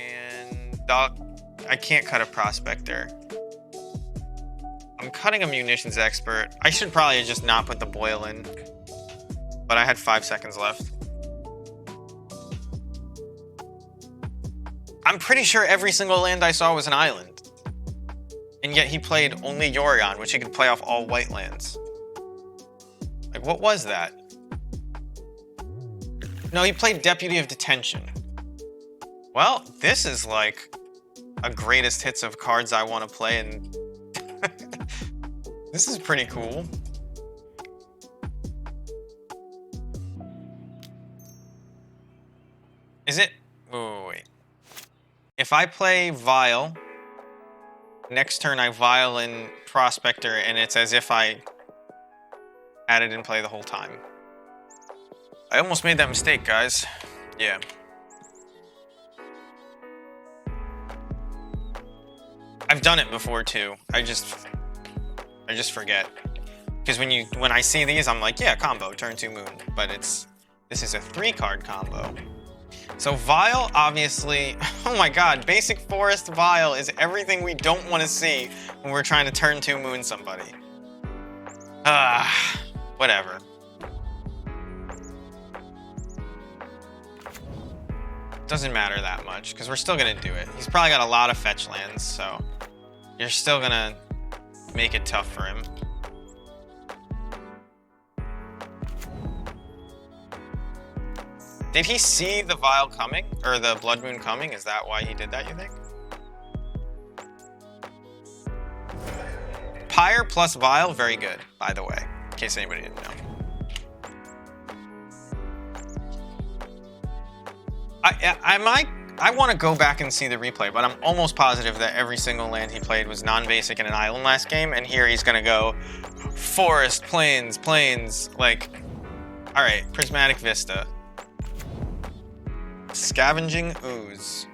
I can't cut a Prospector. I'm cutting a Munitions Expert. I should probably just not put the Boil in. But I had 5 seconds left. I'm pretty sure every single land I saw was an island. And yet he played only Yorion, which he could play off all white lands. Like, what was that? No, he played Deputy of Detention. Well, this is like a greatest hits of cards I want to play, and this is pretty cool. Is it? Oh, wait. if I play Vile, next turn I Vile in Prospector, and it's as if I had it in play the whole time. I almost made that mistake, guys. Yeah. I've done it before too. I just forget. Because when I see these, I'm like, yeah, combo, turn 2 moon. But this is a 3-card combo. So Vile, obviously, oh my god, basic forest Vile is everything we don't want to see when we're trying to turn 2 moon somebody. Whatever. Doesn't matter that much, because we're still gonna do it. He's probably got a lot of fetch lands, so you're still gonna make it tough for him. Did he see the Vile coming? Or the Blood Moon coming? Is that why he did that, you think? Pyre plus Vile, very good, by the way, in case anybody didn't know. I want to go back and see the replay, but I'm almost positive that every single land he played was non-basic in an island last game, and here he's gonna go forest, plains, like, all right, Prismatic Vista. Scavenging Ooze.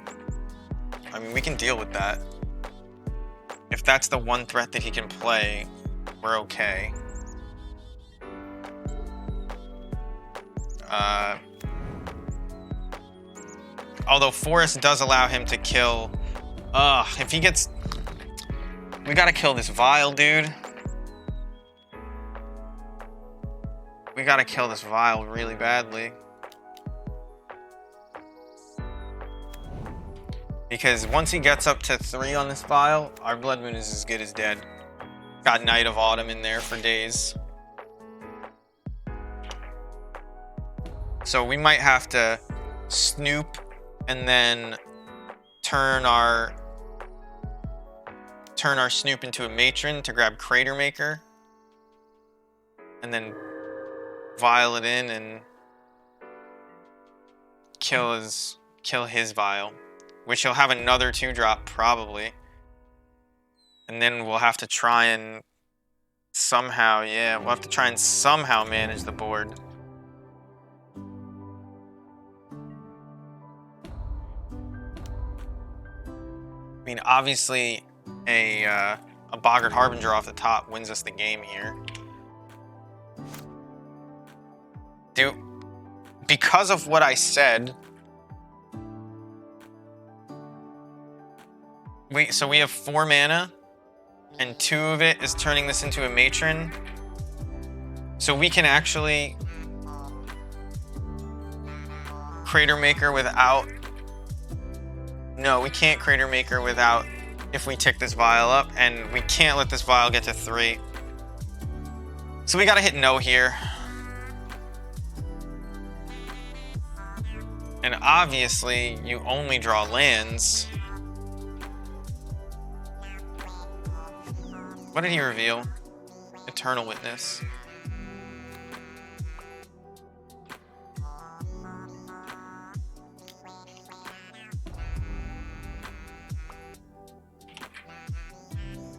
I mean, we can deal with that. If that's the one threat that he can play, we're okay. Although Forest does allow him to kill... if he gets... We gotta kill this Vile, dude. We gotta kill this Vile really badly. Because once he gets up to 3 on this Vile, our Blood Moon is as good as dead. Got Night of Autumn in there for days. So we might have to snoop and then turn our snoop into a matron to grab Crater Maker. And then Vile it in and kill his Vile. Which he'll have another 2-drop, probably. And then we'll have to try and somehow, manage the board. I mean, obviously, a Boggart Harbinger off the top wins us the game here. Dude, because of what I said... So we have 4 mana, and 2 of it is turning this into a matron. So we can actually Crater Maker without... No, we can't Crater Maker without if we tick this Vile up, and we can't let this Vile get to 3. So we gotta hit no here. And obviously, you only draw lands. What did he reveal? Eternal Witness.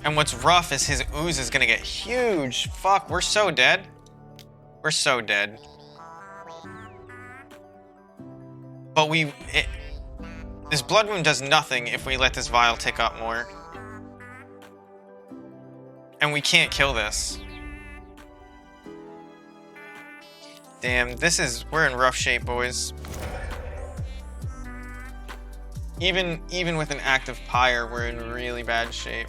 And what's rough is his ooze is gonna get huge. Fuck, we're so dead. We're so dead. But this Blood Moon does nothing if we let this Vile tick up more. And we can't kill this. Damn, we're in rough shape, boys. Even with an active Pyre, we're in really bad shape.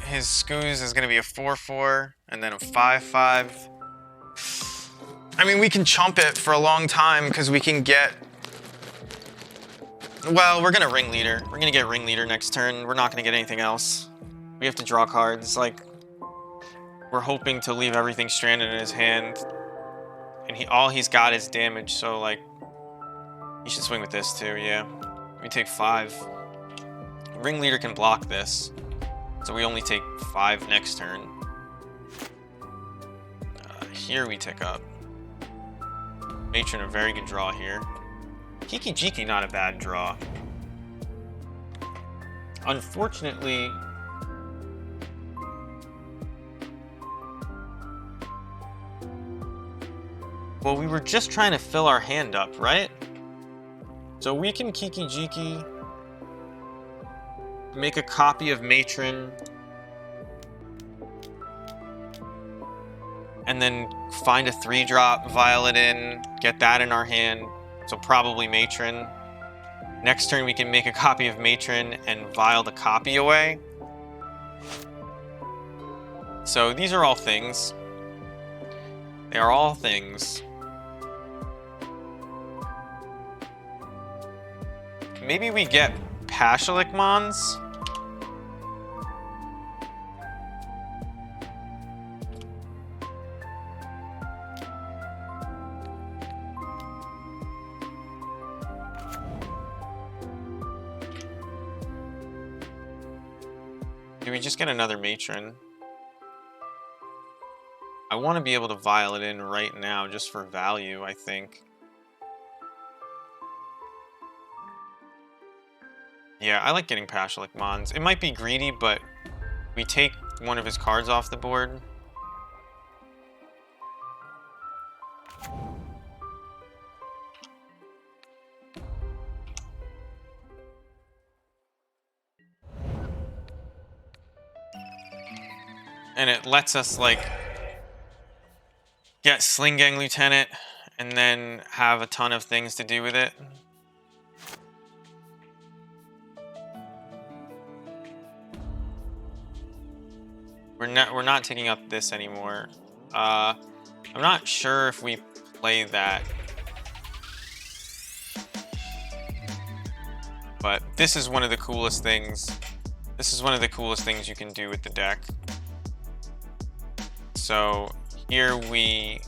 His Scooze is going to be a 4/4 and then a 5/5. I mean, we can chump it for a long time because we can get... Well, we're going to Ringleader. We're going to get Ringleader next turn. We're not going to get anything else. We have to draw cards. Like, we're hoping to leave everything stranded in his hand And all he's got is damage, so like he should swing with this too, yeah. We take 5. Ringleader can block this, so we only take 5 next turn. Here we tick up. Matron, a very good draw here. Kiki Jiki, not a bad draw. Unfortunately, well, we were just trying to fill our hand up, right? So we can Kiki Jiki, make a copy of Matron, and then find a 3-drop, Violet in, get that in our hand, so probably Matron. Next turn we can make a copy of Matron and vial the copy away. So these are all things. They are all things. Maybe we get Pashalik Mons? Do we just get another Matron? I want to be able to vial it in right now just for value, I think. Yeah, I like getting Pashalik Mons. It might be greedy, but we take one of his cards off the board. And it lets us, like, get Sling Gang Lieutenant and then have a ton of things to do with it. We're not taking up this anymore. I'm not sure if we play that. But this is one of the coolest things. This is one of the coolest things you can do with the deck. So here we...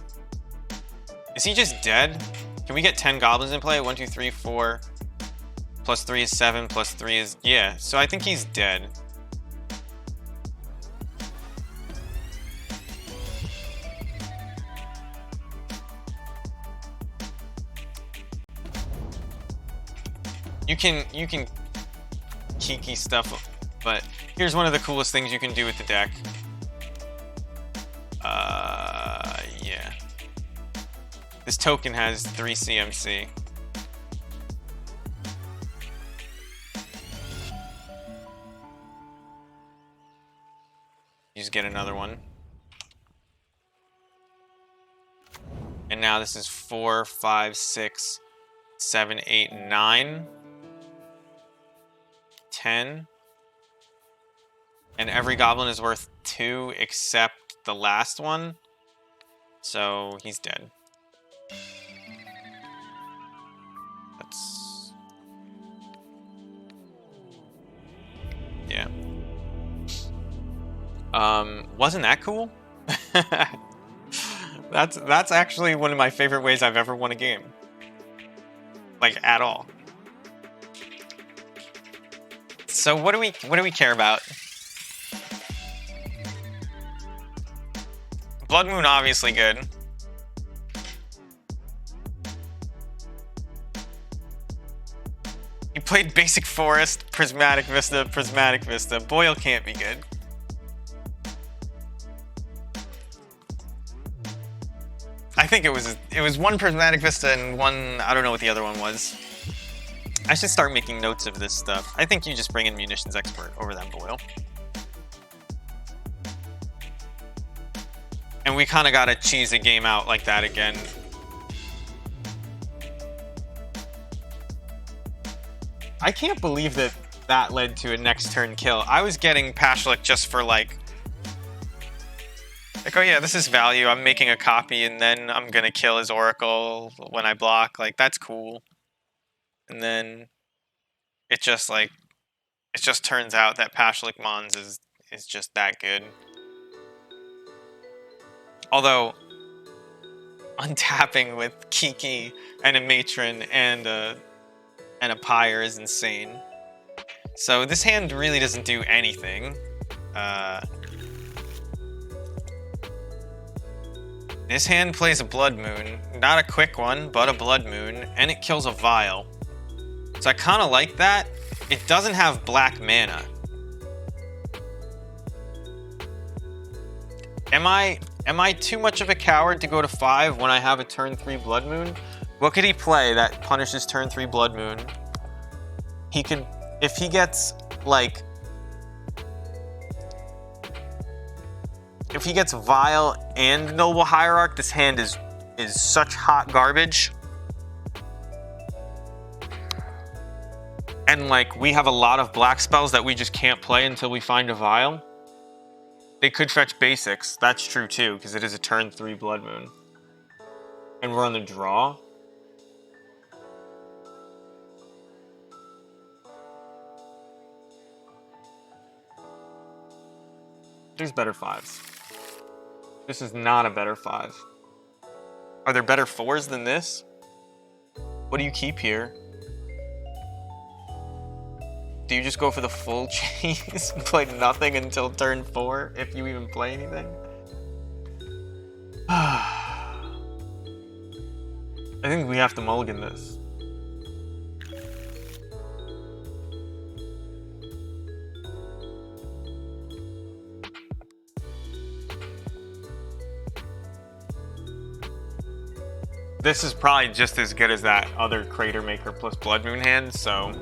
Is he just dead? Can we get 10 goblins in play? 1, 2, 3, 4. Plus 3 is 7, plus 3 is... Yeah, so I think he's dead. You can Kiki stuff, but here's one of the coolest things you can do with the deck. Yeah. This token has 3 CMC. You just get another one. And now this is 4, 5, 6, 7, 8, 9. 10. And every goblin is worth 2 except the last one. So he's dead. That's... Yeah. Wasn't that cool? That's actually one of my favorite ways I've ever won a game. Like, at all. So what do we care about? Blood Moon obviously good. You played Basic Forest, Prismatic Vista, Prismatic Vista. Boyle can't be good. I think it was one Prismatic Vista and one, I don't know what the other one was. I should start making notes of this stuff. I think you just bring in Munitions Expert over that Boyle. And we kind of got to cheese a game out like that again. I can't believe that that led to a next turn kill. I was getting Pashalik just for like, oh yeah, this is value. I'm making a copy and then I'm going to kill his Oracle when I block. Like, that's cool. And then it just turns out that Pashalik Mons is just that good. Although untapping with Kiki and a Matron and a Pyre is insane. So this hand really doesn't do anything. This hand plays a Blood Moon. Not a quick one, but a Blood Moon, and it kills a Vial. So I kind of like that. It doesn't have black mana. Am I too much of a coward to go to 5 when I have a turn 3 Blood Moon? What could he play that punishes turn 3 Blood Moon? He could, if he gets like, if he gets Vial and Noble Hierarch, this hand is such hot garbage. And like, we have a lot of black spells that we just can't play until we find a Vial. They could fetch basics. That's true too, because it is a turn 3 Blood Moon. And we're on the draw. There's better 5s. This is not a better 5. Are there better 4s than this? What do you keep here? Do you just go for the full cheese and play nothing until turn 4, if you even play anything? I think we have to mulligan this. This is probably just as good as that other Crater Maker plus Blood Moon hand, so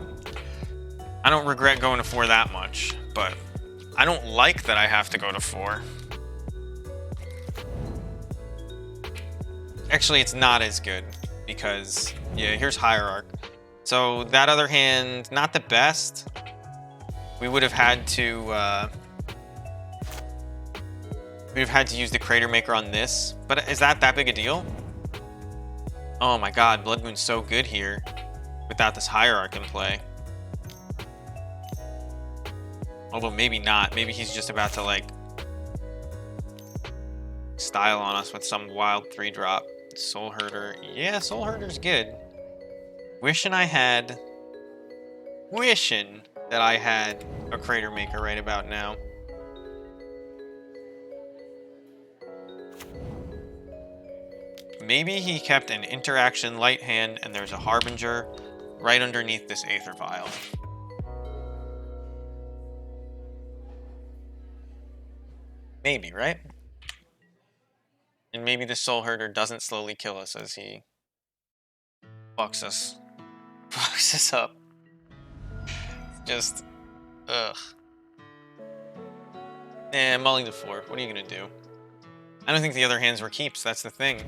I don't regret going to 4 that much, but I don't like that I have to go to 4. Actually, it's not as good because, yeah, here's Hierarch. So that other hand, not the best. We would have had to, use the Crater Maker on this, but is that big a deal? Oh my god, Blood Moon's so good here without this Hierarch in play. Although maybe not. Maybe he's just about to like style on us with some wild 3-drop. Soul Herder. Yeah, Soul Herder's good. Wishing that I had a Crater Maker right about now. Maybe he kept an interaction light hand and there's a Harbinger right underneath this Aether Vial. Maybe, right? And maybe the Soul Herder doesn't slowly kill us as he fucks us up. Just, ugh. Mulling to 4. What are you gonna do? I don't think the other hands were keeps, that's the thing.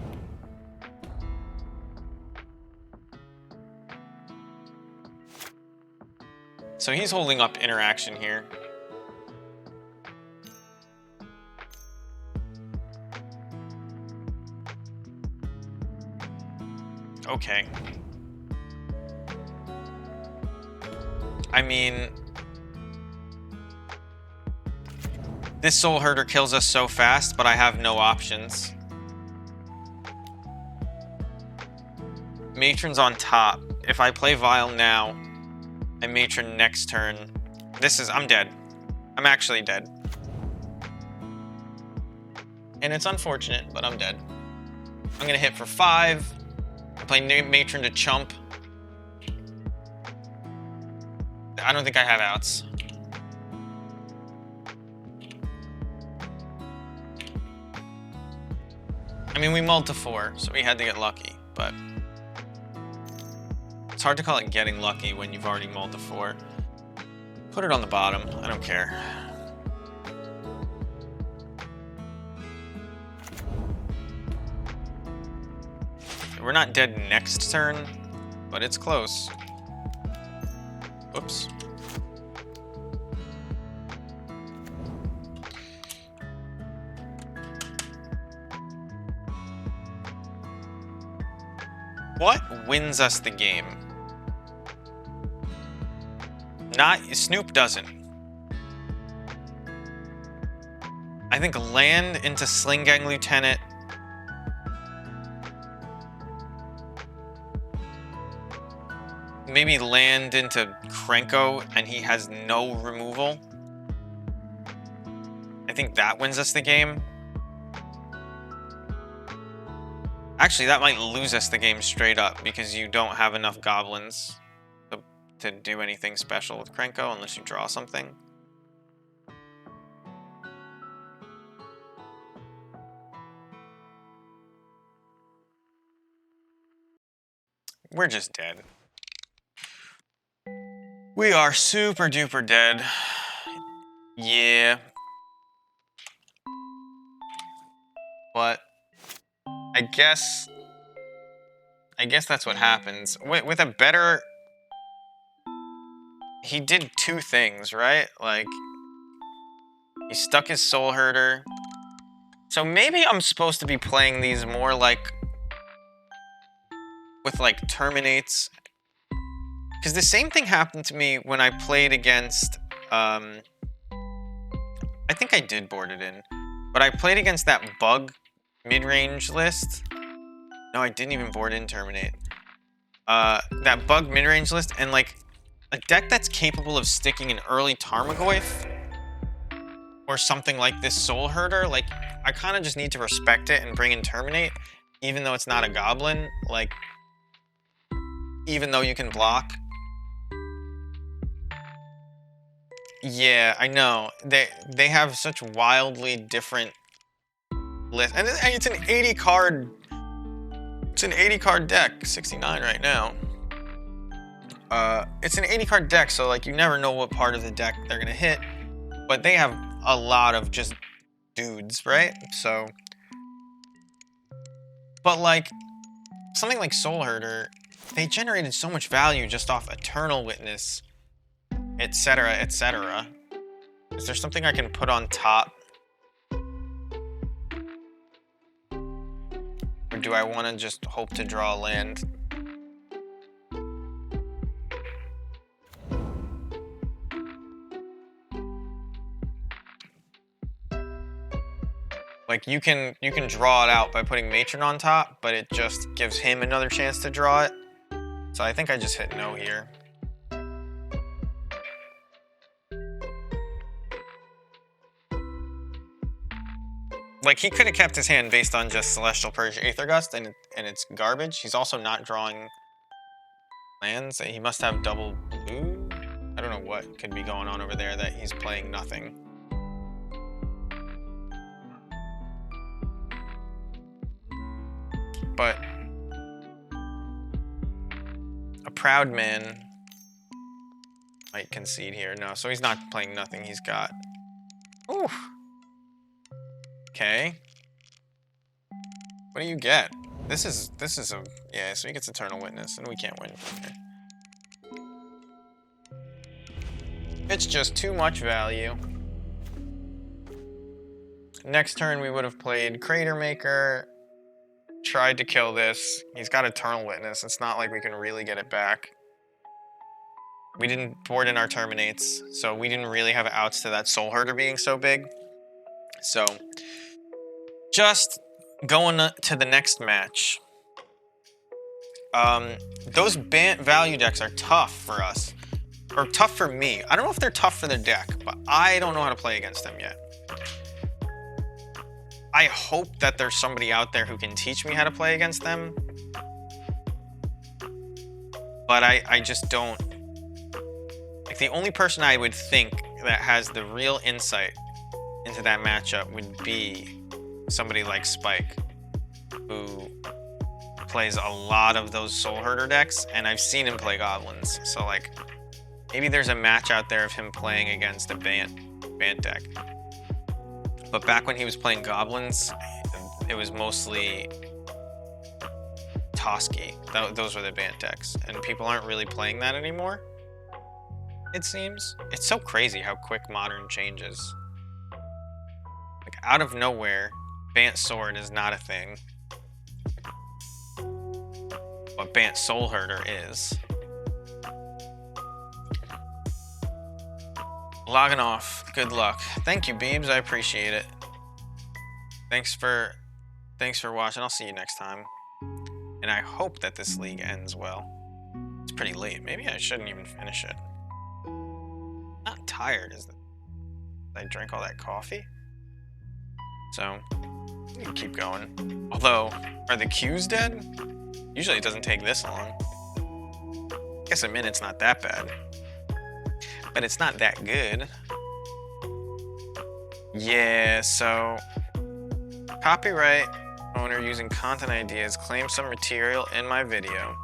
So he's holding up interaction here. Okay. I mean, this Soul Herder kills us so fast, but I have no options. Matron's on top. If I play Vial now, and Matron next turn, I'm dead. I'm actually dead. And it's unfortunate, but I'm dead. I'm gonna hit for 5. I play Matron to chump. I don't think I have outs. I mean, we mulled to 4, so we had to get lucky, but it's hard to call it getting lucky when you've already mulled to 4. Put it on the bottom, I don't care. We're not dead next turn, but it's close. Whoops. What wins us the game? Snoop doesn't. I think land into Sling Gang Lieutenant maybe land into Krenko and he has no removal. I think that wins us the game. Actually, that might lose us the game straight up because you don't have enough goblins to do anything special with Krenko unless you draw something. We're just dead. We are super duper dead. Yeah. But I guess that's what happens. With a better... He did two things, right? Like, he stuck his Soul Herder. So maybe I'm supposed to be playing these more like... with like Terminates. Because the same thing happened to me when I played against... I think I did board it in. But I played against that bug mid-range list. No, I didn't even board in Terminate. That bug mid-range list, and like a deck that's capable of sticking an early Tarmogoyf or something like this Soul Herder, like I kind of just need to respect it and bring in Terminate, even though it's not a Goblin. Like, even though you can block. Yeah, I know. They have such wildly different lists, and it's an 80 card. It's an 80 card deck, 69 right now. It's an 80 card deck, so like you never know what part of the deck they're gonna hit, but they have a lot of just dudes, right? So, but like something like Soul Herder, they generated so much value just off Eternal Witness, etc., etc. Is there something I can put on top? Or do I want to just hope to draw a land? Like you can draw it out by putting Matron on top, but it just gives him another chance to draw it. So I think I just hit no here. Like, he could have kept his hand based on just Celestial Purge Aether Gust, and it's garbage. He's also not drawing lands. He must have double blue? I don't know what could be going on over there that he's playing nothing. But a proud man might concede here. No, so he's not playing nothing. He's got... Ooh. Okay. What do you get? This is a... Yeah, so he gets Eternal Witness, and we can't win from here. It's just too much value. Next turn, we would have played Crater Maker, tried to kill this. He's got Eternal Witness. It's not like we can really get it back. We didn't board in our Terminates, so we didn't really have outs to that Soul Herder being so big. So, just going to the next match. Those value decks are tough for us. Or tough for me. I don't know if they're tough for the deck, but I don't know how to play against them yet. I hope that there's somebody out there who can teach me how to play against them. But I just don't... Like, the only person I would think that has the real insight into that matchup would be somebody like Spike, who plays a lot of those Soul Herder decks, and I've seen him play Goblins. So, like, maybe there's a match out there of him playing against a Bant deck. But back when he was playing Goblins, it was mostly Toski. Those were the Bant decks, and people aren't really playing that anymore, it seems. It's so crazy how quick Modern changes. Like, out of nowhere, Bant Sword is not a thing. But Bant Soul Herder is. Logging off. Good luck. Thank you, Beebs. I appreciate it. Thanks for watching. I'll see you next time. And I hope that this league ends well. It's pretty late. Maybe I shouldn't even finish it. Not tired, is it? I drank all that coffee. So, I'm gonna keep going. Although, are the queues dead? Usually it doesn't take this long. I guess a minute's not that bad. But it's not that good. Yeah, so copyright owner using content ideas claimed some material in my video.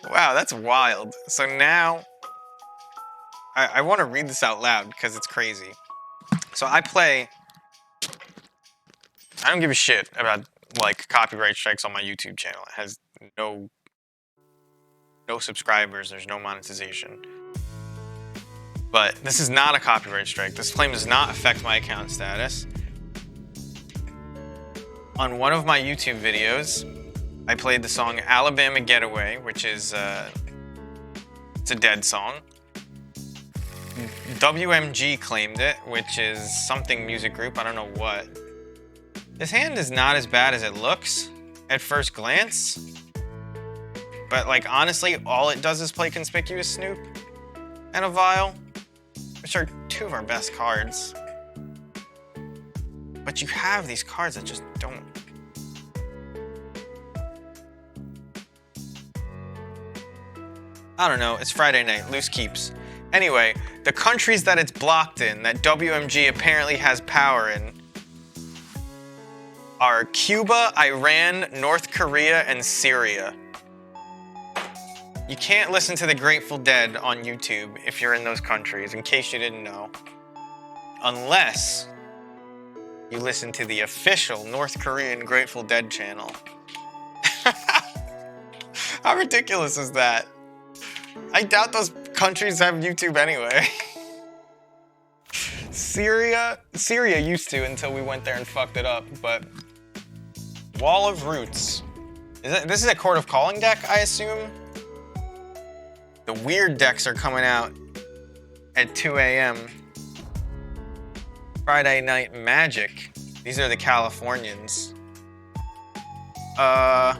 Wow, that's wild. So now I want to read this out loud because it's crazy. So I don't give a shit about like copyright strikes on my YouTube channel. It has no subscribers, there's no monetization. But this is not a copyright strike. This claim does not affect my account status. On one of my YouTube videos, I played the song Alabama Getaway, which is it's a dead song. WMG claimed it, which is something music group, I don't know what. This hand is not as bad as it looks at first glance. But like honestly, all it does is play Conspicuous Snoop and a Vial, which are two of our best cards. But you have these cards that just don't. I don't know, it's Friday night, loose keeps. Anyway, the countries that it's blocked in, that WMG apparently has power in, are Cuba, Iran, North Korea, and Syria. You can't listen to the Grateful Dead on YouTube if you're in those countries, in case you didn't know. Unless you listen to the official North Korean Grateful Dead channel. How ridiculous is that? I doubt those countries have YouTube anyway. Syria used to until we went there and fucked it up, but Wall of Roots. This is a Court of Calling deck, I assume? The weird decks are coming out at 2 a.m. Friday Night Magic. These are the Californians. Yeah,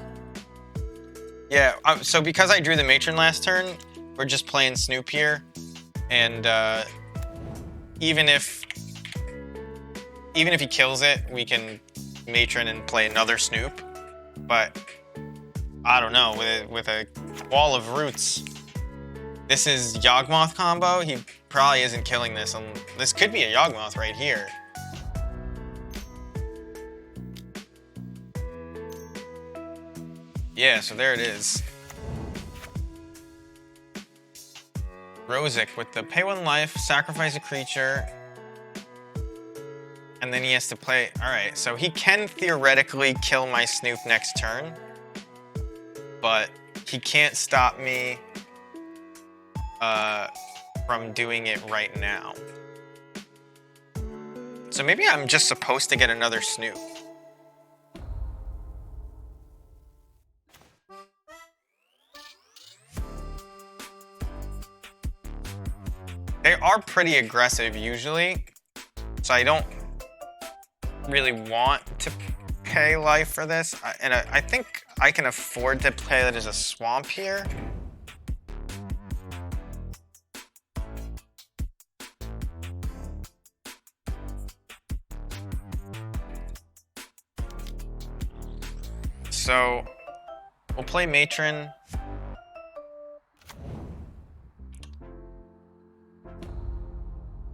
so because I drew the Matron last turn, we're just playing Snoop here. And even if he kills it, we can Matron and play another Snoop. But I don't know, with a Wall of Roots, this is Yawgmoth combo. He probably isn't killing this. This could be a Yawgmoth right here. Yeah, so there it is. Rosic with the pay 1 life, sacrifice a creature, and then he has to play. Alright, so he can theoretically kill my Snoop next turn, but he can't stop me from doing it right now. So maybe I'm just supposed to get another Snoop. They are pretty aggressive usually, so I don't really want to pay life for this. And I think I can afford to play that as a swamp here. So we'll play Matron.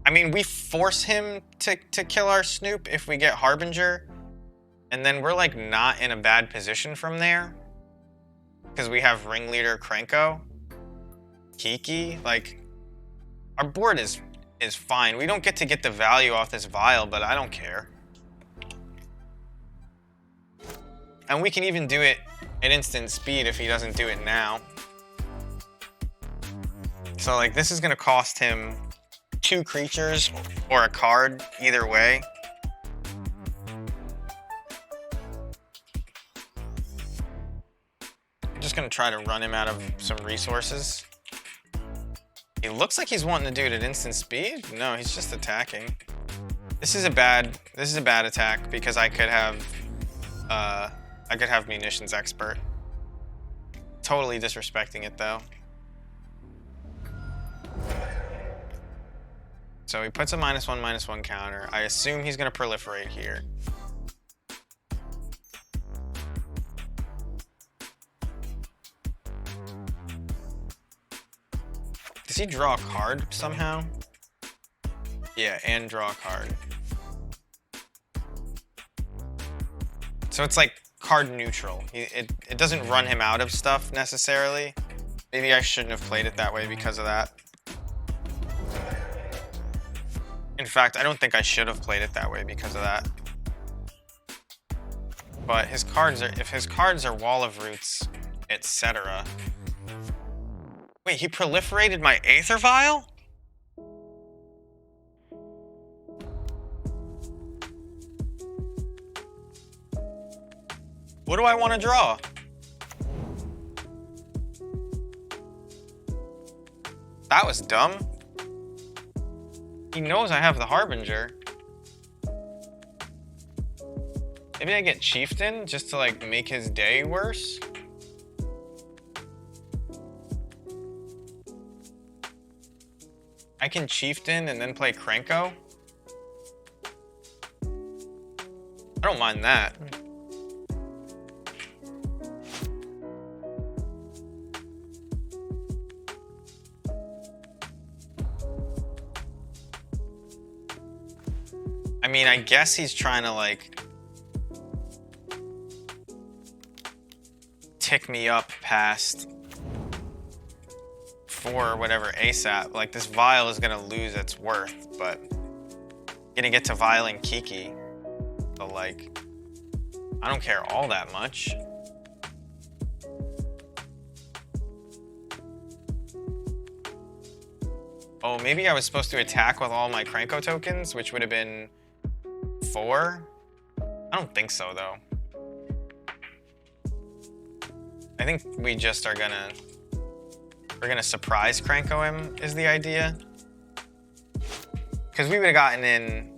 I mean, we force him to kill our Snoop if we get Harbinger, and then we're like not in a bad position from there because we have Ringleader Krenko, Kiki. Like, our board is fine. We don't get to get the value off this Vial, but I don't care. And we can even do it at instant speed if he doesn't do it now. So like, this is gonna cost him 2 creatures or a card, either way. I'm just gonna try to run him out of some resources. He looks like he's wanting to do it at instant speed. No, he's just attacking. This is a bad attack because I could have I could have munitions expert. Totally disrespecting it though. So he puts a -1/-1 counter. I assume he's gonna proliferate here. Does he draw a card somehow? Yeah, and draw a card. So it's like card neutral. It doesn't run him out of stuff necessarily. Maybe I shouldn't have played it that way because of that. In fact, I don't think I should have played it that way because of that. But his cards are, if his cards are Wall of Roots, etc. Wait, he proliferated my Aether Vial? What do I want to draw? That was dumb. He knows I have the Harbinger. Maybe I get Chieftain just to like make his day worse? I can Chieftain and then play Krenko? I don't mind that. I mean, I guess he's trying to like tick me up past 4 or whatever ASAP. Like this vial is gonna lose its worth, but gonna get to vialing Kiki. So like, I don't care all that much. Oh, maybe I was supposed to attack with all my Krenko tokens, which would have been 4? I don't think so, though. I think we just are gonna... We're gonna surprise Krenko him, is the idea. Because we would have gotten in...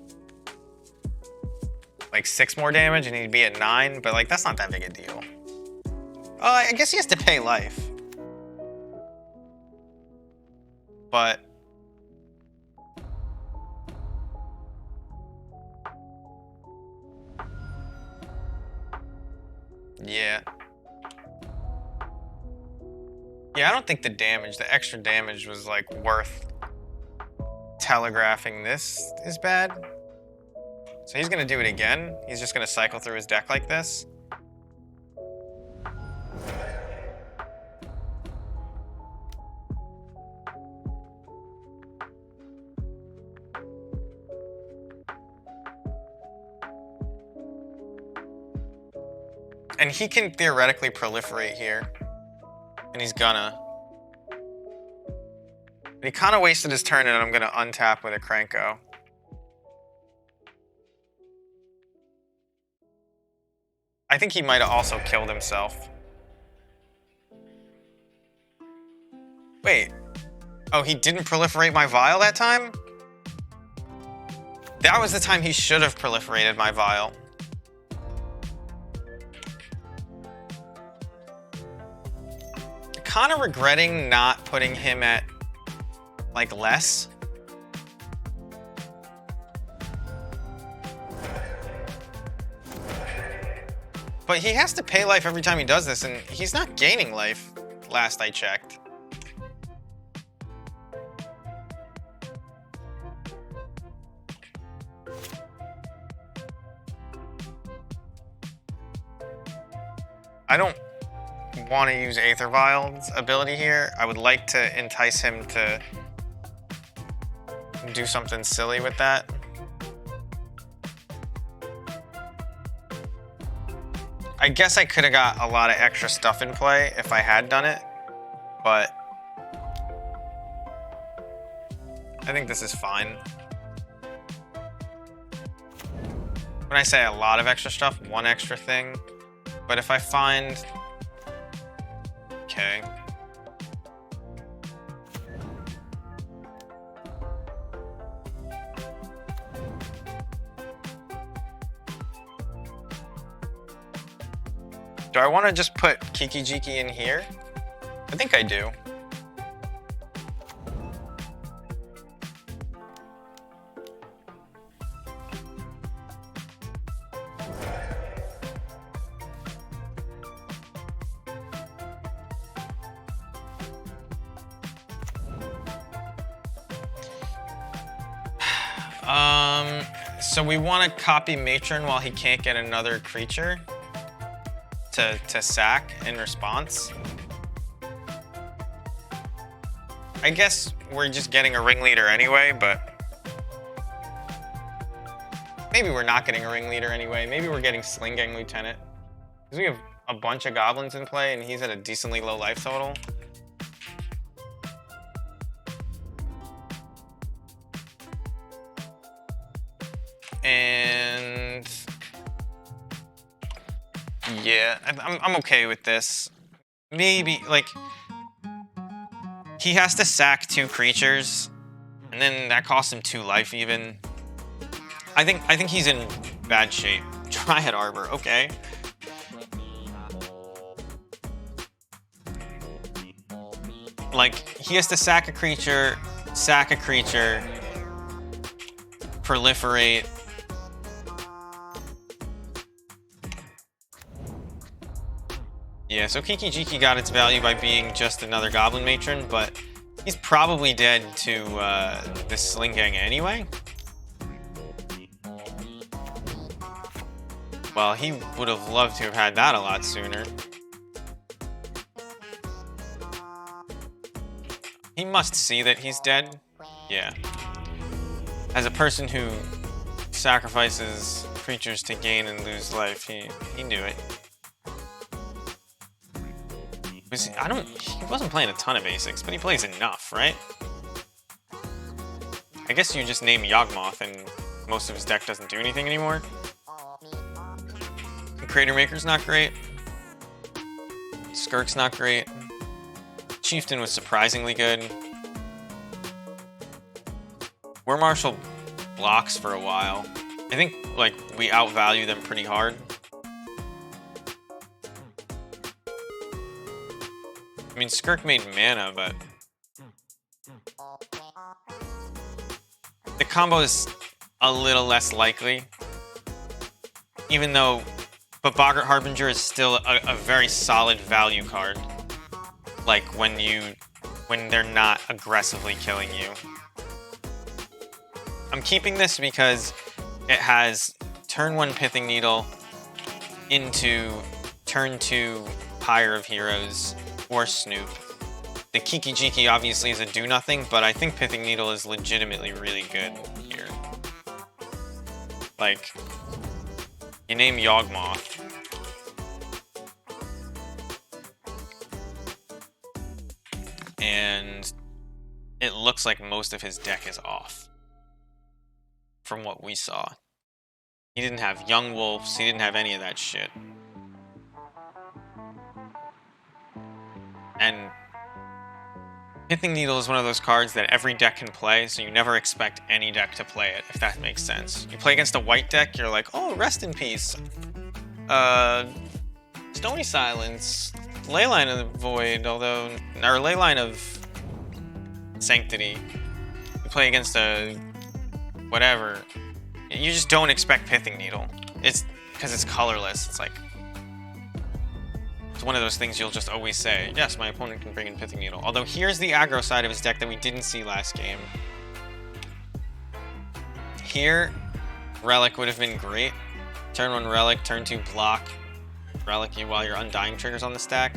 like 6 more damage and he'd be at 9, but like, that's not that big a deal. I guess he has to pay life. But... yeah. Yeah, I don't think the damage, the extra damage was like worth telegraphing this is bad. So he's gonna do it again. He's just gonna cycle through his deck like this. And he can theoretically proliferate here. And he's gonna. And he kind of wasted his turn, and I'm gonna untap with a Krenko. I think he might have also killed himself. Wait. Oh, he didn't proliferate my vial that time? That was the time he should have proliferated my vial. Kind of regretting not putting him at like less. But he has to pay life every time he does this, and he's not gaining life last I checked. I don't want to use Aether Vial's ability here. I would like to entice him to do something silly with that. I guess I could have got a lot of extra stuff in play if I had done it, but I think this is fine. When I say a lot of extra stuff, 1 extra thing, but if I find... okay. Do I want to just put Kiki Jiki in here? I think I do. So we want to copy Matron while he can't get another creature to sack in response. I guess we're just getting a ringleader anyway, but maybe we're not getting a ringleader anyway. Maybe we're getting Sling Gang Lieutenant. Because we have a bunch of goblins in play and he's at a decently low life total. And yeah, I'm okay with this. Maybe like he has to sack 2 creatures, and then that costs him 2 life even. I think he's in bad shape. Triad Arbor, okay. Like he has to sack a creature, proliferate. Yeah, so Kiki Jiki got its value by being just another Goblin Matron, but he's probably dead to this Sling Gang anyway. Well, he would have loved to have had that a lot sooner. He must see that he's dead. Yeah. As a person who sacrifices creatures to gain and lose life, he knew it. He wasn't playing a ton of basics, but he plays enough, right? I guess you just name Yawgmoth and most of his deck doesn't do anything anymore. Crater Maker's not great. Skirk's not great. Chieftain was surprisingly good. War Marshal blocks for a while. I think like we outvalue them pretty hard. I mean, Skirk made mana, but the combo is a little less likely. Even though, but Boggart Harbinger is still a very solid value card. Like when they're not aggressively killing you. I'm keeping this because it has turn 1 Pithing Needle into turn 2 Pyre of Heroes or Snoop. The Kiki Jiki obviously is a do-nothing, but I think Pithing Needle is legitimately really good here. Like, you name Yawgmoth. And it looks like most of his deck is off. From what we saw. He didn't have Young Wolves, he didn't have any of that shit. And Pithing Needle is one of those cards that every deck can play, so you never expect any deck to play it, if that makes sense. You play against a white deck, you're like, oh, rest in peace. Stony Silence, Leyline of the Void, or Leyline of Sanctity. You play against a whatever. You just don't expect Pithing Needle. It's because it's colorless. It's like, it's one of those things you'll just always say, yes, my opponent can bring in Pithing Needle. Although here's the aggro side of his deck that we didn't see last game. Here, Relic would have been great. Turn 1 Relic, turn 2 block. Relic you while your Undying triggers on the stack.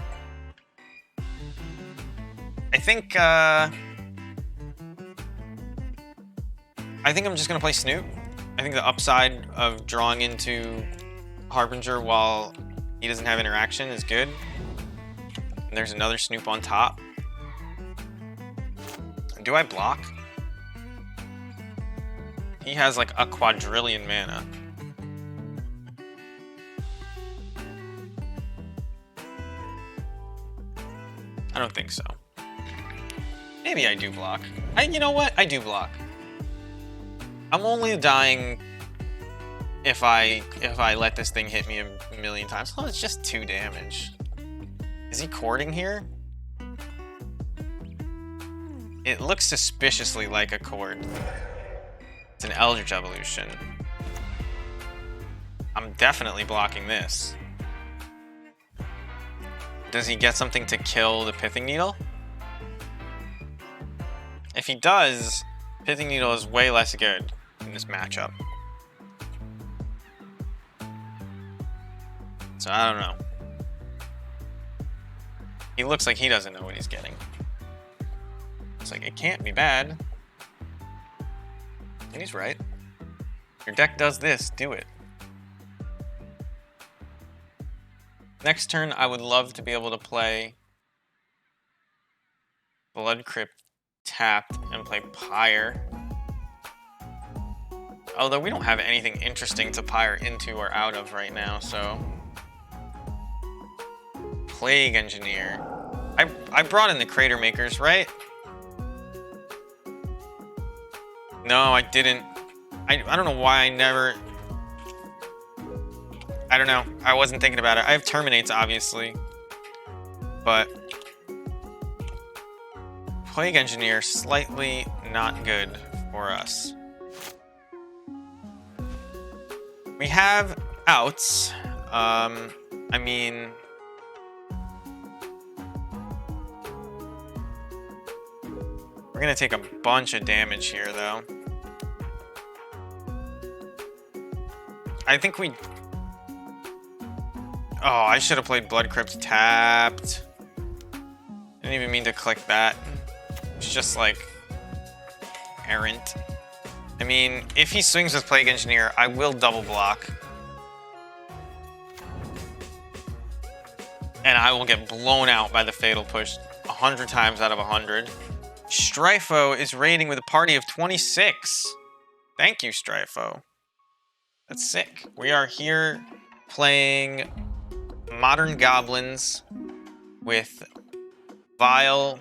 I think I'm just gonna play Snoop. I think the upside of drawing into Harbinger while he doesn't have interaction is good. And there's another Snoop on top. Do I block? He has like a quadrillion mana. I don't think so. Maybe I do block. You know what? I do block. I'm only dying if I let this thing hit me a million times. Oh, it's just 2 damage. Is he courting here? It looks suspiciously like a cord. It's an Eldritch Evolution. I'm definitely blocking this. Does he get something to kill the Pithing Needle? If he does, Pithing Needle is way less good in this matchup. So I don't know. He looks like he doesn't know what he's getting. It's like, it can't be bad. And he's right. Your deck does this, do it. Next turn, I would love to be able to play Blood Crypt tapped and play Pyre. Although we don't have anything interesting to Pyre into or out of right now, so... Plague Engineer. I brought in the Crater Makers, right? No, I didn't. I don't know why I never... I don't know. I wasn't thinking about it. I have Terminates, obviously. But... Plague Engineer, slightly not good for us. We have outs. I mean... We're gonna take a bunch of damage here, though. I think we... Oh, I should have played Blood Crypt tapped. Didn't even mean to click that. It's just like... errant. I mean, if he swings with Plague Engineer, I will double block. And I will get blown out by the Fatal Push 100 times out of 100. Stryfo is raiding with a party of 26. Thank you, Stryfo. That's sick. We are here playing Modern Goblins with Vile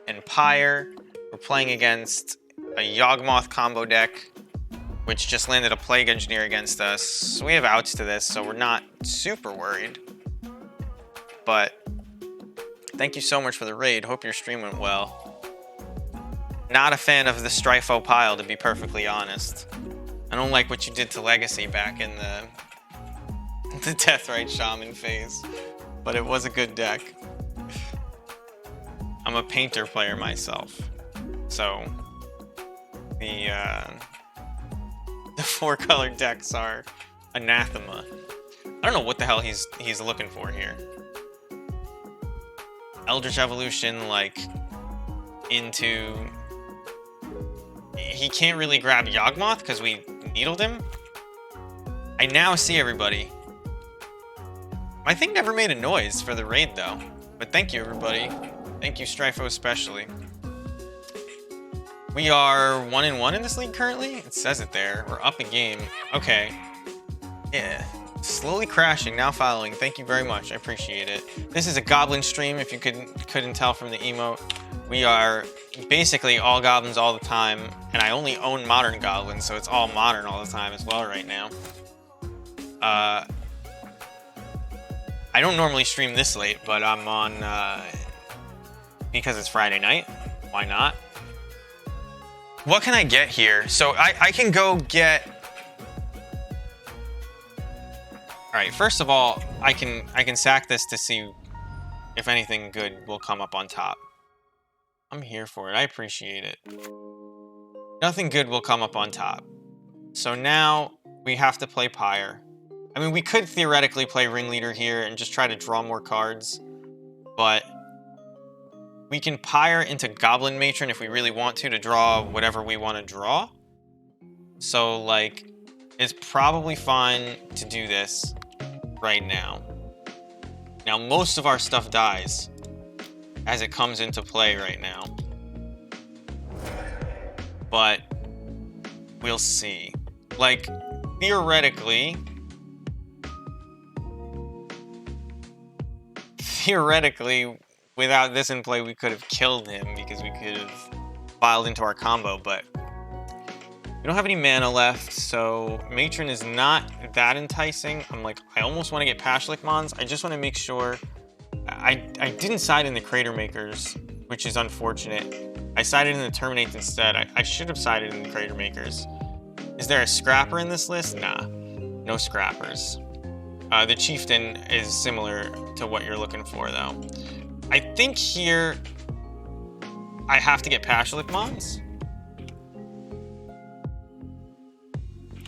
and Pyre. We're playing against a Yawgmoth combo deck, which just landed a Plague Engineer against us. So we have outs to this, so we're not super worried. But thank you so much for the raid. Hope your stream went well. Not a fan of the Stryfo pile, to be perfectly honest. I don't like what you did to Legacy back in the Deathrite Shaman phase, but it was a good deck. I'm a painter player myself, so the 4-color decks are anathema. I don't know what the hell he's looking for here. Eldritch Evolution, like, into... He can't really grab Yawgmoth because we needled him. I now see everybody. My thing never made a noise for the raid, though. But thank you, everybody. Thank you, Stryfo, especially. We are 1-1 in this league currently. It says it there. We're up a game. Okay. Yeah. Slowly crashing, now following. Thank you very much. I appreciate it. This is a Goblin stream, if you couldn't tell from the emote. We are basically all Goblins all the time, and I only own Modern Goblins, so it's all Modern all the time as well right now. I don't normally stream this late, but I'm on, because it's Friday night. Why not? What can I get here? So I can go get... Alright, first of all, I can sack this to see if anything good will come up on top. I'm here for it. I appreciate it. Nothing good will come up on top. So now we have to play Pyre. I mean, we could theoretically play Ringleader here and just try to draw more cards, but we can Pyre into Goblin Matron if we really want to draw whatever we want to draw. So, like, it's probably fine to do this right now. Now, most of our stuff dies as it comes into play right now. But we'll see. Like, theoretically, without this in play, we could have killed him because we could have filed into our combo, but We don't have any mana left, so Matron is not that enticing. I'm like, I almost want to get Pashlik Mons. I just want to make sure. I didn't side in the Crater Makers, which is unfortunate. I sided in the Terminate instead. I should have sided in the Crater Makers. Is there a Scrapper in this list? Nah, no Scrappers. The Chieftain is similar to what you're looking for, though. I think here I have to get Pashlik Mons.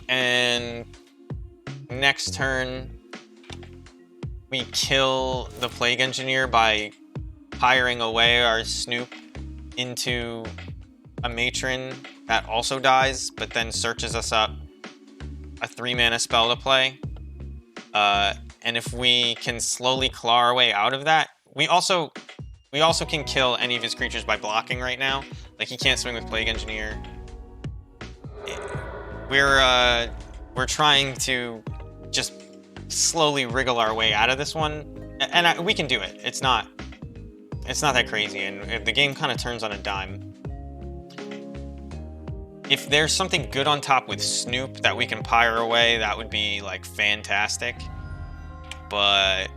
And next turn, we kill the Plague Engineer by firing away our Snoop into a Matron that also dies, but then searches us up a 3-mana spell to play. And if we can slowly claw our way out of that, we also can kill any of his creatures by blocking right now. Like, he can't swing with Plague Engineer. We're trying to just slowly wriggle our way out of this one, and we can do it. It's not that crazy, and the game kind of turns on a dime. If there's something good on top with Snoop that we can pyre away, that would be like fantastic. But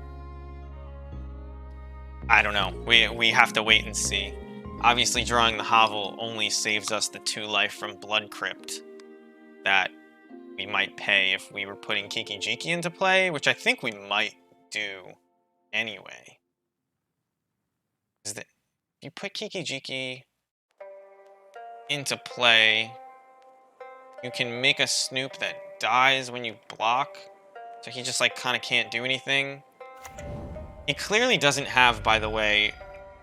I don't know. We have to wait and see. Obviously, drawing the Hovel only saves us the 2 life from Blood Crypt that we might pay if we were putting Kiki Jiki into play, which I think we might do anyway. If you put Kiki Jiki into play, you can make a Snoop that dies when you block, so he just like kind of can't do anything. He clearly doesn't have, by the way,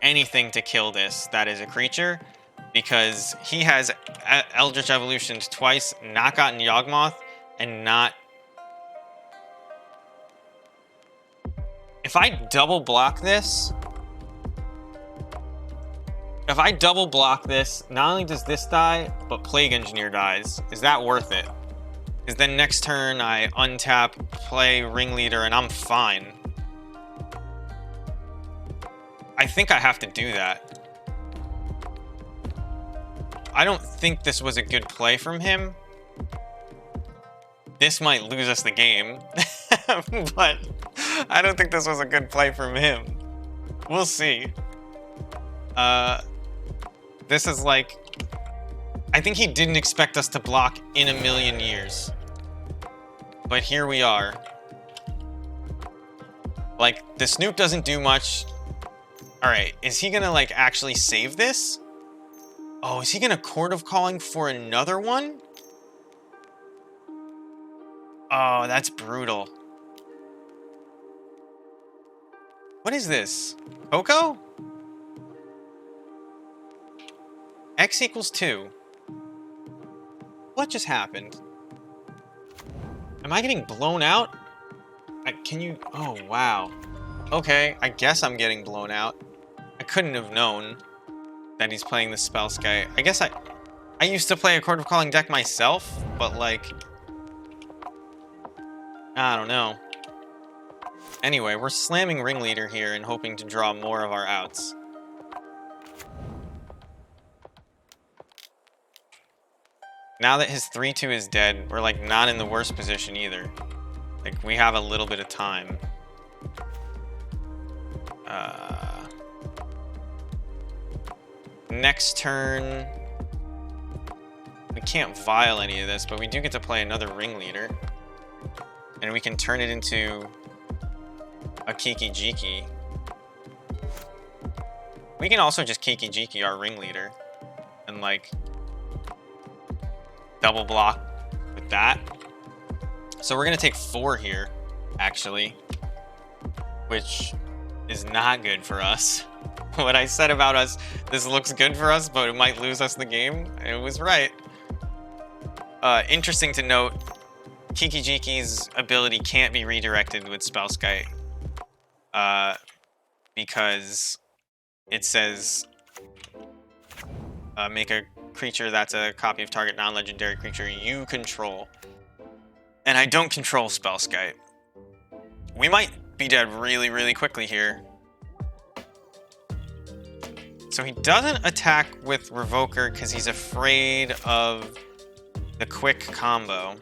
anything to kill this that is a creature, because he has Eldritch Evolutioned twice, not gotten Yawgmoth, and not... If I double block this... not only does this die, but Plague Engineer dies. Is that worth it? Because then next turn I untap, play Ringleader, and I'm fine. I think I have to do that. I don't think this was a good play from him. This might lose us the game, but I don't think this was a good play from him. We'll see. This is like... I think he didn't expect us to block in a million years. But here we are. Like, the Snoop doesn't do much. Alright, is he gonna, like, actually save this? Oh, is he gonna Court of Calling for another one? Oh, that's brutal. What is this? Coco? X equals 2. What just happened? Am I getting blown out? Can you... Oh, wow. Okay, I guess I'm getting blown out. I couldn't have known that he's playing the Spellskite. I guess I used to play a Court of Calling deck myself, but like... I don't know. Anyway, we're slamming Ringleader here and hoping to draw more of our outs. Now that his 3-2 is dead, we're like not in the worst position either. Like, we have a little bit of time. Next turn, we can't vial any of this, but we do get to play another Ringleader. And we can turn it into a Kiki Jiki. We can also just Kiki Jiki our Ringleader and like double block with that. So we're gonna take 4 here, actually, which is not good for us. What I said about us, this looks good for us, but it might lose us the game, it was right. Interesting to note, Kiki Jiki's ability can't be redirected with Spellskite, because it says make a creature that's a copy of target non-legendary creature you control. And I don't control Spellskite. We might be dead really, really quickly here. So he doesn't attack with Revoker because he's afraid of the quick combo.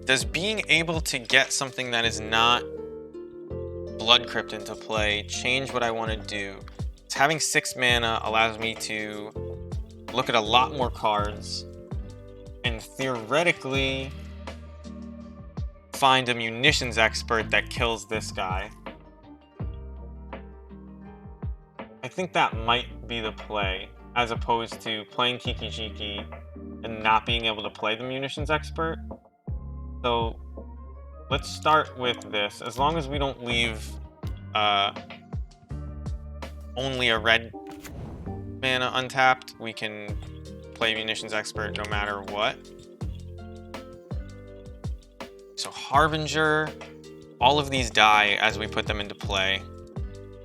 Does being able to get something that is not Blood Crypt into play change what I want to do? Having 6 mana allows me to look at a lot more cards and theoretically find a munitions expert that kills this guy. I think that might be the play, as opposed to playing Kiki Jiki and not being able to play the munitions expert. So let's start with this. As long as we don't leave only a red mana untapped, we can play munitions expert no matter what. So Harbinger, all of these die as we put them into play.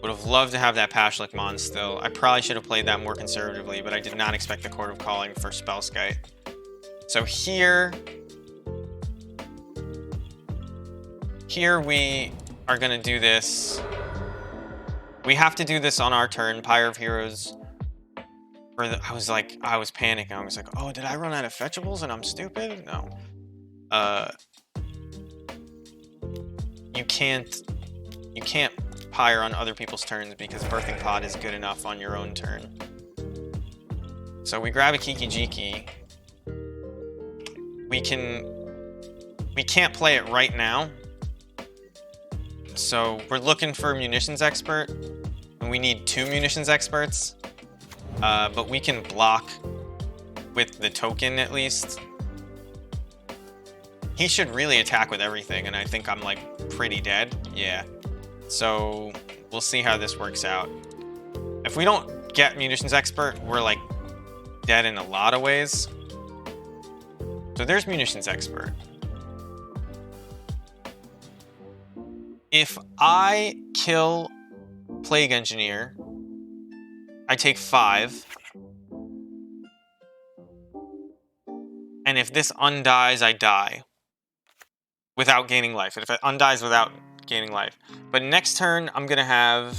Would have loved to have that Pashlik Mon still. I probably should have played that more conservatively, but I did not expect the Court of Calling for Spellskite. So here we are gonna do this. We have to do this on our turn, Pyre of Heroes. I was panicking. I was like, oh, did I run out of fetchables and I'm stupid? No. You can't Pyre on other people's turns because Birthing Pod is good enough on your own turn. So we grab a Kiki Jiki. We can't play it right now. So we're looking for a munitions expert, and we need 2 munitions experts. But we can block with the token at least. He should really attack with everything, and I think I'm like pretty dead. Yeah. So we'll see how this works out. If we don't get munitions expert, we're like dead in a lot of ways. So there's munitions expert. If I kill Plague Engineer, I take 5. And if this undies, I die. Without gaining life. If it undies without gaining life. But next turn, I'm going to have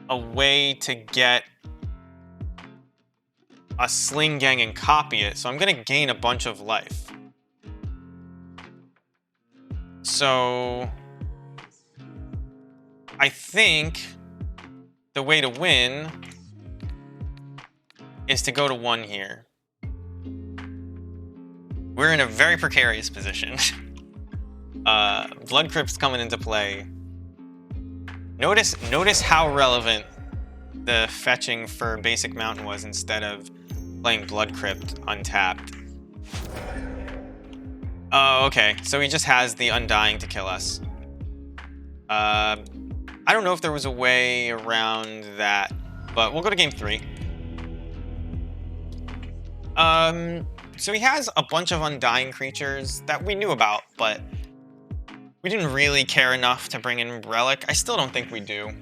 a way to get a Sling Gang and copy it. So I'm going to gain a bunch of life. So I think the way to win is to go to 1 here. We're in a very precarious position. Blood Crypt's coming into play. Notice how relevant the fetching for Basic Mountain was instead of playing Blood Crypt untapped. Oh, okay. So he just has the Undying to kill us. I don't know if there was a way around that, but we'll go to game 3. So he has a bunch of Undying creatures that we knew about, but we didn't really care enough to bring in Relic. I still don't think we do.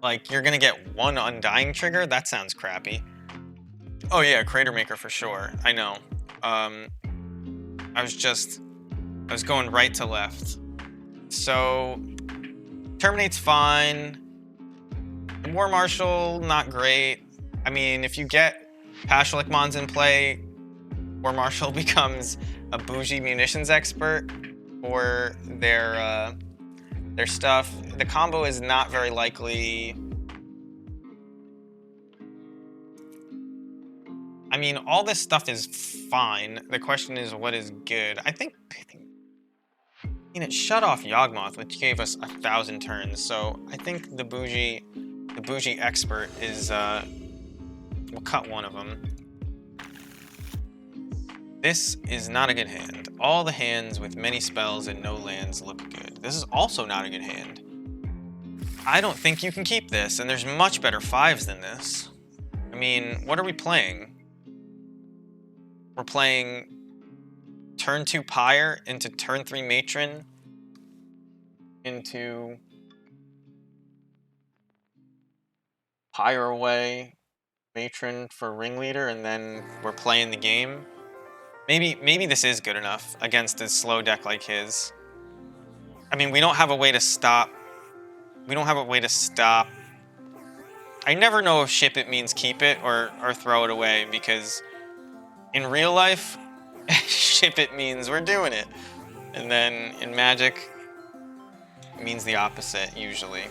Like, you're gonna get 1 Undying trigger? That sounds crappy. Oh yeah, Crater Maker for sure. I know. I was going right to left. So, Terminate's fine. War Marshal, not great. I mean, if you get Pashlik Mons in play, War Marshal becomes a bougie munitions expert for their stuff. The combo is not very likely. I mean, all this stuff is fine. The question is, what is good? I think it shut off Yawgmoth, which gave us 1,000 turns. So I think the bougie expert is. We'll cut one of them. This is not a good hand. All the hands with many spells and no lands look good. This is also not a good hand. I don't think you can keep this, and there's much better 5s than this. I mean, what are we playing? We're playing turn 2 Pyre into turn 3 Matron into Pyre away Matron for Ringleader, and then we're playing the game. Maybe this is good enough against a slow deck like his. I mean, we don't have a way to stop I never know if ship it means keep it or throw it away, because in real life, ship it means we're doing it. And then in Magic, it means the opposite, usually.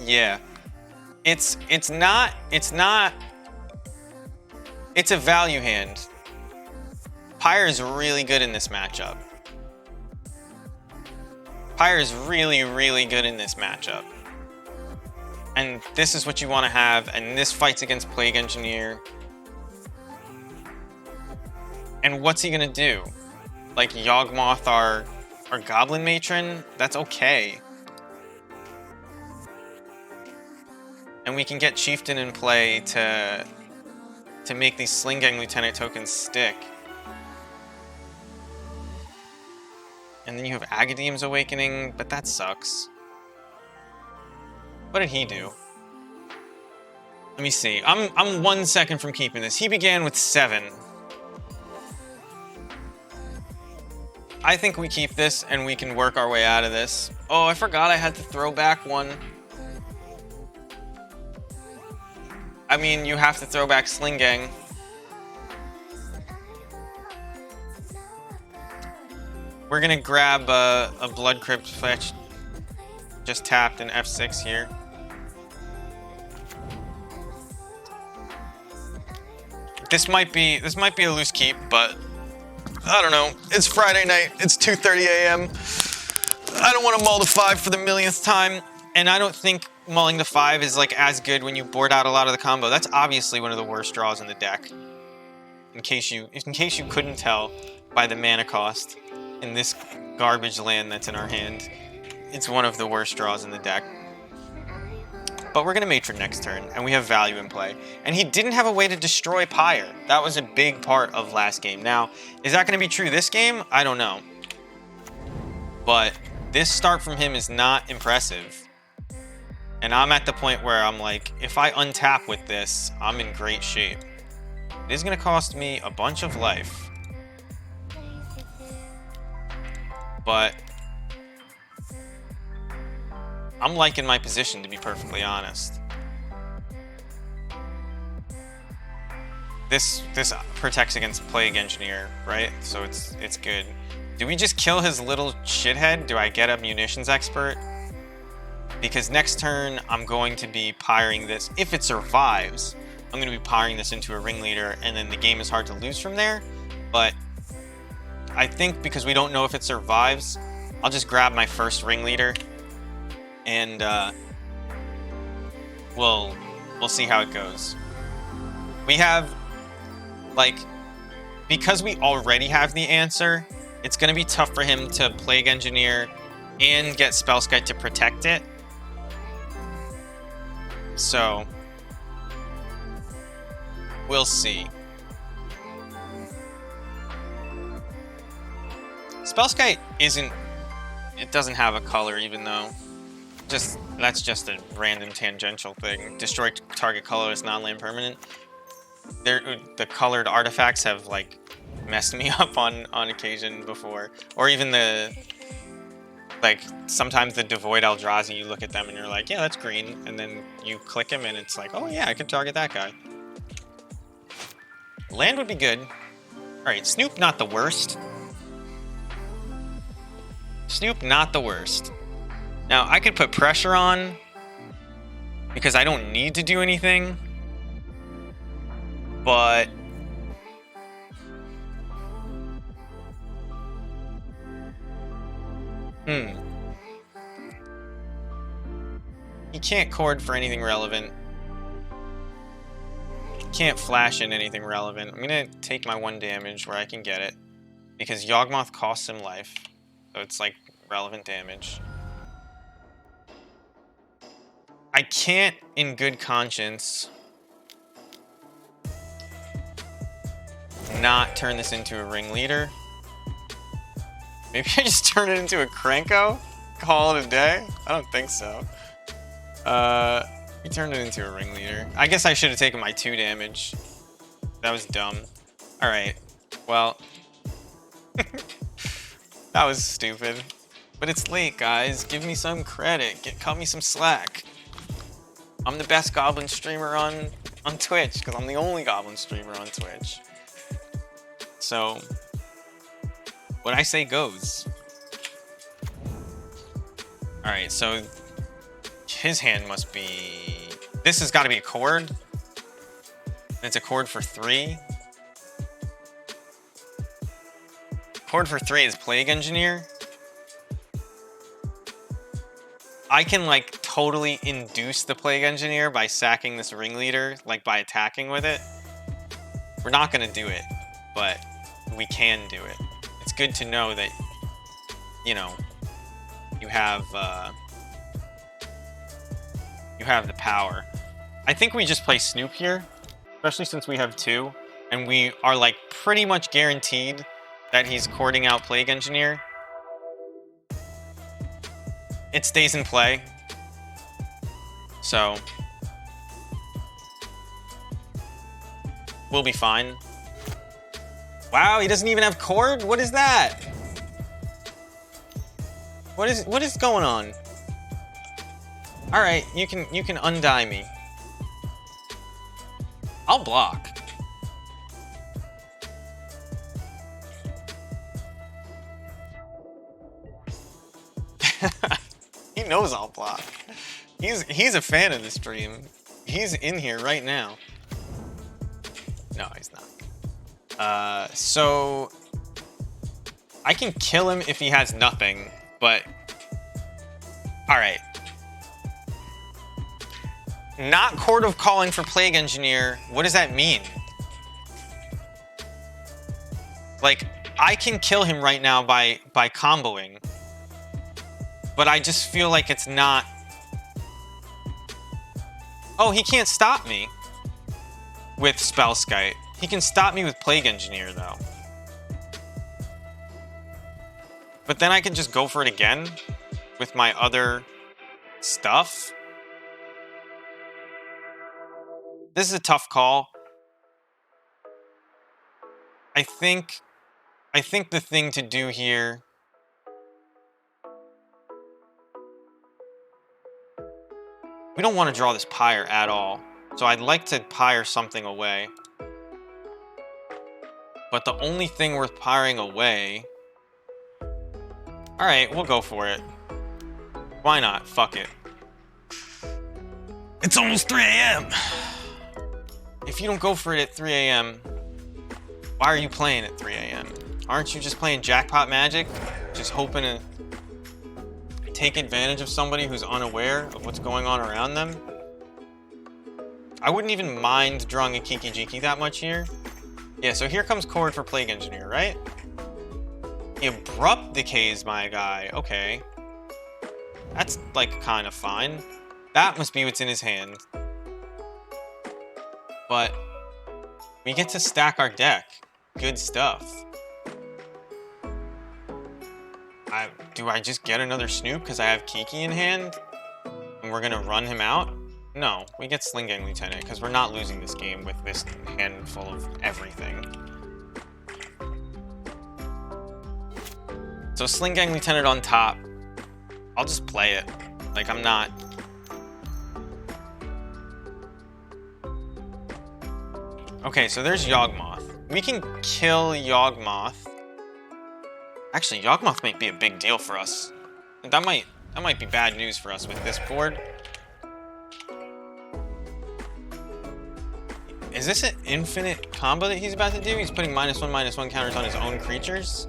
Yeah. It's not, it's a value hand. Pyre is really good in this matchup. Pyre is really, really good in this matchup. And this is what you want to have, and this fights against Plague Engineer. And what's he gonna do? Like Yawgmoth our Goblin Matron? That's okay. And we can get Chieftain in play to make these Sling Gang Lieutenant tokens stick. And then you have Agadeem's Awakening, but that sucks. What did he do? Let me see. I'm 1 second from keeping this. He began with 7. I think we keep this and we can work our way out of this. Oh, I forgot I had to throw back one. I mean, you have to throw back Sling Gang. We're gonna grab a Blood Crypt fetch. Just tapped an F6 here. This might be a loose keep, but I don't know. It's Friday night. It's 2:30 a.m. I don't want to mull the 5 for the millionth time, and I don't think mulling the 5 is like as good when you board out a lot of the combo. That's obviously one of the worst draws in the deck. In case you couldn't tell by the mana cost in this garbage land that's in our hand, it's one of the worst draws in the deck. But we're gonna Matron next turn, and we have value in play. And he didn't have a way to destroy Pyre. That was a big part of last game. Now, is that gonna be true this game? I don't know. But this start from him is not impressive. And I'm at the point where I'm like, if I untap with this, I'm in great shape. It is gonna cost me a bunch of life. But I'm liking my position, to be perfectly honest. This protects against Plague Engineer, right? So it's good. Do we just kill his little shithead? Do I get a Munitions Expert? Because next turn, I'm going to be pyring this. If it survives, I'm going to be pyring this into a Ringleader, and then the game is hard to lose from there. But I think because we don't know if it survives, I'll just grab my first Ringleader, and we'll see how it goes. We have, like, because we already have the answer, it's going to be tough for him to Plague Engineer and get Spellskite to protect it. So we'll see. Spellskite it doesn't have a color, even though that's just a random tangential thing. Destroy target colorless non-land permanent. The colored artifacts have like messed me up on occasion before, or even like sometimes the Devoid Eldrazi, you look at them and you're like, yeah, that's green, and then you click him and it's like, oh yeah, I could target that guy. Land would be good. All right, Snoop, not the worst. Snoop, not the worst. Now, I could put pressure on because I don't need to do anything, but he can't chord for anything relevant. Can't flash in anything relevant. I'm gonna take my 1 damage where I can get it because Yawgmoth costs him life, so it's like relevant damage. I can't, in good conscience, not turn this into a Ringleader. Maybe I just turn it into a Krenko? Call it a day? I don't think so. We turned it into a Ringleader. I guess I should have taken my 2 damage. That was dumb. Alright, well. That was stupid. But it's late, guys. Give me some credit. Cut me some slack. I'm the best Goblin streamer on Twitch because I'm the only Goblin streamer on Twitch. So, what I say goes. Alright, so his hand must be... This has got to be a chord. It's a chord for 3. Chord for 3 is Plague Engineer. I can like totally induce the Plague Engineer by sacking this ringleader, like by attacking with it. We're not gonna do it, but we can do it. It's good to know that, you know, you have the power. I think we just play Snoop here, especially since we have 2, and we are like pretty much guaranteed that he's cording out Plague Engineer. It stays in play. So we'll be fine. Wow, he doesn't even have cord? What is that? What is going on? Alright, you can undie me. I'll block. He knows I'll block. He's a fan of the stream. He's in here right now. No, he's not. So I can kill him if he has nothing, but all right. Not Court of Calling for Plague Engineer. What does that mean? Like, I can kill him right now by comboing. But I just feel like it's not... Oh, he can't stop me with Spellskite. He can stop me with Plague Engineer, though. But then I can just go for it again with my other stuff. This is a tough call. I think the thing to do here... We don't want to draw this Pyre at all. So I'd like to Pyre something away. But the only thing worth Pyring away... Alright, we'll go for it. Why not? Fuck it. It's almost 3 a.m. If you don't go for it at 3 a.m., why are you playing at 3 a.m.? Aren't you just playing jackpot magic? Just hoping to take advantage of somebody who's unaware of what's going on around them? I wouldn't even mind drawing a Kiki Jiki that much here. Yeah, so here comes Chord for Plague Engineer, right? He abrupt decays my guy. Okay. That's, like, kind of fine. That must be what's in his hand. But we get to stack our deck. Good stuff. Do I just get another Snoop because I have Kiki in hand? And we're gonna run him out? No, we get Sling Gang Lieutenant because we're not losing this game with this handful of everything. So Sling Gang Lieutenant on top. I'll just play it. Like, I'm not... Okay, so there's Yawgmoth. We can kill Yawgmoth. Actually, Yawgmoth might be a big deal for us. That might be bad news for us with this board. Is this an infinite combo that he's about to do? He's putting -1/-1 counters on his own creatures?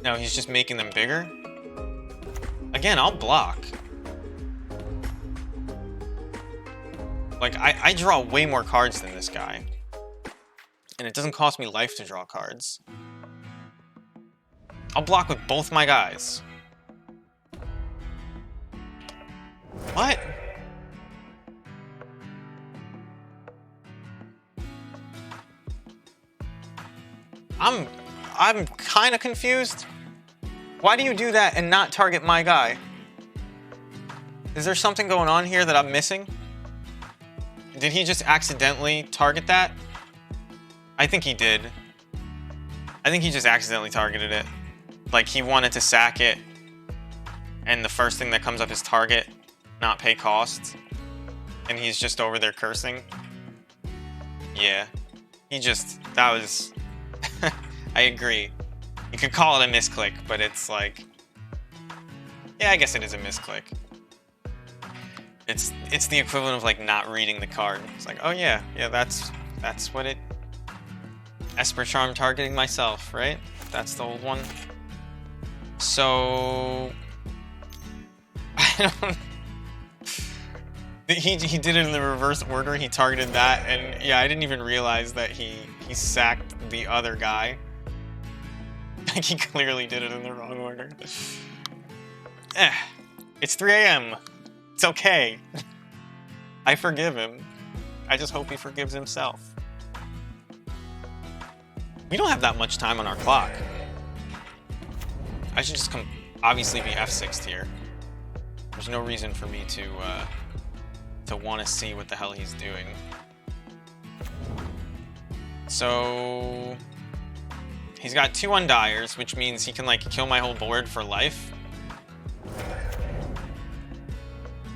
No, he's just making them bigger? Again, I'll block. Like, I draw way more cards than this guy. And it doesn't cost me life to draw cards. I'll block with both my guys. What? I'm kind of confused. Why do you do that and not target my guy? Is there something going on here that I'm missing? Did he just accidentally target that? I think he did. I think he just accidentally targeted it. Like, he wanted to sack it, and the first thing that comes up is target, not pay costs. and he's just over there cursing. Yeah, that was, I agree. You could call it a misclick, but it's like, yeah, I guess it is a misclick. It's the equivalent of like not reading the card. It's like, oh yeah, that's what it, Esper Charm targeting myself, right? That's the old one. So, I don't, he did it in the reverse order. He targeted that, and yeah, I didn't even realize that he sacked the other guy. Like, he clearly did it in the wrong order. It's 3 a.m. It's okay. I forgive him. I just hope he forgives himself. We don't have that much time on our clock. I should just obviously be F6'd here. There's no reason for me to want to see what the hell he's doing. So he's got 2 Undyers, which means he can like kill my whole board for life.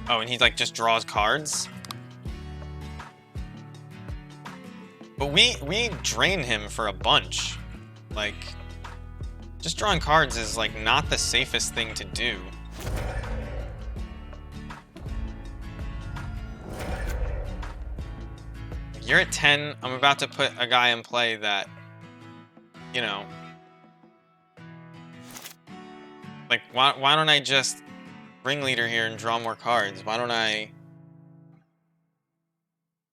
Oh, and he like just draws cards. But we drain him for a bunch. Like, just drawing cards is like not the safest thing to do. You're at 10. I'm about to put a guy in play that, you know, like why don't I just ringleader here and draw more cards? Why don't I,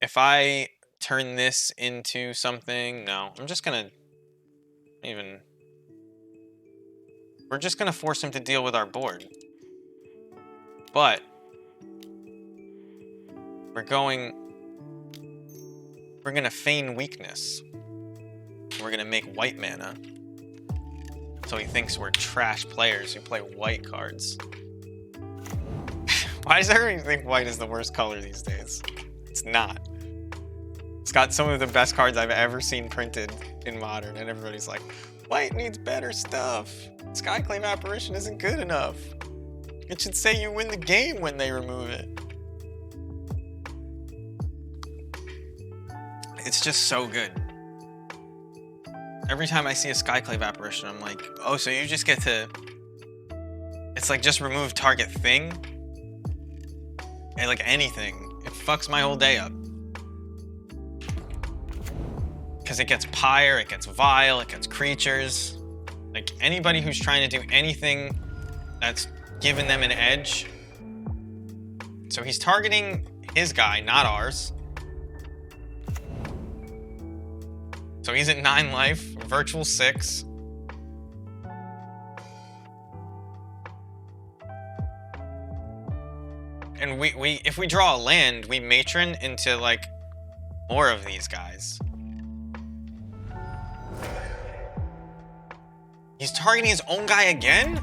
if I turn this into something, no, I'm just gonna we're just gonna force him to deal with our board. But we're gonna feign weakness. We're gonna make white mana, so he thinks we're trash players who play white cards. Why does everyone think white is the worst color these days? It's not. It's got some of the best cards I've ever seen printed in Modern, and everybody's like, white needs better stuff. Skyclave Apparition isn't good enough. It should say you win the game when they remove it. It's just so good. Every time I see a Skyclave Apparition, I'm like, oh, so you just get to... It's like just remove target thing? And like anything. It fucks my whole day up. Because it gets Pyre, it gets Vile, it gets creatures. Like, anybody who's trying to do anything that's giving them an edge. So he's targeting his guy, not ours. So he's at 9 life, virtual 6. And we if we draw a land, we matron into like more of these guys. He's targeting his own guy again?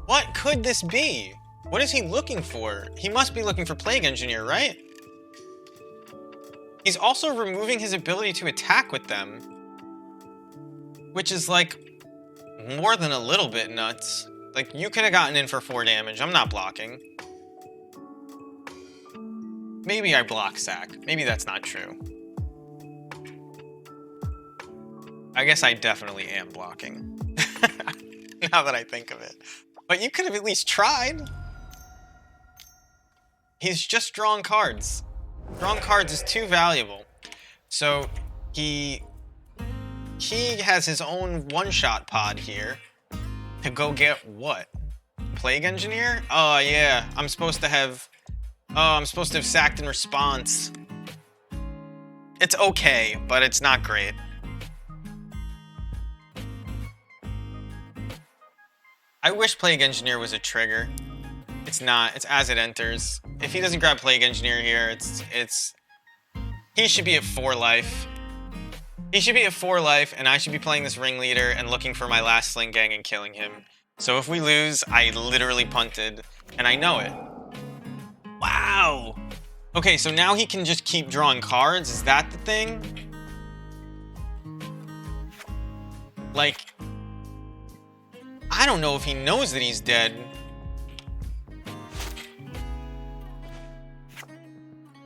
What could this be? What is he looking for? He must be looking for Plague Engineer, right? He's also removing his ability to attack with them, which is like more than a little bit nuts. Like, you could have gotten in for 4 damage. I'm not blocking. Maybe I block sack. Maybe that's not true. I guess I definitely am blocking. Now that I think of it. But you could have at least tried. He's just drawing cards. Drawing cards is too valuable. So he has his own one-shot pod here to go get what? Plague Engineer? Oh yeah, I'm supposed to have sacked in response. It's okay, but it's not great. I wish Plague Engineer was a trigger. It's not. It's as it enters. If he doesn't grab Plague Engineer here, it's he should be at 4 life. He should be at 4 life, and I should be playing this ringleader and looking for my last Sling Gang and killing him. So if we lose, I literally punted, and I know it. Wow! Okay, so now he can just keep drawing cards? Is that the thing? Like, I don't know if he knows that he's dead.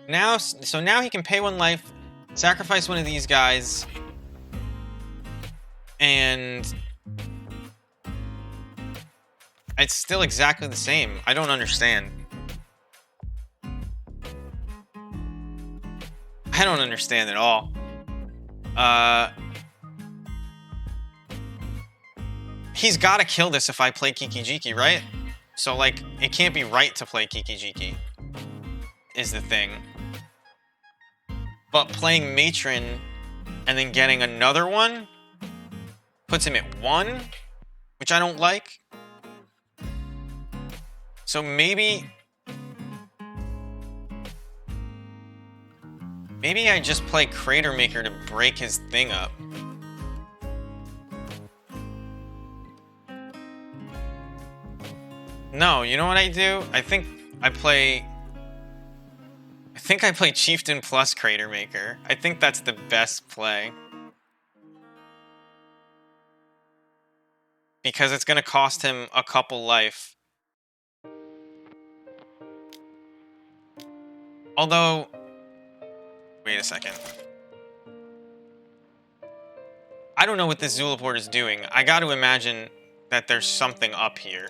Now, so now he can pay 1 life, sacrifice one of these guys, and it's still exactly the same. I don't understand. I don't understand at all. He's got to kill this if I play Kiki-Jiki, right? So, like, it can't be right to play Kiki-Jiki, is the thing. But playing Matron and then getting another one puts him at 1, which I don't like. So maybe I just play Crater Maker to break his thing up. No, you know what I do? I think I play Chieftain plus Crater Maker. I think that's the best play. Because it's going to cost him a couple life. Although, wait a second. I don't know what this Zulaport is doing. I got to imagine that there's something up here.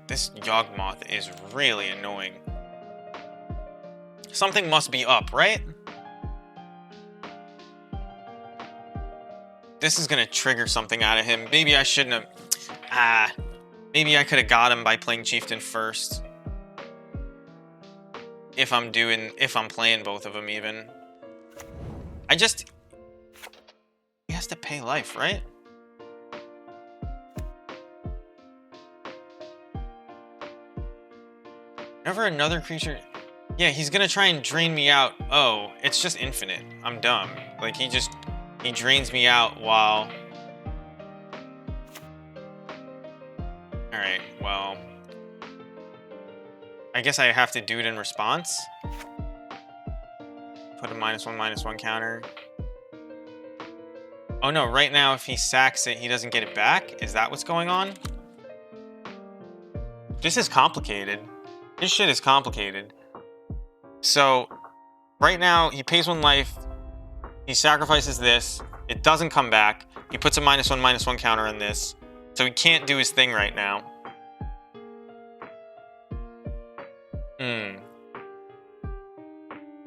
This Yawgmoth is really annoying. Something must be up, right? This is gonna trigger something out of him. Maybe I shouldn't have... maybe I could have got him by playing Chieftain first. If I'm playing both of them even. He has to pay life, right? Whenever another creature... Yeah, he's gonna try and drain me out. Oh, it's just infinite. I'm dumb. Like, he drains me out while... Alright, well... I guess I have to do it in response. Put a -1/-1 counter. Oh no, right now if he sacks it, he doesn't get it back? Is that what's going on? This is complicated. This shit is complicated. So, right now, he pays 1 life. He sacrifices this. It doesn't come back. He puts a -1/-1 counter on this. So he can't do his thing right now.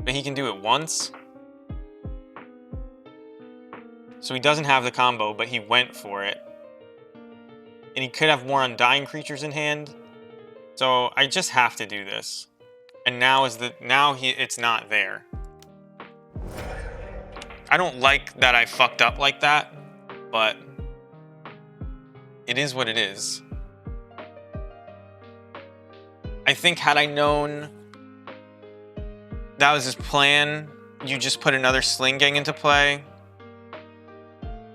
But he can do it once. So he doesn't have the combo, but he went for it. And he could have more undying creatures in hand. So I just have to do this. And now it's not there. I don't like that I fucked up like that, but it is what it is. I think had I known that was his plan, you just put another Sling Gang into play.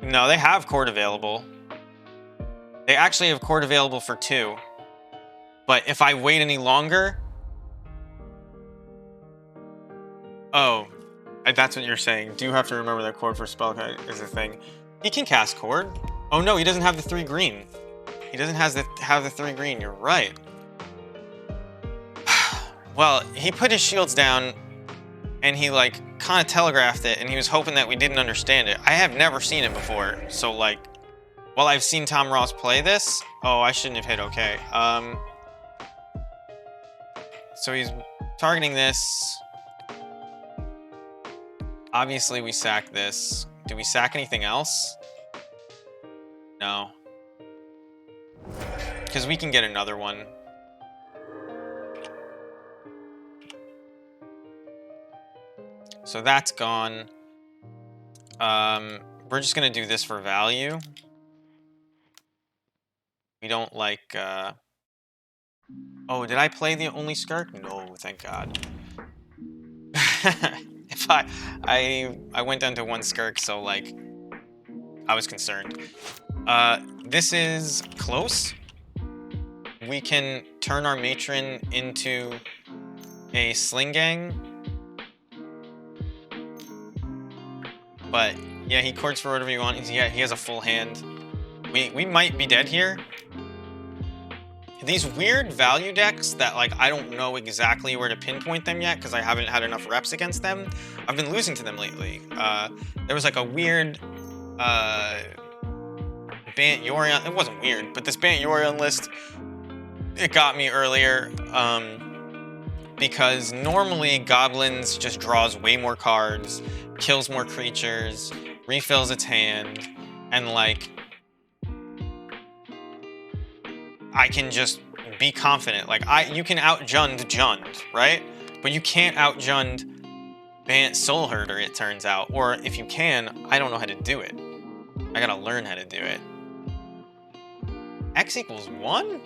No, they have Court available. They actually have Court available for 2. But if I wait any longer... Oh, that's what you're saying. Do you have to remember that Court for spell is a thing? He can cast Court. Oh no, he doesn't have the 3 green. He doesn't have the 3 green, you're right. Well, he put his shields down and he like kind of telegraphed it and he was hoping that we didn't understand it. I have never seen it before, so like, while I've seen Tom Ross play this, oh, I shouldn't have hit okay. So he's targeting this. Obviously we sack this. Do we sack anything else? No. Because we can get another one. So that's gone. We're just gonna do this for value. We don't like, Oh, did I play the only Skirk? No, thank God. If I went down to 1 Skirk, so like, I was concerned. This is close. We can turn our Matron into a Sling Gang. But yeah, he courts for whatever you want. Yeah, he has a full hand. We might be dead here. these weird value decks that like I don't know exactly where to pinpoint them yet because I haven't had enough reps against them. I've been losing to them lately. There was like a weird Bant Yorion. It wasn't weird, but this Bant Yorion list, it got me earlier because normally Goblins just draws way more cards, kills more creatures, refills its hand, and like I can just be confident. Like you can out-Jund Jund, right? But you can't out-Jund Bant Soul Herder, it turns out. Or if you can, I don't know how to do it. I gotta learn how to do it. X equals 1?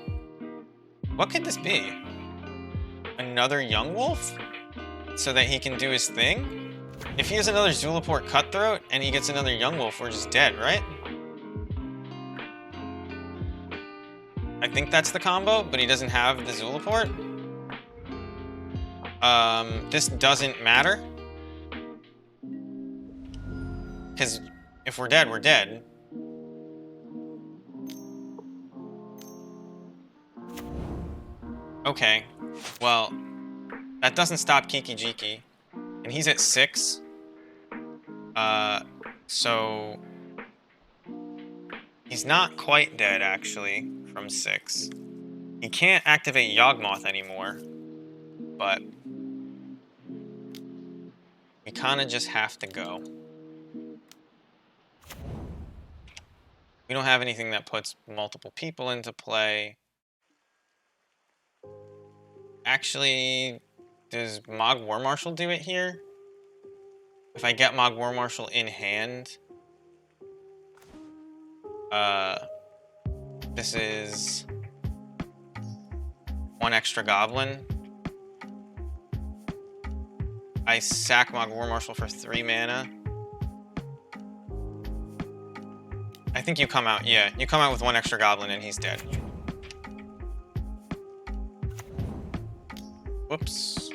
What could this be? Another Young Wolf? So that he can do his thing? If he has another Zulaport Cutthroat and he gets another Young Wolf, we're just dead, right? I think that's the combo, but he doesn't have the Zulaport. This doesn't matter. Because if we're dead, we're dead. Okay, well, that doesn't stop Kiki Jiki. And he's at 6. So he's not quite dead, actually, from 6. He can't activate Yawgmoth anymore, but we kind of just have to go. We don't have anything that puts multiple people into play. Actually, does Mog War Marshal do it here? If I get Mog War Marshal in hand, this is 1 extra Goblin. I sack Mog War Marshal for 3 mana. I think you come out, yeah, you come out with 1 extra Goblin and he's dead. Whoops.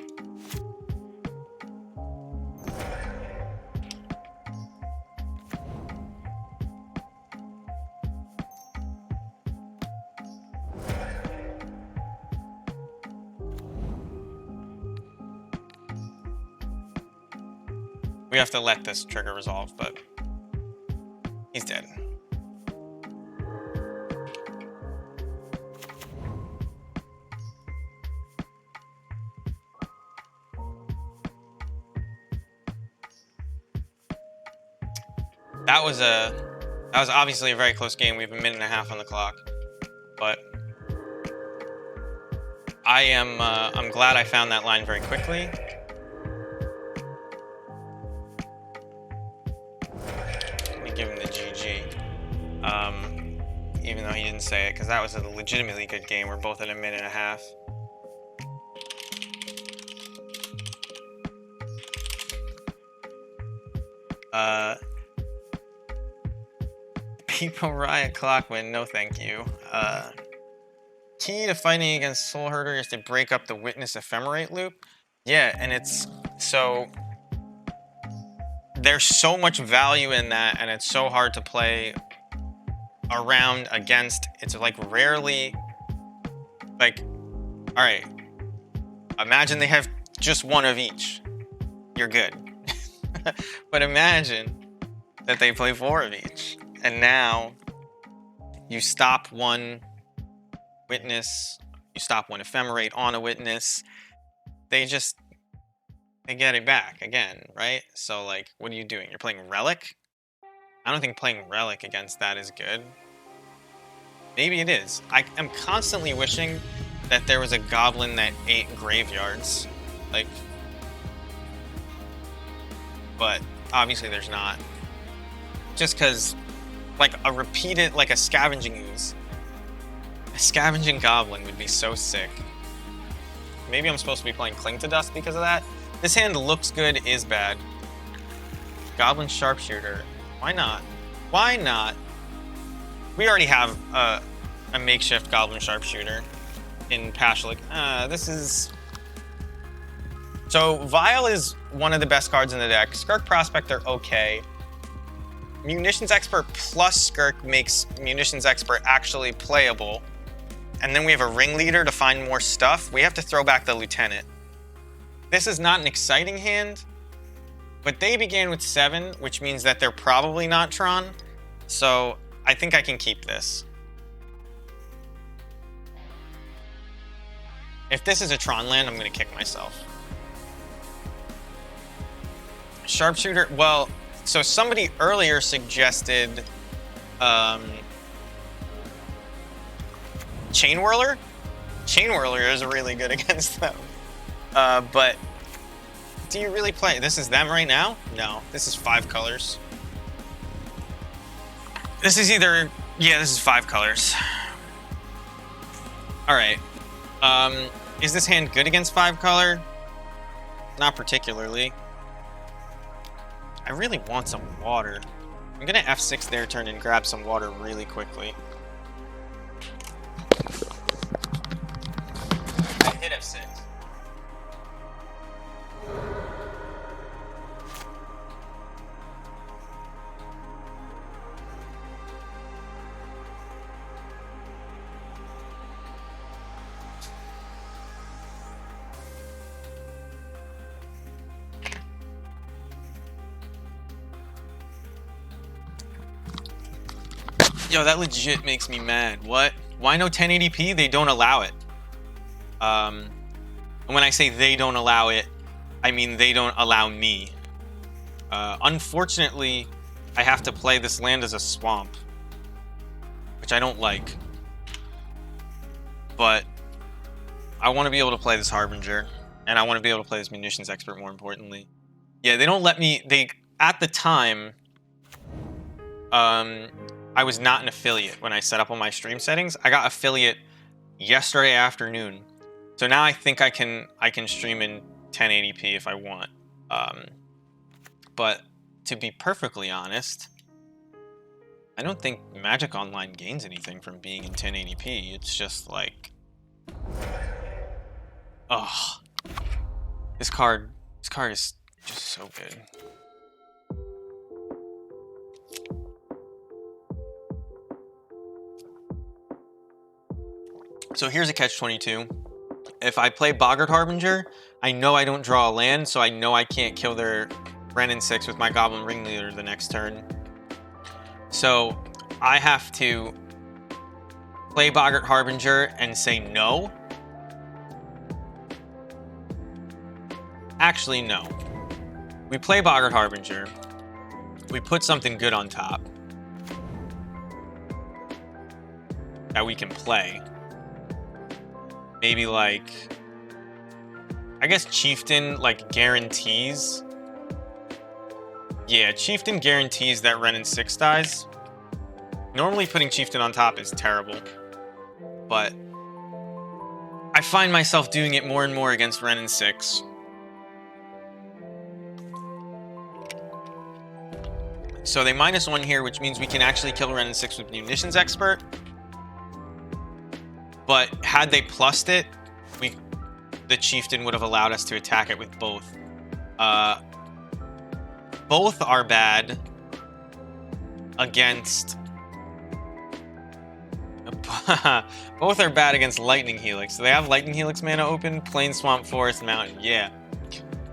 We have to let this trigger resolve, but he's dead. That was obviously a very close game. We have a minute and a half on the clock, but I'm glad I found that line very quickly. Let me give him the GG, even though he didn't say it, because that was a legitimately good game. We're both at a minute and a half. People Riot Clockwind, no thank you. Key to fighting against Soul Herder is to break up the Witness Ephemerate loop. Yeah, and it's so there's so much value in that, and it's so hard to play around against. It's like rarely like, all right, imagine they have just 1 of each. You're good. But imagine that they play 4 of each. And now you stop 1 Witness, you stop 1 Ephemerate on a Witness. They get it back again, right? So like, what are you doing? You're playing Relic? I don't think playing Relic against that is good. Maybe it is. I am constantly wishing that there was a Goblin that ate graveyards. Like, but obviously there's not. Just because, like, a repeated, like a Scavenging Ooze. A Scavenging Goblin would be so sick. Maybe I'm supposed to be playing Cling to Dust because of that. This hand looks good, is bad. Goblin Sharpshooter. Why not? Why not? We already have a makeshift Goblin Sharpshooter in Pashlik. This is... So, Vial is one of the best cards in the deck. Skirk Prospector, okay. Munitions Expert plus Skirk makes Munitions Expert actually playable. and then we have a ringleader to find more stuff, we have to throw back the lieutenant. This is not an exciting hand, but they began with 7, which means that they're probably not Tron. So I think I can keep this. If this is a Tron land, I'm going to kick myself. Sharpshooter, well, so somebody earlier suggested Chain Whirler? Chain Whirler is really good against them. But do you really play? This is them right now? No, this is 5 colors. This is either, yeah, this is 5 colors. All right. Is this hand good against 5 color? Not particularly. I really want some water. I'm gonna F6 their turn and grab some water really quickly. I hit F6. Yo, that legit makes me mad. What? Why no 1080p? They don't allow it. And when I say they don't allow it, I mean they don't allow me. Unfortunately, I have to play this land as a swamp, which I don't like. But I want to be able to play this Harbinger, and I want to be able to play this Munitions Expert more importantly. Yeah, they don't let me, at the time, I was not an affiliate when I set up all my stream settings. I got affiliate yesterday afternoon. So now I think I can stream in 1080p if I want. But to be perfectly honest, I don't think Magic Online gains anything from being in 1080p. It's just like, oh, this card is just so good. So here's a catch-22. If I play Boggart Harbinger, I know I don't draw a land, so I know I can't kill their Renin 6 with my Goblin Ringleader the next turn. So I have to play Boggart Harbinger and say no. Actually, no. We play Boggart Harbinger. We put something good on top that we can play. Maybe like, I guess Chieftain like guarantees. Yeah, Chieftain guarantees that Renin 6 dies. Normally putting Chieftain on top is terrible, but I find myself doing it more and more against Renin 6. So they -1 here, which means we can actually kill Renin 6 with Munitions Expert. But had they plussed it, the Chieftain would have allowed us to attack it with both. Both are bad against... both are bad against Lightning Helix. So they have Lightning Helix mana open, Plain Swamp, Forest, Mountain. Yeah.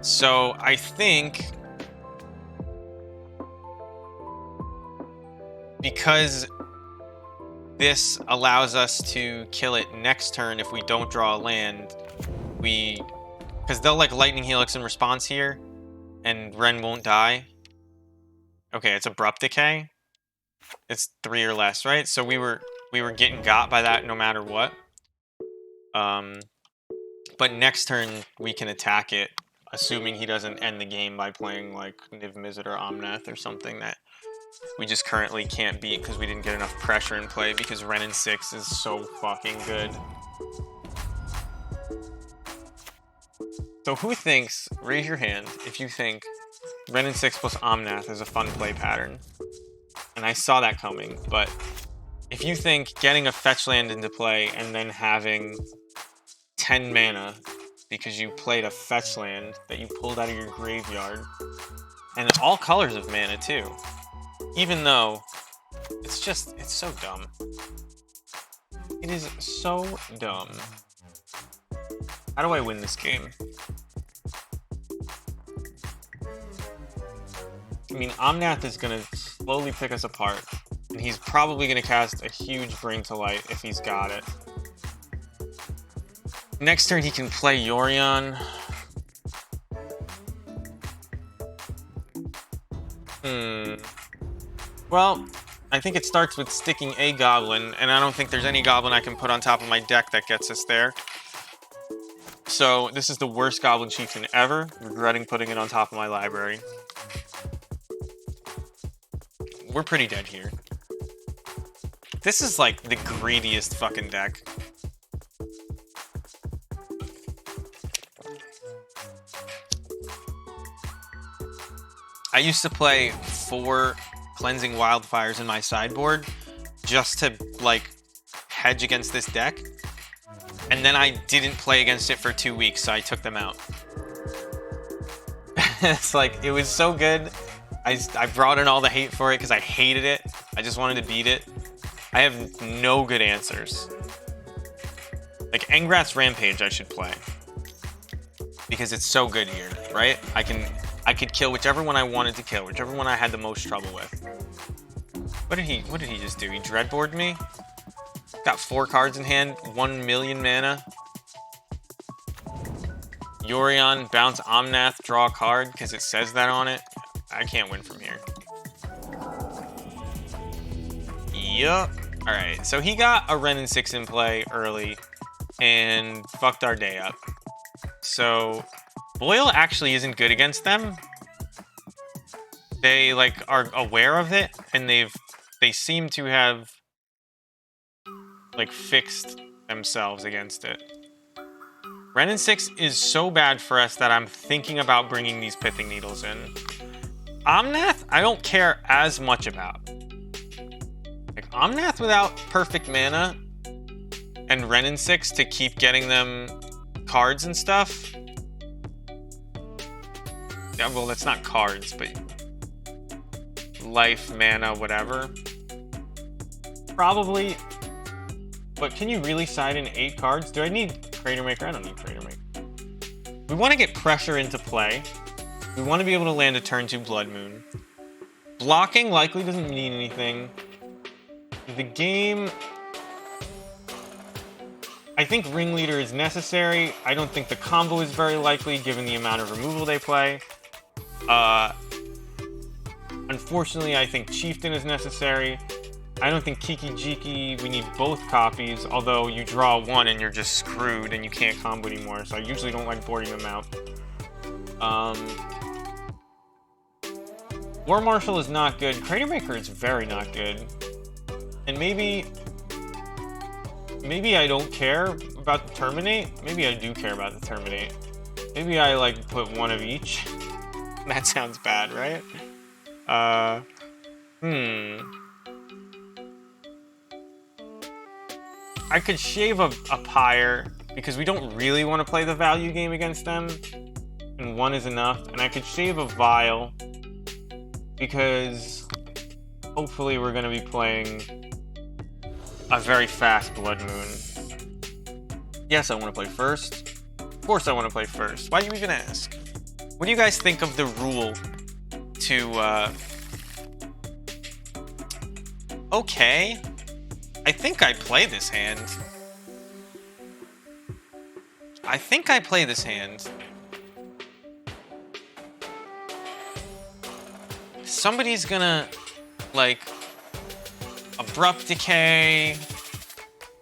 So I think... because this allows us to kill it next turn if we don't draw a land, because they'll like Lightning Helix in response here, and Ren won't die. Okay, it's Abrupt Decay. It's 3 or less, right? So we were getting got by that no matter what. But next turn we can attack it, assuming he doesn't end the game by playing like Niv Mizzet or Omnath or something that we just currently can't beat because we didn't get enough pressure in play because Renin 6 is so fucking good. So who thinks, raise your hand if you think Renin 6 plus Omnath is a fun play pattern. And I saw that coming, but if you think getting a fetch land into play and then having 10 mana because you played a fetch land that you pulled out of your graveyard, and all colors of mana too, even though it's so dumb. It is so dumb. How do I win this game? I mean, Omnath is going to slowly pick us apart, and he's probably going to cast a huge Bring to Light if he's got it. Next turn, he can play Yorion. Well, I think it starts with sticking a Goblin, and I don't think there's any Goblin I can put on top of my deck that gets us there. So this is the worst Goblin Chieftain ever, regretting putting it on top of my library. We're pretty dead here. This is like the greediest fucking deck. I used to play 4 Cleansing Wildfires in my sideboard just to, like, hedge against this deck. And then I didn't play against it for 2 weeks, so I took them out. It's like, it was so good. I brought in all the hate for it because I hated it. I just wanted to beat it. I have no good answers. Like, Engrath's Rampage I should play. Because it's so good here, right? I could kill whichever one I wanted to kill, whichever one I had the most trouble with. What did he just do? He dreadboarded me? Got 4 cards in hand, 1 million mana. Yorion, bounce Omnath, draw a card, because it says that on it. I can't win from here. Yup. Alright, so he got a Ren and 6 in play early, and fucked our day up. So Boyle actually isn't good against them. They like are aware of it, and they seem to have like fixed themselves against it. Ren and 6 is so bad for us that I'm thinking about bringing these Pithing Needles in. Omnath, I don't care as much about. Like Omnath without perfect mana and Ren and 6 to keep getting them cards and stuff. Yeah, well, that's not cards, but life, mana, whatever. Probably. But can you really side in 8 cards? Do I need Crater Maker? I don't need Crater Maker. We want to get pressure into play. We want to be able to land a turn 2 Blood Moon. Blocking likely doesn't mean anything. The game... I think Ringleader is necessary. I don't think the combo is very likely given the amount of removal they play. Unfortunately, I think Chieftain is necessary. I don't think Kiki Jiki, we need both copies, although you draw 1 and you're just screwed and you can't combo anymore, so I usually don't like boarding them out. War Marshal is not good. Crater Maker is very not good. And maybe I don't care about the Terminate. Maybe I do care about the Terminate. Maybe I like put 1 of each. That sounds bad, right? I could shave a Pyre because we don't really want to play the value game against them, and 1 is enough. And I could shave a Vial because hopefully we're going to be playing a very fast Blood Moon. Yes, I want to play first. Of course I want to play first. Why do you even ask? What do you guys think of the rule to, Okay. I think I play this hand. Somebody's gonna, like, Abrupt Decay,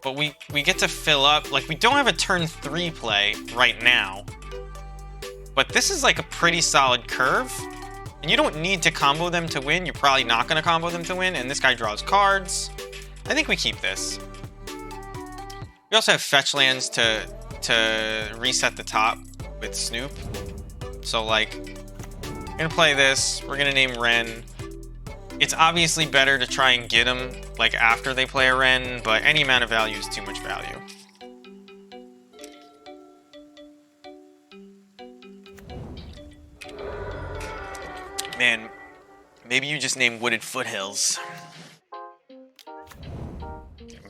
but we get to fill up. Like, we don't have a turn 3 play right now, but this is like a pretty solid curve, and you don't need to combo them to win. You're probably not gonna combo them to win, and this guy draws cards. I think we keep this. We also have fetch lands to reset the top with Snoop. So, like, we're gonna play this. We're gonna name Ren. It's obviously better to try and get them, like, after they play a Ren, but any amount of value is too much value. Man, maybe you just name Wooded Foothills.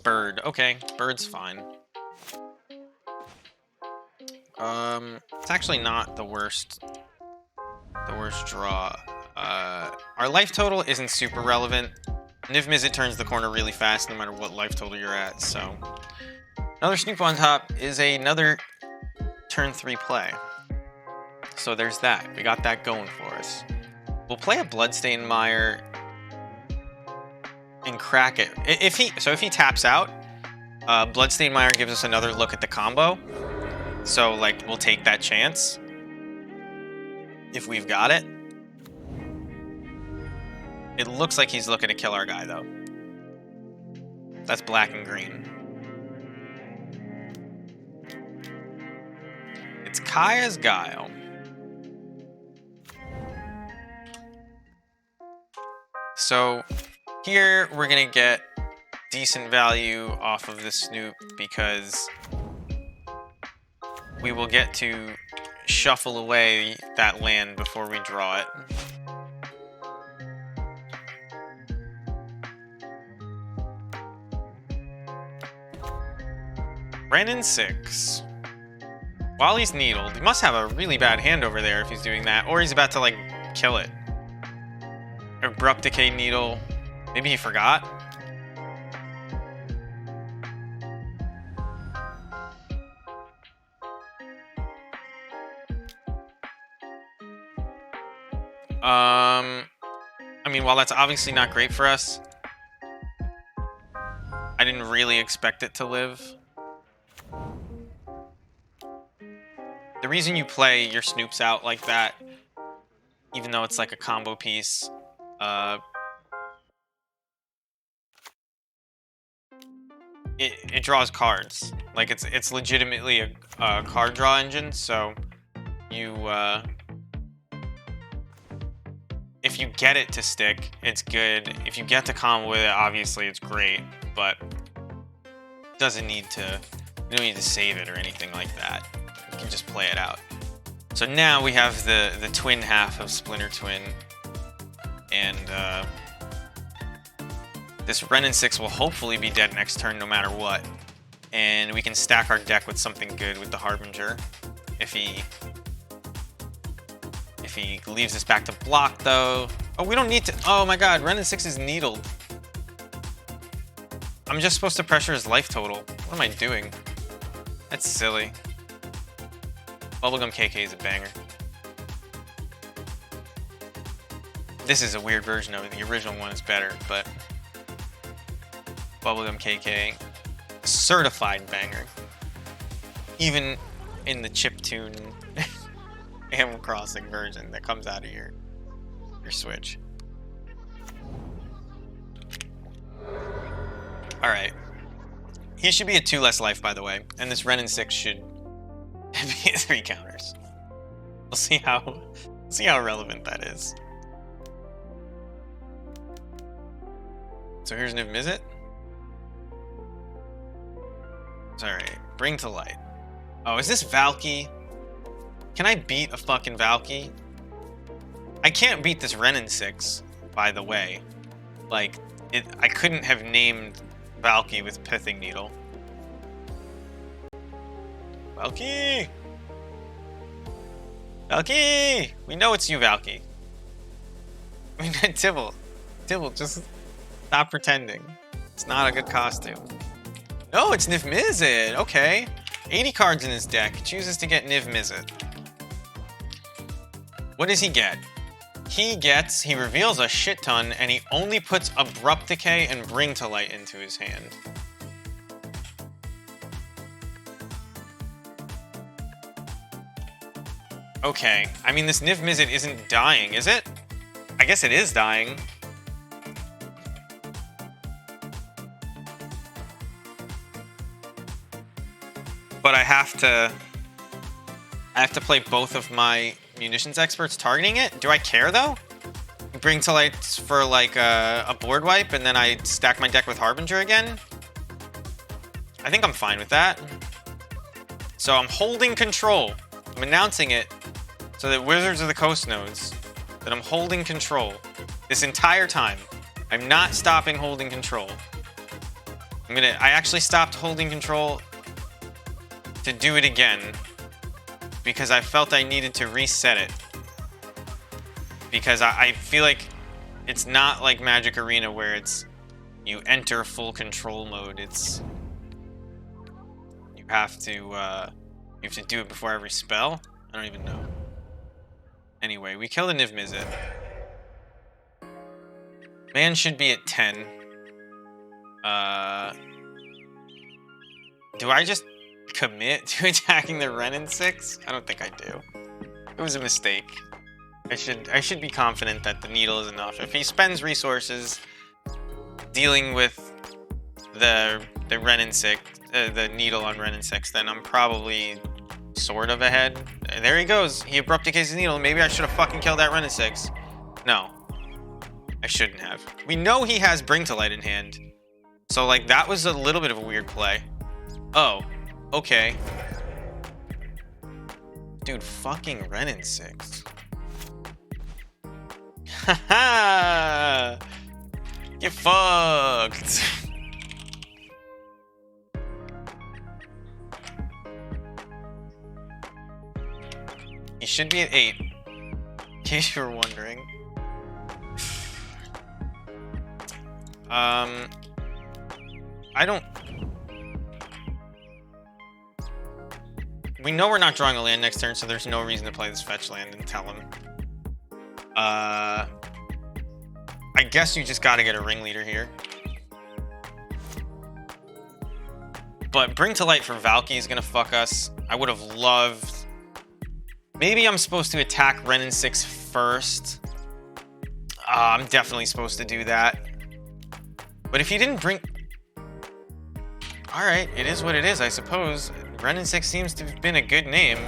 Bird. Okay, bird's fine. It's actually not the worst draw. Our life total isn't super relevant. Niv Mizzet turns the corner really fast no matter what life total you're at, so... Another Snoop on top is another turn 3 play. So there's that. We got that going for us. We'll play a Bloodstained Mire and crack it. If he taps out, Bloodstained Mire gives us another look at the combo. So, like, we'll take that chance if we've got it. It looks like he's looking to kill our guy, though. That's black and green. It's Kaya's Guile. So, here we're going to get decent value off of the Snoop because we will get to shuffle away that land before we draw it. Renin 6. While he's needled, he must have a really bad hand over there if he's doing that, or he's about to, like, kill it. Abrupt Decay Needle. Maybe he forgot? I mean, while that's obviously not great for us, I didn't really expect it to live. The reason you play your Snoops out like that, even though it's like a combo piece, it draws cards. Like, it's legitimately a card draw engine, so you, if you get it to stick, it's good. If you get to combo with it, obviously it's great, but doesn't need to, you don't need to save it or anything like that. You can just play it out. So now we have the twin half of Splinter Twin, and this Renin 6 will hopefully be dead next turn no matter what. And we can stack our deck with something good with the Harbinger. If he leaves us back to block, though. Oh, we don't need to. Oh my god, Renin 6 is needled. I'm just supposed to pressure his life total. What am I doing? That's silly. Bubblegum KK is a banger. This is a weird version of it. The original one is better, but Bubblegum KK, certified banger. Even in the chiptune Animal Crossing version that comes out of your Switch. Alright. He should be at 2 less life, by the way, and this Renin 6 should be at 3 counters. We'll see how relevant that is. So here's Niv Mizzet. Alright, bring to light. Oh, is this Valky? Can I beat a fucking Valky? I can't beat this Renin 6, by the way. Like, I couldn't have named Valky with Pithing Needle. Valky! Valky! We know it's you, Valky. I mean, Tibble, just stop pretending. It's not a good costume. No, it's Niv Mizzet. Okay. 80 cards in his deck. He chooses to get Niv Mizzet. What does he get? He reveals a shit ton, and he only puts Abrupt Decay and Bring to Light into his hand. Okay. I mean, this Niv Mizzet isn't dying, is it? I guess it is dying. But I have to play both of my munitions experts targeting it. Do I care though? Bring to Light for like a board wipe, and then I stack my deck with Harbinger again. I think I'm fine with that. So I'm holding control. I'm announcing it so that Wizards of the Coast knows that I'm holding control this entire time. I'm not stopping holding control. I actually stopped holding control to do it again because I felt I needed to reset it. Because I feel like it's not like Magic Arena where it's you enter full control mode. It's you have to do it before every spell. I don't even know. Anyway, we kill the Niv Mizzet. Man should be at 10. Do I just commit to attacking the Ren in 6? I don't think I do. It was a mistake. I should be confident that the needle is enough. If he spends resources dealing with the Ren in 6, the needle on Ren in 6, then I'm probably sort of ahead. And there he goes. He abrupt decays his needle. Maybe I should have fucking killed that Ren in 6. No. I shouldn't have. We know he has Bring to Light in hand. So, like, that was a little bit of a weird play. Oh. Okay. Dude, fucking Ren in 6. Haha! Get fucked! He should be at 8. In case you were wondering. I don't... We know we're not drawing a land next turn, so there's no reason to play this fetch land and tell him. I guess you just gotta get a ringleader here. But Bring to Light for Valky is gonna fuck us. I would have loved... Maybe I'm supposed to attack Ren in 6 first. I'm definitely supposed to do that. But if he didn't bring... Alright, it is what it is, I suppose. Ren in 6 seems to have been a good name.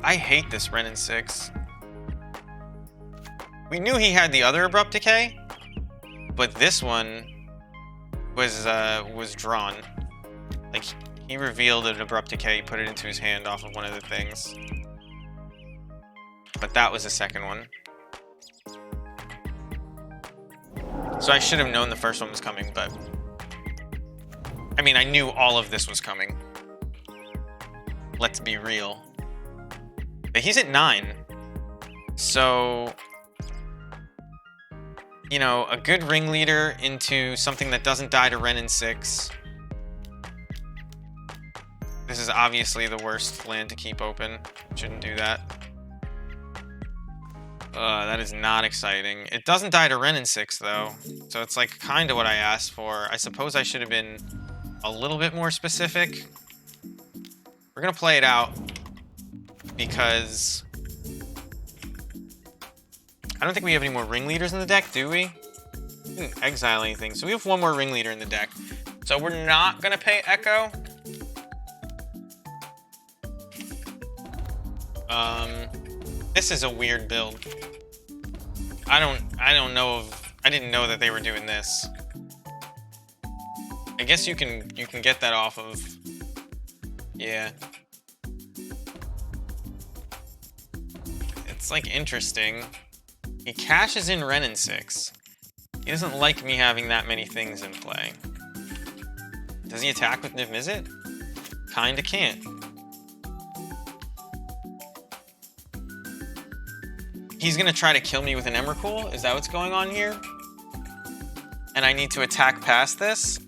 I hate this Ren in 6. We knew he had the other Abrupt Decay, but this one was drawn. Like, he revealed an Abrupt Decay, he put it into his hand off of one of the things. But that was the second one. So I should have known the first one was coming, but... I mean, I knew all of this was coming. Let's be real. But he's at 9. So... You know, a good ringleader into something that doesn't die to Ren in 6. This is obviously the worst land to keep open. Shouldn't do that. That is not exciting. It doesn't die to Ren in 6, though. So it's like kind of what I asked for. I suppose I should have been a little bit more specific. We're going to play it out because... I don't think we have any more ringleaders in the deck, do we? We didn't exile anything. So we have one more ringleader in the deck. So we're not going to pay Echo. This is a weird build. I don't know if... I didn't know that they were doing this. I guess you can get that off of... Yeah. It's like interesting. He cashes in Ren in 6. He doesn't like me having that many things in play. Does he attack with Niv Mizzet? Kinda can't. He's gonna try to kill me with an Emrakul? Is that what's going on here? And I need to attack past this?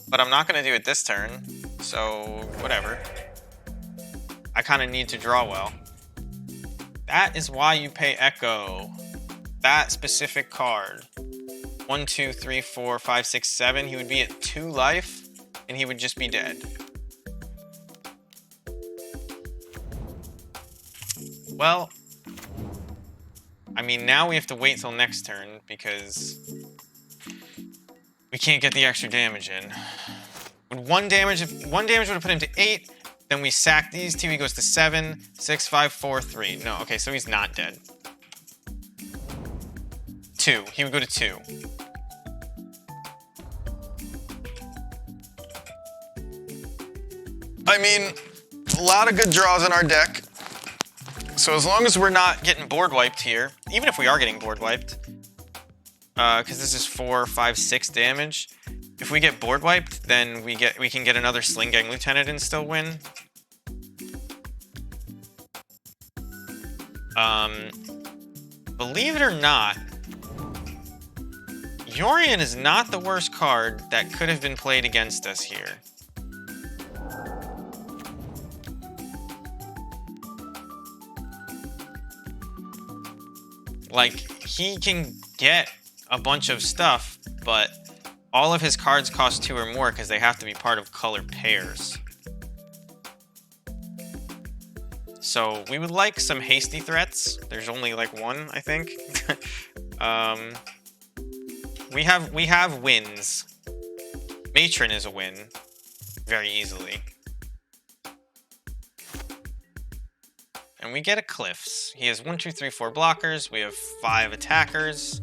But I'm not gonna do it this turn, so whatever. I kinda need to draw well. That is why you pay Echo. That specific card. 1, 2, 3, 4, 5, 6, 7. He would be at 2 life, and he would just be dead. Well, I mean, now we have to wait till next turn, because we can't get the extra damage in. Would one damage would have put him to 8, then we sack these two, he goes to 7, 6, 5, 4, 3. No, okay, so he's not dead. 2. He would go to 2. I mean, a lot of good draws in our deck. So as long as we're not getting board wiped here, even if we are getting board wiped, because this is 4, 5, 6 damage. If we get board wiped, then we can get another Sling Gang Lieutenant and still win. Believe it or not, Yorion is not the worst card that could have been played against us here. Like, he can get a bunch of stuff, but all of his cards cost 2 or more because they have to be part of color pairs. So we would like some hasty threats. There's only like one, I think. We have wins. Matron is a win very easily. And we get a Cliffs. He has 1, 2, 3, 4 blockers. We have 5 attackers.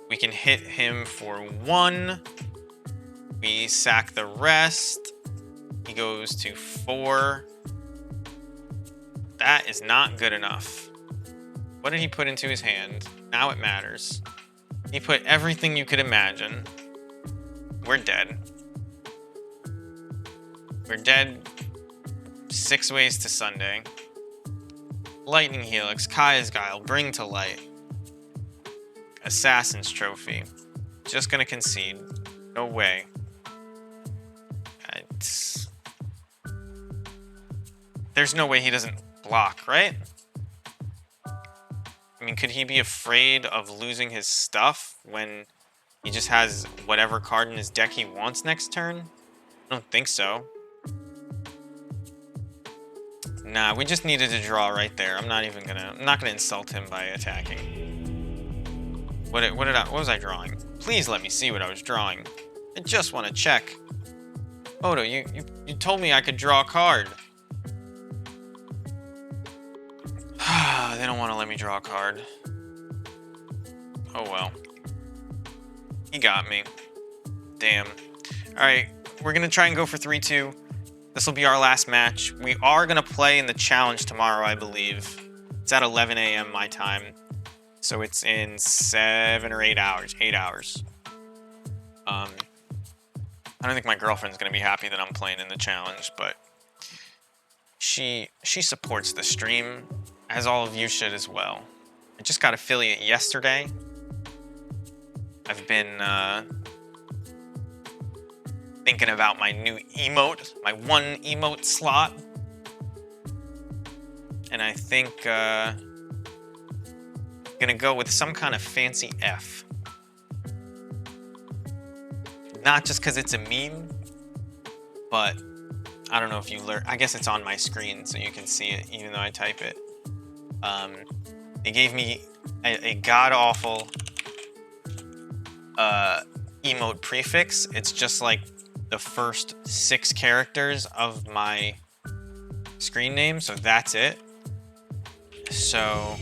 We can hit him for 1. We sack the rest. He goes to 4. That is not good enough. What did he put into his hand? Now it matters. He put everything you could imagine. We're dead. We're dead 6 ways to Sunday. Lightning Helix, Kaya's Guile, Bring to Light. Assassin's Trophy. Just gonna concede. No way. There's no way he doesn't block, right? I mean, could he be afraid of losing his stuff when he just has whatever card in his deck he wants next turn? I don't think so. Nah, we just needed to draw right there. I'm not gonna insult him by attacking. What was I drawing? Please let me see what I was drawing. I just want to check. Odo, you told me I could draw a card. They don't want to let me draw a card. Oh well. He got me. Damn. Alright, we're gonna try and go for 3-2. This will be our last match. We are gonna play in the challenge tomorrow, I believe. It's at 11 a.m. my time. So it's in 7 or 8 hours. 8 hours. I don't think my girlfriend's gonna be happy that I'm playing in the challenge, but she supports the stream, as all of you should as well. I just got affiliate yesterday. I've been thinking about my new emote, my 1 emote slot. And I think gonna go with some kind of fancy F. Not just because it's a meme, but I don't know if you learn. I guess it's on my screen so you can see it even though I type it. They gave me a god-awful emote prefix. It's just like the first 6 characters of my screen name, so that's it. So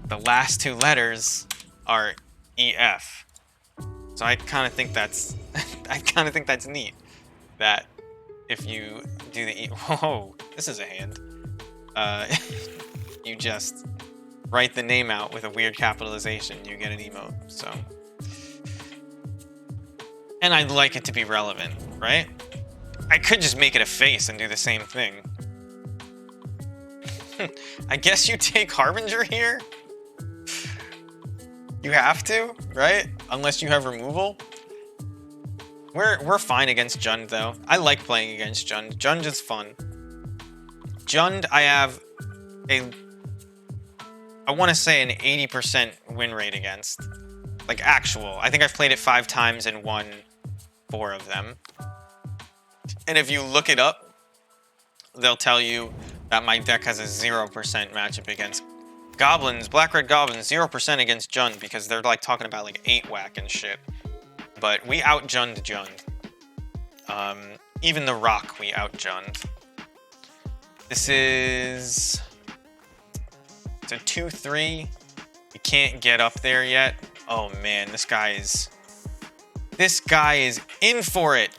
the last 2 letters are EF. So I kind of think that's neat. That if you do the whoa, this is a hand. You just write the name out with a weird capitalization, you get an emote. So, and I'd like it to be relevant, right? I could just make it a face and do the same thing. I guess you take Harbinger here? You have to, right? Unless you have removal. We're fine against Jund though. I like playing against Jund. Jund is fun. Jund, I have I want to say an 80% win rate against. Like actual. I think I've played it 5 times and won 4 of them. And if you look it up, they'll tell you that my deck has a 0% matchup against Goblins, Black-Red Goblins, 0% against Jund because they're like talking about like 8 whack and shit. But we out-Jund Jund. Even the Rock, we out-Jund. This is... It's a 2-3. We can't get up there yet. Oh man, this guy is in for it.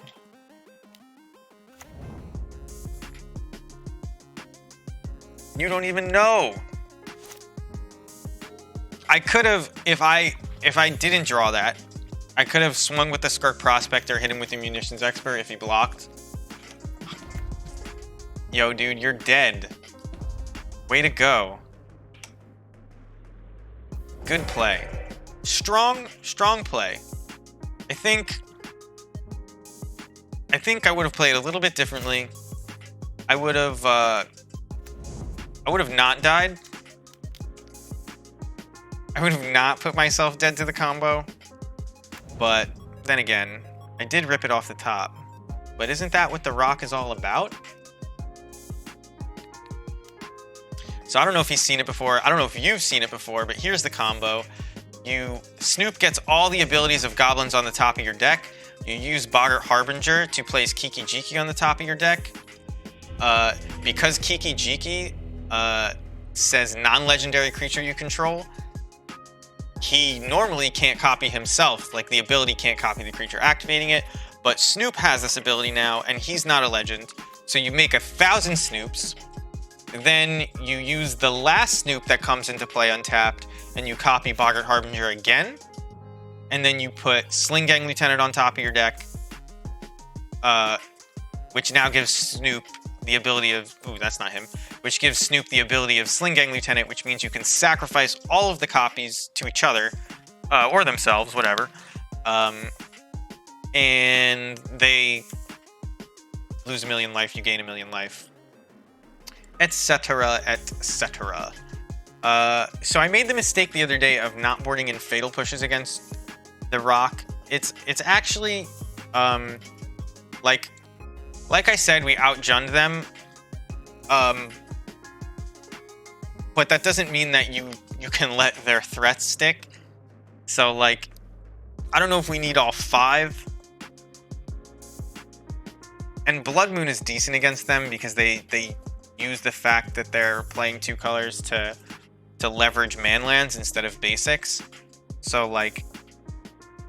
You don't even know. I could have, if I if I didn't draw that, I could have swung with the Skirk Prospector, hit him with the Munitions Expert if he blocked. Yo, dude, you're dead. Way to go. Good play. Strong play. I think I would have played a little bit differently. I would have not died. I would have not put myself dead to the combo. But then again, I did rip it off the top. But isn't that what the rock is all about? So I don't know if he's seen it before. I don't know if you've seen it before, but here's the combo. Snoop gets all the abilities of goblins on the top of your deck. You use Boggart Harbinger to place Kiki Jiki on the top of your deck. Because Kiki Jiki says non-legendary creature you control, he normally can't copy himself, like the ability can't copy the creature activating it, but Snoop has this ability now, and he's not a legend. So you make 1,000 Snoops, then you use the last Snoop that comes into play untapped, and you copy Boggart Harbinger again, and then you put Sling Gang Lieutenant on top of your deck, which now gives Snoop the ability of, ooh, that's not him, which gives Snoop the ability of Sling Gang Lieutenant, which means you can sacrifice all of the copies to each other, or themselves, whatever, and they lose 1,000,000 life, you gain 1,000,000 life, etc., etc. So I made the mistake the other day of not boarding in Fatal Pushes against the Rock. It's actually, like I said, we outjunned them, but that doesn't mean that you can let their threats stick. So, like, I don't know if we need all 5. And Blood Moon is decent against them because they use the fact that they're playing 2 colors to leverage manlands instead of basics. So, like,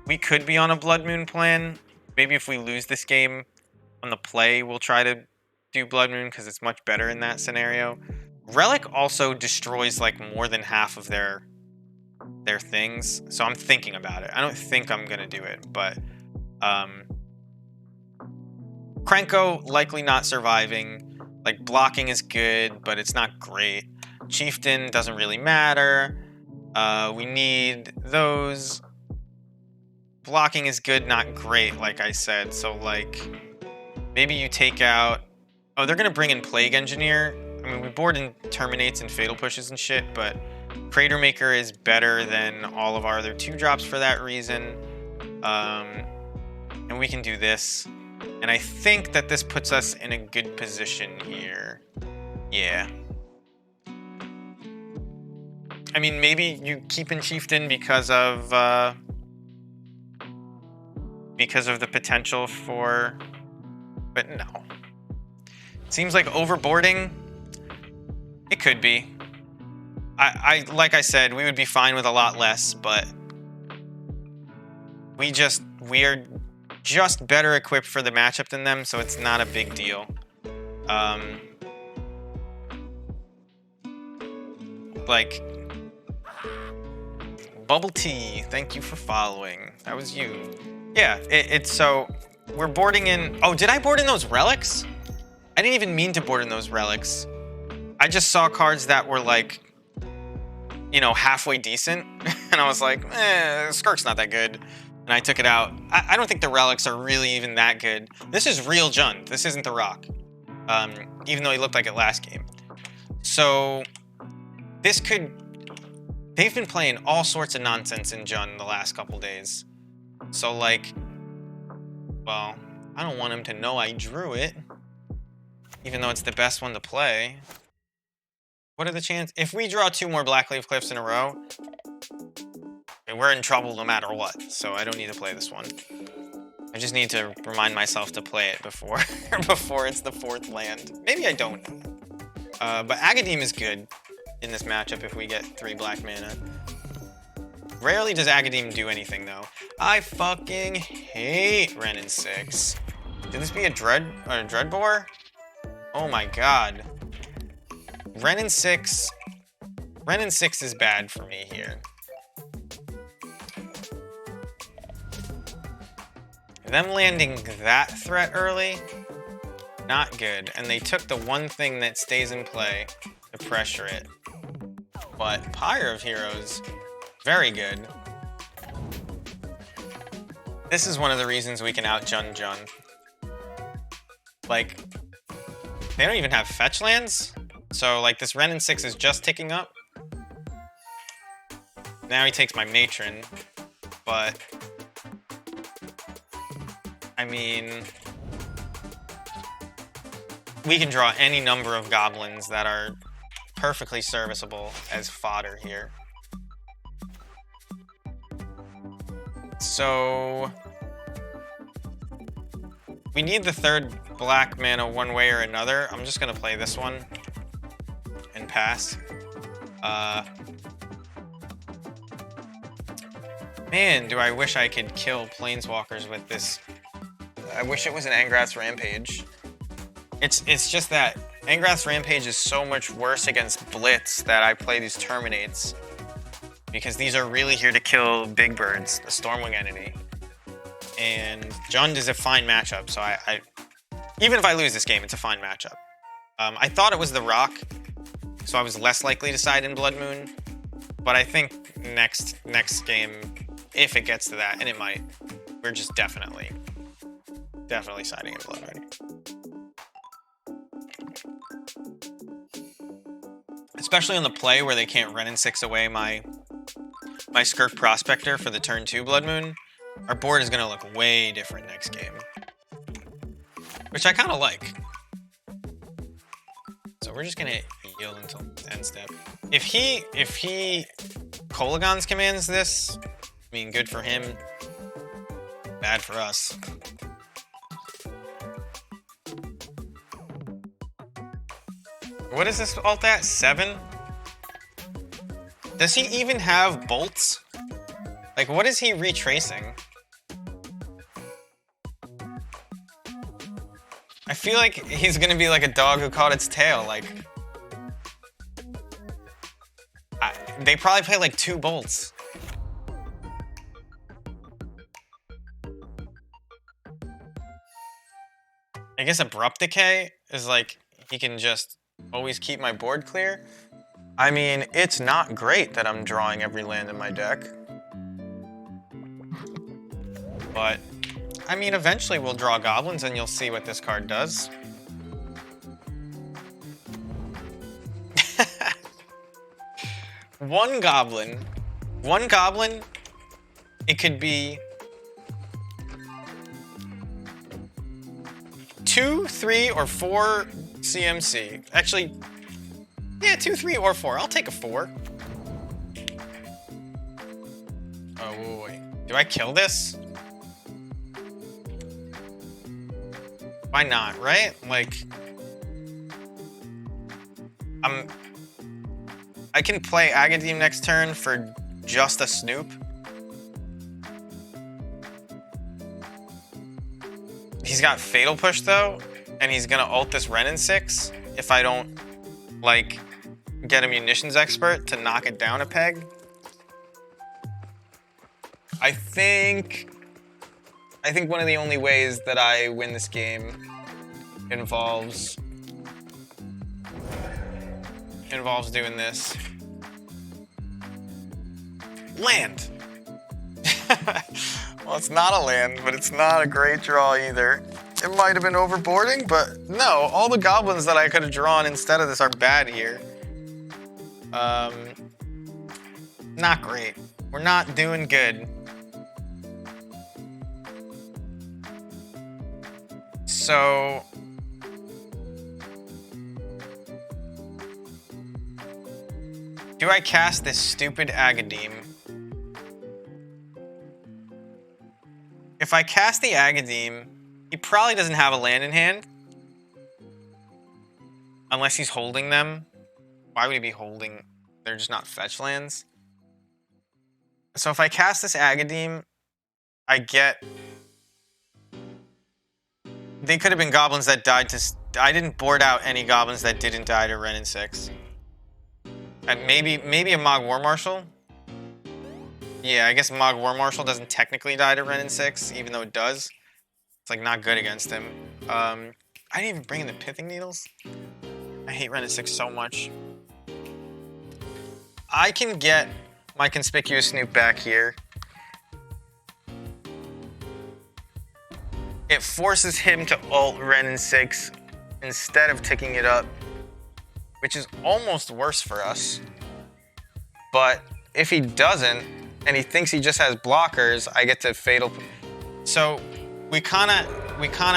we could be on a Blood Moon plan. Maybe if we lose this game on the play, we'll try to do Blood Moon because it's much better in that scenario. Relic also destroys like more than half of their things, so I'm thinking about it. I don't think I'm gonna do it, but Krenko likely not surviving. Like, blocking is good, but it's not great. Chieftain doesn't really matter. We need those. Blocking is good, not great, like I said. So, like, maybe you take out... Oh, they're going to bring in Plague Engineer. I mean, we board in Terminates and Fatal Pushes and shit, but Crater Maker is better than all of our other 2-drops for that reason. And we can do this. And I think that this puts us in a good position here. Yeah. I mean, maybe you keep in Chieftain because of the potential for... But no. Seems like overboarding. It could be. Like I said, we would be fine with a lot less, but we are just better equipped for the matchup than them, so it's not a big deal. Like, Bubble Tea, thank you for following. That was you. Yeah, it's so we're boarding in. Oh, did I board in those relics? I didn't even mean to board in those relics. I just saw cards that were like, you know, halfway decent, and I was like, Skirk's not that good, and I took it out. I don't think the relics are really even that good. This is real Jund. This isn't the Rock, even though he looked like it last game. So this could... They've been playing all sorts of nonsense in Jund the last couple days. So, like, well, I don't want him to know I drew it, even though it's the best one to play. What are the chances? If we draw 2 more Blackleaf Cliffs in a row, we're in trouble no matter what, so I don't need to play this one. I just need to remind myself to play it before it's the 4th land. Maybe I don't. But Agadim is good in this matchup if we get 3 black mana. Rarely does Agadim do anything, though. I fucking hate Renin 6. Could this be a Dreadbore? Oh my god. Renin 6 is bad for me here. Them landing that threat early, not good. And they took the one thing that stays in play to pressure it. But Pyre of Heroes, very good. This is one of the reasons we can out-Jun Jun. Like, they don't even have fetch lands. So, like, this Ren and 6 is just ticking up. Now he takes my Matron. But, I mean, we can draw any number of goblins that are perfectly serviceable as fodder here. So we need the third black mana one way or another. I'm just gonna play this one and pass. Man, do I wish I could kill planeswalkers with this. I wish it was an Angrath's Rampage. It's just that Angrath's Rampage is so much worse against Blitz that I play these Terminates. Because these are really here to kill big birds, the Stormwing entity. And Jund is a fine matchup, so I even if I lose this game, it's a fine matchup. I thought it was the Rock, so I was less likely to side in Blood Moon. But I think next game, if it gets to that, and it might, we're just definitely siding in Blood Moon. Especially on the play where they can't Ren and 6 away my Skirk Prospector for the turn 2 Blood Moon, our board is going to look way different next game. Which I kind of like. So we're just going to yield until end step. If he Kolaghan's commands this, I mean, good for him, bad for us. What is this alt at? 7? Does he even have bolts? Like, what is he retracing? I feel like he's gonna be like a dog who caught its tail. Like, they probably play like 2 bolts. I guess Abrupt Decay is like, he can just always keep my board clear. I mean, it's not great that I'm drawing every land in my deck. But, I mean, eventually we'll draw goblins and you'll see what this card does. One goblin, it could be 2, 3, or 4 CMC. Actually, yeah, 2, 3, or 4. I'll take a 4. Oh, wait. Do I kill this? Why not, right? Like, I can play Agadeem next turn for just a Snoop. He's got Fatal Push, though, and he's gonna ult this Ren and 6 if I don't, like, get a Munitions Expert to knock it down a peg. I think one of the only ways that I win this game involves doing this. Land! Well, it's not a land, but it's not a great draw either. It might have been overboarding, but no, all the goblins that I could have drawn instead of this are bad here. Not great. We're not doing good. So do I cast this stupid Agadeem? If I cast the Agadeem, he probably doesn't have a land in hand. Unless he's holding them. Why would he be holding? They're just not fetch lands. So if I cast this Agadeem, I get... They could have been goblins that died to... I didn't board out any goblins that didn't die to Ren and 6. And maybe a Mog War Marshal? Yeah, I guess Mog War Marshal doesn't technically die to Ren and 6, even though it does. It's like not good against him. I didn't even bring in the Pithing Needles. I hate Renin 6 so much. I can get my Conspicuous Snoop back here. It forces him to ult Renin 6 instead of ticking it up, which is almost worse for us. But if he doesn't, and he thinks he just has blockers, I get to Fatal. So we kinda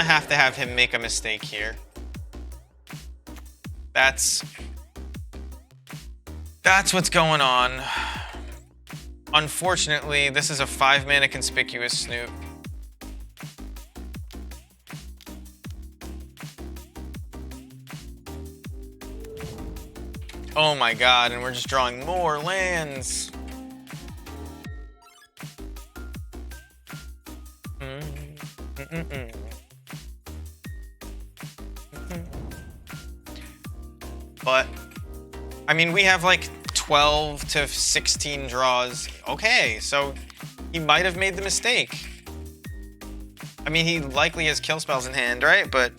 have to have him make a mistake here. That's what's going on. Unfortunately, this is a 5-mana Conspicuous Snoop. Oh my god, and we're just drawing more lands. But, I mean, we have like 12 to 16 draws. Okay, so he might have made the mistake. I mean, he likely has kill spells in hand, right? But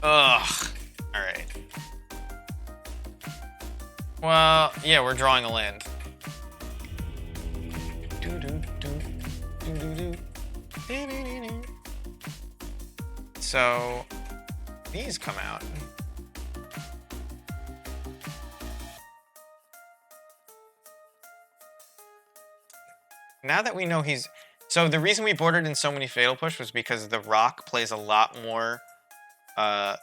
ugh. Alright. Well, yeah, we're drawing a land. So, these come out. Now that we know he's... So the reason we bordered in so many Fatal Push was because the Rock plays a lot more 1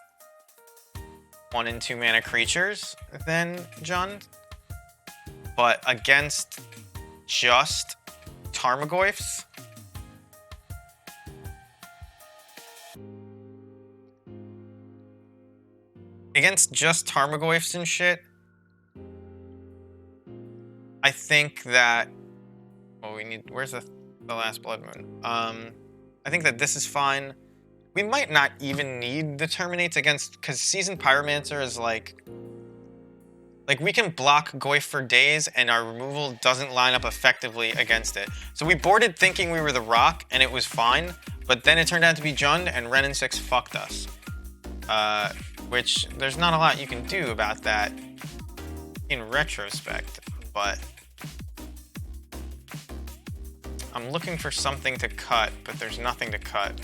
and 2 mana creatures than Jund. But against just Tarmogoyfs, and shit, I think that... Well, we need... Where's the last Blood Moon? I think that this is fine. We might not even need the Terminates against... Because Seasoned Pyromancer is like... Like, we can block Goyf for days, and our removal doesn't line up effectively against it. So we boarded thinking we were the Rock, and it was fine. But then it turned out to be Jund, and Renin 6 fucked us. Which, there's not a lot you can do about that in retrospect, but... I'm looking for something to cut, but there's nothing to cut.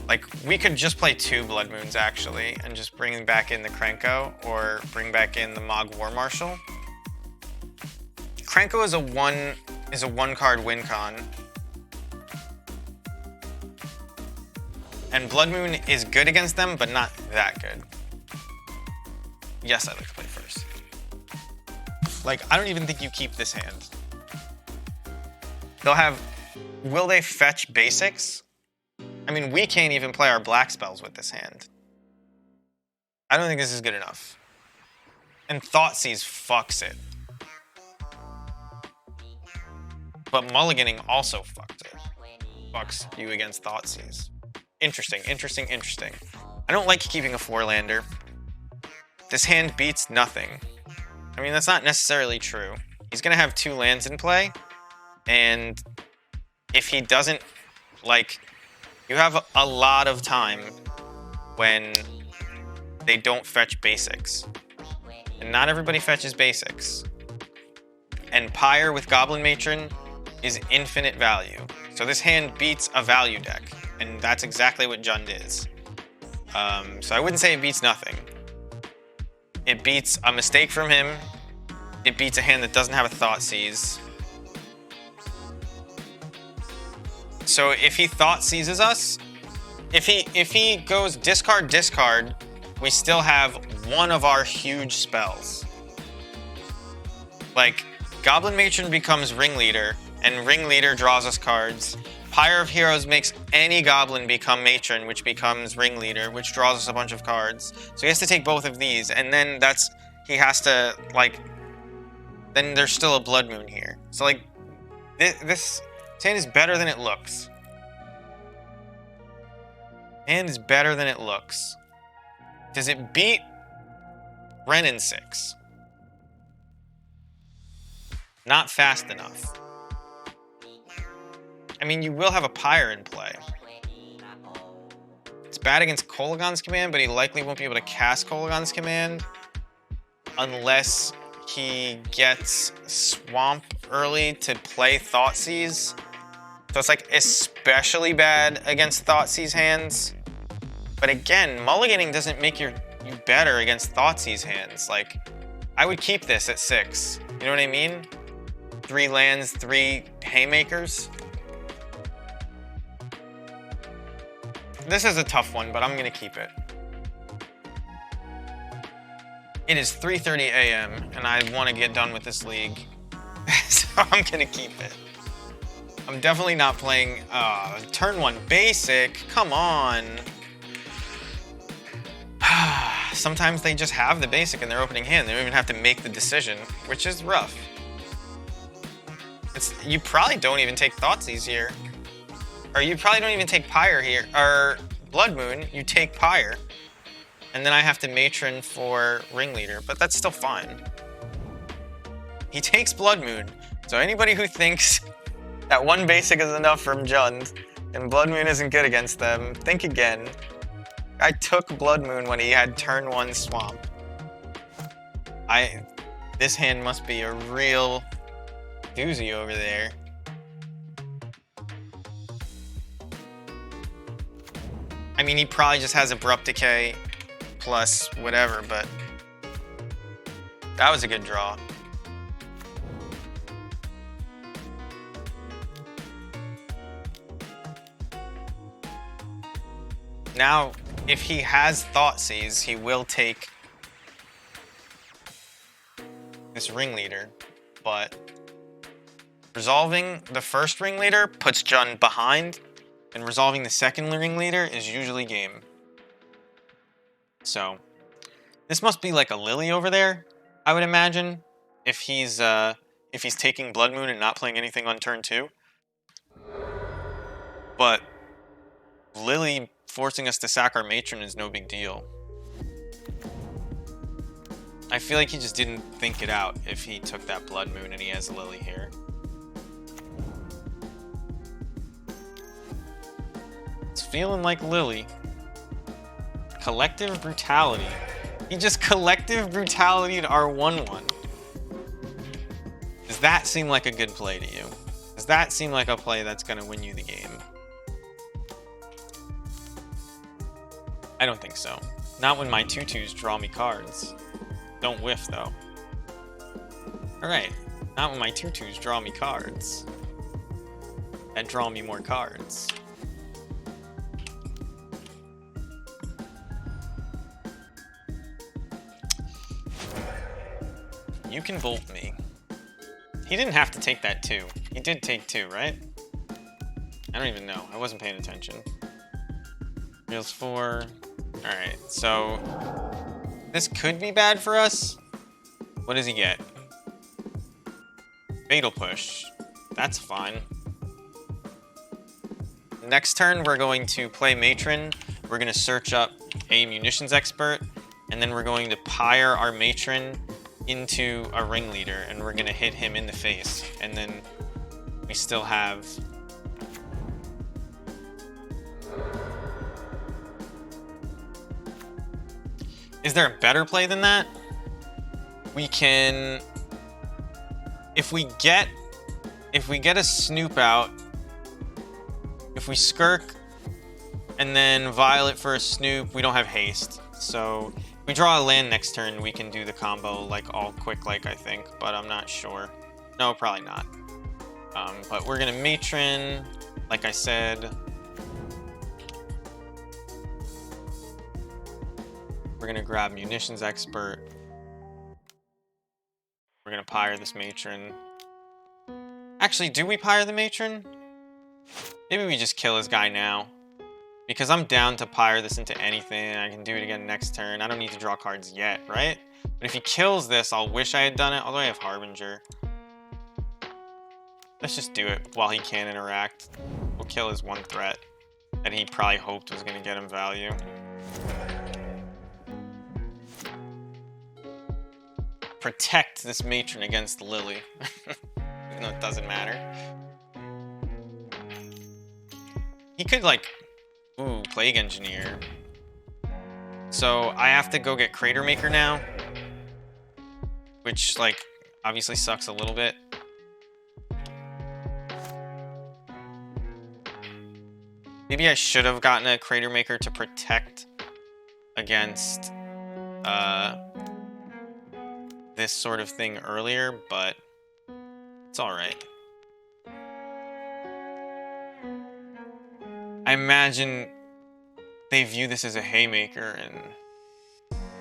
Like, we could just play 2 Blood Moons, actually, and just bring back in the Krenko, or bring back in the Mog War Marshal. Krenko is a 1-card win con. And Blood Moon is good against them, but not that good. Yes, I'd like to play first. Like, I don't even think you keep this hand. They'll have... Will they fetch basics? I mean, we can't even play our black spells with this hand. I don't think this is good enough. And Thoughtseize fucks it. But Mulliganing also fucks it. Fucks you against Thoughtseize. Interesting, interesting, interesting. I don't like keeping a 4-lander. This hand beats nothing. I mean, that's not necessarily true. He's gonna have 2 lands in play, and if he doesn't, like, you have a lot of time when they don't fetch basics. And not everybody fetches basics. And Pyre with Goblin Matron is infinite value. So this hand beats a value deck, and that's exactly what Jund is. So I wouldn't say it beats nothing. It beats a mistake from him. It beats a hand that doesn't have a Thoughtseize. So if he Thoughtseizes us, if he goes discard, discard, we still have one of our huge spells. Like, Goblin Matron becomes Ringleader, and Ringleader draws us cards. Pyre of Heroes makes any Goblin become Matron, which becomes Ringleader, which draws us a bunch of cards. So he has to take both of these, and then he has to, like, then there's still a Blood Moon here. So, like, this hand is better than it looks. Hand is better than it looks. Does it beat Renin 6? Not fast enough. I mean, you will have a Pyre in play. It's bad against Kolaghan's command, but he likely won't be able to cast Kolaghan's command unless he gets Swamp early to play Thoughtseize. So it's like especially bad against Thoughtseize hands. But again, mulliganing doesn't make you better against Thoughtseize hands. Like, I would keep this at 6. You know what I mean? 3 lands, 3 haymakers. This is a tough one, but I'm gonna keep it. It is 3:30 a.m. and I want to get done with this league, so I'm gonna keep it. I'm definitely not playing turn 1 basic. Come on. Sometimes they just have the basic in their opening hand. They don't even have to make the decision, which is rough. You probably don't even take Thoughtseize here. Or you probably don't even take Pyre here. Or Blood Moon, you take Pyre. And then I have to Matron for Ringleader, but that's still fine. He takes Blood Moon. So anybody who thinks that 1 basic is enough from Jund and Blood Moon isn't good against them, think again. I took Blood Moon when he had turn 1 Swamp. This hand must be a real doozy over there. I mean, he probably just has Abrupt Decay plus whatever, but that was a good draw. Now, if he has Thoughtseize, he will take this Ringleader, but resolving the first Ringleader puts Jund behind, and resolving the second Ringleader is usually game. So, this must be like a Lily over there, I would imagine, if he's taking Blood Moon and not playing anything on turn 2. But Lily forcing us to sack our Matron is no big deal. I feel like he just didn't think it out if he took that Blood Moon and he has Lily here. It's feeling like Lily. Collective Brutality. He just Collective Brutality'd our 1/1. Does that seem like a good play to you? Does that seem like a play that's going to win you the game? I don't think so. Not when my 2/2s draw me cards. Don't whiff, though. Alright. Not when my 2/2s draw me cards. That draw me more cards. You can bolt me. He didn't have to take that 2. He did take 2, right? I don't even know. I wasn't paying attention. Reels 4. Alright, so this could be bad for us. What does he get? Fatal Push. That's fine. Next turn, we're going to play Matron. We're going to search up a Munitions Expert, and then we're going to Pyre our Matron into a Ringleader, and we're going to hit him in the face. And then we still have... Is there a better play than that? We can... If we get a Snoop out, if we Skirk and then Violet for a Snoop, we don't have haste. So if we draw a land next turn, we can do the combo like all quick, like I think, but I'm not sure. No, probably not. But we're gonna Matron, like I said. We're gonna grab Munitions Expert. We're gonna Pyre this Matron. Actually, do we Pyre the Matron? Maybe we just kill his guy now. Because I'm down to Pyre this into anything. I can do it again next turn. I don't need to draw cards yet, right? But if he kills this, I'll wish I had done it. Although I have Harbinger. Let's just do it while he can interact. We'll kill his 1 threat that he probably hoped was gonna get him value. Protect this Matron against Lily. though it doesn't matter. He could, like... Ooh, Plague Engineer. So, I have to go get Crater Maker now. Which, like, obviously sucks a little bit. Maybe I should have gotten a Crater Maker to protect against this sort of thing earlier, but it's alright. I imagine they view this as a haymaker, and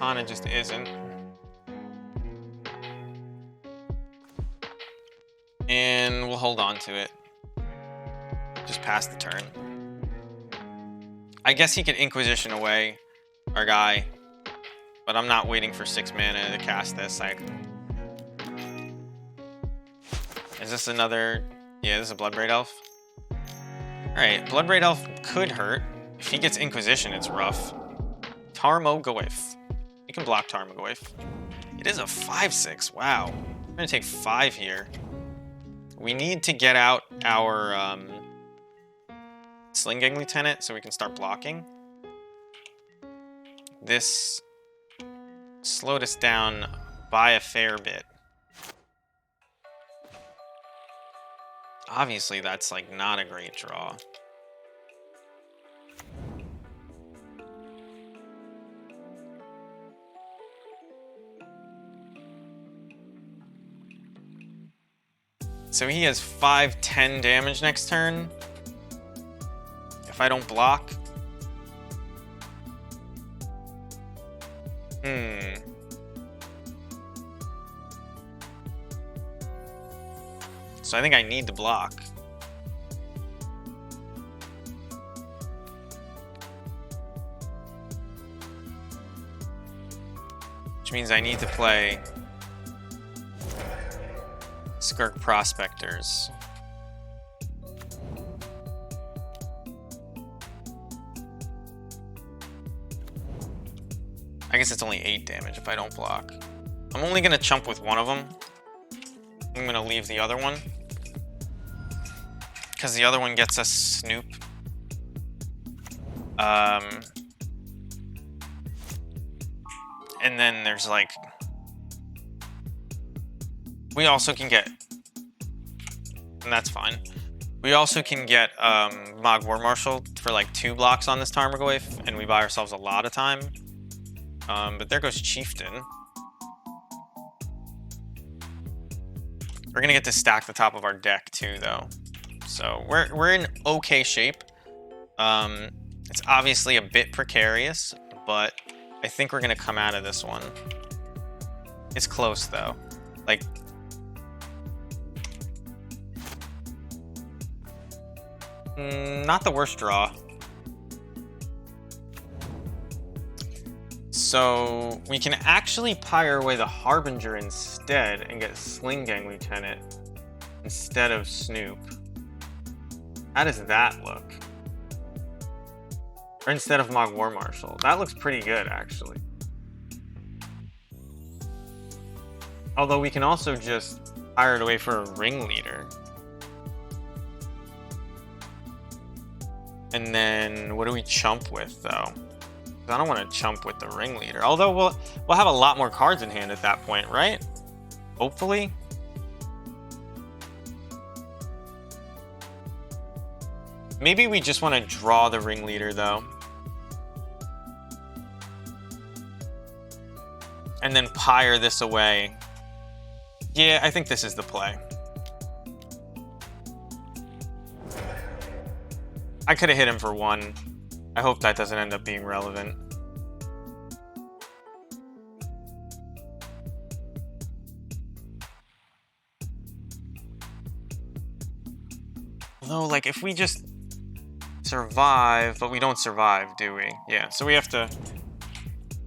Hana just isn't. And we'll hold on to it. Just pass the turn. I guess he could Inquisition away our guy, but I'm not waiting for 6 mana to cast this. Is this another... Yeah, this is a Bloodbraid Elf. Alright, Bloodbraid Elf could hurt. If he gets Inquisition, it's rough. Tarmogoyf. You can block Tarmogoyf. It is a 5/6. Wow. We're going to take 5 here. We need to get out our Sling Gang Lieutenant so we can start blocking. This slowed us down by a fair bit. Obviously, that's like not a great draw. So he has 5/10 damage next turn. If I don't block. So I think I need to block. Which means I need to play Skirk Prospectors. I guess it's only 8 damage if I don't block. I'm only gonna chump with one of them. I'm gonna leave the other one, because the other one gets us Snoop. And then there's like... We also can get... And that's fine. We also can get Mog War Marshal for like 2 blocks on this Tarmogoyf, and we buy ourselves a lot of time. But there goes Chieftain. We're gonna get to stack the top of our deck too, though. So we're in okay shape. It's obviously a bit precarious, but I think we're gonna come out of this one. It's close though. Like, not the worst draw. So we can actually pyre away the Harbinger instead and get Sling Gang Lieutenant instead of Snoop. How does that look? Or instead of Mog War Marshal. That looks pretty good, actually. Although we can also just pyre it away for a Ringleader. And then what do we chump with, though? I don't want to chump with the Ringleader. Although we'll have a lot more cards in hand at that point, right? Hopefully. Maybe we just want to draw the Ringleader, though. And then pyre this away. Yeah, I think this is the play. I could have hit him for 1. I hope that doesn't end up being relevant. Although, like, if we just survive, but we don't survive, do we? Yeah, so we have to...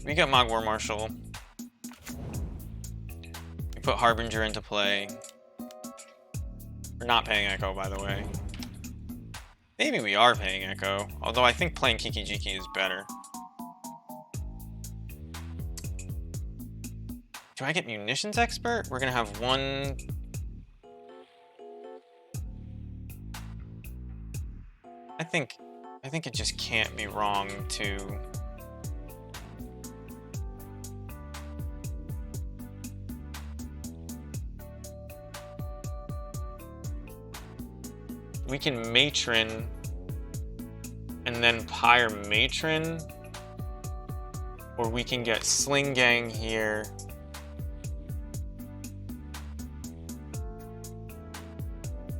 We got Mog War Marshal. We put Harbinger into play. We're not paying Echo, by the way. Maybe we are paying Echo, although I think playing Kiki Jiki is better. Do I get Munitions Expert? We're gonna have 1... think it just can't be wrong to we can matron and then pyre matron, or we can get sling gang here.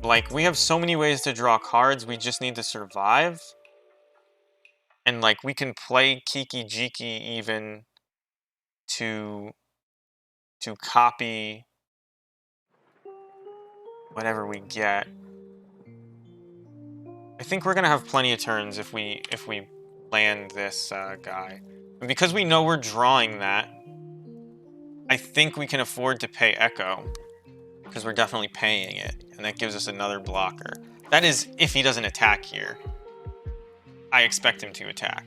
Like, we have so many ways to draw cards, we just need to survive. And like, we can play Kiki Jiki even to copy whatever we get. I think we're gonna have plenty of turns if we land this guy. And because we know we're drawing that, I think we can afford to pay Echo, because we're definitely paying it, and that gives us another blocker. That is, if he doesn't attack here. I expect him to attack.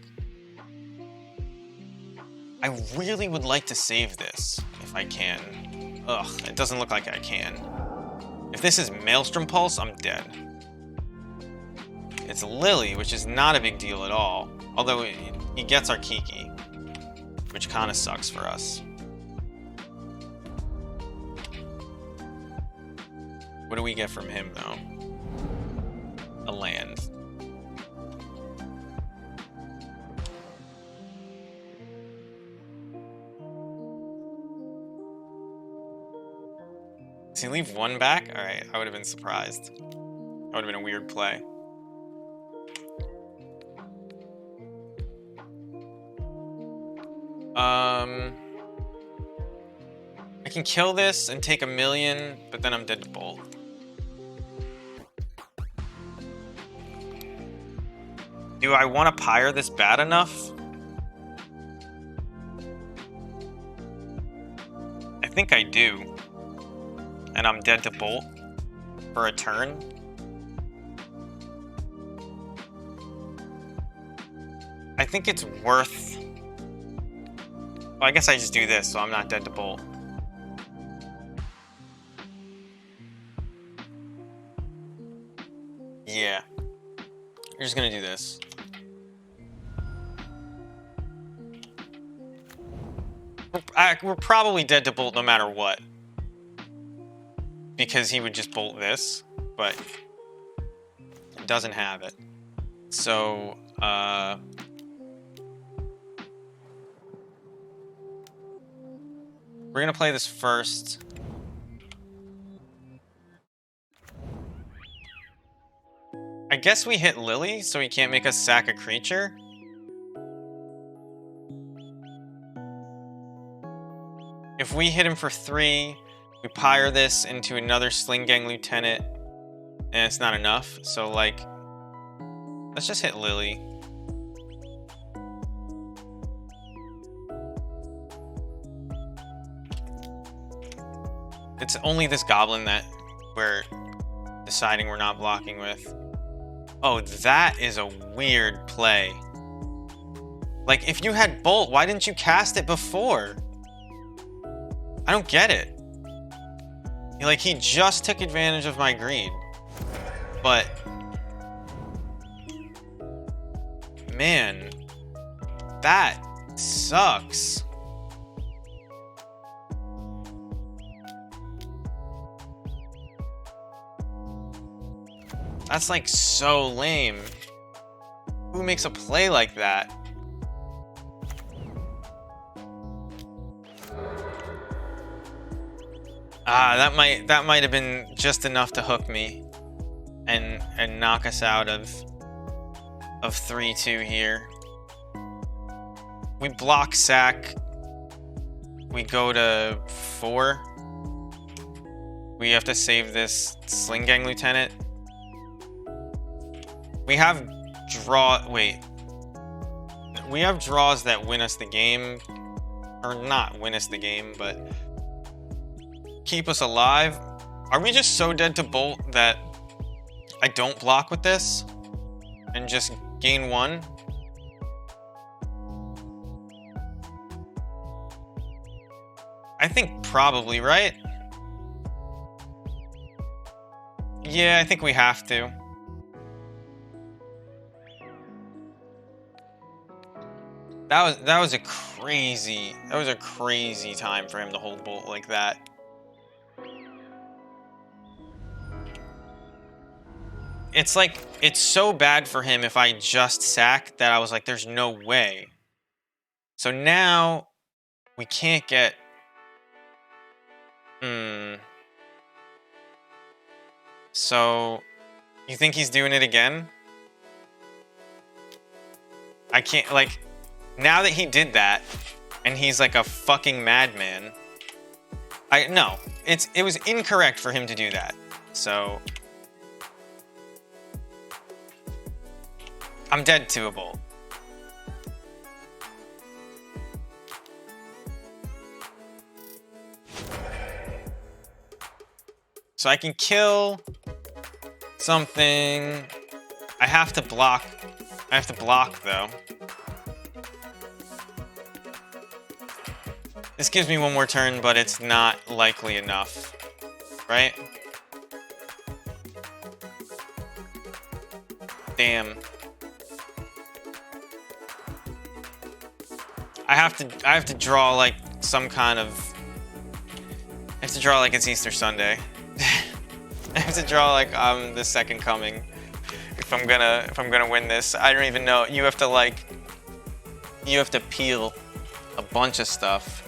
I really would like to save this, if I can. Ugh, it doesn't look like I can. If this is Maelstrom Pulse, I'm dead. It's Lily, which is not a big deal at all. Although he gets our Kiki, which kind of sucks for us. What do we get from him, though? A land. Does he leave one back? Alright, I would have been surprised. That would have been a weird play. I can kill this and take 1,000,000, but then I'm dead to bolt. Do I want to pyre this bad enough? I think I do. And I'm dead to bolt for a turn. I think it's worth... Well, I guess I just do this, so I'm not dead to bolt. Yeah. You're just gonna do this. We're probably dead to bolt no matter what. Because he would just bolt this, but it doesn't have it. So, we're gonna play this first. I guess we hit Lily, so he can't make us sack a creature. If we hit him for 3, we pyre this into another Sling Gang Lieutenant, and it's not enough. So, like, let's just hit Lily. It's only this Goblin that we're deciding we're not blocking with. Oh, that is a weird play. Like, if you had Bolt, why didn't you cast it before? I don't get it. Like, he just took advantage of my greed. But... man, that sucks. That's like so lame. Who makes a play like that? Ah, that might have been just enough to hook me and knock us out of 3-2 here. We block sack. We go to 4. We have to save this Sling Gang Lieutenant. We have we have draws that win us the game, or not win us the game, but keep us alive. Are we just so dead to bolt that I don't block with this and just gain 1? I think probably, right? Yeah, I think we have to. That was a crazy time for him to hold bolt like that. It's like, it's so bad for him if I just sack that I was like, there's no way. So now we can't get... So, you think he's doing it again? I can't, like, now that he did that, and he's like a fucking madman, no, it was incorrect for him to do that. So, I'm dead to a bolt. So I can kill something. I have to block. I have to block, though. This gives me one more turn, but it's not likely enough, right? Damn. I have to draw like some kind of... I have to draw like it's Easter Sunday. I have to draw like I'm the second coming if I'm gonna win this. I don't even know. You have to peel a bunch of stuff.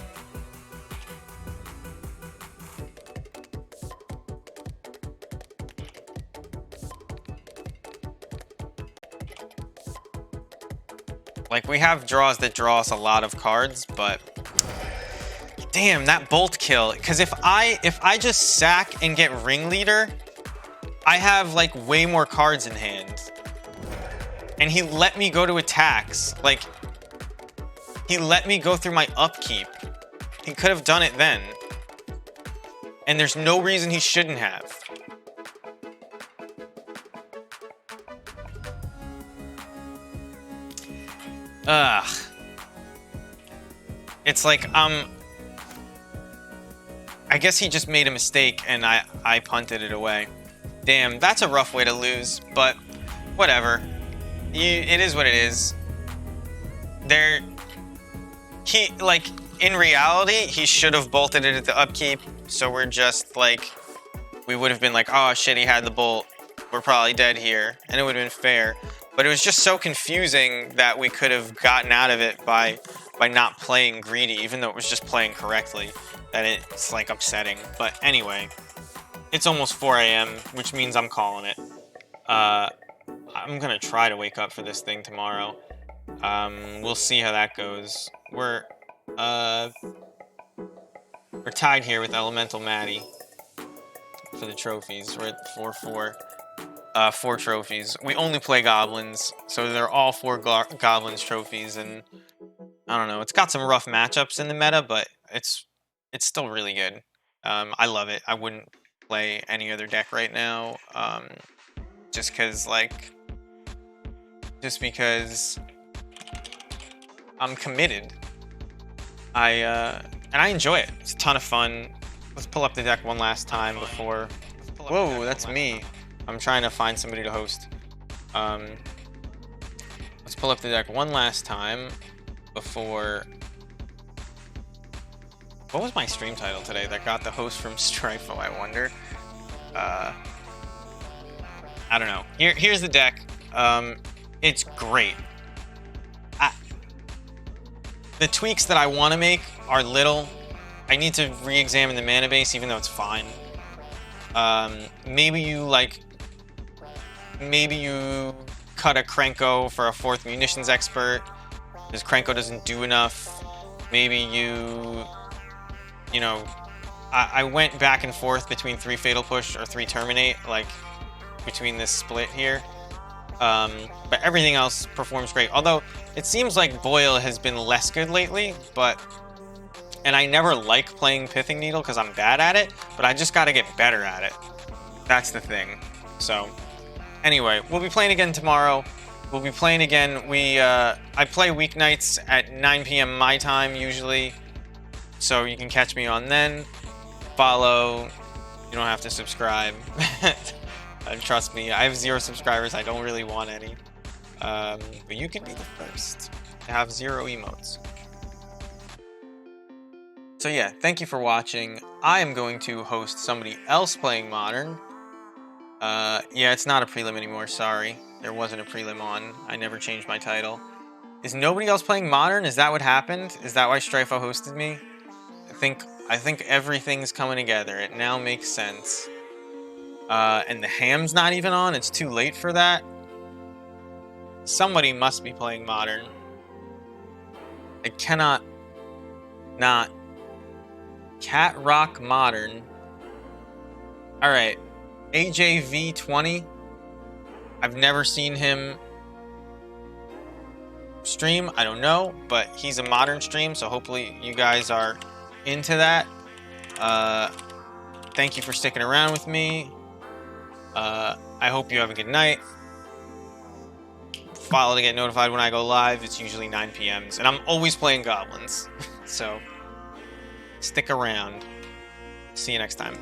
Like, we have draws that draw us a lot of cards, but damn, that bolt kill. Because if I just sack and get ringleader, I have like way more cards in hand. And he let me go to attacks. Like, he let me go through my upkeep. He could have done it then. And there's no reason he shouldn't have. Ugh. It's like, I guess he just made a mistake and I punted it away. Damn, that's a rough way to lose, but whatever. It is what it is. In reality, he should have bolted it at the upkeep, so we're just like, we would have been like, oh shit, he had the bolt. We're probably dead here, and it would have been fair. But it was just so confusing that we could have gotten out of it by not playing greedy, even though it was just playing correctly, that it's like upsetting. But anyway, it's almost 4 a.m., which means I'm calling it. I'm gonna try to wake up for this thing tomorrow. We'll see how that goes. We're tied here with Elemental Maddie for the trophies. We're at 4-4. 4 trophies. We only play goblins, so they're all 4 goblins trophies, and I don't know. It's got some rough matchups in the meta, but it's still really good. I love it. I wouldn't play any other deck right now, just because I'm committed. And I enjoy it. It's a ton of fun. Let's pull up the deck one last time before. Whoa, that's me. I'm trying to find somebody to host. Let's pull up the deck one last time before... What was my stream title today that got the host from Strifo, I wonder? I don't know. Here's the deck. It's great. The tweaks that I want to make are little. I need to re-examine the mana base, even though it's fine. Maybe you cut a Krenko for a 4th munitions expert, because Krenko doesn't do enough. Maybe you know, I went back and forth between 3 Fatal Push or 3 Terminate, like, between this split here. But everything else performs great. Although, it seems like Boil has been less good lately, and I never like playing Pithing Needle because I'm bad at it, but I just gotta get better at it. That's the thing. So, anyway, we'll be playing again tomorrow. We'll be playing again. I play weeknights at 9 p.m. my time, usually. So you can catch me on then. Follow. You don't have to subscribe. Trust me, I have 0 subscribers. I don't really want any. But you can be the first. to have 0 emotes. So yeah, thank you for watching. I am going to host somebody else playing Modern. Yeah, it's not a prelim anymore, sorry. There wasn't a prelim on. I never changed my title. Is nobody else playing Modern? Is that what happened? Is that why Strifo hosted me? I think everything's coming together. It now makes sense. And the ham's not even on. It's too late for that. Somebody must be playing Modern. I cannot not. Cat Rock Modern. Alright. AJV20. I've never seen him stream. I don't know. But he's a Modern stream. So hopefully you guys are into that. Thank you for sticking around with me. I hope you have a good night. Follow to get notified when I go live. It's usually 9 p.m. And I'm always playing Goblins. So stick around. See you next time.